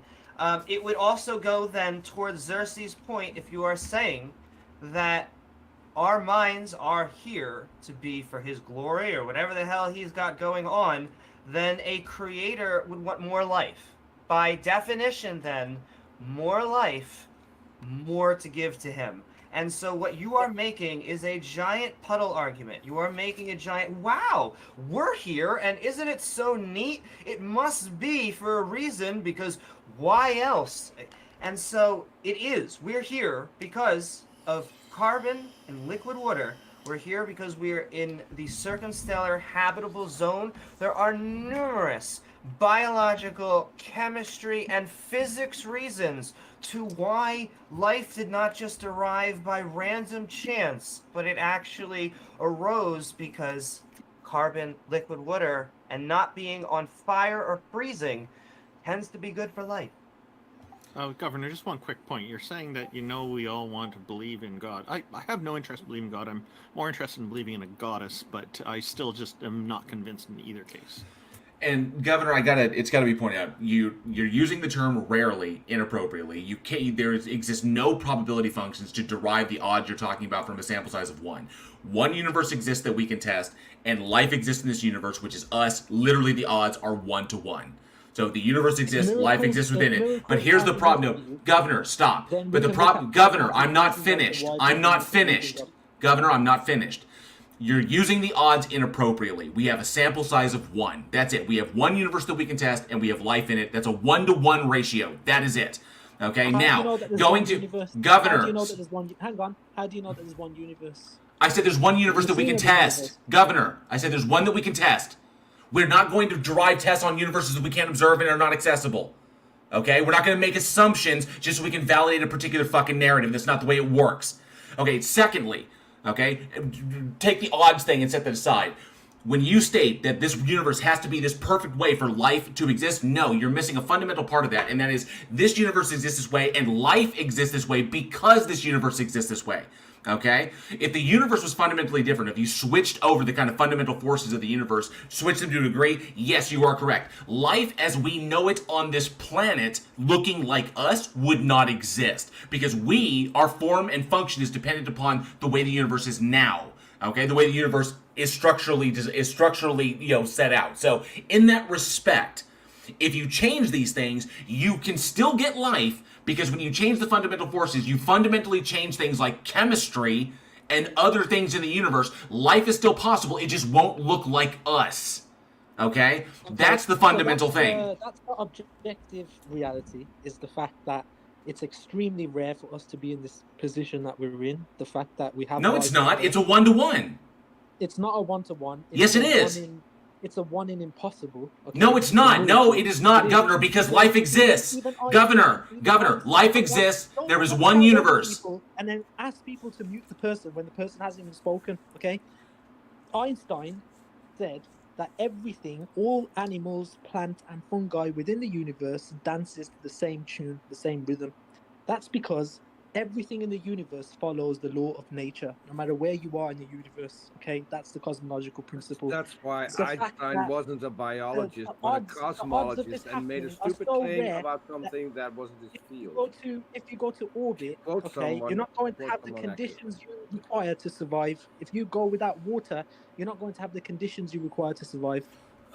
It would also go then towards Xerxes' point if you are saying that our minds are here to be for his glory or whatever the hell he's got going on, then a creator would want more life. By definition, then, more life, more to give to him. And so what you are making is a giant puddle argument. You are making a giant, wow, we're here, and isn't it so neat? It must be for a reason, because why else? And so it is. We're here because of carbon and liquid water. We're here because we're in the circumstellar habitable zone. There are numerous biological, chemistry, and physics reasons to why life did not just arrive by random chance, but it actually arose because carbon, liquid water, and not being on fire or freezing tends to be good for life. Governor, just one quick point. You're saying that we all want to believe in God. I have no interest in believing in God. I'm more interested in believing in a goddess, but I still just am not convinced in either case. And Governor, it's gotta be pointed out, you're using the term rarely inappropriately. Exists no probability functions to derive the odds you're talking about from a sample size of 1. One universe exists that we can test, and life exists in this universe, which is us. Literally, the odds are 1 to 1. So the universe exists, life exists within it. But here's the problem. No, Governor, stop. But the problem, Governor, I'm not finished. Governor, I'm not finished. You're using the odds inappropriately. We have a sample size of 1. That's it. We have one universe that we can test, and we have life in it. That's a 1-to-1 ratio. That is it. Okay, now, going to Governor. How do you know that there's one? Hang on. How do you know that there's one universe? I said there's one universe that we can test. Governor, I said there's one that we can test. We're not going to derive tests on universes that we can't observe and are not accessible. Okay? We're not going to make assumptions just so we can validate a particular fucking narrative. That's not the way it works. Okay, secondly, okay, take the odds thing and set that aside. When you state that this universe has to be this perfect way for life to exist, no, you're missing a fundamental part of that, and that is this universe exists this way and life exists this way because this universe exists this way. Okay? If the universe was fundamentally different, if you switched over the kind of fundamental forces of the universe, switched them to a degree, yes, you are correct. Life as we know it on this planet, looking like us, would not exist. Because our form and function is dependent upon the way the universe is now. Okay? The way the universe is structurally set out. So, in that respect, if you change these things, you can still get life, because when you change the fundamental forces, you fundamentally change things like chemistry and other things in the universe. Life is still possible, it just won't look like us. Okay? That's the fundamental thing. That's the objective reality, is the fact that it's extremely rare for us to be in this position that we're in. The fact that we have... No, it's not. It's a 1-to-1. It's not a 1-to-1. Yes, it is. It's a 1 in impossible. Okay? No, it's not. No, it is not, Governor, because life exists. Governor, life exists. There is one universe. And then ask people to mute the person when the person hasn't even spoken, okay? Einstein said that everything, all animals, plant, and fungi within the universe dances to the same tune, the same rhythm. That's because everything in the universe follows the law of nature, no matter where you are in the universe. Okay, that's the cosmological principle. That's why Einstein wasn't a biologist, but a cosmologist, and made a stupid claim about something that wasn't his field. If you go to orbit, okay, you're not going to have the conditions you require to survive. If you go without water, you're not going to have the conditions you require to survive.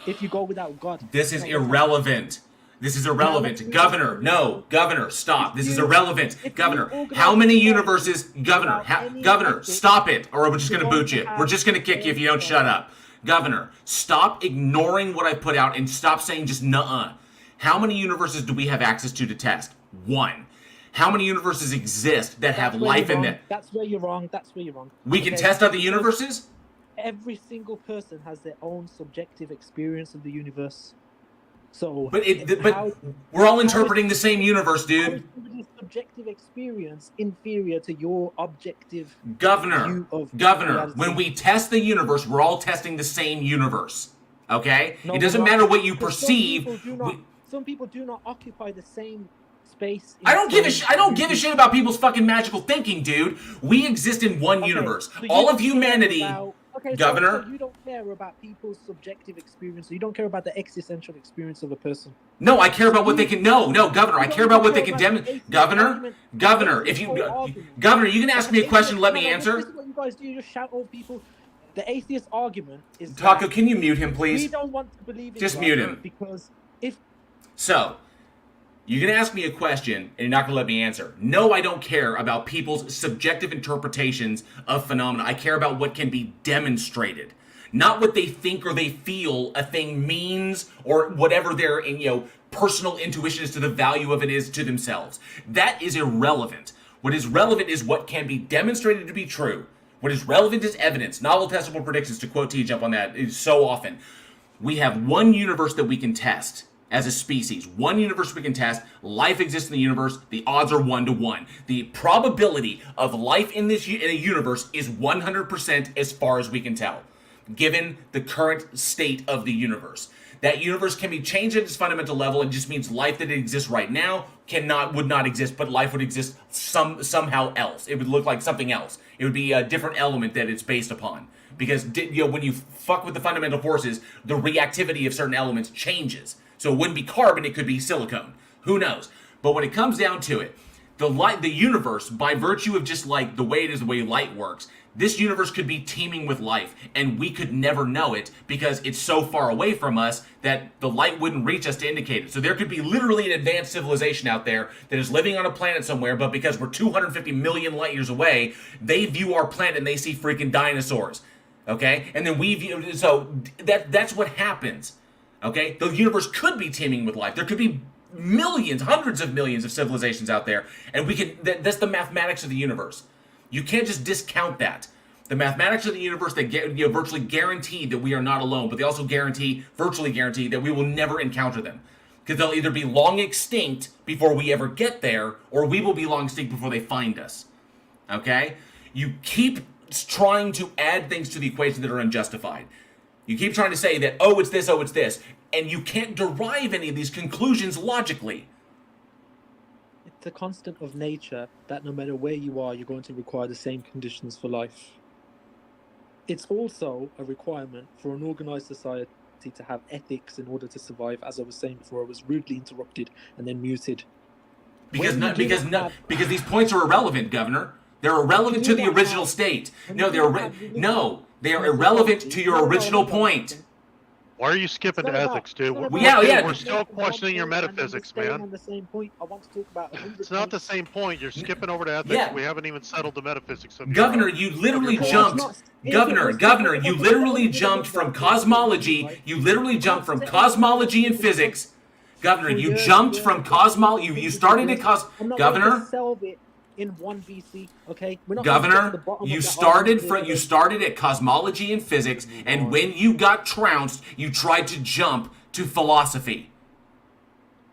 If you go without God, this is irrelevant. This is irrelevant. Governor, stop. This is irrelevant. Governor, how many universes... Governor, stop it, or we're just going to boot you. We're just going to kick you if you don't shut up. Governor, stop ignoring what I put out and stop saying just nuh-uh. How many universes do we have access to test? 1. How many universes exist that have life in them? That's where you're wrong. We can test other universes? Every single person has their own subjective experience of the universe. So, but we're all interpreting the same universe, dude. Subjective experience inferior to your objective Governor, when we test the universe, we're all testing the same universe. Okay? It doesn't matter what you perceive. Some people do not occupy the same space. I don't give a shit about people's fucking magical thinking, dude. We exist in one universe. So all of humanity. Governor, so you don't care about people's subjective experience. You don't care about the existential experience of a person. No, I care about what they can. No, Governor, I care about what they can demonstrate. Governor, Governor, you can ask me a question and let me answer. This is what you guys do. You just shout over people. The atheist argument is. Taco, can you mute him, please? We don't want to believe in just mute him. Because if. So. You're going to ask me a question, and you're not going to let me answer. No, I don't care about people's subjective interpretations of phenomena. I care about what can be demonstrated. Not what they think or they feel a thing means, or whatever their personal intuition as to the value of it is to themselves. That is irrelevant. What is relevant is what can be demonstrated to be true. What is relevant is evidence. Novel testable predictions, to quote T-Jump on that, is so often. We have one universe that we can test. As a species, one universe we can test, life exists in the universe, the odds are 1-to-1. The probability of life in a universe is 100% as far as we can tell. given the current state of the universe. That universe can be changed at its fundamental level. It just means life that exists right now would not exist, but life would exist somehow else. It would look like something else. It would be a different element that it's based upon. Because when you fuck with the fundamental forces, the reactivity of certain elements changes. So it wouldn't be carbon, it could be silicone. Who knows? But when it comes down to it, the universe, by virtue of just like the way it is, the way light works, this universe could be teeming with life, and we could never know it because it's so far away from us that the light wouldn't reach us to indicate it. So there could be literally an advanced civilization out there that is living on a planet somewhere, but because we're 250 million light years away, they view our planet and they see freaking dinosaurs. Okay? And then we view, so that's what happens. Okay? The universe could be teeming with life. There could be millions, hundreds of millions of civilizations out there, and that's the mathematics of the universe. You can't just discount that. The mathematics of the universe, they virtually guarantee that we are not alone, but they also virtually guarantee that we will never encounter them. Because they'll either be long extinct before we ever get there, or we will be long extinct before they find us. Okay? You keep trying to add things to the equation that are unjustified. You keep trying to say that, oh, it's this, and you can't derive any of these conclusions logically. It's a constant of nature that no matter where you are, you're going to require the same conditions for life. It's also a requirement for an organized society to have ethics in order to survive. As I was saying before, I was rudely interrupted and then muted. Because these points are irrelevant, Governor. They're irrelevant to the original state. No, they are irrelevant to your original point. Why are you skipping to ethics, dude? We're still questioning your metaphysics, man. On the same point, I want to talk about. It's not the same point. You're skipping over to ethics. Yeah. We haven't even settled the metaphysics of Governor, you literally jumped. Governor, you literally jumped from cosmology. You literally jumped from cosmology and physics. Governor, you jumped from cosmology. You started at Governor. In 1 BC, okay? Governor, you started at cosmology and physics, and when you got trounced, you tried to jump to philosophy.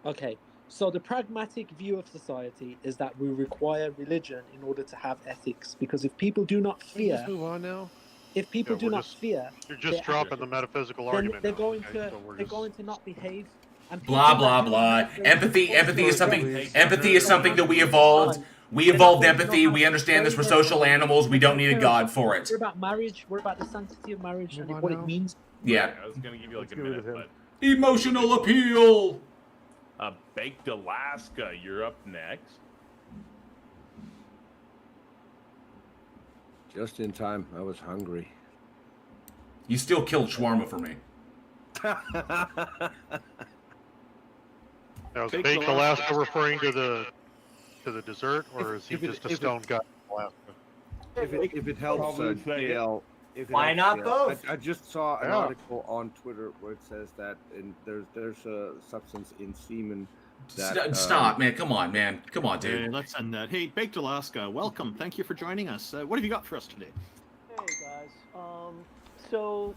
Okay, so the pragmatic view of society is that we require religion in order to have ethics, because if people do not fear, Let's move on now. If people do not fear, you're just dropping the metaphysical argument. They're going to not behave. Blah blah blah. Empathy is something that we evolved. We evolved empathy. We understand this. We're social animals. We don't need a god for it. We're about marriage. We're about the sanctity of marriage and what it means. Yeah. I was gonna give you like a minute, but emotional appeal. Baked Alaska, you're up next. Just in time. I was hungry. You still killed shawarma for me. Now, is Baked Alaska referring to the dessert, or is he just a stone guy in Alaska? If it helps, JL. Why not both? I just saw an article on Twitter where it says that there's a substance in semen that... Stop, man. Come on, man. Come on, dude. Hey, let's end that. Hey, Baked Alaska, welcome. Thank you for joining us. What have you got for us today? Hey, guys. So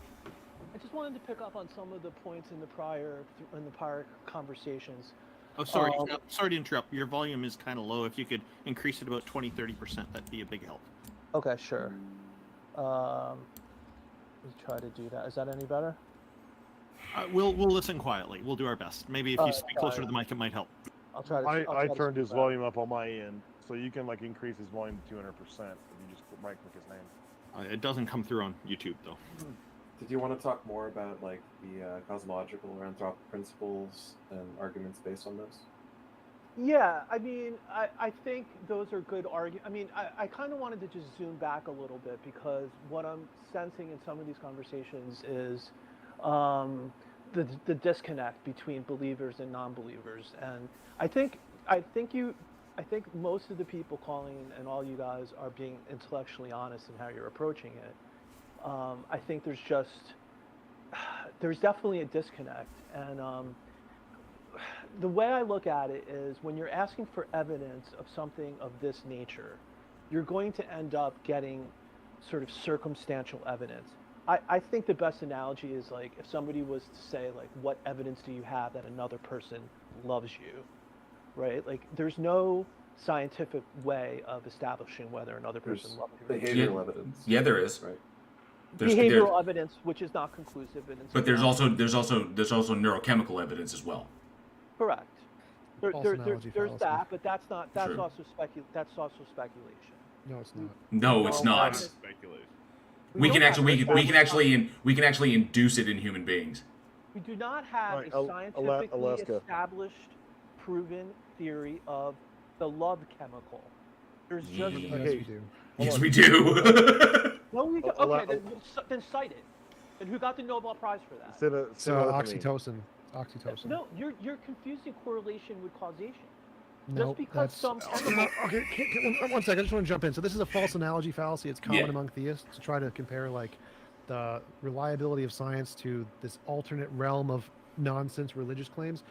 I just wanted to pick up on some of the points in the prior conversations. Oh, sorry. Sorry to interrupt. Your volume is kind of low. If you could increase it about 20-30%, that'd be a big help. Okay, sure. Let's try to do that. Is that any better? We'll listen quietly. We'll do our best. Maybe if you speak closer to the mic, it might help. I'll try to. I turned his volume up on my end, so you can like increase his volume to 200% if you just right click his name. It doesn't come through on YouTube though. Did you want to talk more about like the cosmological or anthropic principles and arguments based on those? Yeah, I mean, I think those are good arguments. I mean, I kind of wanted to just zoom back a little bit because what I'm sensing in some of these conversations is the disconnect between believers and non-believers, and I think most of the people calling and all you guys are being intellectually honest in how you're approaching it. I think there's definitely a disconnect, and the way I look at it is when you're asking for evidence of something of this nature, you're going to end up getting sort of circumstantial evidence. I think the best analogy is like if somebody was to say like, what evidence do you have that another person loves you, right? Like there's no scientific way of establishing whether another person loves you. Behavioral evidence. Yeah, there is. Right. behavioral evidence, which is not conclusive. But there's also neurochemical evidence as well. Correct. There's fallacy. that, but that's True. also speculation. No, it's not. No, it's not. Speculation. We can actually induce it in human beings. We do not have Right, a scientifically Alaska. established, proven theory of the love chemical. There's just Yes, we do. No, we don't. Okay, then cite it. And who got the Nobel Prize for that? So oxytocin. No, you're confusing correlation with causation. No, Just because some chemical... Okay, one second. I just want to jump in. So this is a false analogy fallacy. It's common Yeah. among theists to try to compare like the reliability of science to this alternate realm of nonsense religious claims.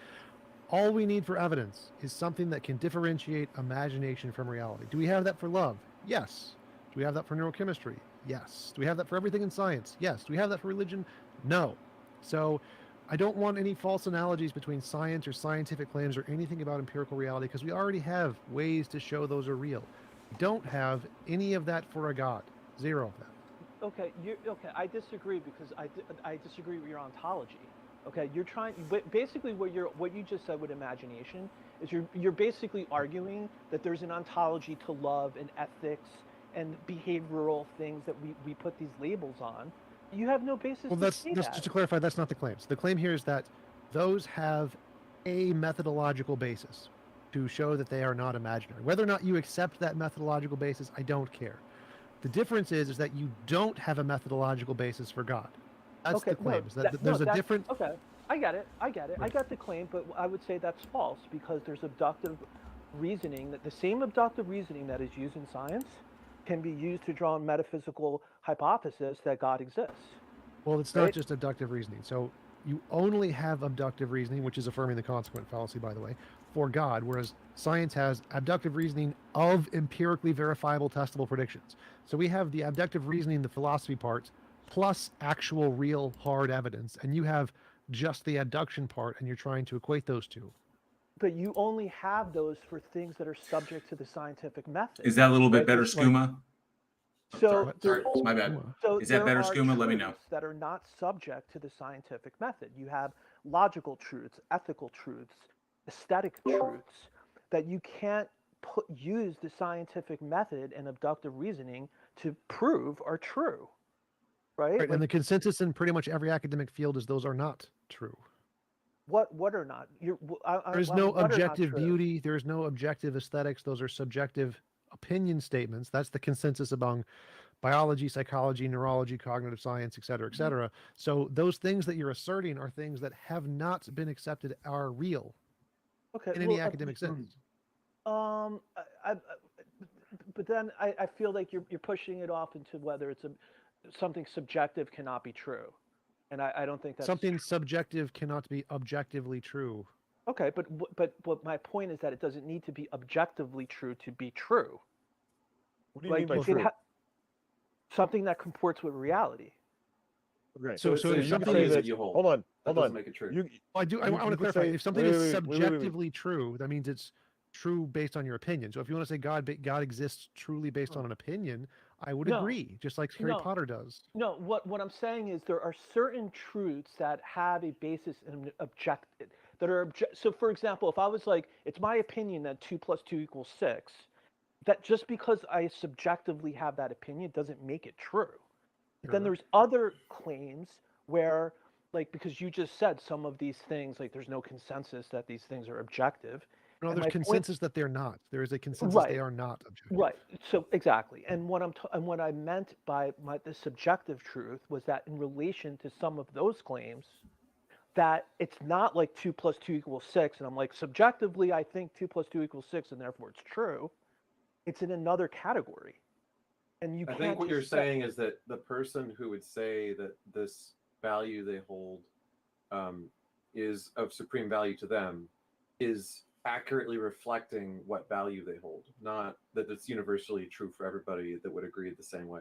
All we need for evidence is something that can differentiate imagination from reality. Do we have that for love? Yes. Do we have that for neurochemistry? Yes. Do we have that for everything in science? Yes. Do we have that for religion? No. So I don't want any false analogies between science or scientific claims or anything about empirical reality because we already have ways to show those are real. We don't have any of that for a God. Zero of that. Okay, I disagree because I disagree with your ontology. Okay, you're trying. Basically, what you just said with imagination is you're basically arguing that there's an ontology to love and ethics and behavioral things that we put these labels on. You have no basis. Well, that's just to clarify. That's not the claim. So the claim here is that those have a methodological basis to show that they are not imaginary. Whether or not you accept that methodological basis, I don't care. The difference is that you don't have a methodological basis for God. That's the claim. There's a different. Okay, I get it. I got the claim, but I would say that's false because there's abductive reasoning that the same abductive reasoning that is used in science can be used to draw a metaphysical hypothesis that God exists. Well, it's not just abductive reasoning. So you only have abductive reasoning, which is affirming the consequent fallacy, by the way, for God, whereas science has abductive reasoning of empirically verifiable testable predictions. So we have the abductive reasoning, the philosophy part, plus actual real hard evidence, and you have just the abduction part, and you're trying to equate those two. But you only have those for things that are subject to the scientific method. Is that a little bit better, Skooma? So sorry, my bad. Is that better, Skooma? Let me know. That are not subject to the scientific method. You have logical truths, ethical truths, aesthetic truths that you can't use the scientific method and abductive reasoning to prove are true. Right? And the consensus in pretty much every academic field is those are not true. What are not? There's no objective beauty. There's no objective aesthetics. Those are subjective opinion statements. That's the consensus among biology, psychology, neurology, cognitive science, et cetera, et cetera. So those things that you're asserting are things that have not been accepted are real. Okay. In any academic sense. But then I feel like you're pushing it off into whether it's something subjective cannot be true. And I don't think that's something subjective cannot be objectively true. Okay, but my point is that it doesn't need to be objectively true to be true. What do you mean by true? Something that comports with reality. Okay. So if something is that you hold. Hold on. That doesn't make it true. I want to clarify. If something is subjectively true, that means it's true based on your opinion. So if you want to say God exists truly based on an opinion, I would agree, just like Harry Potter does. No, what I'm saying is there are certain truths that have a basis in so for example, if I was like, it's my opinion that 2 + 2 = 6, that just because I subjectively have that opinion doesn't make it true. Sure. Then there's other claims where, like, because you just said some of these things, like there's no consensus that these things are objective. No, there's consensus that they're not. There is a consensus they are not objective. Right. So exactly. And what I meant by the subjective truth was that in relation to some of those claims, that it's not like 2 + 2 = 6, and I'm like, subjectively I think 2 + 2 = 6, and therefore it's true. It's in another category. And you I can't think what you're saying is that the person who would say that this value they hold is of supreme value to them is accurately reflecting what value they hold, not that it's universally true for everybody that would agree the same way.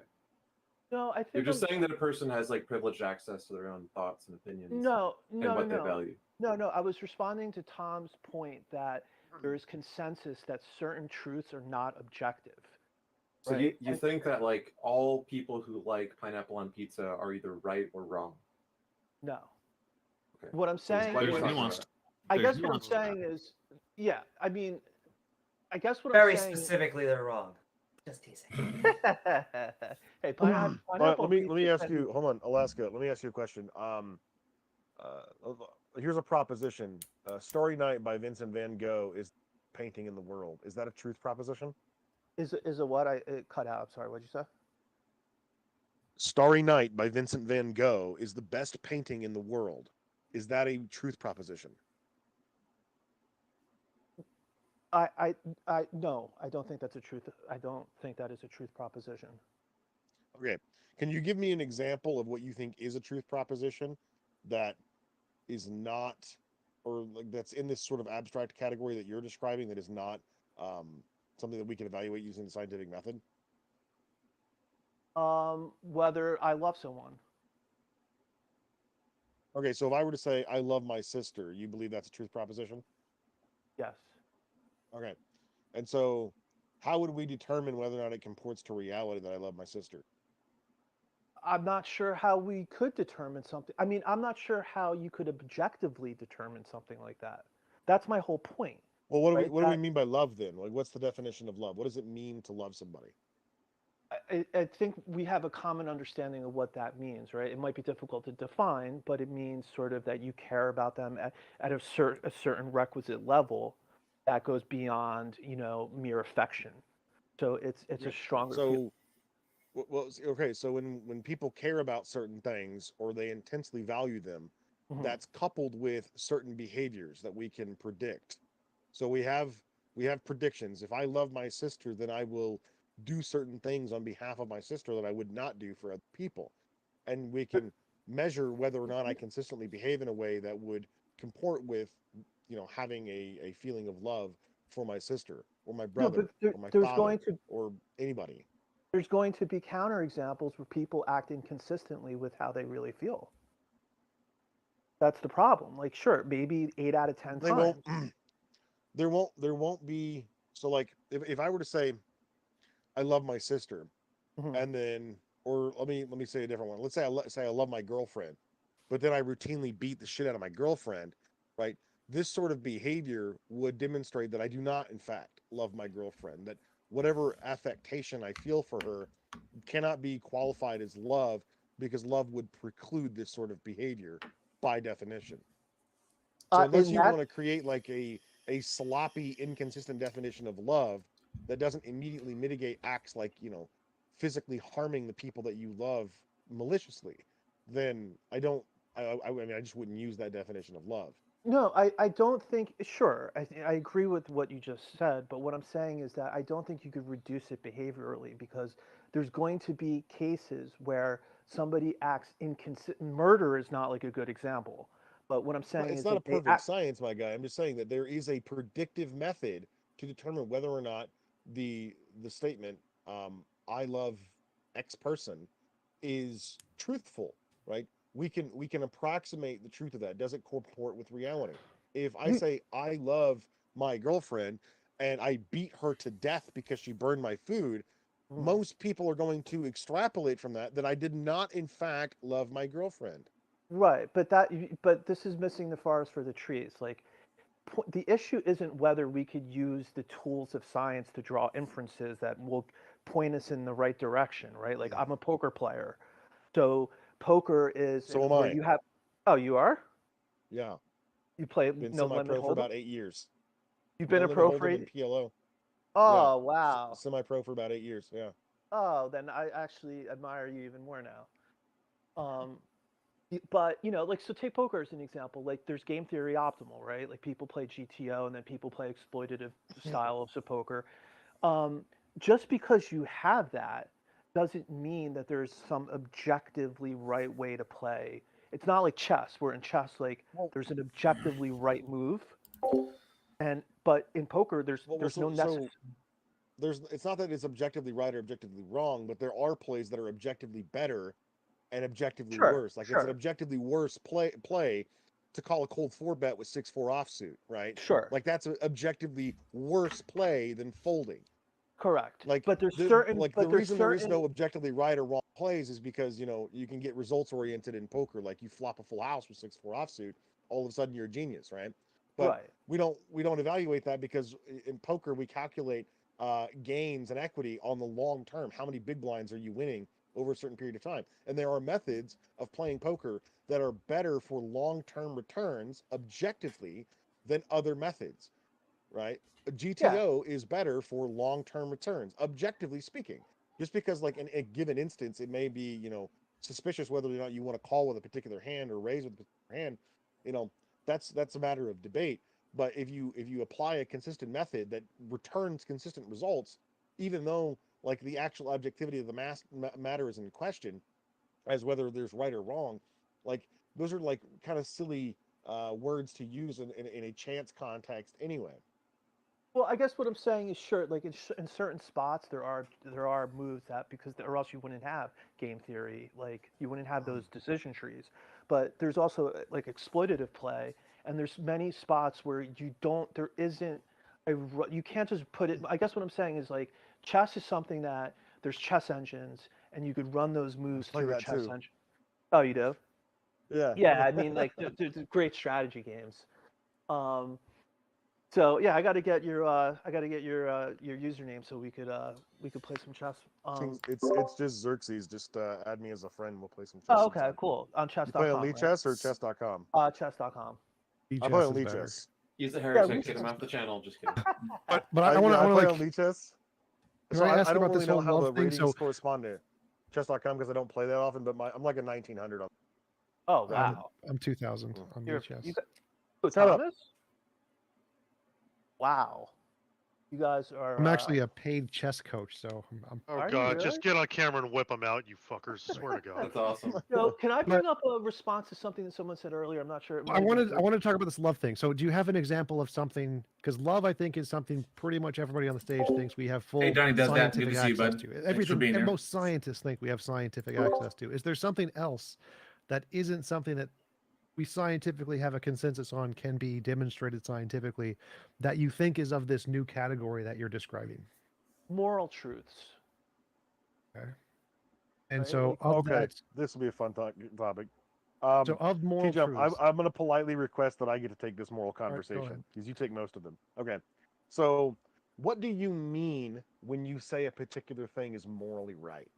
No, I think you're just saying that a person has like privileged access to their own thoughts and opinions. and what they value. No, I was responding to Tom's point that there is consensus that certain truths are not objective. So Right. you think that like all people who like pineapple on pizza are either right or wrong? No. Okay. What I'm So saying what are we is, talking about? I There's guess what I'm nuance to that. saying is, yeah. I mean, I guess what Very I'm saying. specifically, they're wrong. Just teasing. Hey, All right, pineapple let me pizza ask can you. be- Hold on, Alaska. Let me ask you a question. Here's a proposition. Starry Night by Vincent van Gogh is painting in the world. Is that a truth proposition? Is a what? It cut out. I'm sorry. What'd you say? Starry Night by Vincent van Gogh is the best painting in the world. Is that a truth proposition? No, I don't think that's a truth. I don't think that is a truth proposition. Okay. Can you give me an example of what you think is a truth proposition that is not, or like that's in this sort of abstract category that you're describing that is not something that we can evaluate using the scientific method? Whether I love someone. Okay, so if I were to say I love my sister, you believe that's a truth proposition? Yes. Okay. And so how would we determine whether or not it comports to reality that I love my sister? I'm not sure how we could determine something. I mean, I'm not sure how you could objectively determine something like that. That's my whole point. Well, what do right? we mean by love then? Like, what's the definition of love? What does it mean to love somebody? I think we have a common understanding of what that means, right? It might be difficult to define, but it means sort of that you care about them at a certain requisite level that goes beyond, mere affection. So it's a stronger. So, well, okay. So when people care about certain things or they intensely value them, that's coupled with certain behaviors that we can predict. So we have predictions. If I love my sister, then I will do certain things on behalf of my sister that I would not do for other people. And we can measure whether or not I consistently behave in a way that would comport with, having a feeling of love for my sister or my brother or my father or anybody. There's going to be counterexamples where people act inconsistently with how they really feel. That's the problem. Like, sure, maybe 8 out of 10 times. There won't be. So like if I were to say I love my sister, and then, or let me say a different one. Let's say I love my girlfriend, but then I routinely beat the shit out of my girlfriend, right? This sort of behavior would demonstrate that I do not, in fact, love my girlfriend. That whatever affectation I feel for her cannot be qualified as love, because love would preclude this sort of behavior by definition. So unless you want to create like a sloppy, inconsistent definition of love that doesn't immediately mitigate acts like, physically harming the people that you love maliciously, then I mean, I just wouldn't use that definition of love. No, I don't think, sure, I agree with what you just said, but what I'm saying is that I don't think you could reduce it behaviorally, because there's going to be cases where somebody acts inconsistent. Murder is not like a good example, but what I'm saying It's is not a that they perfect science, my guy. I'm just saying that there is a predictive method to determine whether or not the statement I love X person is truthful, right? We can approximate the truth of that. Does it comport with reality? If I say I love my girlfriend and I beat her to death because she burned my food, most people are going to extrapolate from that I did not, in fact, love my girlfriend. Right, but this is missing the forest for the trees. Like, the issue isn't whether we could use the tools of science to draw inferences that will point us in the right direction, right? Like, I'm a poker player, so poker is So am where I. you have. Oh, you are? Yeah. You play Been No Limit semi-pro for Hold'em? about 8 years. You've No been a Limit pro for Hold'em 8. and PLO. Oh, Yeah. wow. Semi-pro for about 8 years. Yeah. Oh, then I actually admire you even more now. But like, so take poker as an example. Like, there's game theory optimal, right? Like, people play GTO and then people play exploitative styles of poker. Just because you have that doesn't mean that there's some objectively right way to play. It's not like chess, where in chess, like, there's an objectively right move, but in poker there's no necessary. It's not that it's objectively right or objectively wrong, but there are plays that are objectively better and objectively worse. Like, it's an objectively worse play to call a cold 4-bet with 6-4 offsuit, right? Sure. Like, that's an objectively worse play than folding. Correct. Like, but there's the certain like but the there's reason there is certain no objectively right or wrong plays is because, you know, you can get results oriented in poker. Like, you flop a full house with 6-4 offsuit, all of a sudden you're a genius, right? But right. we don't evaluate that, because in poker we calculate gains and equity on the long term. How many big blinds are you winning over a certain period of time? And there are methods of playing poker that are better for long-term returns objectively than other methods, right? A GTO is better for long-term returns, objectively speaking. Just because, like, in a given instance, it may be, you know, suspicious whether or not you want to call with a particular hand or raise with a particular hand, you know, that's a matter of debate. But if you apply a consistent method that returns consistent results, even though, like, the actual objectivity of the matter is in question, as whether there's right or wrong, like, those are, like, kind of silly words to use in a chance context anyway. Well, I guess what I'm saying is, sure, like in certain spots there are moves that, because or else you wouldn't have game theory, like you wouldn't have those decision trees. But there's also like exploitative play, and there's many spots where there isn't you can't just put it. I guess what I'm saying is, like, chess is something that there's chess engines, and you could run those moves through a chess engine. Oh, you do? Yeah. Yeah, I mean, like, they're great strategy games. So yeah, I got to get your username so we could play some chess. It's just Xerxes. Just add me as a friend. We'll play some chess. Oh, okay, cool. On chess.com. You play on Chess or chess.com? Chess.com. I play on Chess. Use the heretic, get him off the channel. Just kidding. But I want to play like. on Chess. Can So I ask I don't about really this know whole how the love thing? ratings So correspond to chess.com, because I don't play that often. But I'm like a 1900 on. Oh wow. I'm 2000 on You're, chess. Thomas? Wow. You guys are. I'm actually a paid chess coach, so I'm Oh Are you God, really? just get on camera and whip them out, you fuckers! Swear to God. That's awesome. So, can I bring up a response to something that someone said earlier? I'm not sure. I wanted to talk about this love thing. So, do you have an example of something? Because love, I think, is something pretty much everybody on the stage thinks we have full Hey, Donnie does that. Good scientific to see you, access bud. to. Thanks for Everything, being and here. most scientists think we have scientific access to. Is there something else that isn't something that we scientifically have a consensus on, can be demonstrated scientifically, that you think is of this new category that you're describing? Moral truths. Okay. And Right? so, of that, this will be a fun topic. so of moral TJ, truths, I'm going to politely request that I get to take this moral right, go conversation, ahead. because you take most of them. Okay. So, what do you mean when you say a particular thing is morally right?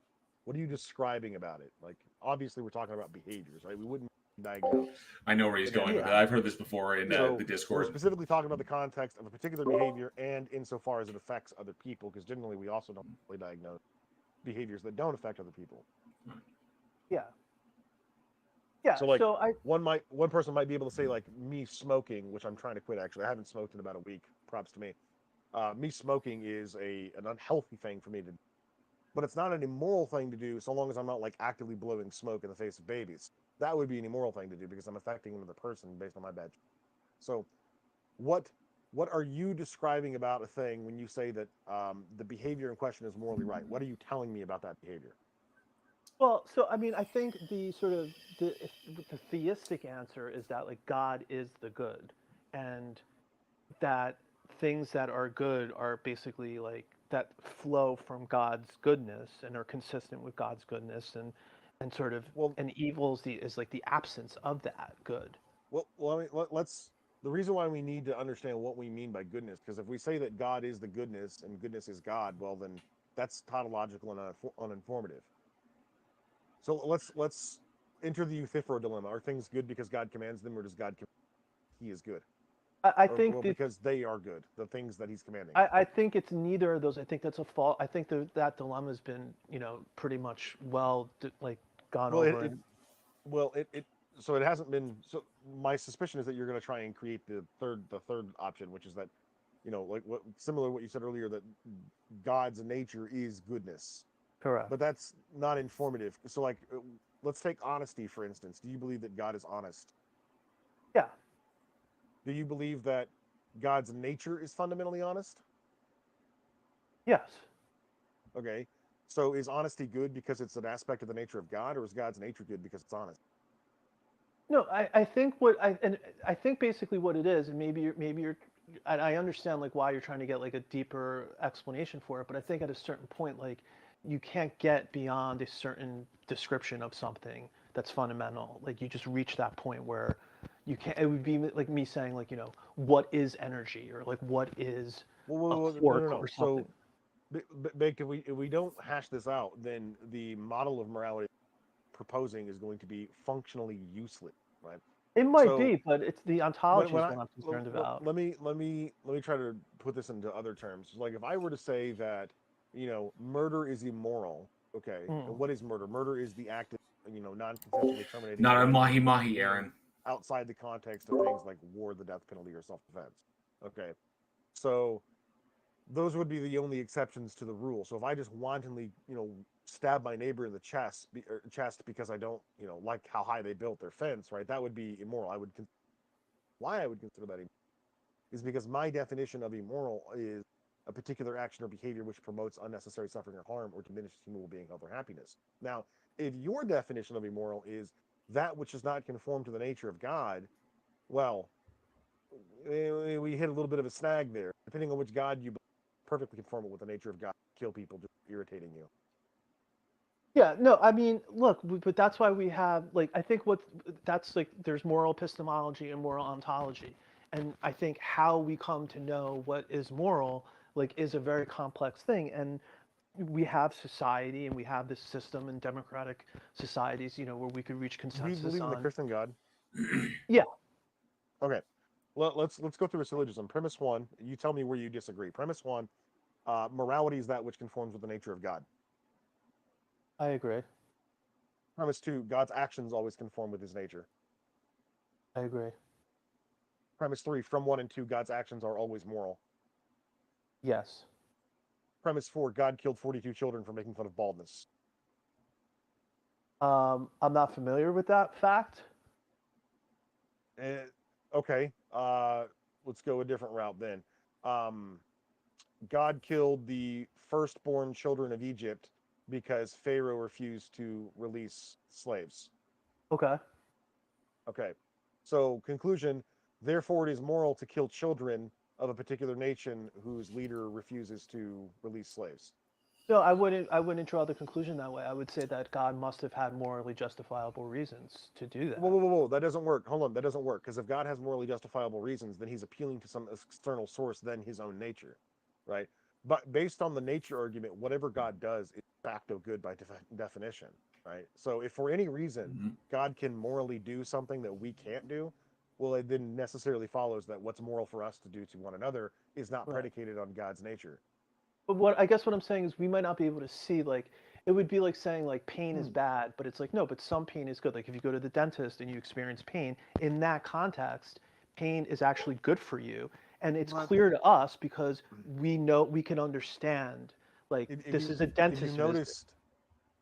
What are you describing about it? Like, obviously, we're talking about behaviors, right? We wouldn't diagnose. I know where he's going with it. I've heard this before in So, the we're Discord. specifically talking about the context of a particular behavior, and insofar as it affects other people, because generally we also don't really diagnose behaviors that don't affect other people. Yeah. Yeah. So, like, I one person might be able to say, like, me smoking, which I'm trying to quit. Actually, I haven't smoked in about a week. Props to me. Me smoking is an unhealthy thing for me to do, but it's not an immoral thing to do, so long as I'm not, like, actively blowing smoke in the face of babies. That would be an immoral thing to do, because I'm affecting another person based on my bad. So, what are you describing about a thing when you say that the behavior in question is morally right? What are you telling me about that behavior? Well, so I mean, I think the theistic answer is that, like, God is the good, and that things that are good are basically, like, that flow from God's goodness and are consistent with God's goodness, and sort of, and evil is like the absence of that good. Well, I mean, let's. The reason why we need to understand what we mean by goodness, because if we say that God is the goodness and goodness is God, well, then that's tautological and uninformative. So let's enter the Euthyphro dilemma. Are things good because God commands them, or does God He is good? I think because they are good, the things that He's commanding. I think it's neither of those. I think that's a fault. I think that dilemma has been, pretty much gone over. So it hasn't been. So my suspicion is that you're going to try and create the third option, which is that, similar to what you said earlier, that God's nature is goodness. Correct. But that's not informative. So, like, let's take honesty, for instance. Do you believe that God is honest? Yeah. Do you believe that God's nature is fundamentally honest? Yes. Okay. So is honesty good because it's an aspect of the nature of God, or is God's nature good because it's honest? No, I think basically what it is, and maybe you're I understand like why you're trying to get like a deeper explanation for it, but I think at a certain point, like you can't get beyond a certain description of something that's fundamental. Like you just reach that point where you can't. It would be like me saying like, you know, what is energy, or like what is a quark or something. So, Bake, if we don't hash this out, then the model of morality proposing is going to be functionally useless, right? It might So, be, but it's the ontology is what I'm concerned about. let me try to put this into other terms. Like if I were to say that, you know, murder is immoral, okay, and what is murder? Murder is the act of, you know, non-consensually terminating. Not a life, mahi-mahi, you know, Aaron. outside the context of things like war, the death penalty, or self-defense. Okay, so those would be the only exceptions to the rule. So if I just wantonly, you know, stab my neighbor in the chest because I don't, you know, like how high they built their fence, right? That would be immoral. Why I would consider that immoral is because my definition of immoral is a particular action or behavior which promotes unnecessary suffering or harm or diminishes human well-being, health, or happiness. Now, if your definition of immoral is that which does not conform to the nature of God, well, we hit a little bit of a snag there. Depending on which God you believe, perfectly conformable with the nature of God, kill people just irritating you. Yeah, no, I mean, look, but that's why we have like I think that's like there's moral epistemology and moral ontology, and I think how we come to know what is moral like is a very complex thing, and we have society and we have this system in democratic societies, you know, where we could reach Do you consensus believe in the on. Christian God? Yeah. Okay. Well, let's go through a syllogism. Premise one, you tell me where you disagree. Premise one, morality is that which conforms with the nature of God. I agree. Premise two, God's actions always conform with his nature. I agree. Premise three, from one and two, God's actions are always moral. Yes. Premise four, God killed 42 children for making fun of baldness. I'm not familiar with that fact. Okay. Let's go a different route then. God killed the firstborn children of Egypt because Pharaoh refused to release slaves. Okay. Okay. So, conclusion, therefore, it is moral to kill children of a particular nation whose leader refuses to release slaves. No, I wouldn't draw the conclusion that way. I would say that God must have had morally justifiable reasons to do that. Whoa. That doesn't work. Hold on. That doesn't work. Because if God has morally justifiable reasons, then he's appealing to some external source than his own nature, right? But based on the nature argument, whatever God does is de facto good by definition, right? So if for any reason God can morally do something that we can't do, well, it then necessarily follows that what's moral for us to do to one another is not predicated on God's nature. But what I'm saying is we might not be able to see like it would be like saying like pain is bad, but it's like no, but some pain is good. Like if you go to the dentist and you experience pain, in that context, pain is actually good for you. And it's clear to us because we know we can understand like this is a dentist visit.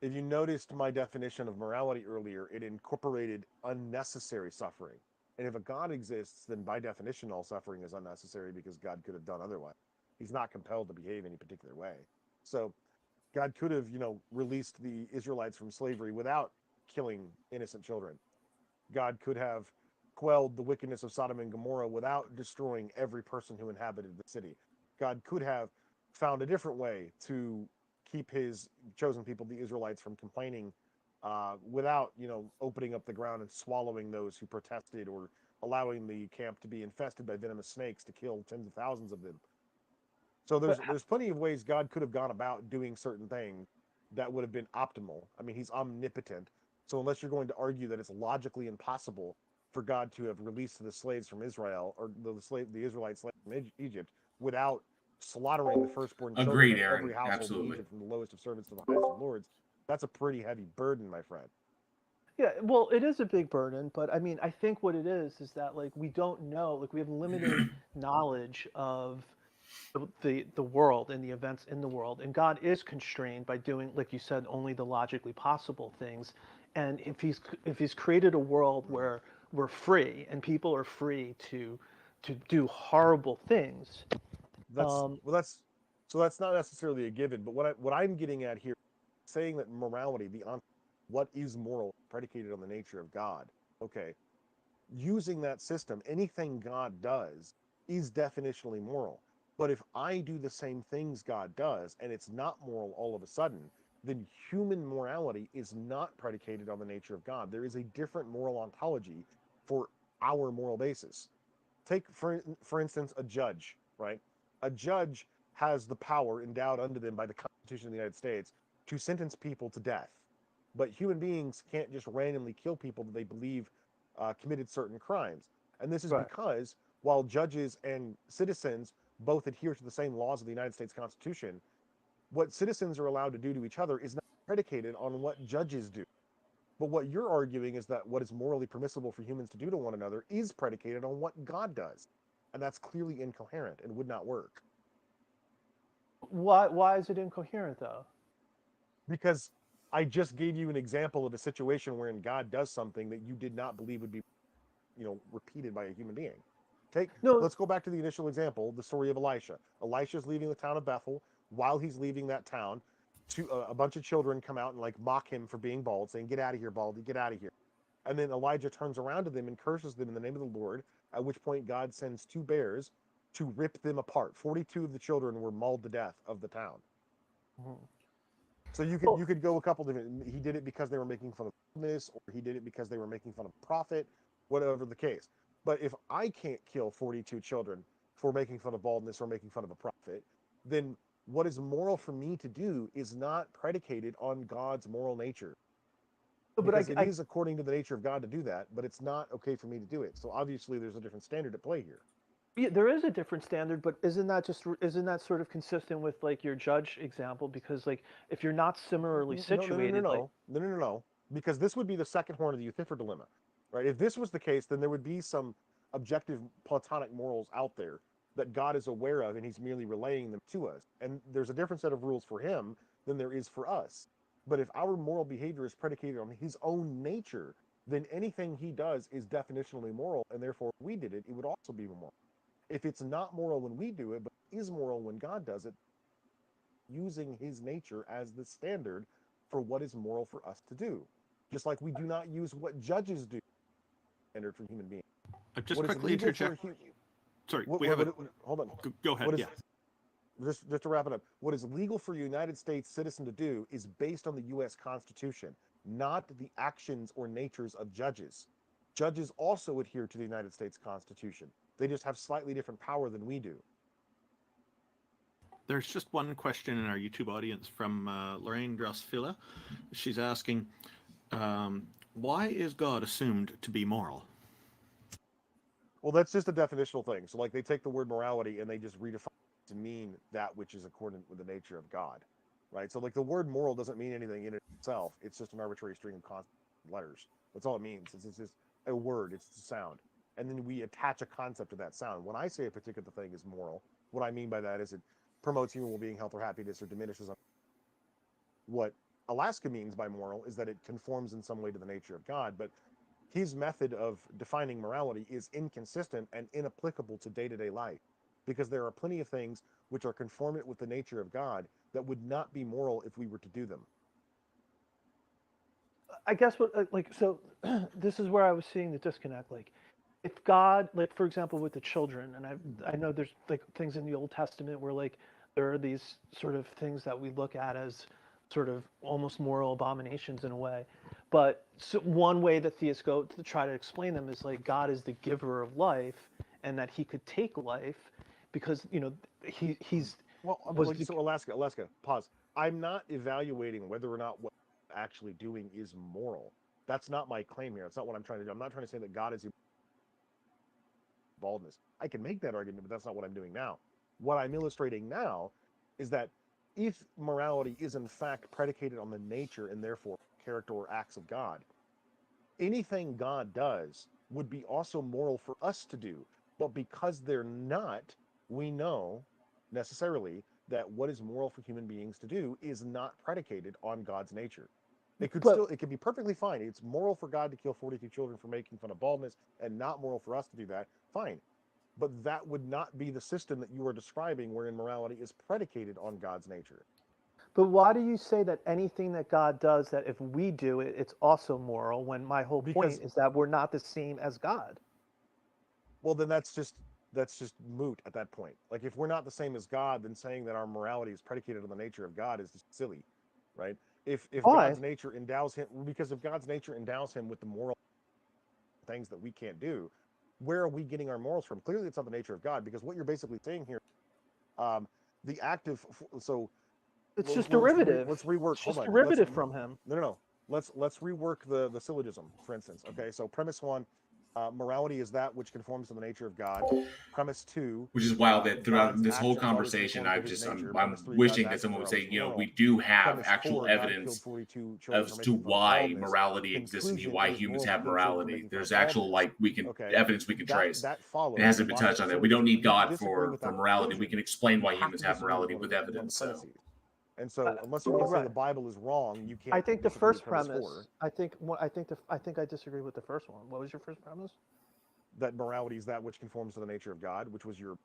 If you noticed my definition of morality earlier, it incorporated unnecessary suffering. And if a God exists, then by definition, all suffering is unnecessary because God could have done otherwise. He's not compelled to behave any particular way. So God could have, you know, released the Israelites from slavery without killing innocent children. God could have quelled the wickedness of Sodom and Gomorrah without destroying every person who inhabited the city. God could have found a different way to keep his chosen people, the Israelites, from complaining without, you know, opening up the ground and swallowing those who protested or allowing the camp to be infested by venomous snakes to kill tens of thousands of them. So there's plenty of ways God could have gone about doing certain things that would have been optimal. I mean, he's omnipotent. So unless you're going to argue that it's logically impossible for God to have released the slaves from Israel or the Israelite slaves from Egypt without slaughtering the firstborn children of every household in Egypt, from the lowest of servants to the highest of lords, that's a pretty heavy burden, my friend. Yeah, well, it is a big burden, but I mean, I think what it is that like we don't know, like we have limited knowledge of the world and the events in the world, and God is constrained by doing, like you said, only the logically possible things. And if he's created a world where we're free and people are free to do horrible things, that's not necessarily a given. But what I'm getting at here, saying that morality, what is moral, predicated on the nature of God. Okay, using that system, anything God does is definitionally moral. But if I do the same things God does and it's not moral all of a sudden, then human morality is not predicated on the nature of God. There is a different moral ontology for our moral basis. Take, for instance, a judge, right? A judge has the power endowed unto them by the Constitution of the United States to sentence people to death. But human beings can't just randomly kill people that they believe committed certain crimes. And this is because while judges and citizens both adhere to the same laws of the United States Constitution, what citizens are allowed to do to each other is not predicated on what judges do. But what you're arguing is that what is morally permissible for humans to do to one another is predicated on what God does. And that's clearly incoherent and would not work. Why is it incoherent, though? Because I just gave you an example of a situation wherein God does something that you did not believe would be, repeated by a human being. Let's go back to the initial example, the story of Elisha. Elisha's leaving the town of Bethel. While he's leaving that town, a bunch of children come out and mock him for being bald, saying, "Get out of here, baldy, get out of here." And then Elijah turns around to them and curses them in the name of the Lord, at which point God sends 2 bears to rip them apart. 42 of the children were mauled to death of the town. Mm-hmm. So you could go a couple different. He did it because they were making fun of this, or he did it because they were making fun of prophet, whatever the case. But if I can't kill 42 children for making fun of baldness or making fun of a prophet, then what is moral for me to do is not predicated on God's moral nature. Because it is according to the nature of God to do that, but it's not okay for me to do it. So obviously there's a different standard at play here. Yeah, there is a different standard, but isn't that sort of consistent with your judge example? Because if you're not similarly situated, no, because this would be the second horn of the Euthyphro dilemma, right? If this was the case, then there would be some objective Platonic morals out there that God is aware of, and he's merely relaying them to us. And there's a different set of rules for him than there is for us. But if our moral behavior is predicated on his own nature, then anything he does is definitionally moral, and therefore if we did it, it would also be moral. If it's not moral when we do it, but is moral when God does it, using his nature as the standard for what is moral for us to do. Just like we do not use what judges do standard for human beings. Just quickly interject. Sorry, hold on. Go ahead. Just to wrap it up, what is legal for a United States citizen to do is based on the U.S. Constitution, not the actions or natures of judges. Judges also adhere to the United States Constitution. They just have slightly different power than we do. There's just one question in our YouTube audience from Lorraine Grosfilla. She's asking, why is God assumed to be moral? Well, that's just a definitional thing. So they take the word morality and they just redefine it to mean that which is accordant with the nature of God, right? So the word moral doesn't mean anything in itself. It's just an arbitrary string of constant letters. That's all it means. It's just a word. It's a sound. And then we attach a concept to that sound. When I say a particular thing is moral, what I mean by that is it promotes human well-being, health, or happiness, or diminishes. What Alaska means by moral is that it conforms in some way to the nature of God, but his method of defining morality is inconsistent and inapplicable to day-to-day life, because there are plenty of things which are conformant with the nature of God that would not be moral if we were to do them. I guess so this is where I was seeing the disconnect. If God, for example, with the children, and I know there's things in the Old Testament where there are these sort of things that we look at as sort of almost moral abominations in a way, but one way that theists go to try to explain them is God is the giver of life, and that he could take life because he's so Alaska, pause. I'm not evaluating whether or not what I'm actually doing is moral. That's not my claim here. That's not what I'm trying to do. I'm not trying to say that God is baldness. I can make that argument, but that's not what I'm doing now. What I'm illustrating now is that if morality is in fact predicated on the nature and therefore character or acts of God, anything God does would be also moral for us to do. But because they're not, we know necessarily that what is moral for human beings to do is not predicated on God's nature. It could be perfectly fine. It's moral for God to kill 42 children for making fun of baldness and not moral for us to do that. Fine. But that would not be the system that you are describing wherein morality is predicated on God's nature. But why do you say that anything that God does, that if we do it, it's also moral, when my whole point is that we're not the same as God? Well, then that's just that's just moot at that point. Like if we're not the same as God, then saying that our morality is predicated on the nature of God is just silly, right? If Why? God's nature endows him, because if God's nature endows him with the moral things that we can't do, where are we getting our morals from? Clearly, it's not the nature of God, because what you're basically saying here, the active. So it's just derivative. Let's rework. It's just Hold on. derivative from him. No. Let's rework the syllogism, for instance. Okay, so premise one, morality is that which conforms to the nature of God. Premise two, which is wild that throughout God's this whole actions always conversation, conform to his nature. I'm Premise three, wishing God's that someone would actions are say, always you know, moral. we do have Premise actual four, God killed evidence 42 children for as making to fun of why baldness. morality exists and Conclusion, why it is humans moral have to kill children for morality. making fun There's of actual baldness. Okay, evidence we can trace. that follows. It hasn't the been logic touched on of that. We don't need syllogism. If you God disagree for with that morality. We conclusion, can explain you why have humans to have disagree morality one with of the evidence. So. premises. And so, unless you want to say right. the Bible is wrong, you can't. I think the disagree with first premise. four, I think I disagree with the first one. What was your first premise? that morality is that which conforms to the nature of God, which was your.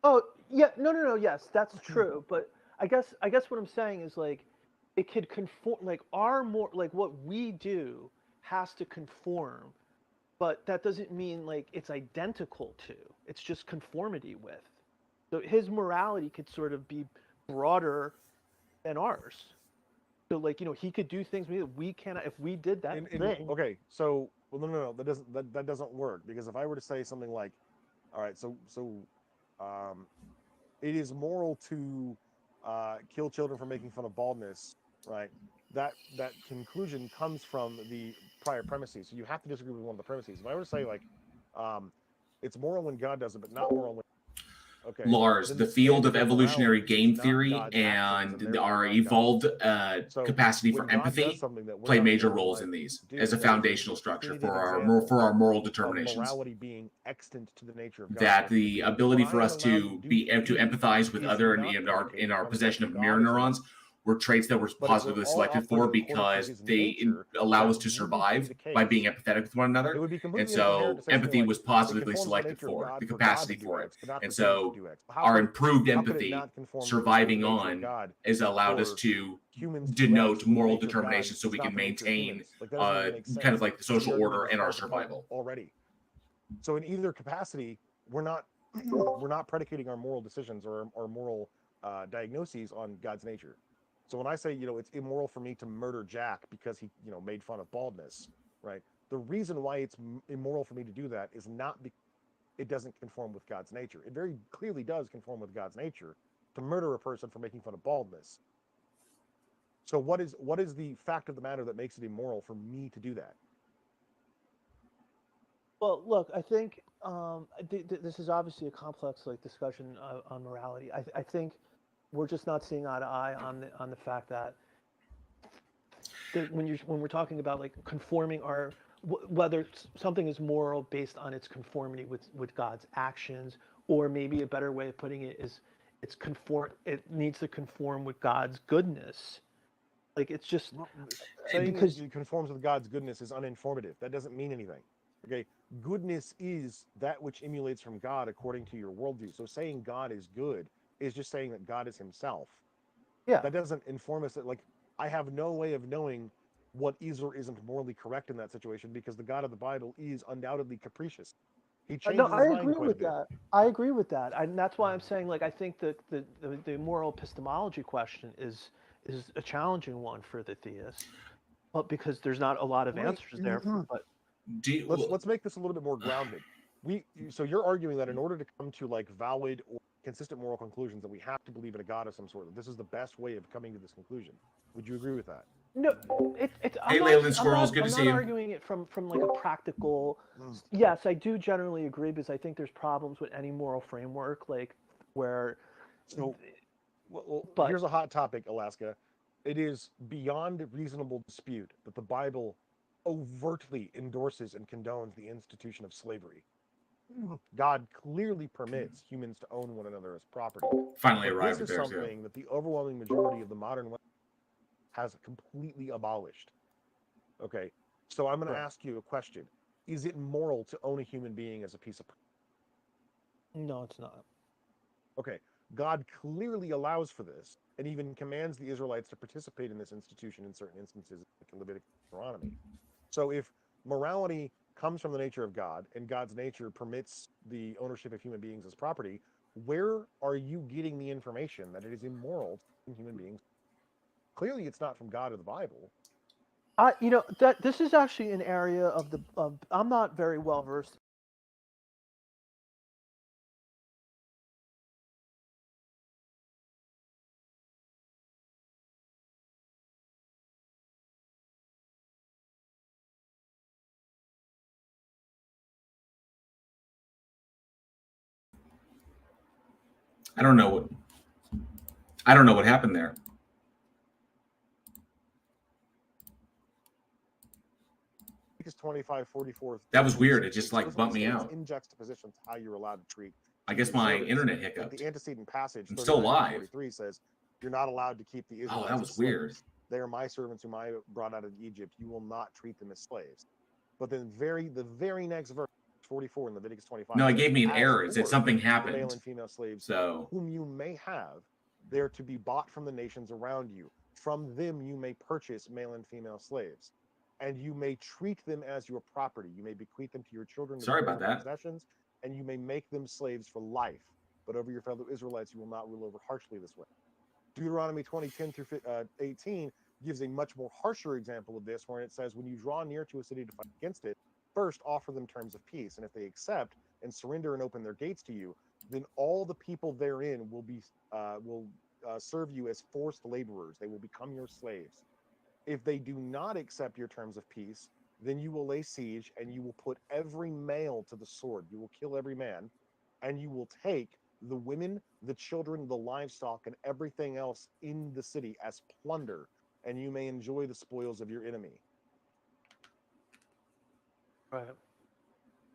Oh yeah, no. Yes, that's true. But I guess what I'm saying is like, it could conform. Like what we do has to conform, but that doesn't mean like it's identical to. It's just conformity with. So his morality could sort of be broader than ours. So like he could do things we cannot. If we did that thing. Okay, so well, no, that doesn't work, because if I were to say something like, all right, it is moral to kill children for making fun of baldness, right? That conclusion comes from the prior premises. So you have to disagree with one of the premises. If I were to say like, it's moral when God does it, but not moral when. Okay. Lars, the field of evolutionary game theory and our evolved capacity for empathy play major roles in these as a foundational structure for our moral determinations. Morality being extant to the nature of God. That the ability for us to empathize with other in our possession of mirror neurons were traits that were positively selected for because they allow us to survive by being empathetic with one another. And so empathy was positively selected for, the capacity for it. And so our improved empathy surviving on has allowed us to denote moral determination so we can maintain kind of like the social order and our survival. Already. So in either capacity, we're not predicating our moral decisions or our moral diagnoses on God's nature. So when I say, it's immoral for me to murder Jack because he, made fun of baldness, right? The reason why it's immoral for me to do that is not because it doesn't conform with God's nature. It very clearly does conform with God's nature to murder a person for making fun of baldness. So what is the fact of the matter that makes it immoral for me to do that? Well, look, I think this is obviously a complex discussion on morality. I think we're just not seeing eye to eye on the fact that when we're talking about conforming whether something is moral based on its conformity with God's actions, or maybe a better way of putting it is it needs to conform with God's goodness. It's just saying because it conforms with God's goodness is uninformative. That doesn't mean anything. Okay, goodness is that which emulates from God according to your worldview. So saying God is good is just saying that God is himself. Yeah. That doesn't inform us that I have no way of knowing what is or isn't morally correct in that situation, because the God of the Bible is undoubtedly capricious. He changes his mind quite a bit. I agree with that. And that's why I'm saying I think that the moral epistemology question is a challenging one for the theist, but because there's not a lot of answers there. But let's make this a little bit more grounded. So you're arguing that in order to come to valid or consistent moral conclusions, that we have to believe in a God of some sort. That this is the best way of coming to this conclusion. Would you agree with that? No, it's. Hey, Leyland Squirrels, good to see you. I'm not arguing it from a practical. Yes, I do generally agree, because I think there's problems with any moral framework where. So, but here's a hot topic, Alaska. It is beyond reasonable dispute that the Bible overtly endorses and condones the institution of slavery. God clearly permits humans to own one another as property. Finally arrived at there. This is something that the overwhelming majority of the modern West has completely abolished. Okay, so I'm going to ask you a question. Is it moral to own a human being as a piece of property? No, it's not. Okay, God clearly allows for this, and even commands the Israelites to participate in this institution in certain instances, like in Leviticus and Deuteronomy. So if morality comes from the nature of God, and God's nature permits the ownership of human beings as property, where are you getting the information that it is immoral to own human beings? Clearly, it's not from God or the Bible. That this is actually an area of I'm not very well versed. I don't know what happened there. Leviticus 25:44. That was weird. It just like bumped me states out. in juxtaposition to how you're allowed to treat. I guess my internet hiccuped. Like the antecedent passage, I'm still live. 43 says, "You're not allowed to keep the Israelites." Oh, that was weird. They are my servants whom I brought out of Egypt. You will not treat them as slaves. But then the very next verse, 44 in Leviticus 25. No, it gave me an as error. It said something happened. The male and female slaves, so whom you may have, they're to be bought from the nations around you. From them you may purchase male and female slaves, and you may treat them as your property. You may bequeath them to your children. Sorry about that. Possessions, and you may make them slaves for life. But over your fellow Israelites, you will not rule over harshly this way. Deuteronomy 20:10 through 18 gives a much more harsher example of this, where it says, when you draw near to a city to fight against it, first offer them terms of peace. And if they accept and surrender and open their gates to you, then all the people therein will serve you as forced laborers. They will become your slaves. If they do not accept your terms of peace, then you will lay siege and you will put every male to the sword. You will kill every man, and you will take the women, the children, the livestock, and everything else in the city as plunder, and you may enjoy the spoils of your enemy. Right.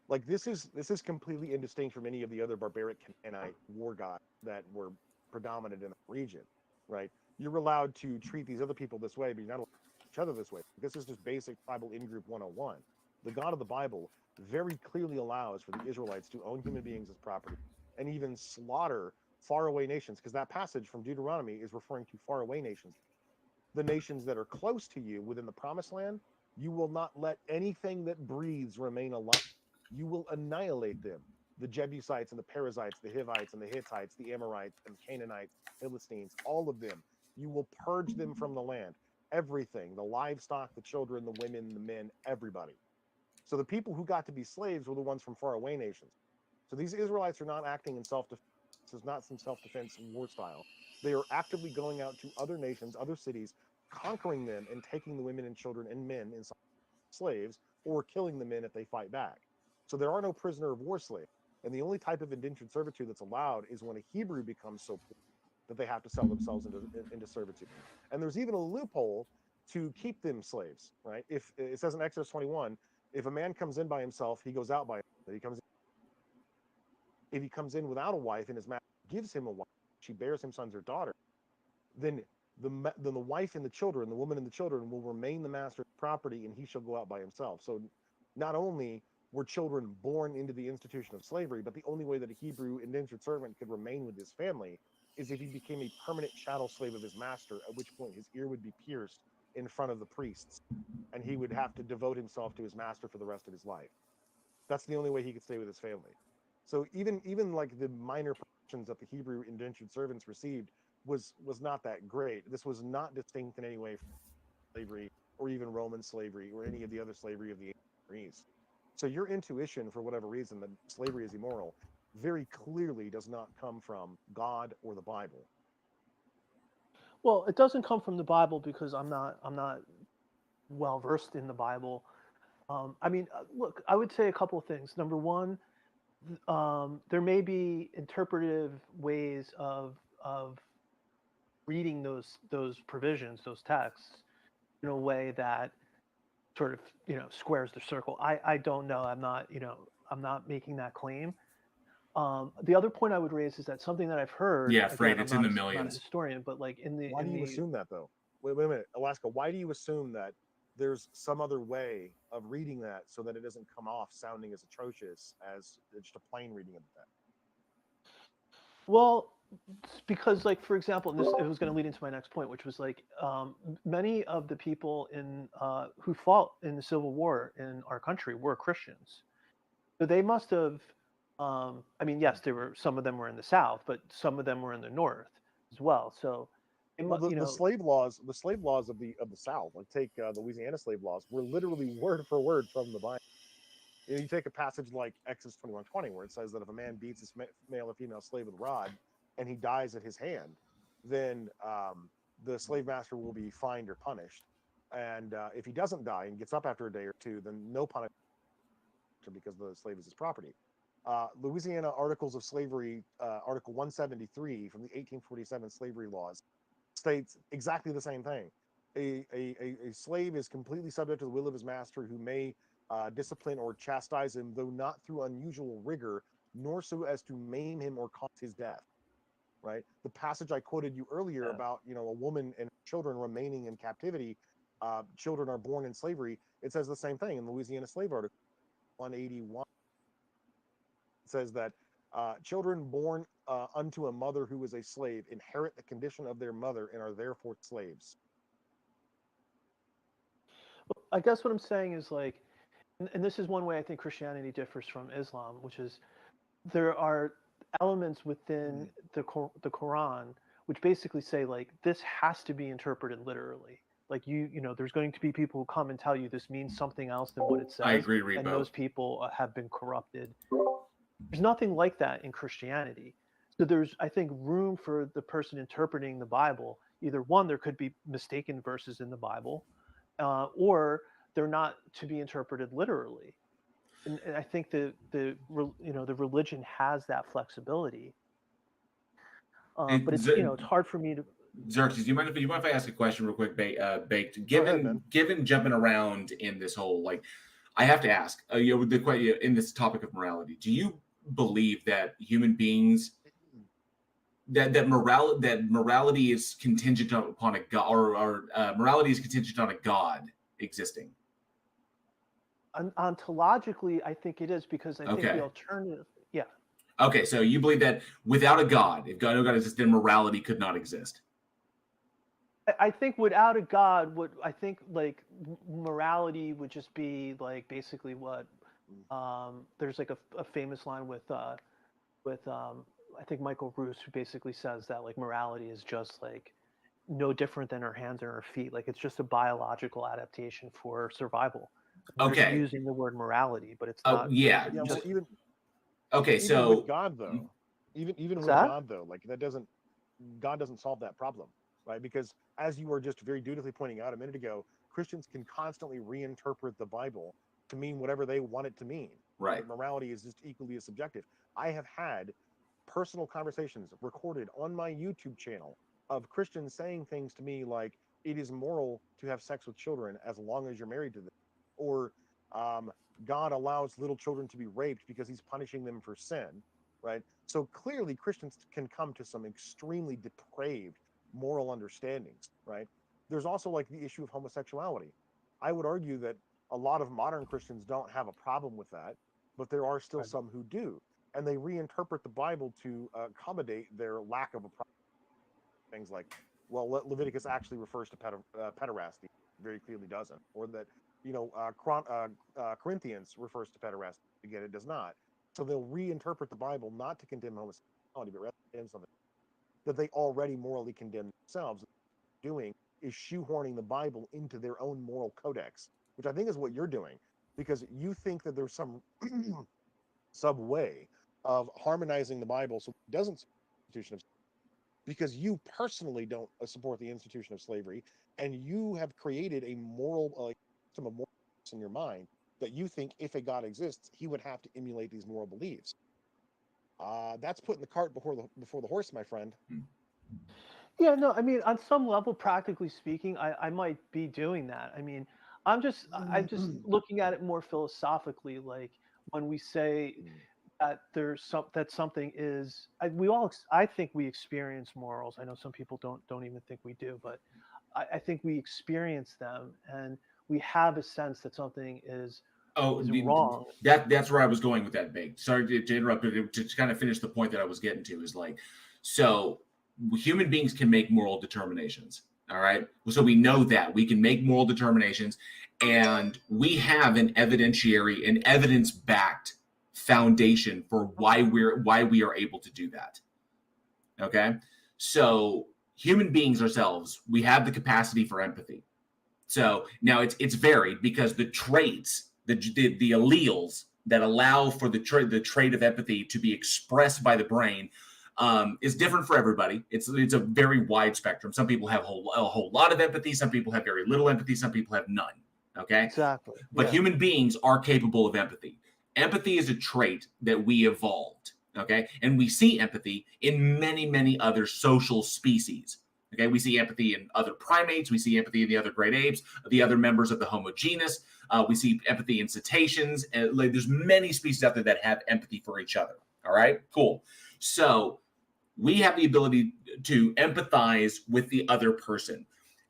Like this is completely indistinct from any of the other barbaric Canaanite war gods that were predominant in the region, right? You're allowed to treat these other people this way, but you're not allowed to treat each other this way. This is just basic Bible in-group 101. The God of the Bible very clearly allows for the Israelites to own human beings as property and even slaughter faraway nations, because that passage from Deuteronomy is referring to faraway nations. The nations that are close to you within the promised land, you will not let anything that breathes remain alive. You will annihilate them. The Jebusites and the Perizzites, the Hivites and the Hittites, the Amorites and the Canaanites, Philistines, all of them. You will purge them from the land. Everything, the livestock, the children, the women, the men, everybody. So the people who got to be slaves were the ones from faraway nations. So these Israelites are not acting in self-defense. This is not some self-defense war style. They are actively going out to other nations, other cities, conquering them and taking the women and children and men as slaves, or killing the men if they fight back. So there are no prisoner of war slaves. And the only type of indentured servitude that's allowed is when a Hebrew becomes so poor that they have to sell themselves into servitude. And there's even a loophole to keep them slaves, right? If it says in Exodus 21, if a man comes in by himself, he goes out by himself. If he comes in without a wife and his master gives him a wife, she bears him sons or daughters, then the wife and the children, the woman and the children, will remain the master's property, and he shall go out by himself. So not only were children born into the institution of slavery, but the only way that a Hebrew indentured servant could remain with his family is if he became a permanent chattel slave of his master, at which point his ear would be pierced in front of the priests, and he would have to devote himself to his master for the rest of his life. That's the only way he could stay with his family. So even like the minor protections that the Hebrew indentured servants received was not that great. This was not distinct in any way from slavery or even Roman slavery or any of the other slavery of the Near East. So your intuition, for whatever reason, that slavery is immoral, very clearly does not come from God or the Bible. Well, it doesn't come from the Bible because I'm not well versed in the Bible. I mean, look, I would say a couple of things. Number one, there may be interpretive ways of reading those provisions, those texts, in a way that sort of squares the circle. I don't know. I'm not making that claim. The other point I would raise is that something that I've heard. Yeah, Freight, again, it's in the I'm millions. not a historian, but like Why do you assume that though? Wait a minute, Alaska. Why do you assume that there's some other way of reading that so that it doesn't come off sounding as atrocious as just a plain reading of that? Well, because, like, for example, this it was going to lead into my next point, which was like many of the people who fought in the Civil War in our country were Christians, so they must have. I mean, yes, some of them were in the South, but some of them were in the North as well. So, well, the slave laws of the South, like take the Louisiana slave laws, were literally word for word from the Bible. You take a passage like Exodus 21:20, where it says that if a man beats his male or female slave with a rod, and he dies at his hand, then the slave master will be fined or punished. And if he doesn't die and gets up after a day or two, then no punishment, because the slave is his property. Louisiana Articles of Slavery, Article 173 from the 1847 slavery laws, states exactly the same thing. A slave is completely subject to the will of his master, who may discipline or chastise him, though not through unusual rigor, nor so as to maim him or cause his death. Right? The passage I quoted you earlier about, a woman and children remaining in captivity, children are born in slavery. It says the same thing in Louisiana Slave Article 181. It says that children born unto a mother who is a slave inherit the condition of their mother and are therefore slaves. I guess what I'm saying is, like, and this is one way I think Christianity differs from Islam, which is there are elements within the Quran which basically say, like, this has to be interpreted literally. Like, there's going to be people who come and tell you this means something else than what it says. I agree, Rebo. And those people have been corrupted. There's nothing like that in Christianity. So there's, I think, room for the person interpreting the Bible. Either one, there could be mistaken verses in the Bible, or they're not to be interpreted literally. And I think the religion has that flexibility. But it's it's hard for me to. Xerxes, do you mind if I ask a question real quick, Baked? Given jumping around in this whole, like, I have to ask, in this topic of morality, do you believe that human beings that morality is contingent upon a god, or morality is contingent on a god existing? Ontologically, I think it is, because I think the alternative. Yeah. Okay, so you believe that without a god, if no god exists, then morality could not exist. I think without a god, like morality would just be like basically what there's like a famous line with I think Michael Roos, who basically says that, like, morality is just like no different than our hands and our feet. Like, it's just a biological adaptation for survival. Okay. We're using the word morality, but it's not. Yeah. Well, even with God, though, even with God, though, like, God doesn't solve that problem, right? Because, as you were just very dutifully pointing out a minute ago, Christians can constantly reinterpret the Bible to mean whatever they want it to mean. Right. Morality is just equally as subjective. I have had personal conversations recorded on my YouTube channel of Christians saying things to me like, it is moral to have sex with children as long as you're married to them, or God allows little children to be raped because he's punishing them for sin, right? So clearly Christians can come to some extremely depraved moral understandings, right? There's also, like, the issue of homosexuality. I would argue that a lot of modern Christians don't have a problem with that, but there are still some who do, and they reinterpret the Bible to accommodate their lack of a problem. Things like, well, Leviticus actually refers to pederasty, very clearly doesn't, or that Corinthians refers to pederasty, again it does not. So they'll reinterpret the Bible not to condemn homosexuality, but rather to condemn something that they already morally condemn themselves. Doing is shoehorning the Bible into their own moral codex, which I think is what you're doing, because you think that there's some way of harmonizing the Bible so it doesn't support the institution of, because you personally don't support the institution of slavery, and you have created a moral system of morals in your mind that you think if a God exists, he would have to emulate these moral beliefs. That's putting the cart before the horse, my friend. Yeah, no, I mean, on some level, practically speaking, I might be doing that. I mean, I'm just looking at it more philosophically. Like, when we say that something is, I think we experience morals. I know some people don't even think we do, but I think we experience them, and we have a sense that something is wrong. That's where I was going with that, Big. Sorry to interrupt, but to kind of finish the point that I was getting to is, like, So human beings can make moral determinations. All right. So we know that we can make moral determinations, and we have an evidentiary and evidence-backed foundation for why we are able to do that. Okay. So human beings ourselves, we have the capacity for empathy. So now it's varied because the traits, the alleles that allow for the trait of empathy to be expressed by the brain is different for everybody. It's a very wide spectrum. Some people have a whole lot of empathy. Some people have very little empathy. Some people have none. Okay. Exactly. But Yeah. human beings are capable of empathy. Empathy is a trait that we evolved. Okay. And we see empathy in many, many other social species. Okay. We see empathy in other primates. We see empathy in the other great apes, the other members of the Homo genus. We see empathy in cetaceans. And there's many species out there that have empathy for each other. All right. Cool. So we have the ability to empathize with the other person.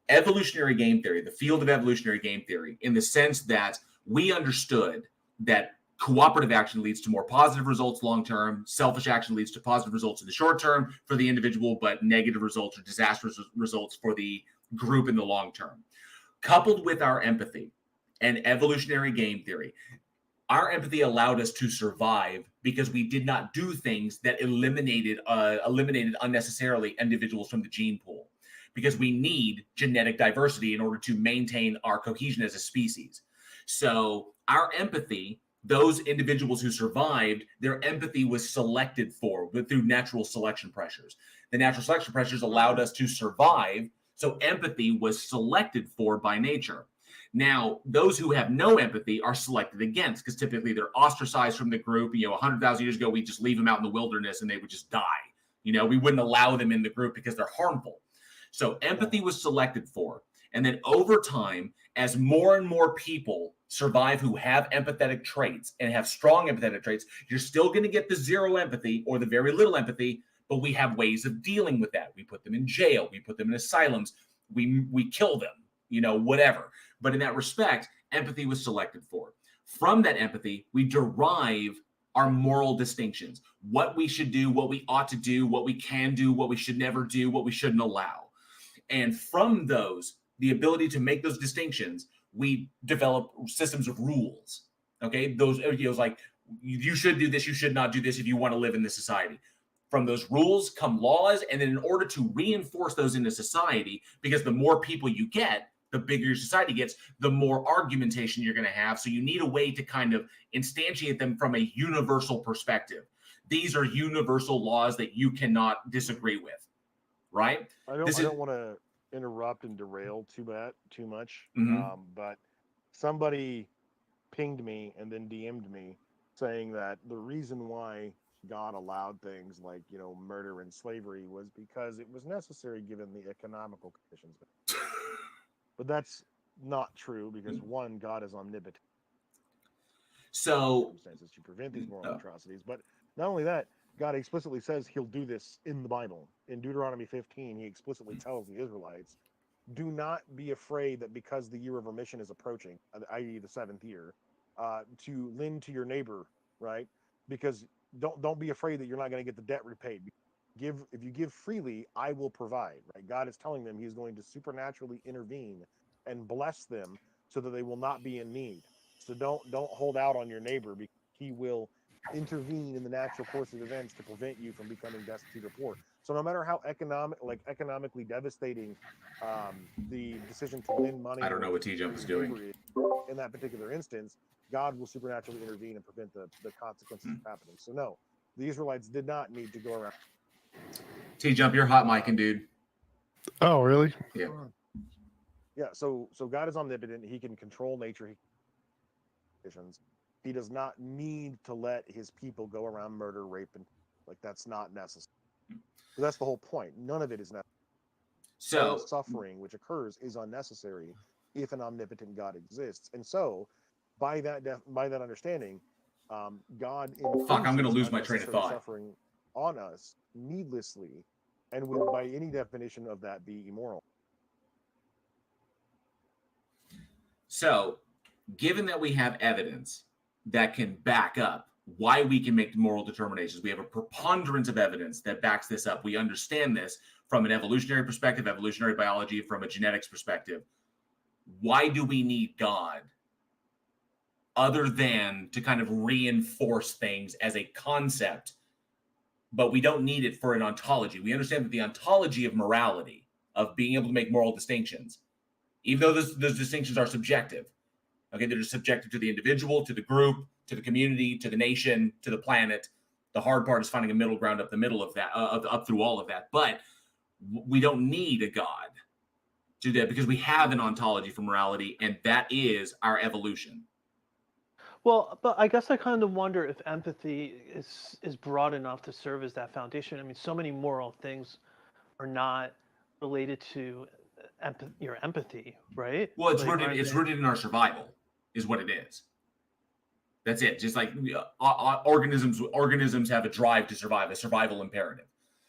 Evolutionary game theory, the field of evolutionary game theory, in the sense that we understood that cooperative action leads to more positive results long-term, selfish action leads to positive results in the short term for the individual, but negative results or disastrous results for the group in the long term. Coupled with our empathy and evolutionary game theory, our empathy allowed us to survive because we did not do things that eliminated unnecessarily individuals from the gene pool, because we need genetic diversity in order to maintain our cohesion as a species. So our empathy, those individuals who survived, their empathy was selected for through natural selection pressures. The natural selection pressures allowed us to survive, so empathy was selected for by nature. Now, those who have no empathy are selected against, because typically they're ostracized from the group. 100,000 years ago, we just leave them out in the wilderness and they would just die. We wouldn't allow them in the group because they're harmful. So empathy was selected for. And then over time, as more and more people survive who have empathetic traits and have strong empathetic traits, you're still going to get the zero empathy or the very little empathy, but we have ways of dealing with that. We put them in jail. We put them in asylums. We kill them, whatever. But in that respect, empathy was selected for. From that empathy, we derive our moral distinctions, what we should do, what we ought to do, what we can do, what we should never do, what we shouldn't allow. And from those, the ability to make those distinctions, we develop systems of rules. Okay, those like you should do this, you should not do this if you want to live in this society. From those rules come laws, and then in order to reinforce those into society, because the more people you get, the bigger your society gets, the more argumentation you're going to have. So you need a way to kind of instantiate them from a universal perspective. These are universal laws that you cannot disagree with, right? I don't want to interrupt and derail too much, but somebody pinged me and then DM'd me saying that the reason why God allowed things like, murder and slavery was because it was necessary given the economical conditions. But that's not true, because one, God is omnipotent. So circumstances to prevent these moral atrocities. But not only that, God explicitly says he'll do this in the Bible. In Deuteronomy 15, he explicitly tells the Israelites, do not be afraid that because the year of remission is approaching, i.e. the 7th year, to lend to your neighbor, right? Because don't be afraid that you're not going to get the debt repaid. If you give freely, I will provide, right? God is telling them he's going to supernaturally intervene and bless them so that they will not be in need. So don't hold out on your neighbor, because he will intervene in the natural course of events to prevent you from becoming destitute or poor. So no matter how economically devastating the decision to lend money, I don't know what T-Jump is doing in that particular instance, God will supernaturally intervene and prevent the consequences of happening. So no, the Israelites did not need to go around. T-Jump, you're hot micing, dude. Oh, really? Yeah. Yeah, so God is omnipotent. He can control nature. He does not need to let his people go around murder, rape, and that's not necessary. But that's the whole point. None of it is necessary. So all suffering which occurs is unnecessary if an omnipotent God exists. And so, by that understanding, God I'm going to lose my train of thought. Suffering on us needlessly, and would, by any definition of that, be immoral. So, given that we have evidence that can back up why we can make moral determinations. We have a preponderance of evidence that backs this up. We understand this from an evolutionary perspective, evolutionary biology, from a genetics perspective. Why do we need God other than to kind of reinforce things as a concept, but we don't need it for an ontology? We understand that the ontology of morality, of being able to make moral distinctions, even though those distinctions are subjective, okay, they're just subjective to the individual, to the group, to the community, to the nation, to the planet. The hard part is finding a middle ground up the middle of that, up through all of that. But we don't need a God to do that because we have an ontology for morality, and that is our evolution. Well, but I guess I kind of wonder if empathy is broad enough to serve as that foundation. I mean, so many moral things are not related to your empathy, right? Well, it's rooted in our survival, is what it is. That's it. Just like organisms have a drive to survive, a survival imperative.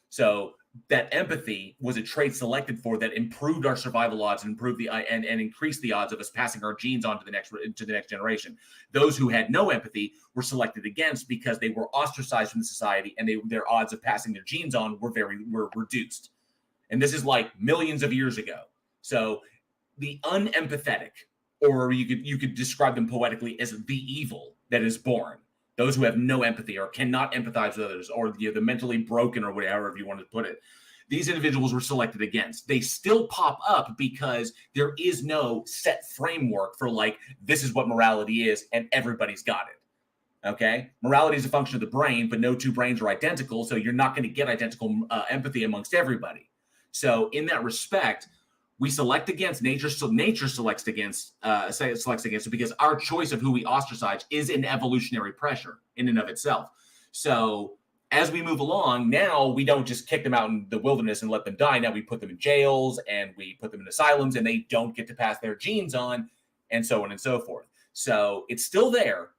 So that empathy was a trait selected for that improved our survival odds and improved and increased the odds of us passing our genes on to the next generation. Those who had no empathy were selected against because they were ostracized from the society, and their odds of passing their genes on were reduced. And this is like millions of years ago. So the unempathetic, or you could describe them poetically as the evil that is born, those who have no empathy or cannot empathize with others, or the mentally broken, or whatever you want to put it, these individuals were selected against. They still pop up because there is no set framework for like, this is what morality is and everybody's got it. Okay, morality is a function of the brain, but no two brains are identical, so you're not going to get identical empathy amongst everybody. So in that respect, we select against nature. So nature selects against it because our choice of who we ostracize is an evolutionary pressure in and of itself. So as we move along, now we don't just kick them out in the wilderness and let them die. Now we put them in jails and we put them in asylums, and they don't get to pass their genes on, and so on and so forth. So it's still there.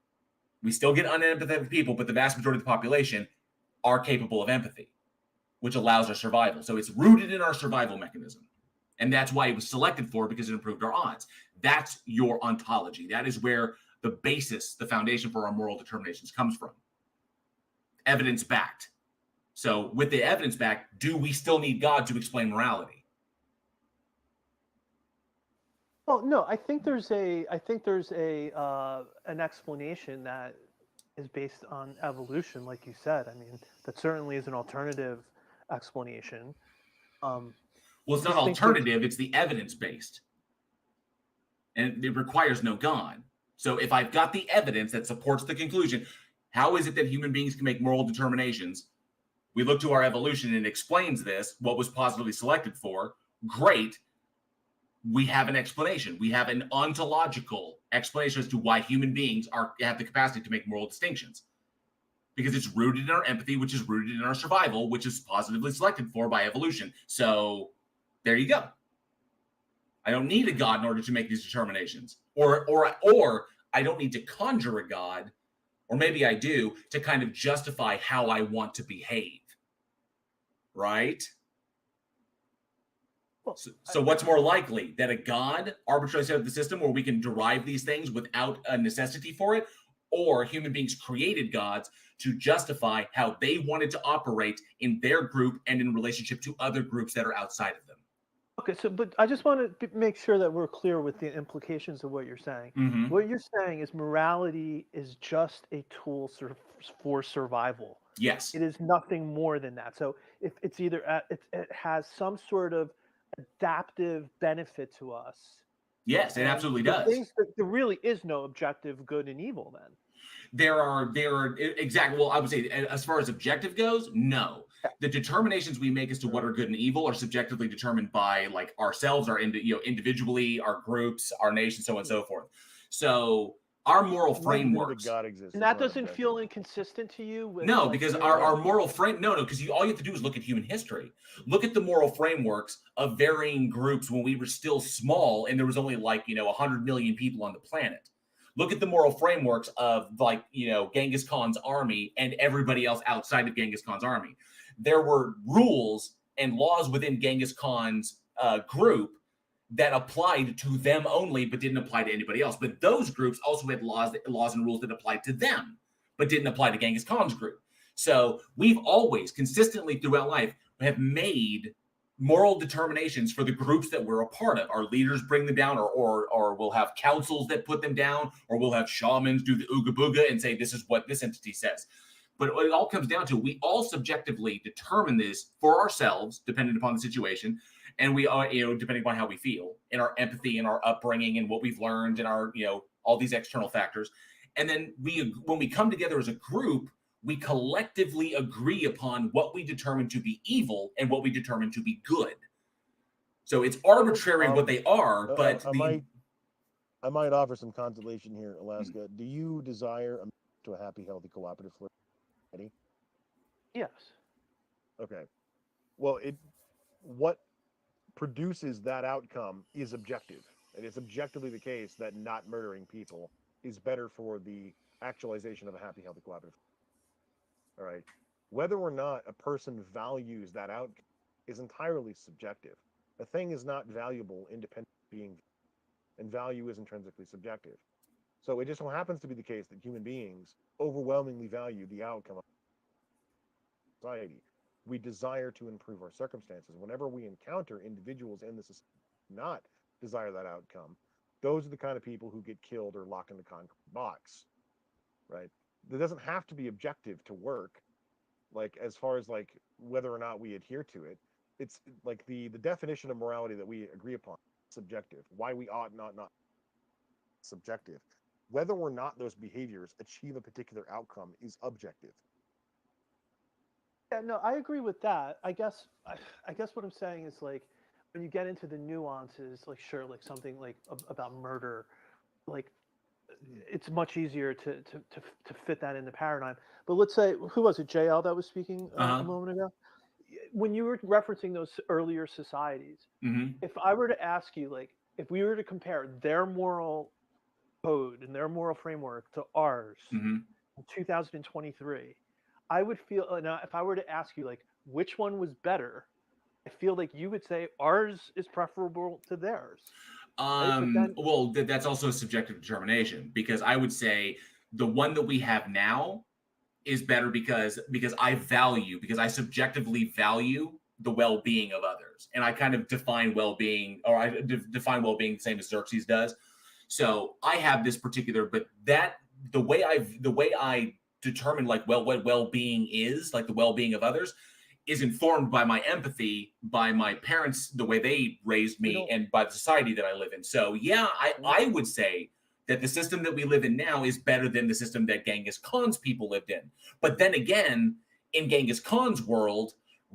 We still get unempathetic people, but the vast majority of the population are capable of empathy, which allows our survival. So it's rooted in our survival mechanism. And that's why it was selected for, because it improved our odds. That's your ontology. That is where the basis, the foundation for our moral determinations comes from. Evidence-backed. So with the evidence backed, do we still need God to explain morality? Well, no, I think there's an explanation that is based on evolution, like you said. I mean, that certainly is an alternative explanation. Well, it's not alternative, it's the evidence-based. And it requires no God. So if I've got the evidence that supports the conclusion, how is it that human beings can make moral determinations? We look to our evolution and it explains this, what was positively selected for. Great. We have an explanation. We have an ontological explanation as to why human beings have the capacity to make moral distinctions. Because it's rooted in our empathy, which is rooted in our survival, which is positively selected for by evolution. So there you go. I don't need a God in order to make these determinations. Or I don't need to conjure a God, or maybe I do, to kind of justify how I want to behave. Right? So what's more likely? That a God arbitrarily set up the system where we can derive these things without a necessity for it? Or human beings created gods to justify how they wanted to operate in their group and in relationship to other groups that are outside of them? Okay, but I just want to make sure that we're clear with the implications of what you're saying. Mm-hmm. What you're saying is morality is just a tool for survival. Yes. It is nothing more than that. So if it's either it has some sort of adaptive benefit to us. Yes, it absolutely does. There really is no objective good and evil then. There are exactly. Well, I would say as far as objective goes, no. The determinations we make as to what are good and evil are subjectively determined by like ourselves, individually, our groups, our nation, so on and so forth. So our moral frameworks. God exists. And that doesn't feel inconsistent to you? No, because our moral frame. No, because all you have to do is look at human history. Look at the moral frameworks of varying groups when we were still small and there was only 100 million people on the planet. Look at the moral frameworks of Genghis Khan's army and everybody else outside of Genghis Khan's army. There were rules and laws within Genghis Khan's group that applied to them only, but didn't apply to anybody else. But those groups also had laws and rules that applied to them. but didn't apply to Genghis Khan's group. So we've always consistently throughout life have made moral determinations for the groups that we're a part of. Our leaders bring them down, or we'll have councils that put them down, or we'll have shamans do the ooga booga and say, this is what this entity says. But it all comes down to, we all subjectively determine this for ourselves, depending upon the situation. And we are, depending upon how we feel and our empathy and our upbringing and what we've learned and our, all these external factors. And then when we come together as a group, we collectively agree upon what we determine to be evil and what we determine to be good. So it's arbitrary what they are, but I might offer some consolation here, Alaska. Do you desire a happy, healthy, cooperative society? Yes. Okay. Well, what produces that outcome is objective. It is objectively the case that not murdering people is better for the actualization of a happy, healthy, cooperative. All right. Whether or not a person values that outcome is entirely subjective. A thing is not valuable independent of being, and value is intrinsically subjective. So it just so happens to be the case that human beings overwhelmingly value the outcome of society. We desire to improve our circumstances. Whenever we encounter individuals in the society who do not desire that outcome, those are the kind of people who get killed or locked in the concrete box, right? There doesn't have to be objective to work, like as far as like whether or not we adhere to it. It's like the definition of morality that we agree upon, subjective. Why we ought not subjective. Whether or not those behaviors achieve a particular outcome is objective. Yeah, no, I agree with that. I guess what I'm saying is, like, when you get into the nuances, like, sure, like something like about murder, like, it's much easier to fit that in the paradigm. But let's say, who was it, JL, that was speaking a moment ago? When you were referencing those earlier societies, if I were to ask you, like, if we were to compare their moral code and their moral framework to ours in 2023, I would feel, now if I were to ask you, like, which one was better, I feel like you would say ours is preferable to theirs. Well, that's also a subjective determination, because I would say the one that we have now is better because I subjectively value the well-being of others, and I kind of define well-being, or I define well-being the same as Xerxes does. So I have this particular, but that the way I determine like what well-being is, like the well-being of others, is informed by my empathy, by my parents, the way they raised me, and by the society that I live in. So yeah, I would say that the system that we live in now is better than the system that Genghis Khan's people lived in. But then again, in Genghis Khan's world,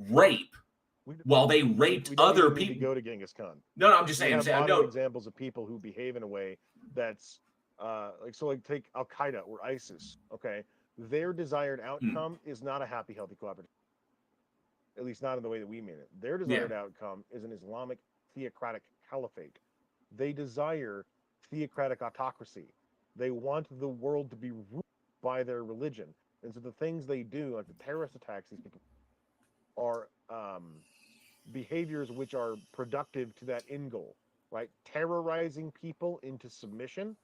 rape, while they raped other people. Go to Genghis Khan. No, I'm just saying. No examples of people who behave in a way that's like take Al Qaeda or ISIS. Okay, their desired outcome is not a happy, healthy, cooperative. At least not in the way that we mean it. Their desired outcome is an Islamic theocratic caliphate. They desire theocratic autocracy. They want the world to be ruled by their religion. And so the things they do, like the terrorist attacks, these people are behaviors which are productive to that end goal, right? Terrorizing people into submission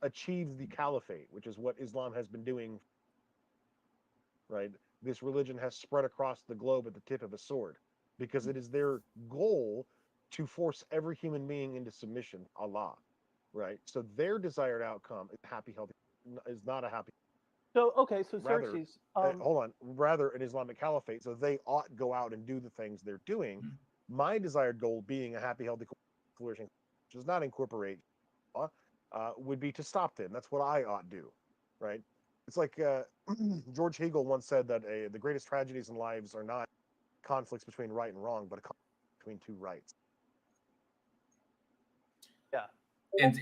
achieves the caliphate, which is what Islam has been doing, right? This religion has spread across the globe at the tip of a sword, because it is their goal to force every human being into submission, Allah, right? So their desired outcome is happy, healthy, is not a happy. So okay, so Xerxes. Hold on, rather an Islamic caliphate. So they ought go out and do the things they're doing. My desired goal, being a happy, healthy, flourishing, which does not incorporate, would be to stop them. That's what I ought do, right? It's like George Hegel once said that the greatest tragedies in lives are not conflicts between right and wrong, but a conflict between two rights. Yeah.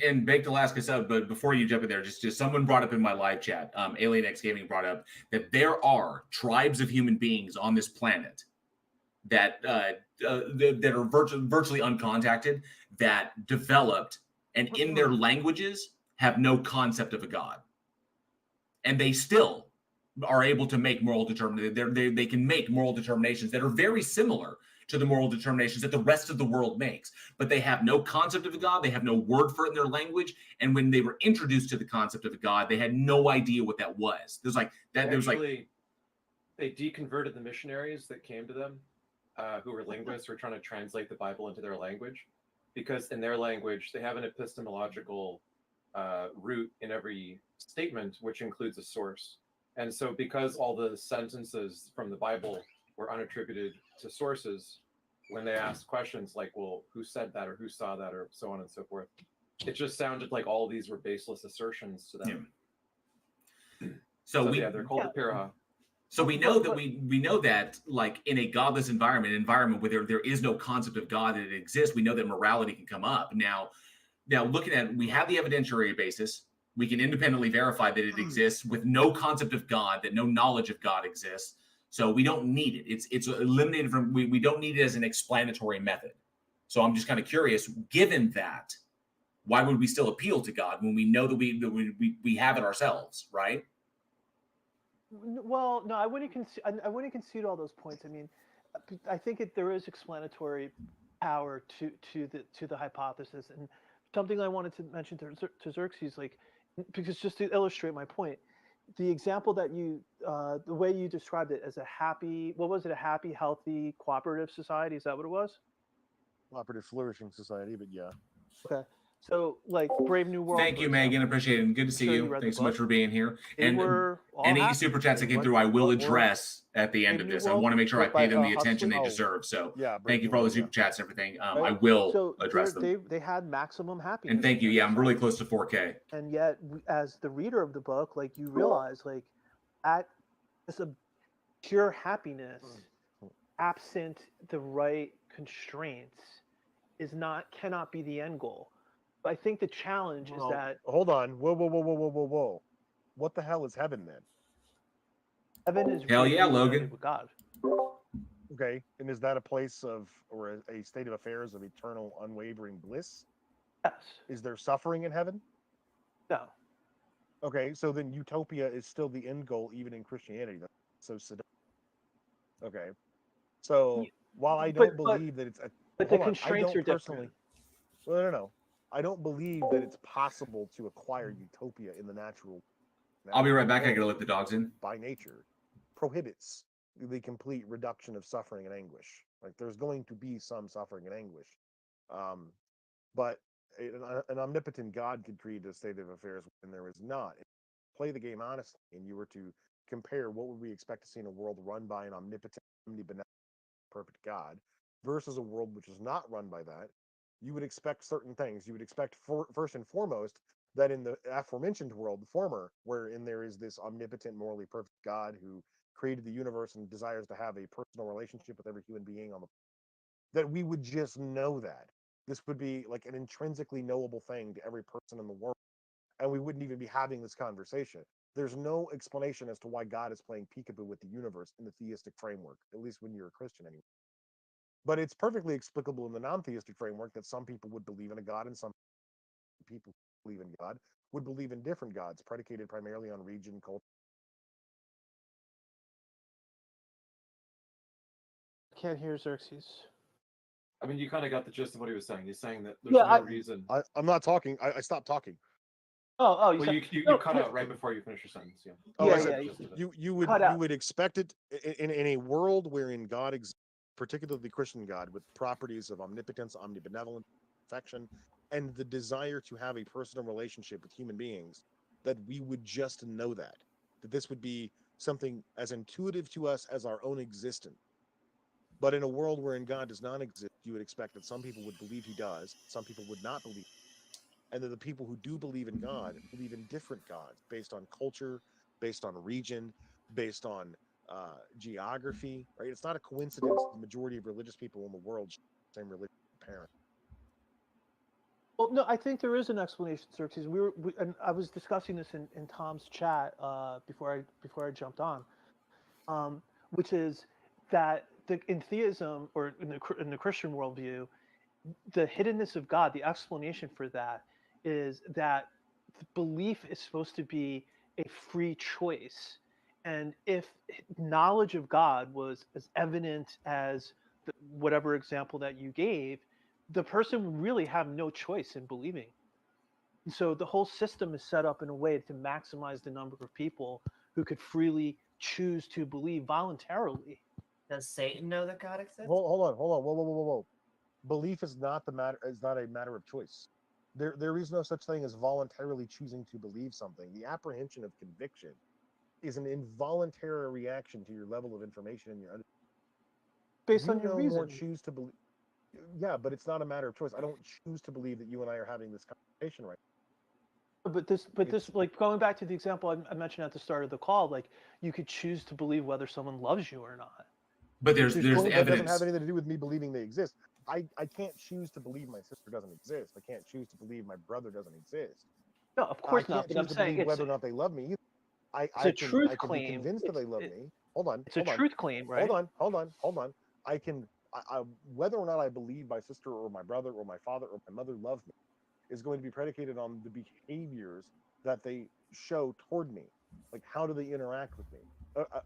And Baked Alaska sub, but before you jump in there, just someone brought up in my live chat, Alien X Gaming brought up that there are tribes of human beings on this planet that are virtually uncontacted, that developed and in their languages have no concept of a god. And they still are able to make moral determinations. They can make moral determinations that are very similar to the moral determinations that the rest of the world makes, but they have no concept of a God. They have no word for it in their language. And when they were introduced to the concept of a God, they had no idea what that was. There's like that. There's like they deconverted the missionaries that came to them, who were linguists, who were trying to translate the Bible into their language, because in their language they have an epistemological root in every statement, which includes a source. And so because all the sentences from the Bible were unattributed to sources, when they asked questions like, well, who said that, or who saw that, or so on and so forth, it just sounded like all these were baseless assertions to them. Yeah. So they're called the Piraha. So we know that we know that, like, in a godless environment, an environment where there is no concept of God that exists, we know that morality can come up. Now looking at it, we have the evidentiary basis. We can independently verify that it exists with no concept of God, that no knowledge of God exists. So we don't need it. It's eliminated from, we don't need it as an explanatory method. So I'm just kind of curious, given that, why would we still appeal to God when we know that we have it ourselves, right? Well, no, I wouldn't concede all those points. I mean, I think there is explanatory power to the hypothesis, and something I wanted to mention to Xerxes, like, because just to illustrate my point, the example that the way you described it as a happy, a happy, healthy, cooperative society, is that what it was? Cooperative, flourishing society, but yeah. Okay. So, like, Brave New World. Thank you, Megan. Appreciate it. Good to see you. Thanks so much for being here. And any super chats that came through, I will address at the end of this. I want to make sure I pay them the attention they deserve. So thank you for all the super chats and everything. I will address them. They had maximum happiness. And thank you. Yeah, I'm really close to 4K. And yet, as the reader of the book, like, you realize, like, it's a pure happiness, absent the right constraints, cannot be the end goal. I think the challenge is that. Hold on. Whoa. What the hell is heaven then? Heaven is hell yeah, Logan. With God. Okay. And is that a place of, or a state of affairs of eternal, unwavering bliss? Yes. Is there suffering in heaven? No. Okay. So then utopia is still the end goal, even in Christianity. That's so seductive. Okay. So while I don't believe that it's but the constraints are different. Well, no. I don't believe that it's possible to acquire utopia in the natural. I'll be right back. I gotta let the dogs in. By nature, prohibits the complete reduction of suffering and anguish. Like, there's going to be some suffering and anguish, but an omnipotent God could create a state of affairs when there is not. If you play the game honestly, and you were to compare what would we expect to see in a world run by an omnipotent, omnibenevolent, perfect God versus a world which is not run by that, you would expect certain things. You would expect, first and foremost, that in the aforementioned world, the former, wherein there is this omnipotent, morally perfect God who created the universe and desires to have a personal relationship with every human being on the that we would just know that. This would be like an intrinsically knowable thing to every person in the world, and we wouldn't even be having this conversation. There's no explanation as to why God is playing peekaboo with the universe in the theistic framework, at least when you're a Christian anyway. But it's perfectly explicable in the non-theistic framework that some people would believe in a God and some people who believe in God would believe in different gods, predicated primarily on region, culture. Can't hear Xerxes. I mean, you kind of got the gist of what he was saying. He's saying that there's no reason. I'm not talking. I stopped talking. You cut out right before you finish your sentence. Yeah. You would expect it in a world wherein God exists, particularly Christian God, with properties of omnipotence, omnibenevolence, perfection, and the desire to have a personal relationship with human beings, that we would just know that this would be something as intuitive to us as our own existence. But in a world wherein God does not exist, you would expect that some people would believe he does, some people would not believe, and that the people who do believe in God believe in different gods based on culture, based on region, based on geography, right? It's not a coincidence the majority of religious people in the world share the same religious parent. Well, no, I think there is an explanation, Xerxes. And I was discussing this in Tom's chat before I jumped on, which is that in theism, or in the Christian worldview, the hiddenness of God, the explanation for that is that the belief is supposed to be a free choice, And if knowledge of God was as evident as whatever example that you gave, the person would really have no choice in believing. And so the whole system is set up in a way to maximize the number of people who could freely choose to believe voluntarily. Does Satan know that God exists? Hold on, whoa. Belief is not a matter of choice. There is no such thing as voluntarily choosing to believe something. The apprehension of conviction is an involuntary reaction to your level of information and your based on your reason. Choose to believe. Yeah, but it's not a matter of choice. I don't choose to believe that you and I are having this conversation right now. But this, like going back to the example I mentioned at the start of the call, like you could choose to believe whether someone loves you or not. But there's that evidence. Doesn't have anything to do with me believing they exist. I can't choose to believe my sister doesn't exist. I can't choose to believe my brother doesn't exist. No, of course I not. can't But I'm choose to saying believe whether or not they love me. I can be convinced that they love me. Hold on. It's a truth claim, right? Hold on. I can whether or not I believe my sister or my brother or my father or my mother love me is going to be predicated on the behaviors that they show toward me. Like, how do they interact with me?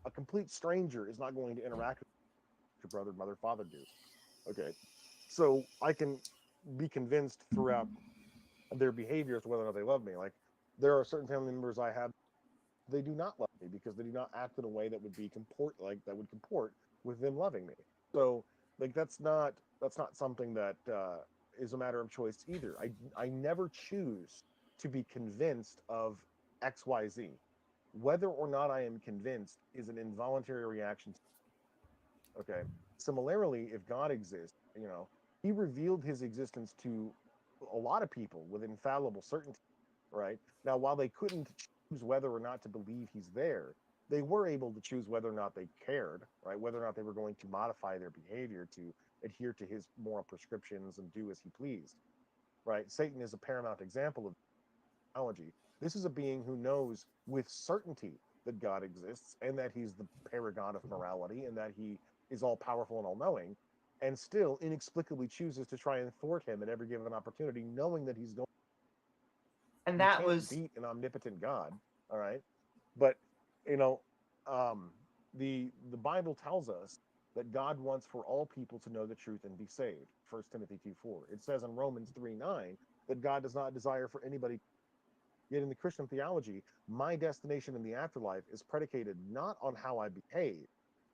A complete stranger is not going to interact with your brother, mother, father do. Okay. So I can be convinced throughout their behavior as to whether or not they love me. Like, there are certain family members I have, they do not love me because they do not act in a way that would be comport with them loving me. So, like, that's not something that is a matter of choice either. I never choose to be convinced of XYZ. Whether or not I am convinced is an involuntary reaction. Okay. Similarly, if God exists, he revealed his existence to a lot of people with infallible certainty, right? Now, while they couldn't choose whether or not to believe he's there, they were able to choose whether or not they cared, right? Whether or not they were going to modify their behavior to adhere to his moral prescriptions and do as he pleased, right? Satan is a paramount example of technology. This is a being who knows with certainty that God exists and that he's the paragon of morality and that he is all powerful and all knowing, and still inexplicably chooses to try and thwart him at every given opportunity, knowing that he's going. And that was beat an omnipotent God, all right? But the Bible tells us that God wants for all people to know the truth and be saved. 1 Timothy 2:4. It says in Romans 3:9 that God does not desire for anybody. Yet in the Christian theology, my destination in the afterlife is predicated not on how I behave,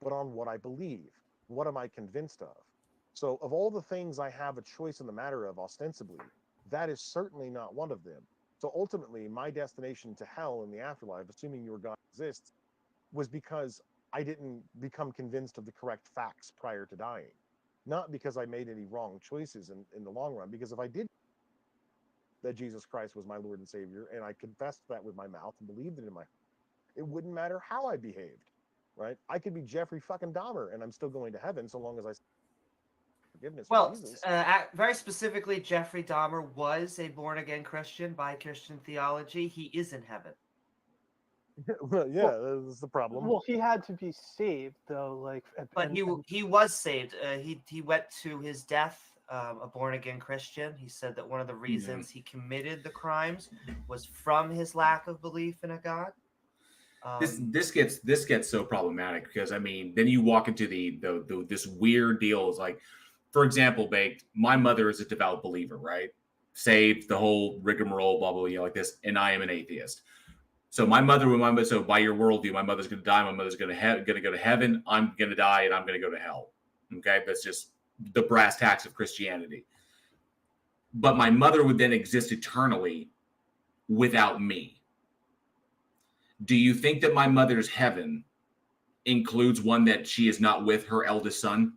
but on what I believe. What am I convinced of? So, of all the things I have a choice in the matter of, ostensibly, that is certainly not one of them. So, ultimately, my destination to hell in the afterlife, assuming your God exists, was because I didn't become convinced of the correct facts prior to dying. Not because I made any wrong choices in the long run, because if I did that Jesus Christ was my Lord and Savior, and I confessed that with my mouth and believed it in my heart, it wouldn't matter how I behaved, right? I could be Jeffrey fucking Dahmer, and I'm still going to heaven so long as I forgiveness. Well, very specifically, Jeffrey Dahmer was a born-again Christian by Christian theology. He is in heaven. Well, yeah, that's the problem. Well, he had to be saved, though. But he was saved. He went to his death a born-again Christian. He said that one of the reasons he committed the crimes was from his lack of belief in a God. This gets so problematic because then you walk into the this weird deal. Is like, for example, Baked. My mother is a devout believer, right? Saved, the whole rigmarole, blah blah, like this, and I am an atheist. So so by your worldview, my mother's going to die. My mother's going to go to heaven. I'm going to die, and I'm going to go to hell. Okay, that's just the brass tacks of Christianity. But my mother would then exist eternally without me. Do you think that my mother's heaven includes one that she is not with her eldest son?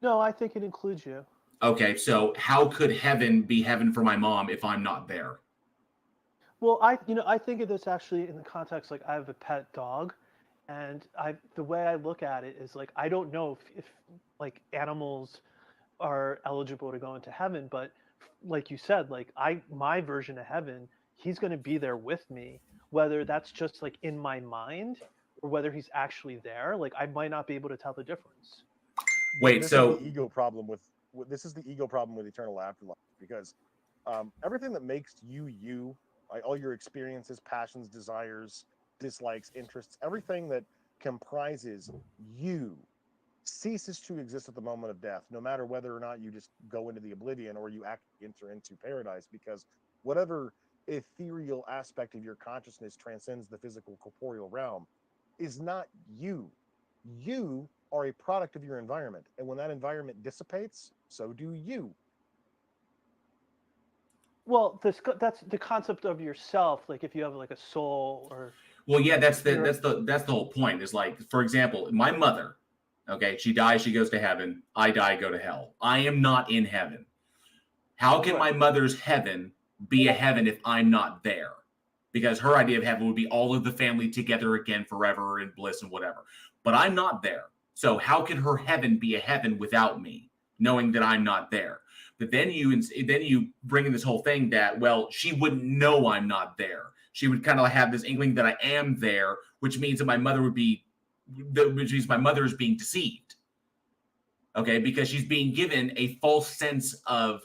No, I think it includes you. Okay, so how could heaven be heaven for my mom if I'm not there? Well, I think of this actually in the context, like I have a pet dog, and the way I look at it is like I don't know if like animals are eligible to go into heaven, but like you said, like my version of heaven, he's going to be there with me, whether that's just like in my mind or whether he's actually there. Like I might not be able to tell the difference. Wait, so this is the ego problem with eternal afterlife, because everything that makes you, like all your experiences, passions, desires, dislikes, interests, everything that comprises you ceases to exist at the moment of death, no matter whether or not you just go into the oblivion or you actually enter into paradise, because whatever ethereal aspect of your consciousness transcends the physical corporeal realm is not you. You are a product of your environment, and when that environment dissipates, so do you. Well, that's the concept of yourself. Like if you have like a soul or. Well, yeah, that's the whole point. Is like, for example, my mother. Okay, she dies, she goes to heaven. I die, go to hell. I am not in heaven. How can my mother's heaven be a heaven if I'm not there? Because her idea of heaven would be all of the family together again forever in bliss and whatever. But I'm not there. So how can her heaven be a heaven without me, knowing that I'm not there? But then you bring in this whole thing that, well, she wouldn't know I'm not there. She would kind of have this inkling that I am there, which means that my mother would be, which means my mother is being deceived. Okay, because she's being given a false sense of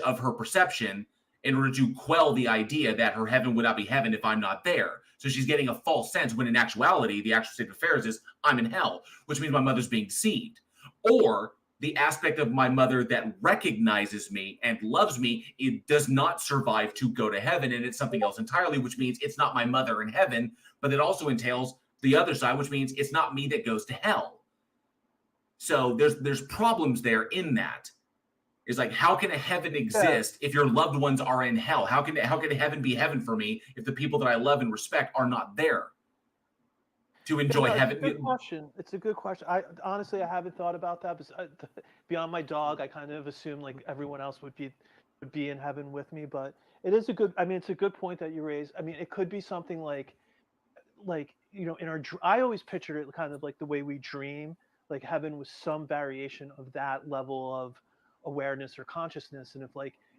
of her perception in order to quell the idea that her heaven would not be heaven if I'm not there. So she's getting a false sense when in actuality, the actual state of affairs is I'm in hell, which means my mother's being deceived. Or the aspect of my mother that recognizes me and loves me, it does not survive to go to heaven, and it's something else entirely, which means it's not my mother in heaven, but it also entails the other side, which means it's not me that goes to hell. So there's problems there in that. It's like, how can a heaven exist if your loved ones are in hell? How can heaven be heaven for me if the people that I love and respect are not there to enjoy heaven? It's a good question. It's a good question. I honestly, I haven't thought about that. But beyond my dog, I kind of assume like everyone else would be in heaven with me. But it is a good. I mean, it's a good point that you raised. I mean, it could be something like you know, in our. I always pictured it kind of like the way we dream. Like heaven was some variation of that level of awareness or consciousness, and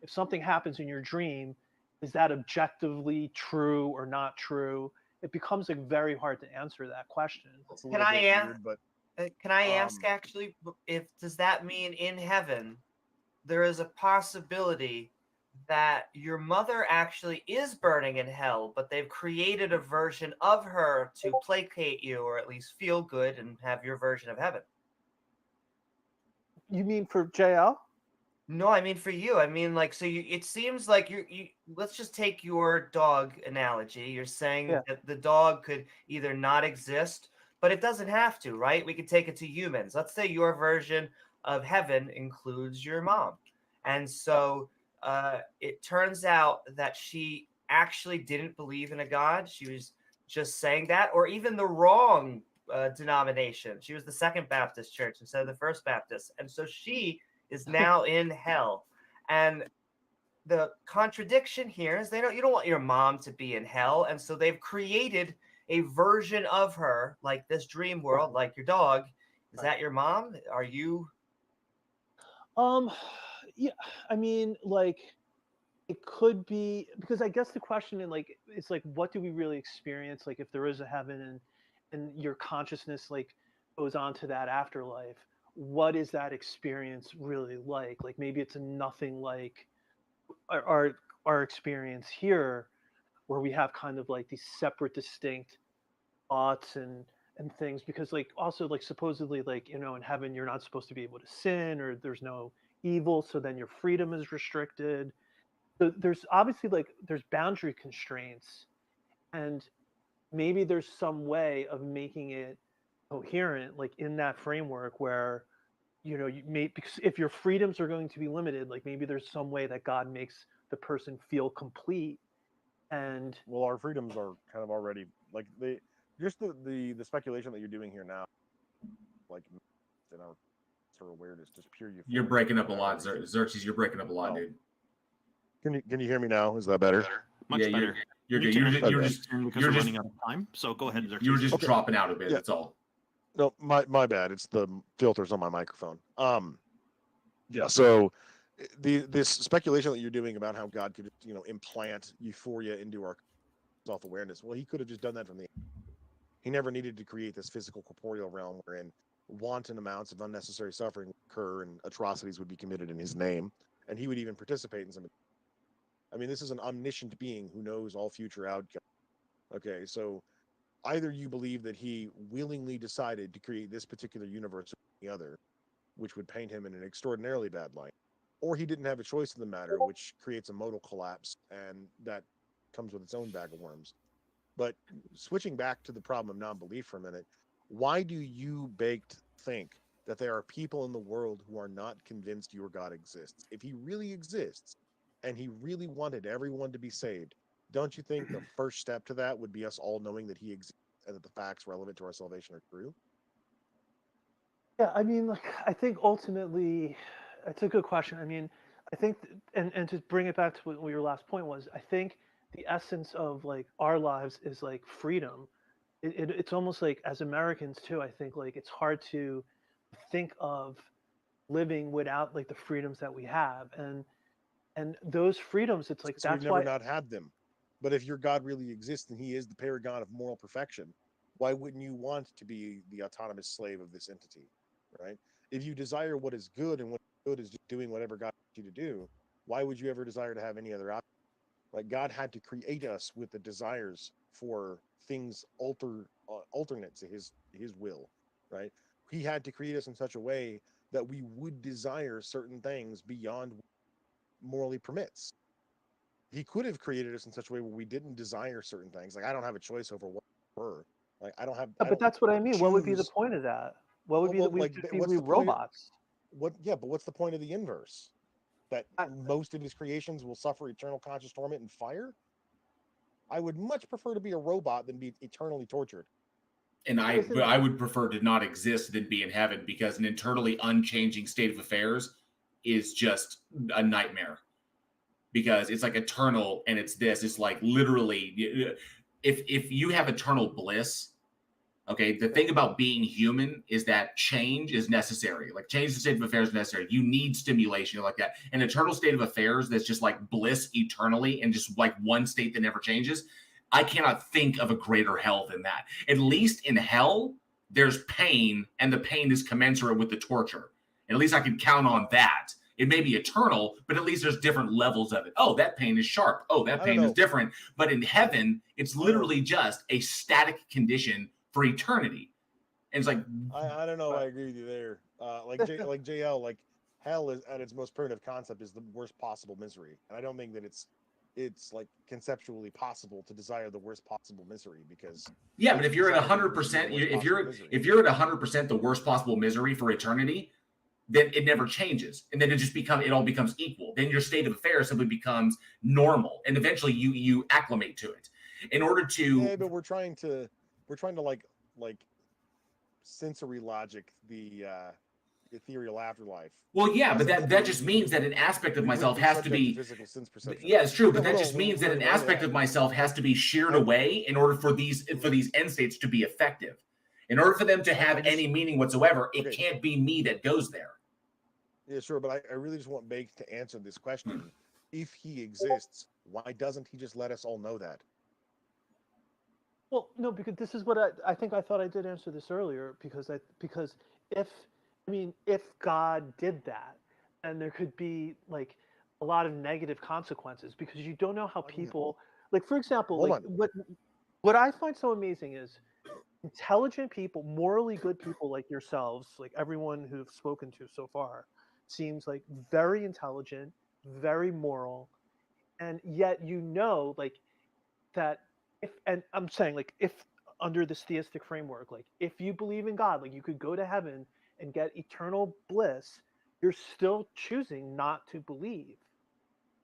if something happens in your dream, is that objectively true or not true? It becomes like very hard to answer that question. Can I ask actually, if does that mean in heaven there is a possibility that your mother actually is burning in hell, but they've created a version of her to placate you or at least feel good and have your version of heaven? You mean for JL? No, I mean for you. I mean, like, so it seems like you let's just take your dog analogy. You're saying that the dog could either not exist, but it doesn't have to, right? We could take it to humans. Let's say your version of heaven includes your mom. And so it turns out that she actually didn't believe in a God. She was just saying that, or even the wrong denomination. She was the Second Baptist Church instead of the First Baptist. And so she is now in hell. And the contradiction here is you don't want your mom to be in hell. And so they've created a version of her, like this dream world, like your dog. Is that your mom? Are you? Yeah, I mean, like, it could be, because I guess the question it's like, what do we really experience? Like, if there is a heaven and your consciousness like goes on to that afterlife, what is that experience really like? Like maybe it's nothing like our experience here, where we have kind of like these separate, distinct thoughts and things. Because like also like supposedly like, you know, in heaven you're not supposed to be able to sin, or there's no evil, so then your freedom is restricted. So there's obviously like there's boundary constraints, and maybe there's some way of making it coherent, like in that framework where, you know, because if your freedoms are going to be limited, like maybe there's some way that God makes the person feel complete. And well, our freedoms are kind of already like the speculation that you're doing here now, like in our sort of awareness, just pure euphoria. You're breaking up a lot, Xerxes. You're breaking up a lot, dude. Can you hear me now? Is that better? Much better. You're good. You're just running out of time. So go ahead, Xerxes. You were just dropping out a bit. Yeah. That's all. No, my bad. It's the filters on my microphone. Yeah. So this speculation that you're doing about how God could, you know, implant euphoria into our self-awareness. Well, he could have just done that from the. He never needed to create this physical corporeal realm wherein wanton amounts of unnecessary suffering would occur and atrocities would be committed in his name, and he would even participate in some. I mean, this is an omniscient being who knows all future outcomes. Okay, so either you believe that he willingly decided to create this particular universe or the other, which would paint him in an extraordinarily bad light, or he didn't have a choice in the matter, which creates a modal collapse, and that comes with its own bag of worms. But switching back to the problem of non-belief for a minute, why do you, Baked, think that there are people in the world who are not convinced your God exists? If he really exists, and he really wanted everyone to be saved, don't you think the first step to that would be us all knowing that he exists and that the facts relevant to our salvation are true? Yeah, I mean, like, I think ultimately, it's a good question. I mean, I think, and to bring it back to what your last point was, I think the essence of like our lives is like freedom. It's almost like as Americans too. I think like it's hard to think of living without like the freedoms that we have, and those freedoms. It's like So we've that's never why. not had them. But if your God really exists and he is the paragon of moral perfection, why wouldn't you want to be the autonomous slave of this entity, right? If you desire what is good and what good is just doing whatever God wants you to do, why would you ever desire to have any other option? Like God had to create us with the desires for things alternate to his will, right? He had to create us in such a way that we would desire certain things beyond what morally permits. He could have created us in such a way where we didn't desire certain things. Like I don't have a choice over what were. Like I But don't that's what I mean. What would be the choose. point of that? What would be Well, that we like just be what's the point of, robots? what? Yeah, but what's the point of the inverse? That most of his creations will suffer eternal conscious torment and fire? I would much prefer to be a robot than be eternally tortured. And I would prefer to not exist than be in heaven, because an eternally unchanging state of affairs is just a nightmare. Because it's like eternal, and it's like literally, if you have eternal bliss, okay, the thing about being human is that change is necessary. Like change the state of affairs is necessary. You need stimulation like that. An eternal state of affairs that's just like bliss eternally and just like one state that never changes. I cannot think of a greater hell than that. At least in hell, there's pain, and the pain is commensurate with the torture. And at least I can count on that. It may be eternal, but at least there's different levels of it. Oh, that pain is sharp. Oh, that pain is different. But in heaven, it's literally just a static condition for eternity. And it's like I don't know. I agree with you there. Like JL, like hell is at its most primitive concept is the worst possible misery, and I don't think that it's like conceptually possible to desire the worst possible misery, because yeah, but if you're at 100%, if you're at 100% the worst possible misery for eternity, then it never changes, and then it all becomes equal. Then your state of affairs simply becomes normal, and eventually you acclimate to it. In order to, yeah, but we're trying to like sensory logic the ethereal afterlife. Well, yeah, but that just means that an aspect of myself has to be physical sense perception. Yeah, it's true, but that just means that an aspect of myself has to be sheared away in order for these end states to be effective. In order for them to have any meaning whatsoever, it can't be me that goes there. Yeah, sure, but I really just want Baked to answer this question. If he exists, why doesn't he just let us all know that? Well, no, because this is what I think. I thought I did answer this earlier, because if God did that, then there could be like a lot of negative consequences, because you don't know how people, like, for example, like what I find so amazing is intelligent people, morally good people like yourselves, like everyone who've spoken to so far, seems like very intelligent, very moral, and yet like that. And I'm saying, like, if under this theistic framework, like if you believe in God, like you could go to heaven and get eternal bliss, you're still choosing not to believe.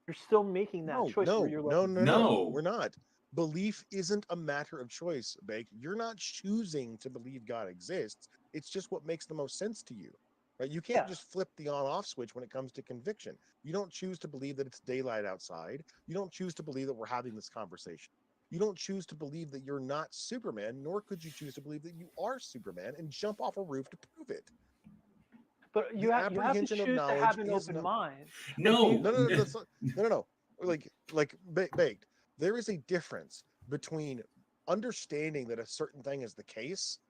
You're still making that choice where you're like, no, we're not. Belief isn't a matter of choice, Bake. You're not choosing to believe God exists. It's just what makes the most sense to you. Right? You can't just flip the on-off switch when it comes to conviction. You don't choose to believe that it's daylight outside. You don't choose to believe that we're having this conversation. You don't choose to believe that you're not Superman, nor could you choose to believe that you are Superman and jump off a roof to prove it. But you have to choose to have an open mind. No. Like Baked. There is a difference between understanding that a certain thing is the case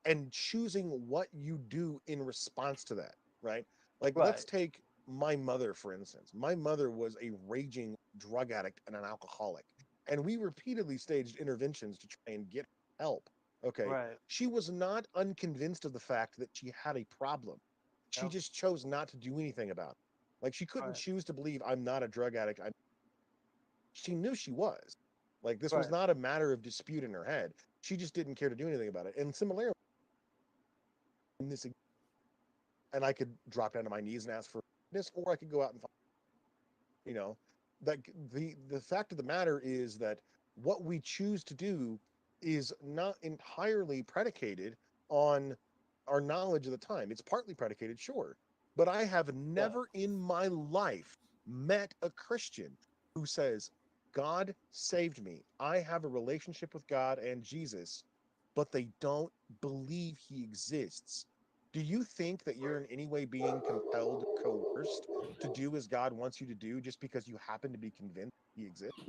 and choosing what you do in response to that, right? Like, let's take my mother, for instance. My mother was a raging drug addict and an alcoholic, and we repeatedly staged interventions to try and get help. Okay. Right. She was not unconvinced of the fact that she had a problem. She just chose not to do anything about it. Like, she couldn't choose to believe I'm not a drug addict. She knew she was. Like, this was not a matter of dispute in her head. She just didn't care to do anything about it. And similarly, in this, and I could drop down to my knees and ask for this, or I could go out and find, you know, that the fact of the matter is that what we choose to do is not entirely predicated on our knowledge of the time. It's partly predicated, sure, but I have never in my life met a Christian who says, God saved me. I have a relationship with God and Jesus, but they don't believe he exists. Do you think that you're in any way being compelled, coerced to do as God wants you to do just because you happen to be convinced he exists?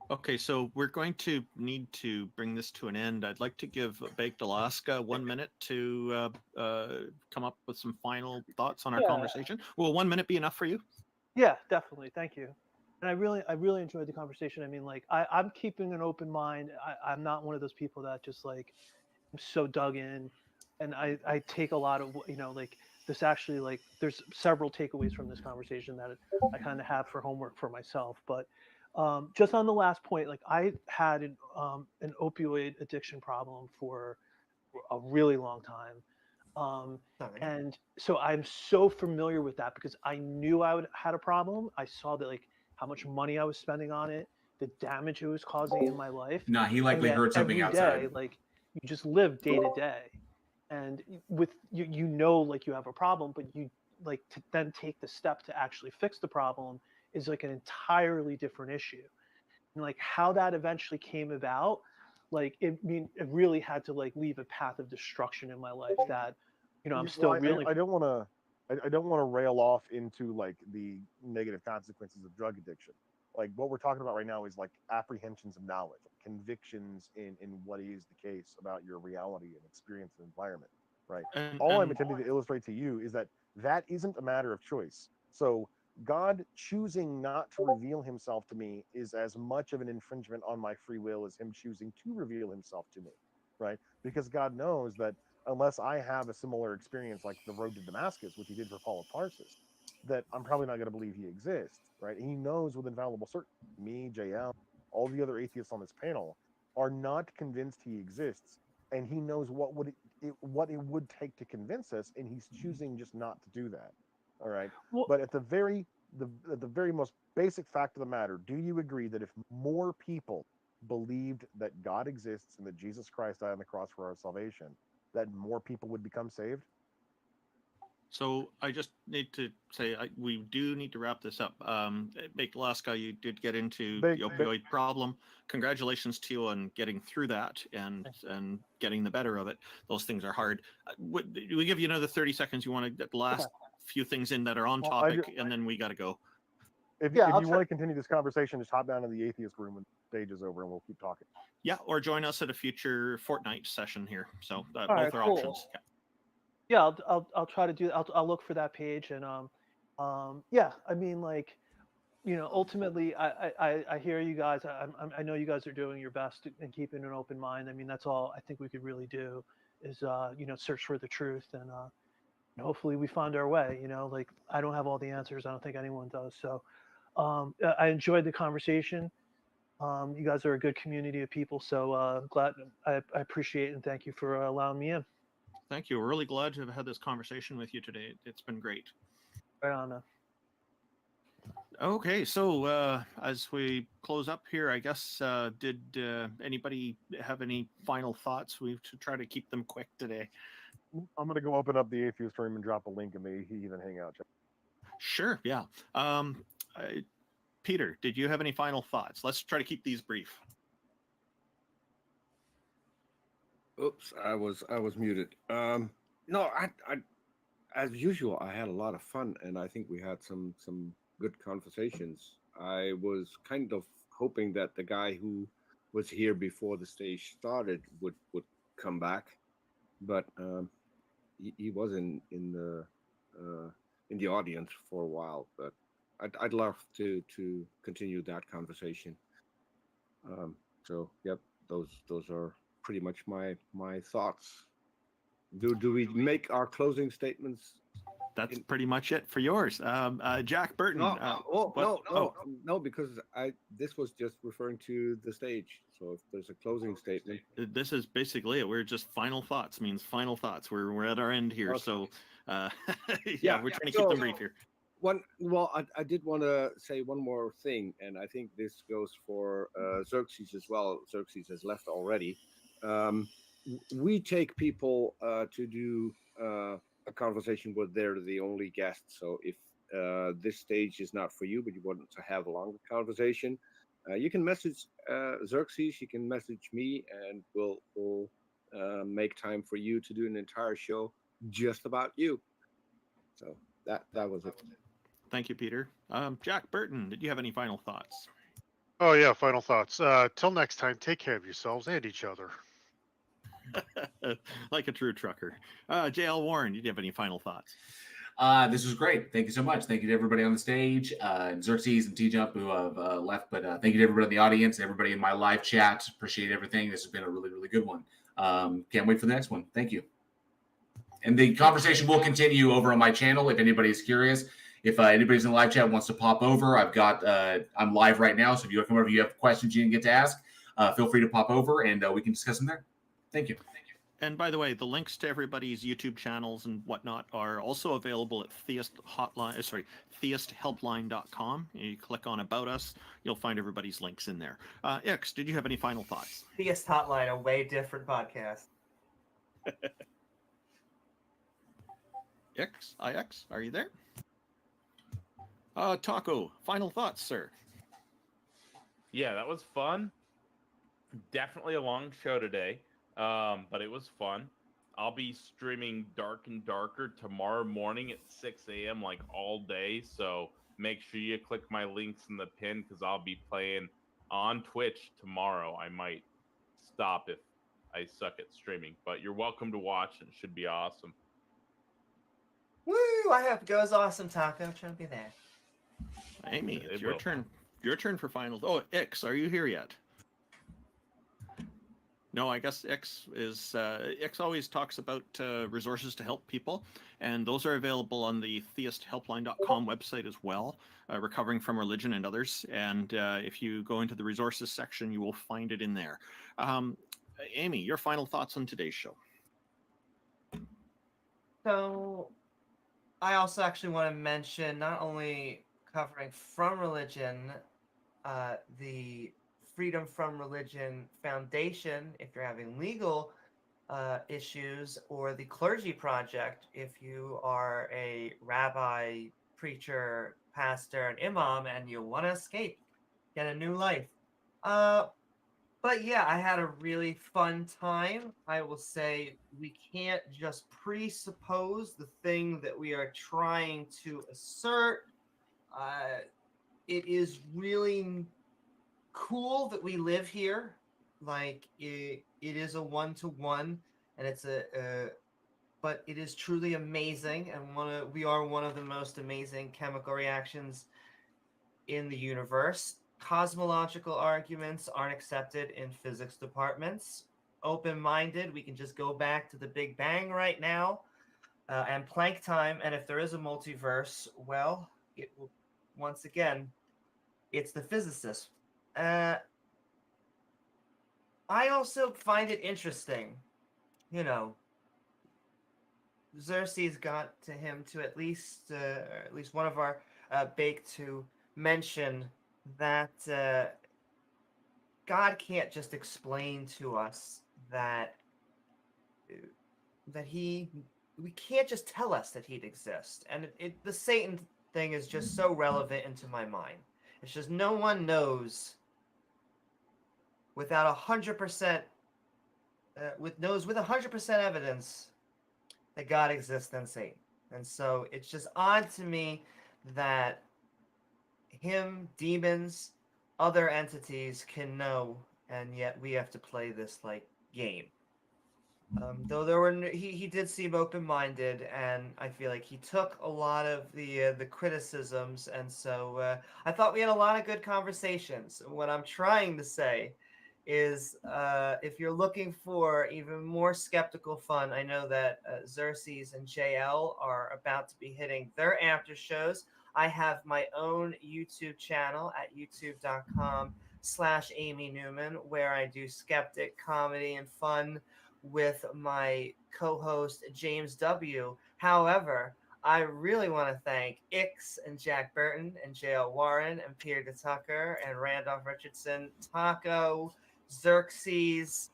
Okay, so we're going to need to bring this to an end. I'd like to give Baked Alaska 1 minute to come up with some final thoughts on our conversation. Will 1 minute be enough for you? Yeah, definitely. Thank you. And I really enjoyed the conversation. I mean, like, I'm keeping an open mind. I'm not one of those people that just like, I'm so dug in, and I take a lot of, like, this actually, like, there's several takeaways from this conversation that I kind of have for homework for myself. But just on the last point, like, I had an opioid addiction problem for a really long time. And so I'm so familiar with that because I knew had a problem. I saw that, like, how much money I was spending on it, the damage it was causing in my life. Nah, he likely heard something every outside. day, like, you just live day to day. And with you know, like, you have a problem, but you, like, to then take the step to actually fix the problem is like an entirely different issue. And like how that eventually came about, like, it really had to, like, leave a path of destruction in my life that, I'm still reeling. I don't want to rail off into, like, the negative consequences of drug addiction. Like, what we're talking about right now is like apprehensions of knowledge, convictions in what is the case about your reality and experience and environment, right? All I'm attempting to illustrate to you is that isn't a matter of choice. So God choosing not to reveal himself to me is as much of an infringement on my free will as him choosing to reveal himself to me, right? Because God knows that unless I have a similar experience like the road to Damascus, which he did for Paul of Tarsus, that I'm probably not going to believe he exists, right? He knows with infallible certainty, me, JL, all the other atheists on this panel are not convinced he exists, and he knows what it would take to convince us, and he's choosing just not to do that. All right. But at the very most basic fact of the matter, do you agree that if more people believed that God exists and that Jesus Christ died on the cross for our salvation, that more people would become saved? So I just need to say we do need to wrap this up. Baked Alaska, you did get into the opioid problem. Congratulations to you on getting through that and getting the better of it. Those things are hard. We give you another 30 seconds. You want to get the last few things in that are on topic, and then we got to go. If you want to continue this conversation, just hop down to the atheist room when the stage is over, and we'll keep talking. Yeah, or join us at a future Fortnite session here. So both right, are cool. options. Yeah, I'll try to do. I'll look for that page, and yeah, I mean, like, ultimately, I hear you guys. I know you guys are doing your best and keeping an open mind. I mean, that's all I think we could really do is search for the truth, and hopefully we find our way. Like, I don't have all the answers. I don't think anyone does. So I enjoyed the conversation. You guys are a good community of people, so glad. I appreciate and thank you for allowing me in. Thank you. We're really glad to have had this conversation with you today. It's been great. Right on, man. Okay, so as we close up here, I guess, did anybody have any final thoughts? We should try to keep them quick today. I'm going to go open up the atheist room and drop a link in the Heathen Hangout chat. Sure, yeah. Peter, did you have any final thoughts? Let's try to keep these brief. Oops, I was muted. No, I as usual, I had a lot of fun, and I think we had some good conversations. I was kind of hoping that the guy who was here before the stage started would come back, but he was in the audience for a while. But I'd love to continue that conversation. So yep, those are pretty much my thoughts. Do we make our closing statements? That's pretty much it for yours. Jack Burton. No, because this was just referring to the stage. So if there's a closing statement, this is basically it. We're just final thoughts means final thoughts. We're at our end here. Okay. So we're trying to keep them brief here. I did want to say one more thing, and I think this goes for Xerxes as well. Xerxes has left already. We take people to do a conversation where they're the only guest. So if this stage is not for you, but you want to have a longer conversation, you can message Xerxes, you can message me, and we'll make time for you to do an entire show just about you. So that was it. Thank you, Peter. Jack Burton, did you have any final thoughts? Oh yeah, final thoughts. Till next time, take care of yourselves and each other. Like a true trucker. JL Warren, did you have any final thoughts? This was great. Thank you so much. Thank you to everybody on the stage, and Xerxes and T-Jump who have left. But thank you to everybody in the audience, everybody in my live chat. Appreciate everything. This has been a really, really good one. Can't wait for the next one. Thank you. And the conversation will continue over on my channel if anybody's curious. If anybody's in the live chat wants to pop over, I'm live right now. So if you come over, you have questions you didn't get to ask, feel free to pop over and we can discuss them there. Thank you. And by the way, the links to everybody's YouTube channels and whatnot are also available at theisthelpline.com. You click on About Us, you'll find everybody's links in there. Ix, did you have any final thoughts? Theist Hotline, a way different podcast. Ix, are you there? Taco, final thoughts, sir. Yeah, that was fun. Definitely a long show today. But it was fun. I'll be streaming Dark and Darker tomorrow morning at 6 a.m. like all day. So make sure you click my links in the pin because I'll be playing on Twitch tomorrow. I might stop if I suck at streaming, but you're welcome to watch. It should be awesome. Woo! I hope it goes awesome, Taco. I'm trying to be there. Amy, it's your turn. Your turn for final. Oh, Ix, are you here yet? No, I guess Ix always talks about resources to help people, and those are available on the theisthelpline.com website as well, Recovering from Religion and others. And if you go into the resources section, you will find it in there. Amy, your final thoughts on today's show. So I also actually want to mention not only Covering from Religion, the Freedom from Religion Foundation, if you're having legal issues, or the Clergy Project, if you are a rabbi, preacher, pastor, and imam, and you want to escape, get a new life. But yeah, I had a really fun time. I will say we can't just presuppose the thing that we are trying to assert. It is really cool that we live here. Like it is a one-to-one, and it's but it is truly amazing, and we are one of the most amazing chemical reactions in the universe. Cosmological arguments aren't accepted in physics departments. Open-minded, we can just go back to the Big Bang right now, and Planck time, and if there is a multiverse, well, it will, once again, it's the physicists. I also find it interesting, Xerxes got to him to at least one of our bake to mention that God can't just explain to us that we can't just tell us that he'd exist. And the Satan thing is just so relevant into my mind. It's just no one knows without 100% with 100% evidence that God exists than Satan. And so it's just odd to me that him, demons, other entities can know, and yet we have to play this like game. Though he did seem open-minded, and I feel like he took a lot of the criticisms, and so I thought we had a lot of good conversations. What I'm trying to say is if you're looking for even more skeptical fun, I know that Xerxes and JL are about to be hitting their after shows. I have my own YouTube channel at youtube.com/Amy Newman, where I do skeptic comedy and fun with my co-host James W. However, I really want to thank Ix and Jack Burton and J.L. Warren and Peter Tucker and Randolph Richardson, Taco, Xerxes,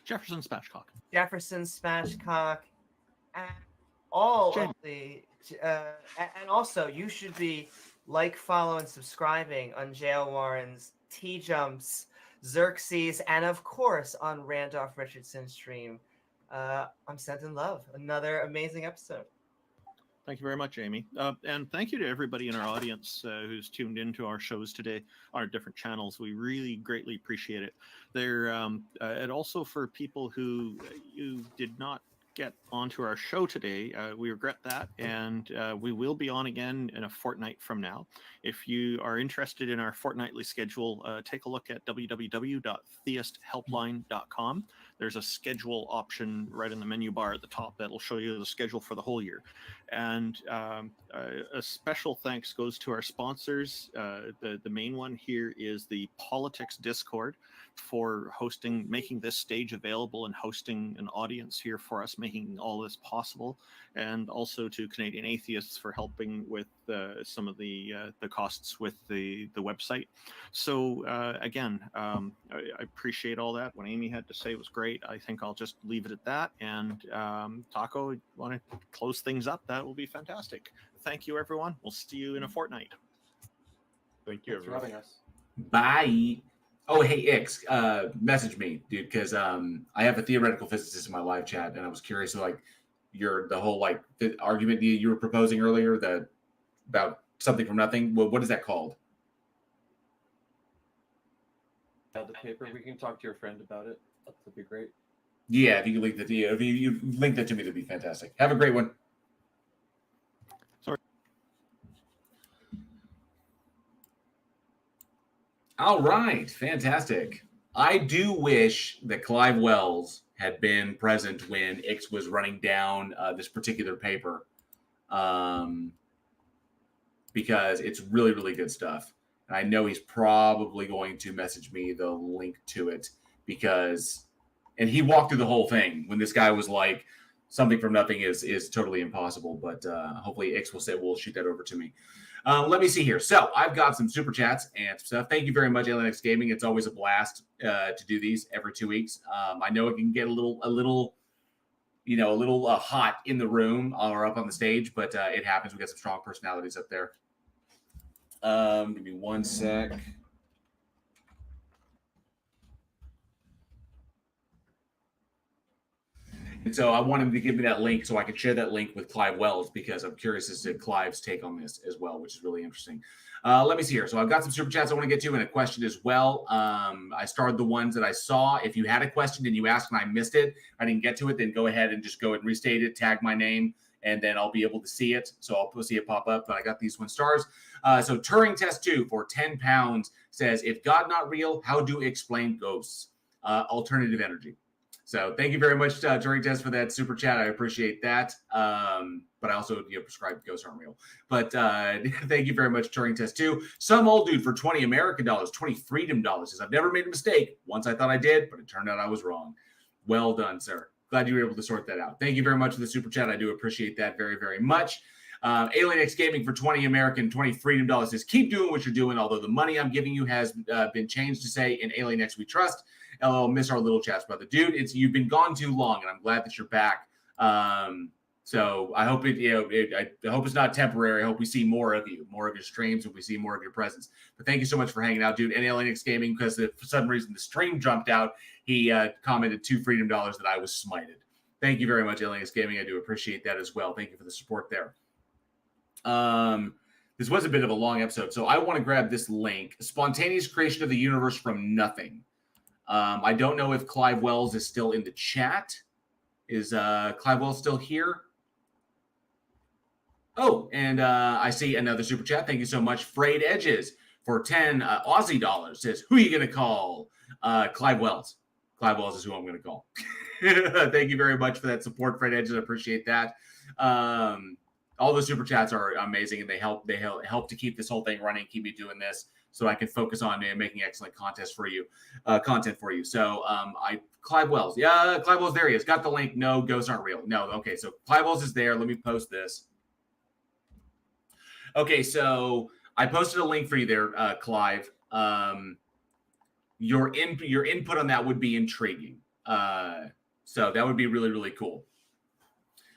Jefferson Spatchcock, and all of the, and also you should be like, follow, and subscribing on J.L. Warren's T Jumps, Xerxes, and of course on Randolph Richardson's stream. I'm sent in love. Another amazing episode. Thank you very much, Amy. And thank you to everybody in our audience who's tuned into our shows today, our different channels. We really greatly appreciate it. And also for people who did not get onto our show today, we regret that, and we will be on again in a fortnight from now. If you are interested in our fortnightly schedule, take a look at www.theisthelpline.com. There's a schedule option right in the menu bar at the top that'll show you the schedule for the whole year. And a special thanks goes to our sponsors. The main one here is the Politics Discord for making this stage available and hosting an audience here for us, making all this possible, and also to Canadian Atheists for helping with some of the costs with the website. So again, I appreciate all that. What Amy had to say was great. I think I'll just leave it at that. And Taco, you want to close things up? That will be fantastic. Thank you, everyone. We'll see you in a fortnight. Thank you, Thanks for having us. Bye. Oh, hey, Ix, message me, dude, because I have a theoretical physicist in my live chat, and I was curious, the whole argument you were proposing earlier about something from nothing. What is that called? The paper. We can talk to your friend about it. That'd be great. Yeah, if you link if you link that to me, that'd be fantastic. Have a great one. Sorry. All right, fantastic. I do wish that Clive Wells had been present when Ix was running down this particular paper, because it's really, really good stuff. And I know he's probably going to message me the link to it and he walked through the whole thing when this guy was like, something from nothing is totally impossible. But hopefully Ix will shoot that over to me. Let me see here. So I've got some super chats and stuff. Thank you very much, AlienX Gaming. It's always a blast to do these every 2 weeks. I know it can get a little hot in the room or up on the stage, but it happens. We got some strong personalities up there. Give me 1 sec. And so I want him to give me that link so I can share that link with Clive Wells, because I'm curious as to Clive's take on this as well, which is really interesting. Let me see here. So I've got some super chats I want to get to and a question as well. I started the ones that I saw. If you had a question and you asked and I missed it, I didn't get to it, then go ahead and just go and restate it, tag my name, and then I'll be able to see it. So I'll see it pop up, but I got these 1 stars. So Turing Test 2 for 10 pounds says, if God not real, how do you explain ghosts? Alternative energy. So thank you very much, Turing Test, for that super chat. I appreciate that. But I also prescribe ghosts aren't real. But thank you very much, Turing Test 2. Some old dude for 20 American dollars, 20 freedom dollars says, I've never made a mistake. Once I thought I did, but it turned out I was wrong. Well done, sir. Glad you were able to sort that out. Thank you very much for the super chat. I do appreciate that very, very much. AlienX Gaming for 20 American, 20 freedom dollars says, keep doing what you're doing, although the money I'm giving you has been changed to say, in AlienX we trust. LOL, miss our little chats, brother. Dude, you've been gone too long, and I'm glad that you're back. So I hope I hope it's not temporary. I hope we see more of you, more of your streams, and we see more of your presence. But thank you so much for hanging out, dude. And AlienX Gaming, because for some reason the stream jumped out, he commented 2 freedom dollars that I was smited. Thank you very much, AlienX Gaming. I do appreciate that as well. Thank you for the support there. This was a bit of a long episode, so I want to grab this link. Spontaneous creation of the universe from nothing. I don't know if Clive Wells is still in the chat. Is Clive Wells still here? Oh, and I see another super chat. Thank you so much. Frayed Edges. for 10 Aussie dollars says, who are you going to call? Clive Wells. Clive Wells is who I'm going to call. Thank you very much for that support, Fred Edges. I appreciate that. All the super chats are amazing, and they help to keep this whole thing running, keep me doing this, so I can focus on making excellent content for you. So Clive Wells, Clive Wells, there he is. Got the link. No, ghosts aren't real. No, okay. So Clive Wells is there. Let me post this. Okay, so I posted a link for you there, Clive. Your input on that would be intriguing. So that would be really, really cool.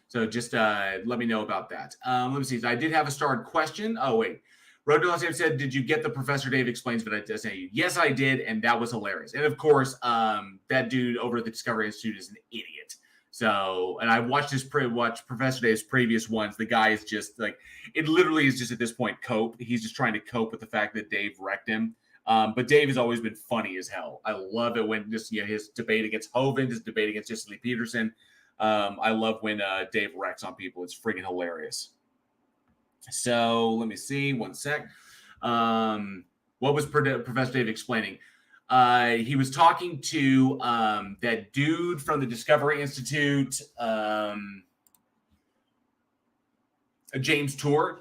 So just let me know about that. Let me see. I did have a starred question. Oh, wait. Road to Los Angeles said, did you get the Professor Dave Explains what I just sent you? Yes, I did, and that was hilarious. And, of course, that dude over at the Discovery Institute is an idiot. So, and I watched Professor Dave's previous ones. The guy is just like, it literally is just at this point cope. He's just trying to cope with the fact that Dave wrecked him. But Dave has always been funny as hell. I love it when just his debate against Hovind, his debate against Jesse Lee Peterson. I love when Dave wrecks on people. It's freaking hilarious. So let me see. One sec. What was Professor Dave explaining? He was talking to that dude from the Discovery Institute, James Tour.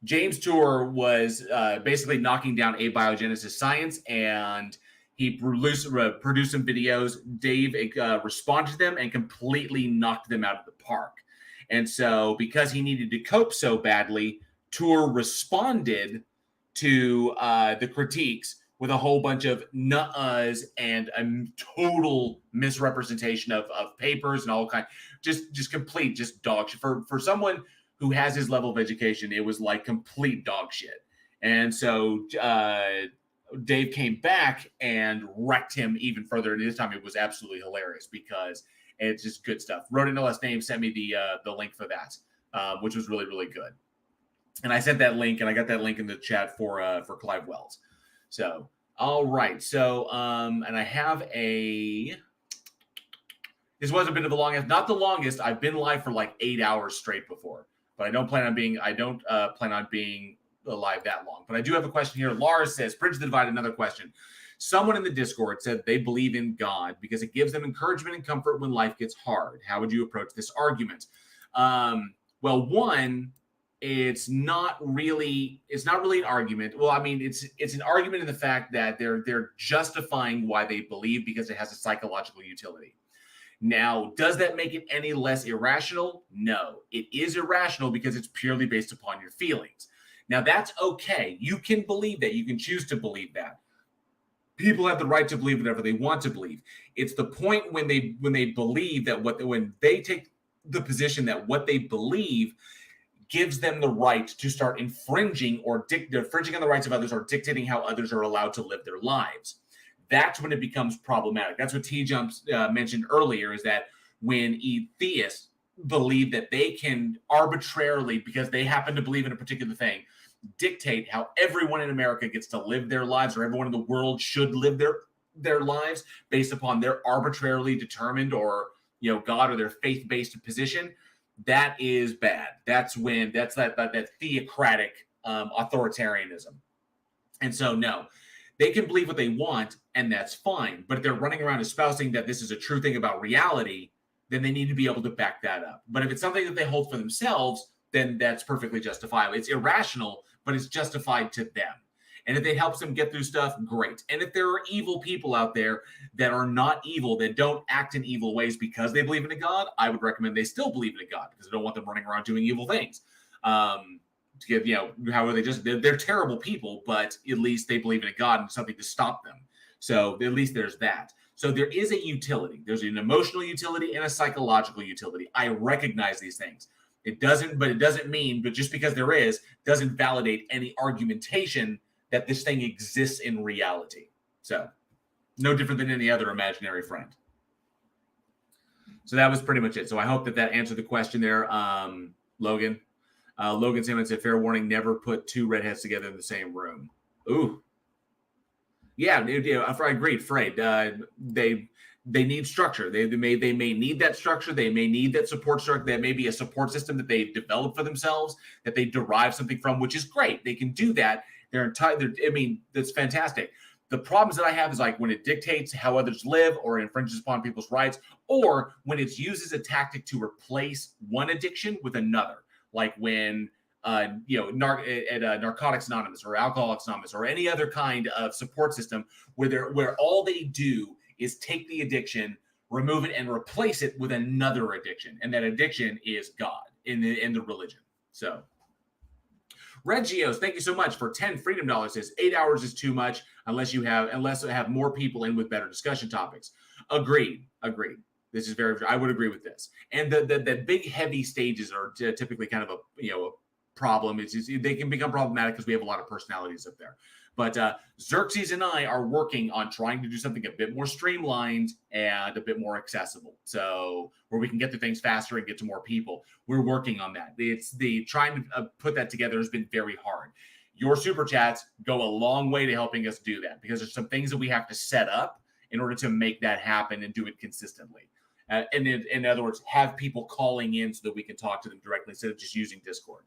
James Tour was basically knocking down abiogenesis science, and he produced some videos. Dave responded to them and completely knocked them out of the park. And so because he needed to cope so badly, Tour responded to the critiques with a whole bunch of nut-uhs and a total misrepresentation of papers and all kind, just complete dog shit. For someone who has his level of education, it was like complete dog shit. And so Dave came back and wrecked him even further. And this time it was absolutely hilarious because it's just good stuff. Wrote in no last name, sent me the link for that, which was really, really good. And I sent that link, and I got that link in the chat for Clive Wells. So, all right. So, and I have this was a bit of a long, not the longest. I've been live for like 8 hours straight before, but I don't plan on being live that long. But I do have a question here. Lars says, Bridge the Divide, another question. Someone in the Discord said they believe in God because it gives them encouragement and comfort when life gets hard. How would you approach this argument? Well, one, it's not really an argument. Well, I mean, it's an argument in the fact that they're justifying why they believe because it has a psychological utility. Now, does that make it any less irrational? No, it is irrational because it's purely based upon your feelings. Now, that's okay. You can believe that. You can choose to believe that. People have the right to believe whatever they want to believe. It's the point when they believe that when they take the position that what they believe gives them the right to start infringing on the rights of others or dictating how others are allowed to live their lives. That's when it becomes problematic. That's what T-Jumps mentioned earlier, is that when theists believe that they can arbitrarily, because they happen to believe in a particular thing, dictate how everyone in America gets to live their lives, or everyone in the world should live their lives based upon their arbitrarily determined or God or their faith-based position. That is bad. That's that theocratic authoritarianism. And so no, they can believe what they want, and that's fine. But if they're running around espousing that this is a true thing about reality, then they need to be able to back that up. But if it's something that they hold for themselves, then that's perfectly justifiable. It's irrational, but it's justified to them. And if it helps them get through stuff, great. And if there are evil people out there that are not evil, that don't act in evil ways because they believe in a God, I would recommend they still believe in a God, because I don't want them running around doing evil things. They're terrible people, but at least they believe in a God and something to stop them. So at least there's that. So there is a utility. There's an emotional utility and a psychological utility. I recognize these things. It doesn't mean, but just because there is, doesn't validate any argumentation that this thing exists in reality. So no different than any other imaginary friend. So that was pretty much it. So I hope that answered the question there, Logan. Logan Simmons said, fair warning, never put two redheads together in the same room. Ooh. Yeah, I agreed, Fred. They need structure. They may need that structure. They may need that support structure. That may be a support system that they've developed for themselves, that they derive something from, which is great. They can do that. I mean, that's fantastic. The problems that I have is like when it dictates how others live or infringes upon people's rights, or when it's used as a tactic to replace one addiction with another, like when Narcotics Anonymous or Alcoholics Anonymous or any other kind of support system where all they do is take the addiction, remove it, and replace it with another addiction, and that addiction is God in the religion. So, Regios, thank you so much for 10 freedom dollars. Says 8 hours is too much unless I have more people in with better discussion topics. Agreed. This is I would agree with this. And the big heavy stages are typically kind of a problem. They can become problematic because we have a lot of personalities up there. But Xerxes and I are working on trying to do something a bit more streamlined and a bit more accessible. So where we can get to things faster and get to more people. We're working on that. Trying to put that together has been very hard. Your super chats go a long way to helping us do that because there's some things that we have to set up in order to make that happen and do it consistently. And in other words, have people calling in so that we can talk to them directly instead of just using Discord.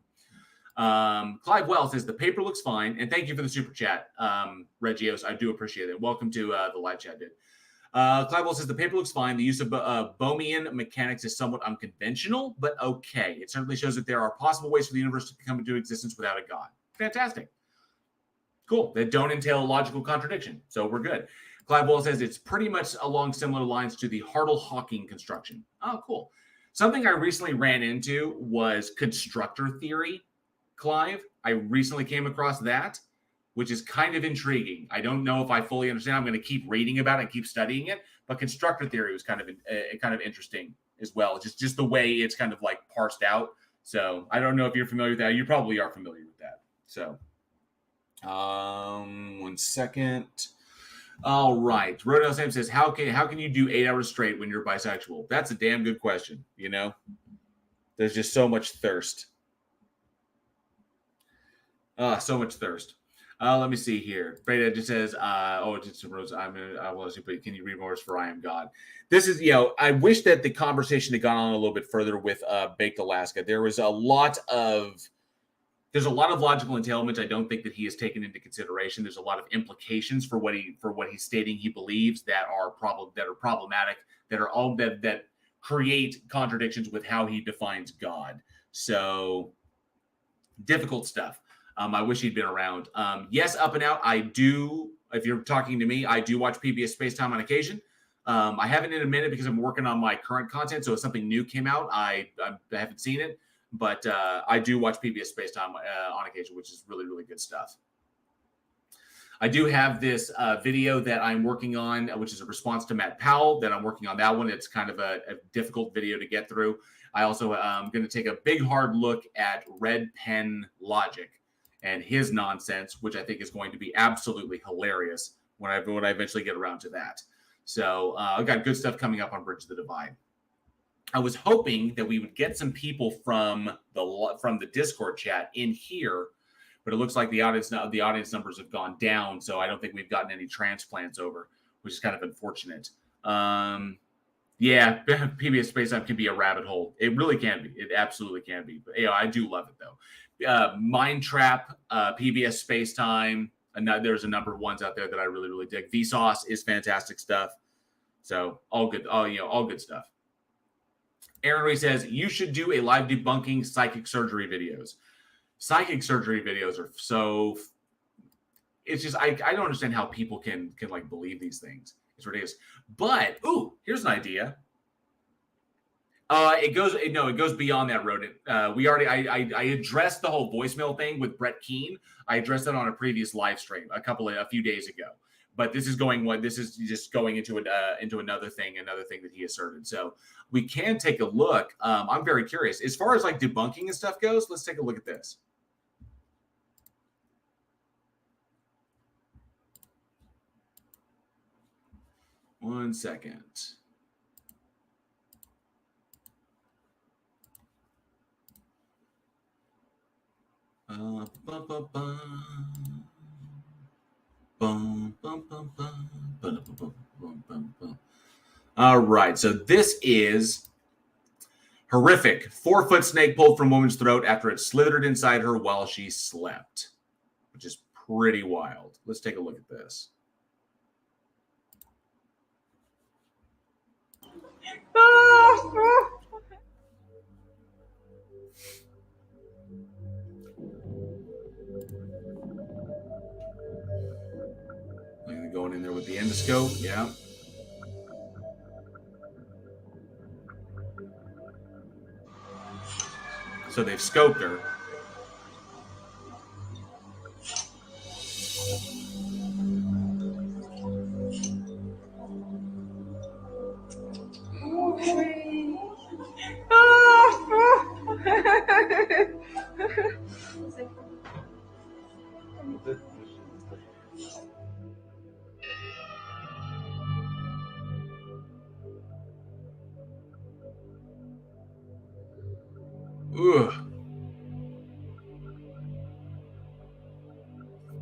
Clive Wells says the paper looks fine, and thank you for the super chat, Regios. I do appreciate it. Welcome to the live chat, dude. Clive Wells says the paper looks fine. The use of Bohmian mechanics is somewhat unconventional, but okay. It certainly shows that there are possible ways for the universe to come into existence without a god. Fantastic. Cool. That don't entail a logical contradiction, so we're good. Clive Wells says it's pretty much along similar lines to the Hartle-Hawking construction. Oh, cool. Something I recently ran into was constructor theory. Clive, I recently came across that, which is kind of intriguing. I don't know if I fully understand. I'm going to keep reading about it and keep studying it, but constructor theory was kind of interesting as well. Just the way it's kind of like parsed out. So I don't know if you're familiar with that. You probably are familiar with that. So, 1 second. All right. Rodell Sam says, how can you do 8 hours straight when you're bisexual? That's a damn good question. There's just so much thirst. So much thirst. Let me see here. Freda just says, it's Rose. I will see, but can you read more for I Am God? This is, I wish that the conversation had gone on a little bit further with Baked Alaska. There's a lot of logical entailment I don't think that he has taken into consideration. There's a lot of implications for what he's stating he believes that are problematic, that create contradictions with how he defines God. So difficult stuff. I wish he'd been around. Yes, up and out. I do. If you're talking to me, I do watch PBS Spacetime on occasion. I haven't in a minute because I'm working on my current content. So if something new came out, I haven't seen it. But I do watch PBS Spacetime on occasion, which is really, really good stuff. I do have this video that I'm working on, which is a response to Matt Powell, that I'm working on that one. It's kind of a difficult video to get through. I also am going to take a big, hard look at Red Pen Logic and his nonsense, which I think is going to be absolutely hilarious when I eventually get around to that. So I've got good stuff coming up on Bridge the Divide. I was hoping that we would get some people from the Discord chat in here, but it looks like the audience numbers have gone down, so I don't think we've gotten any transplants over, which is kind of unfortunate. Yeah, PBS Spacetime can be a rabbit hole. It really can be. It absolutely can be. But I do love it though. Mind Trap, PBS Spacetime, and there's a number of ones out there that I really, really dig. Vsauce is fantastic stuff. So all good, all good stuff. Aaron Ray says you should do a live debunking psychic surgery videos. Psychic surgery videos are so. It's just I don't understand how people can like believe these things. It's ridiculous. But here's an idea. It goes beyond that, Rodent. I addressed the whole voicemail thing with Brett Keane. I addressed that on a previous live stream a few days ago. But this is just going into another thing that he asserted. So we can take a look. I'm very curious as far as like debunking and stuff goes. Let's take a look at this. One second. All right, so this is horrific. 4-foot snake pulled from woman's throat after it slithered inside her while she slept, which is pretty wild. Let's take a look at this. Going in there with the endoscope, yeah. So they've scoped her. Ugh.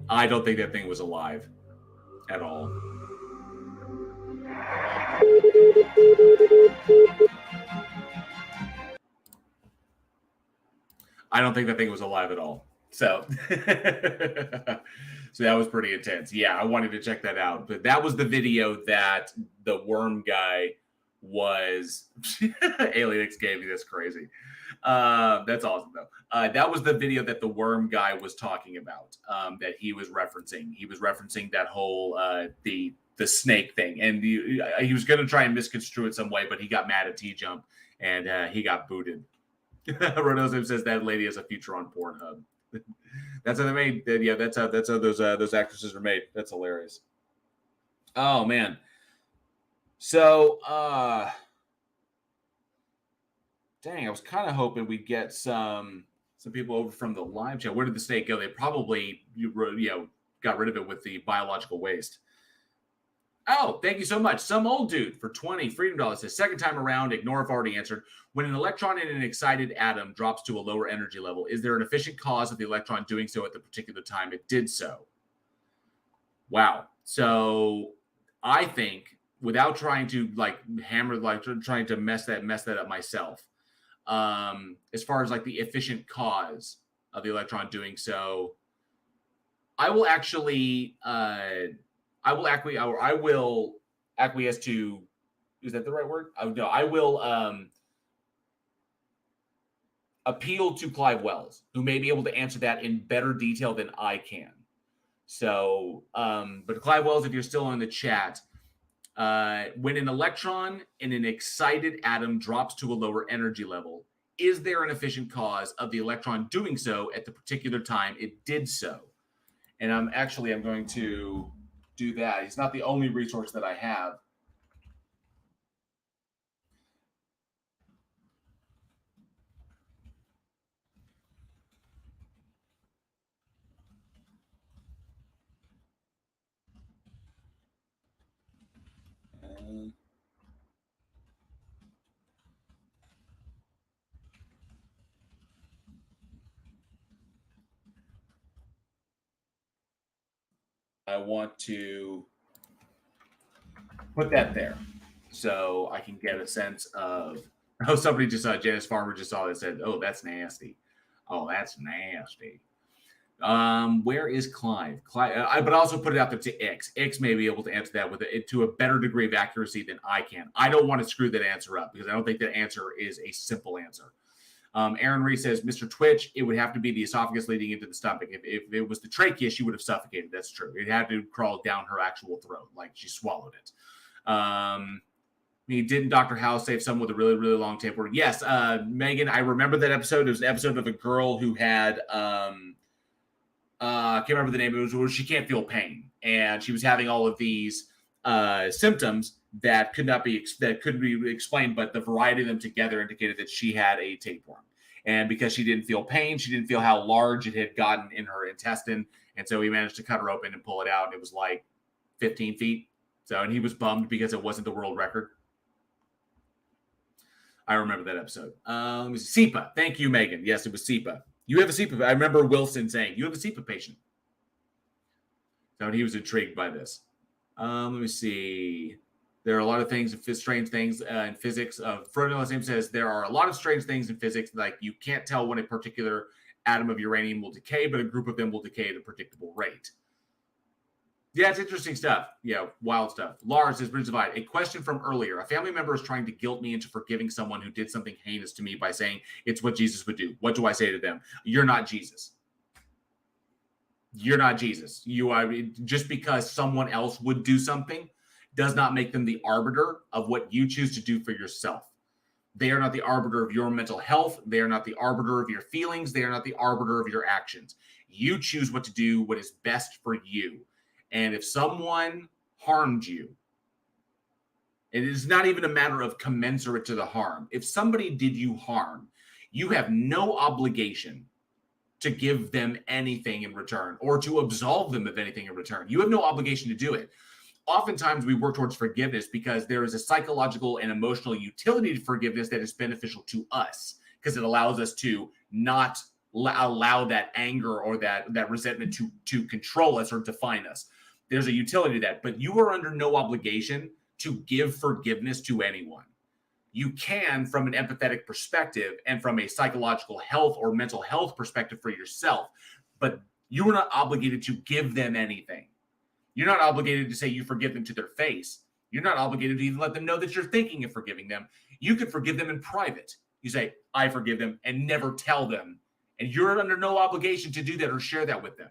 I don't think that thing was alive at all. I don't think that thing was alive at all. So, so that was pretty intense. Yeah, I wanted to check that out. But that was the video that the worm guy was. Alienix gave me this crazy. That's awesome, though. That was the video that the worm guy was talking about, that he was referencing. He was referencing that whole the snake thing. And he was going to try and misconstrue it some way, but he got mad at T-Jump, and he got booted. Ronosim says that lady has a future on Pornhub. That's how they made. Yeah, that's how those actresses are made. That's hilarious. Oh man. So, dang, I was kind of hoping we'd get some people over from the live chat. Where did the snake go? They probably got rid of it with the biological waste. Oh, thank you so much. Some old dude for 20 Freedom Dollars says, second time around, ignore if already answered. When an electron in an excited atom drops to a lower energy level, is there an efficient cause of the electron doing so at the particular time it did so? Wow. So I think, without trying to trying to mess that up myself, as far as like the efficient cause of the electron doing so, I will actually I will acquiesce to, is that the right word? No, I will appeal to Clive Wells, who may be able to answer that in better detail than I can. So, but Clive Wells, if you're still in the chat, when an electron in an excited atom drops to a lower energy level, is there an efficient cause of the electron doing so at the particular time it did so? And I'm going to do that. It's not the only resource that I have. I want to put that there so I can get a sense of. Oh, somebody just saw, Janice Farmer just saw it and said, "Oh, that's nasty. Oh, that's nasty." Where is Clive? But also put it out there to X. X may be able to answer that with it to a better degree of accuracy than I can. I don't want to screw that answer up because I don't think that answer is a simple answer. Aaron Reese says, Mr. Twitch, it would have to be the esophagus leading into the stomach. If it was the trachea, she would have suffocated. That's true. It had to crawl down her actual throat, like she swallowed it. Didn't Dr. House save someone with a really, really long tapeworm? Yes, Megan, I remember that episode. It was an episode of a girl who had, I can't remember the name. It was where she can't feel pain. And she was having all of these symptoms that couldn't be explained, but the variety of them together indicated that she had a tapeworm. And because she didn't feel pain, she didn't feel how large it had gotten in her intestine. And so he managed to cut her open and pull it out. And it was like 15 feet. So, and he was bummed because it wasn't the world record. I remember that episode. It was SEPA. Thank you, Megan. Yes, it was SEPA. You have a SEPA. I remember Wilson saying, you have a SEPA patient. So he was intrigued by this. Let me see. There are a lot of things, strange things in physics. Frodo says there are a lot of strange things in physics, like you can't tell when a particular atom of uranium will decay, but a group of them will decay at a predictable rate. Yeah, it's interesting stuff. Yeah, wild stuff. Lars says, Bridge Divide, a question from earlier. A family member is trying to guilt me into forgiving someone who did something heinous to me by saying it's what Jesus would do. What do I say to them? You're not Jesus. You're not Jesus. You are, just because someone else would do something does not make them the arbiter of what you choose to do for yourself. They are not the arbiter of your mental health. They are not the arbiter of your feelings. They are not the arbiter of your actions. You choose what to do, what is best for you. And if someone harmed you, it is not even a matter of commensurate to the harm. If somebody did you harm, you have no obligation to give them anything in return or to absolve them of anything in return. You have no obligation to do it. Oftentimes we work towards forgiveness because there is a psychological and emotional utility to forgiveness that is beneficial to us because it allows us to not allow that anger or that resentment to control us or define us. There's a utility to that, but you are under no obligation to give forgiveness to anyone. You can from an empathetic perspective and from a psychological health or mental health perspective for yourself, but you are not obligated to give them anything. You're not obligated to say you forgive them to their face. You're not obligated to even let them know that you're thinking of forgiving them. You can forgive them in private. You say, I forgive them, and never tell them. And you're under no obligation to do that or share that with them.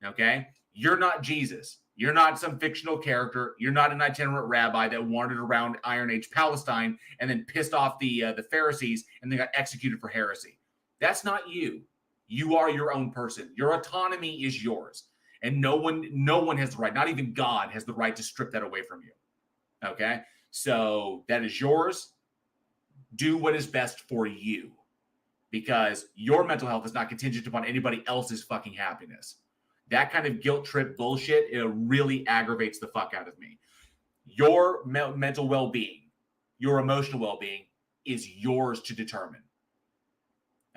Okay? You're not Jesus. You're not some fictional character. You're not an itinerant rabbi that wandered around Iron Age Palestine and then pissed off the Pharisees and then got executed for heresy. That's not you. You are your own person. Your autonomy is yours. And no one has the right, not even God has the right to strip that away from you. Okay? So that is yours. Do what is best for you. Because your mental health is not contingent upon anybody else's fucking happiness. That kind of guilt trip bullshit, it really aggravates the fuck out of me. Your mental well-being, your emotional well-being is yours to determine.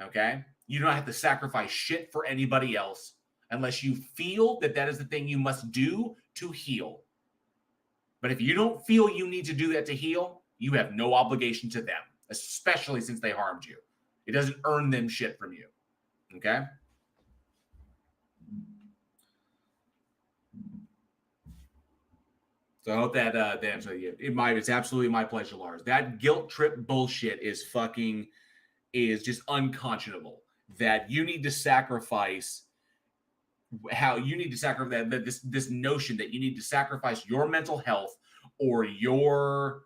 Okay? You don't have to sacrifice shit for anybody else unless you feel that that is the thing you must do to heal. But if you don't feel you need to do that to heal, you have no obligation to them, especially since they harmed you. It doesn't earn them shit from you. Okay? So I hope that answers you. It's absolutely my pleasure, Lars. That guilt trip bullshit is just unconscionable. That you need to sacrifice this notion that you need to sacrifice your mental health or your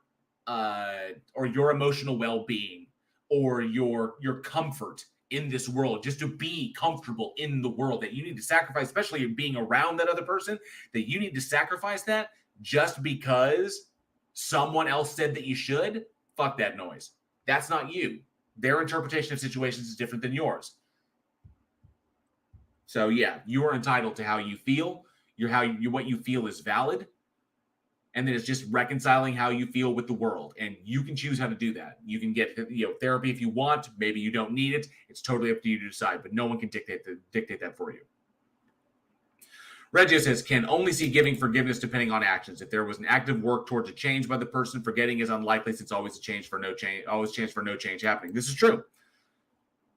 emotional well-being or your comfort in this world just to be comfortable in the world, that you need to sacrifice, especially being around that other person, that you need to sacrifice that just because someone else said that you should. Fuck that noise. That's not you. Their interpretation of situations is different than yours. So yeah, you are entitled to how you feel. What you feel is valid. And then it's just reconciling how you feel with the world. And you can choose how to do that. You can get therapy if you want. Maybe you don't need it. It's totally up to you to decide, but no one can dictate that for you. Reggio says, can only see giving forgiveness depending on actions. If there was an active work towards a change by the person, forgetting is unlikely since always chance for no change happening. This is true.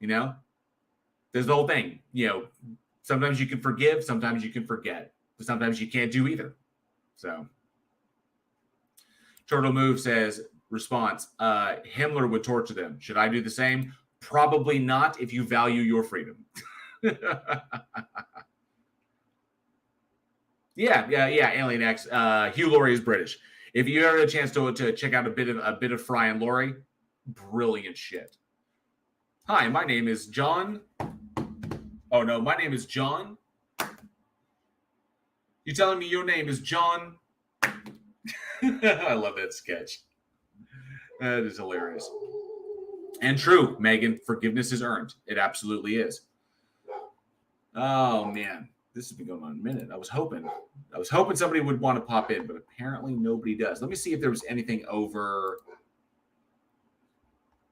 There's the whole thing. Sometimes you can forgive, sometimes you can forget, but sometimes you can't do either. So Turtle Move says, response, Himmler would torture them. Should I do the same? Probably not if you value your freedom. Yeah, Alien X. Hugh Laurie is British. If you ever had a chance to check out a bit of Fry and Laurie, brilliant shit. Hi, my name is John. Oh no, my name is John. You telling me your name is John? I love that sketch. That is hilarious. And true, Megan, forgiveness is earned. It absolutely is. Oh man. This has been going on a minute. I was hoping somebody would want to pop in, but apparently nobody does. Let me see if there was anything over.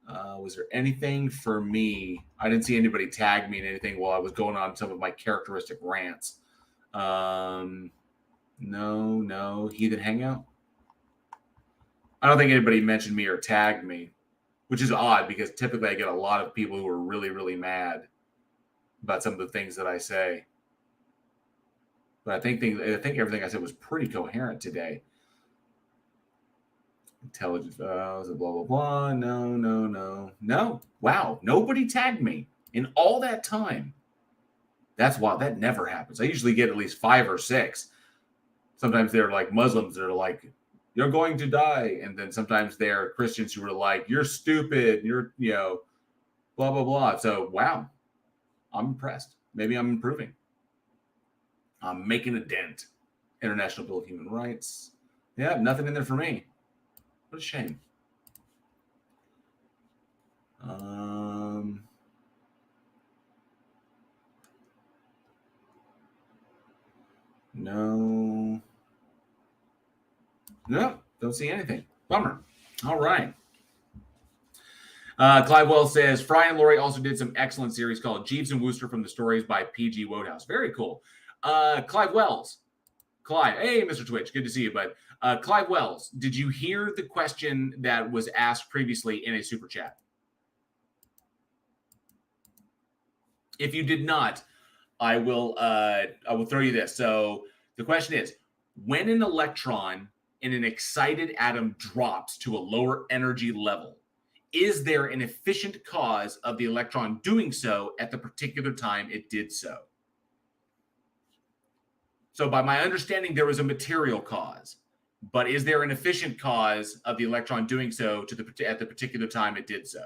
Was there anything for me? I didn't see anybody tag me in anything while I was going on some of my characteristic rants. No. Heathen Hangout? I don't think anybody mentioned me or tagged me, which is odd because typically I get a lot of people who are really, really mad. about some of the things that I say. But I think everything I said was pretty coherent today. Intelligence, blah, blah, blah. No. Wow. Nobody tagged me in all that time. That's wild. That never happens. I usually get at least 5 or 6. Sometimes they're like Muslims that are like, you're going to die. And then sometimes they're Christians who are like, you're stupid. You're, blah, blah, blah. So, wow. I'm impressed. Maybe I'm improving. I'm making a dent. International Bill of Human Rights. Yeah, nothing in there for me. What a shame. No, don't see anything. Bummer. All right. Clive Wells says, Fry and Laurie also did some excellent series called Jeeves and Wooster from the Stories by P.G. Wodehouse. Very cool. Clive Wells. Clive. Hey, Mr. Twitch. Good to see you, bud. Clive Wells, did you hear the question that was asked previously in a super chat? If you did not, I will throw you this. So the question is, when an electron in an excited atom drops to a lower energy level, is there an efficient cause of the electron doing so at the particular time it did so? So by my understanding, there was a material cause, but is there an efficient cause of the electron doing so at the particular time it did so?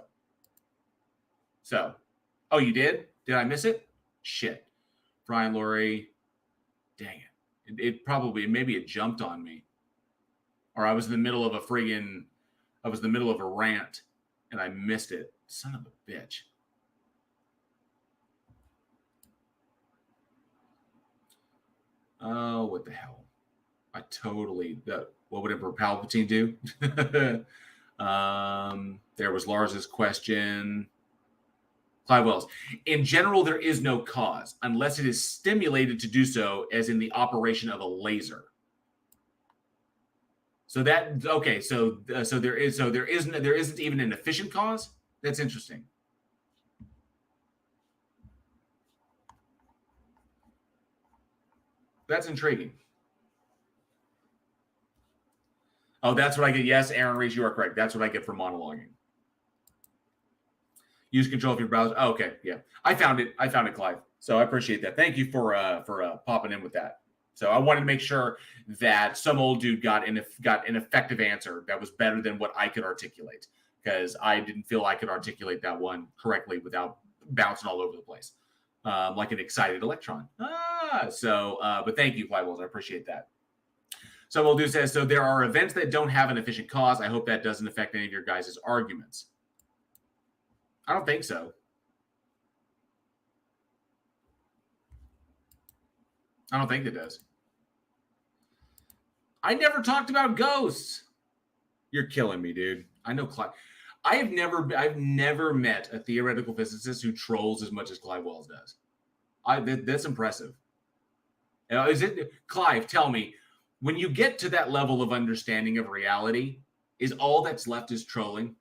So, oh, you did? Did I miss it? Shit. Brian Laurie, dang it. Maybe it jumped on me. Or I was in the middle of a rant and I missed it. Son of a bitch. Oh, what the hell? What would Emperor Palpatine do? There was Lars's question. Clive Wells. In general, there is no cause unless it is stimulated to do so, as in the operation of a laser. So there isn't even an efficient cause. That's interesting. That's intriguing. Oh, that's what I get. Yes, Aaron Reese, you are correct. That's what I get for monologuing. Use control of your browser. Oh, okay, yeah. I found it, Clive. So I appreciate that. Thank you for popping in with that. So I wanted to make sure that some old dude got an effective answer that was better than what I could articulate, because I didn't feel I could articulate that one correctly without bouncing all over the place, like an excited electron. But thank you, Clive Wells. I appreciate that. Some old dude says, so there are events that don't have an efficient cause. I hope that doesn't affect any of your guys' arguments. I don't think so. I don't think it does. I never talked about ghosts. You're killing me, dude. I know Clive. I've never met a theoretical physicist who trolls as much as Clive Wells does. That's impressive. Clive, tell me, when you get to that level of understanding of reality, is all that's left is trolling?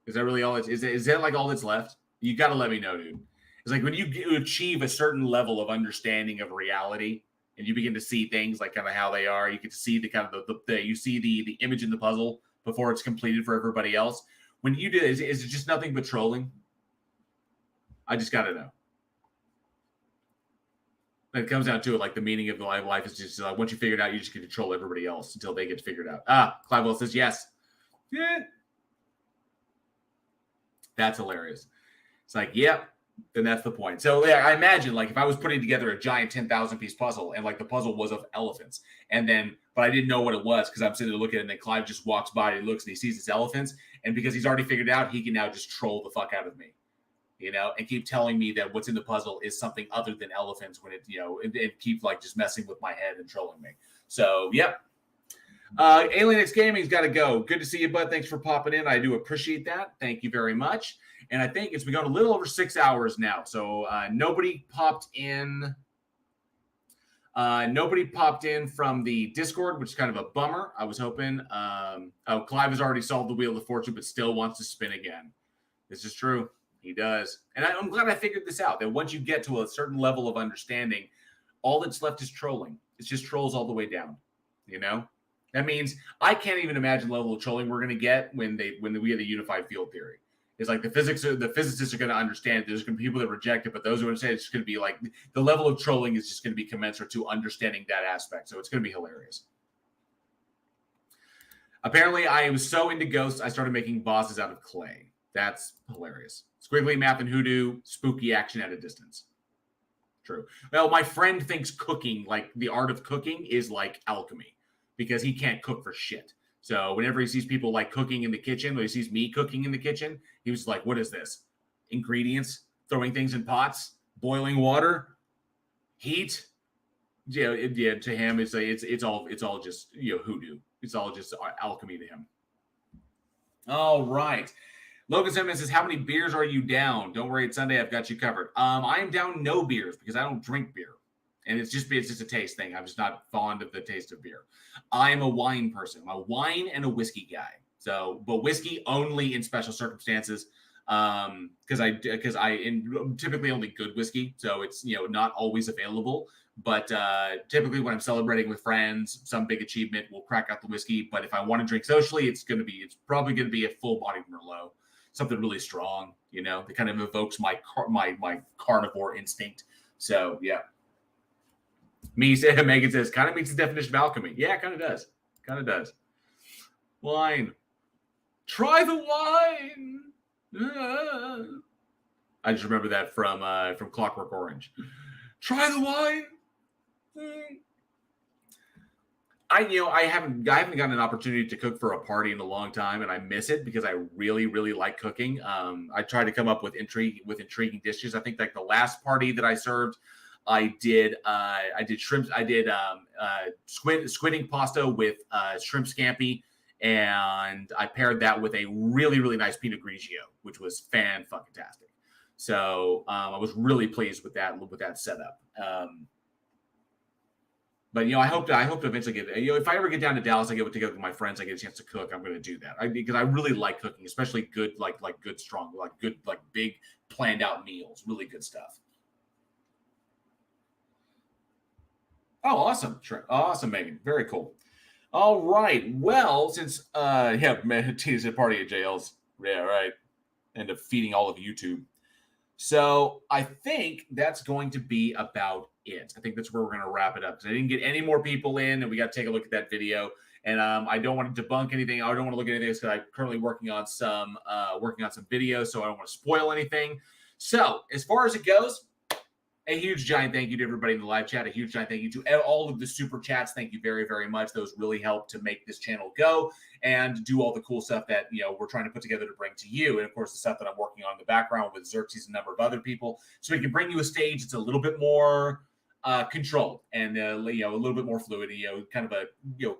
Is that really all? Is that like all that's left? You got to let me know, dude. It's like when you achieve a certain level of understanding of reality, and you begin to see things like kind of how they are. You get to see the kind of you see the image in the puzzle before it's completed for everybody else. When you do, is it just nothing but trolling? I just got to know. When it comes down to it, like the meaning of the life is just like once you figure it out, you just get to troll everybody else until they get figured out. Clive Wells says yes. Yeah. That's hilarious. It's like, yep, then that's the point. So yeah, I imagine like if I was putting together a giant 10,000 piece puzzle and like the puzzle was of elephants, but I didn't know what it was because I'm sitting there looking at it, and then Clive just walks by and he looks and he sees it's elephants, and because he's already figured it out, he can now just troll the fuck out of me, and keep telling me that what's in the puzzle is something other than elephants when it, and keep like just messing with my head and trolling me. So yep. Alien X Gaming's got to go. Good to see you, bud. Thanks for popping in. I do appreciate that. Thank you very much. And I think it's been going a little over 6 hours now. So nobody popped in. Nobody popped in from the Discord, which is kind of a bummer. I was hoping. Clive has already solved the Wheel of Fortune, but still wants to spin again. This is true. He does. And I'm glad I figured this out, that once you get to a certain level of understanding, all that's left is trolling. It's just trolls all the way down, you know? That means I can't even imagine the level of trolling we're going to get when we have a unified field theory. It's like the physicists are going to understand. There's going to be people that reject it, but those who would say it's just going to be like the level of trolling is just going to be commensurate to understanding that aspect. So it's going to be hilarious. Apparently, I am so into ghosts, I started making bosses out of clay. That's hilarious. Squiggly math and hoodoo, spooky action at a distance. True. Well, my friend thinks cooking, like the art of cooking, is like alchemy because he can't cook for shit. So whenever he sees people like cooking in the kitchen, when he sees me cooking in the kitchen, he was like, what is this? Ingredients, throwing things in pots, boiling water, heat. Yeah, to him, it's all just, hoodoo. It's all just alchemy to him. All right. Logan Simmons says, how many beers are you down? Don't worry, it's Sunday. I've got you covered. I am down no beers because I don't drink beer. And it's just a taste thing. I'm just not fond of the taste of beer. I am a wine person. I'm a wine and a whiskey guy. So, but whiskey only in special circumstances. Because I typically only good whiskey. So it's, not always available. But typically when I'm celebrating with friends, some big achievement, we'll crack out the whiskey. But if I want to drink socially, it's probably going to be a full-bodied Merlot. Something really strong, that kind of evokes my carnivore instinct. So, yeah. Megan says, kind of meets the definition of alchemy. Yeah, it kind of does. Kind of does. Wine. Try the wine. I just remember that from Clockwork Orange. Try the wine. I haven't gotten an opportunity to cook for a party in a long time, and I miss it because I really, really like cooking. I try to come up with intriguing dishes. I think like the last party that I served, I did shrimp. I did squid pasta with shrimp scampi, and I paired that with a really, really nice Pinot Grigio, which was fan-fucking-tastic. So I was really pleased with that setup. But I hope to eventually get. If I ever get down to Dallas, I get together with my friends. I get a chance to cook. I'm going to do that because I really like cooking, especially good, like good, strong, good, big planned out meals. Really good stuff. Oh, awesome, awesome, Megan. Very cool. All right. Well, since Tina's a party at JL's. Yeah, right. End up feeding all of YouTube. So I think that's going to be about it. I think that's where we're going to wrap it up because I didn't get any more people in, and we got to take a look at that video. And I don't want to debunk anything. I don't want to look at anything because I'm currently working on some videos, so I don't want to spoil anything. So as far as it goes, a huge giant thank you to everybody in the live chat. A huge giant thank you to all of the super chats. Thank you very, very much. Those really help to make this channel go and do all the cool stuff that we're trying to put together to bring to you. And of course, the stuff that I'm working on in the background with Xerxes and a number of other people, so we can bring you a stage that's a little bit more controlled and a little bit more fluid. Kind of a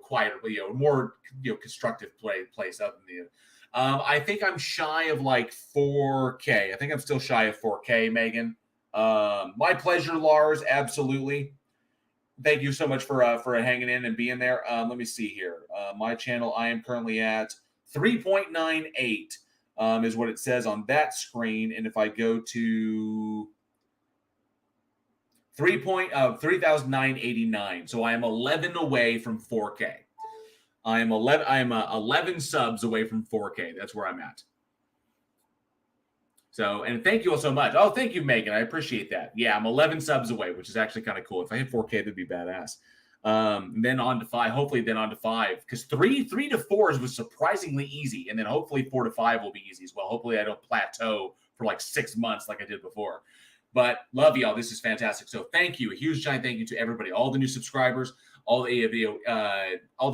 quieter, more constructive place out in the. I think I'm shy of like 4K. I think I'm still shy of 4K, Megan. My pleasure, Lars. Absolutely. Thank you so much for hanging in and being there. Let me see here. My channel, I am currently at 3.98 is what it says on that screen. And if I go to 3,989, so I am 11 away from 4K. I am 11 subs away from 4K. That's where I'm at. So, and thank you all so much. Oh, thank you, Megan. I appreciate that. Yeah, I'm 11 subs away, which is actually kind of cool. If I hit 4K, that'd be badass. Then on to 5. Hopefully, then on to 5. Because 3 to 4 was surprisingly easy. And then hopefully 4 to 5 will be easy as well. Hopefully, I don't plateau for like 6 months like I did before. But love y'all. This is fantastic. So thank you. A huge giant thank you to everybody, all the new subscribers, all the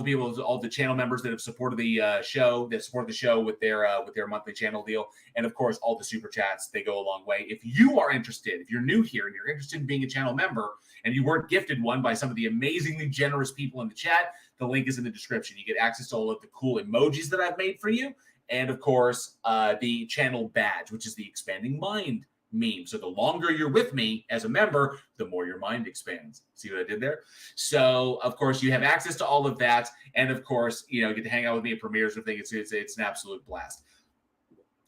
people, all the channel members that have supported the show, with their monthly channel deal, and of course all the super chats. They go a long way. If you are interested, if you're new here and you're interested in being a channel member and you weren't gifted one by some of the amazingly generous people in the chat, the link is in the description. You get access to all of the cool emojis that I've made for you, and of course the channel badge, which is the expanding mind meme. So the longer you're with me as a member, the more your mind expands. See what I did there? So of course you have access to all of that, and of course you get to hang out with me at premieres and things. It's an absolute blast.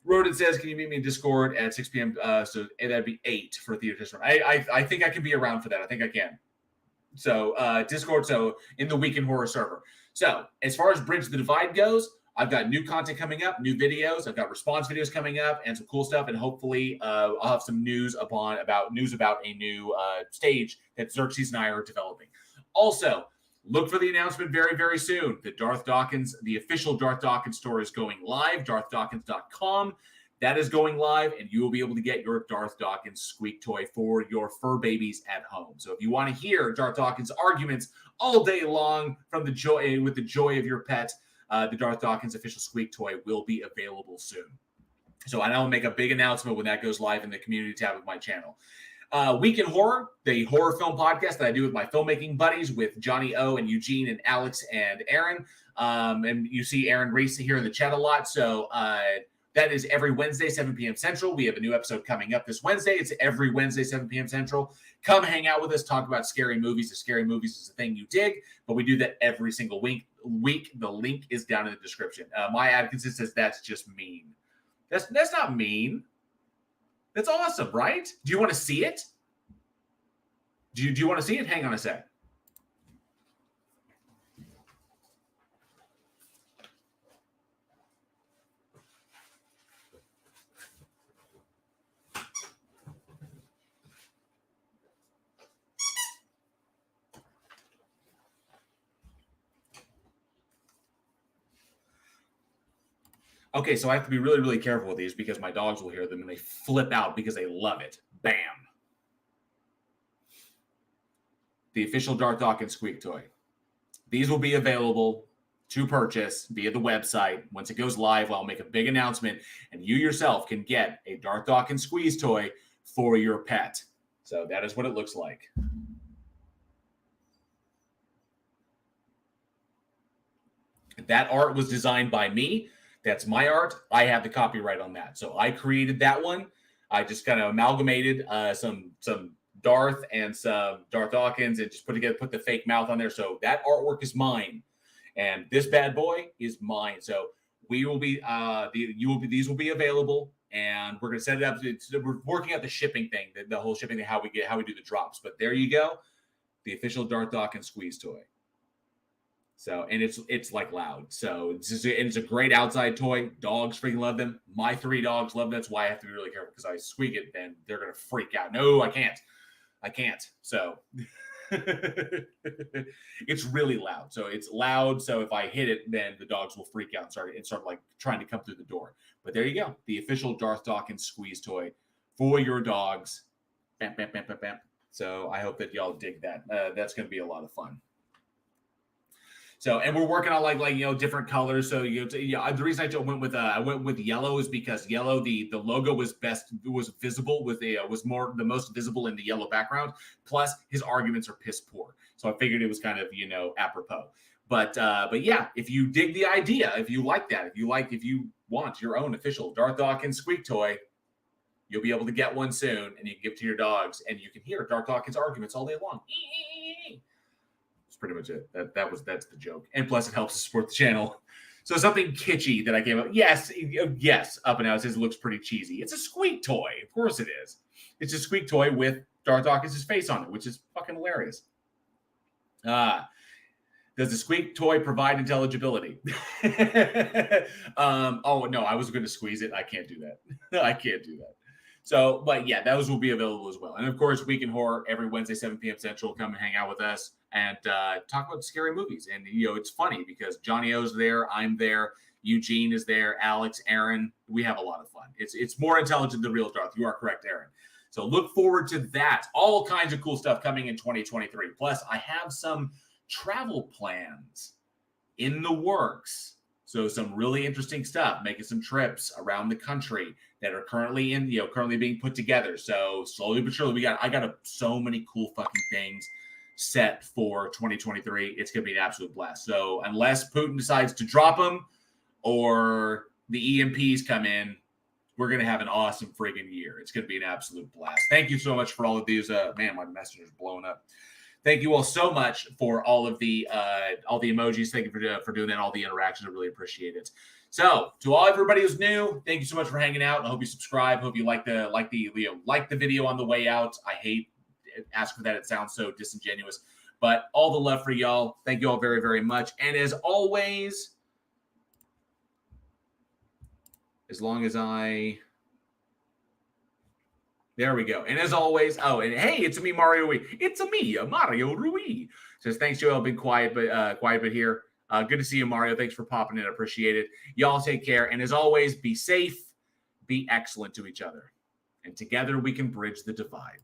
Rodin says, can you meet me in Discord at 6 p.m.? So that'd be 8 for Theater Discord. I think I can be around for that. I think I can. So Discord, so in the Week in Horror server. So as far as Bridge the Divide goes, I've got new content coming up, new videos. I've got response videos coming up and some cool stuff. And hopefully I'll have some news about a new stage that Xerxes and I are developing. Also, look for the announcement very, very soon. The official Darth Dawkins store is going live, darthdawkins.com. That is going live, and you will be able to get your Darth Dawkins squeak toy for your fur babies at home. So if you want to hear Darth Dawkins arguments all day long with the joy of your pet, the Darth Dawkins official squeak toy will be available soon. So I will make a big announcement when that goes live in the community tab of my channel. Week in Horror, the horror film podcast that I do with my filmmaking buddies, with Johnny O and Eugene and Alex and Aaron. And you see Aaron Reese here in the chat a lot. So that is every Wednesday, 7 p.m. Central. We have a new episode coming up this Wednesday. It's every Wednesday, 7 p.m. Central. Come hang out with us, talk about scary movies. If scary movies is a thing you dig, but we do that every single week. The link is down in the description. My Atkinson says that's just mean. That's not mean. That's awesome, right? Do you want to see it? Do you want to see it? Hang on a sec. Okay, so I have to be really, really careful with these because my dogs will hear them and they flip out because they love it. Bam. The official Darth Dawkins squeak toy. These will be available to purchase via the website. Once it goes live, I'll make a big announcement, and you yourself can get a Darth Dawkins squeeze toy for your pet. So that is what it looks like. That art was designed by me. That's my art. I have the copyright on that. So I created that one. I just kind of amalgamated some Darth and some Darth Dawkins and just put the fake mouth on there. So that artwork is mine. And this bad boy is mine. So we will be these will be available, and we're gonna set it up. We're working out the shipping thing, the whole shipping thing, how we do the drops. But there you go. The official Darth Dawkins squeeze toy. So, and it's like loud. So it's a great outside toy. Dogs freaking love them. My 3 dogs love them. That's why I have to be really careful, because I squeak it, then they're going to freak out. No, I can't. So it's really loud. So it's loud. So if I hit it, then the dogs will freak out and start like trying to come through the door. But there you go. The official Darth Dawkins squeeze toy for your dogs. Bam, bam, bam, bam, bam. So I hope that y'all dig that. That's going to be a lot of fun. So, and we're working on like different colors. So the reason I went with yellow is because yellow, the logo was visible was the most visible in the yellow background. Plus his arguments are piss poor. So I figured it was kind of, apropos. But yeah, if you dig the idea, if you like that, if you want your own official Darth Dawkins squeak toy, you'll be able to get one soon, and you can give it to your dogs, and you can hear Darth Dawkins arguments all day long. Pretty much it. That's the joke. And plus it helps to support the channel. So something kitschy that I came up. Yes, up and out. It says it looks pretty cheesy. It's a squeak toy. Of course it is. It's a squeak toy with Darth Dawkins' face on it, which is fucking hilarious. Does the squeak toy provide intelligibility? Oh no, I was going to squeeze it. I can't do that. I can't do that. So, but yeah, those will be available as well. And of course, Week in Horror every Wednesday, 7 p.m. Central. Come and hang out with us and talk about scary movies. And it's funny because Johnny O's there, I'm there, Eugene is there, Alex, Aaron. We have a lot of fun. It's more intelligent than real Darth. You are correct, Aaron. So look forward to that. All kinds of cool stuff coming in 2023. Plus, I have some travel plans in the works. So some really interesting stuff, making some trips around the country that are currently being put together. So slowly but surely, I got so many cool fucking things set for 2023. It's going to be an absolute blast. So unless Putin decides to drop them or the EMPs come in, we're going to have an awesome friggin' year. It's going to be an absolute blast. Thank you so much for all of these. Man, my messenger's blowing up. Thank you all so much for all the emojis. Thank you for doing that, all the interactions. I really appreciate it. So, to everybody who's new, thank you so much for hanging out. I hope you subscribe. Hope you like the video on the way out. I hate asking for that; it sounds so disingenuous. But all the love for y'all. Thank you all very, very much. And as always, as long as there we go. And as always, and hey, it's me, Mario Rui. It's me, Mario Rui. Says thanks, Joel. Been quiet, but here. Good to see you, Mario. Thanks for popping in. I appreciate it. Y'all take care. And as always, be safe, be excellent to each other. And together we can bridge the divide.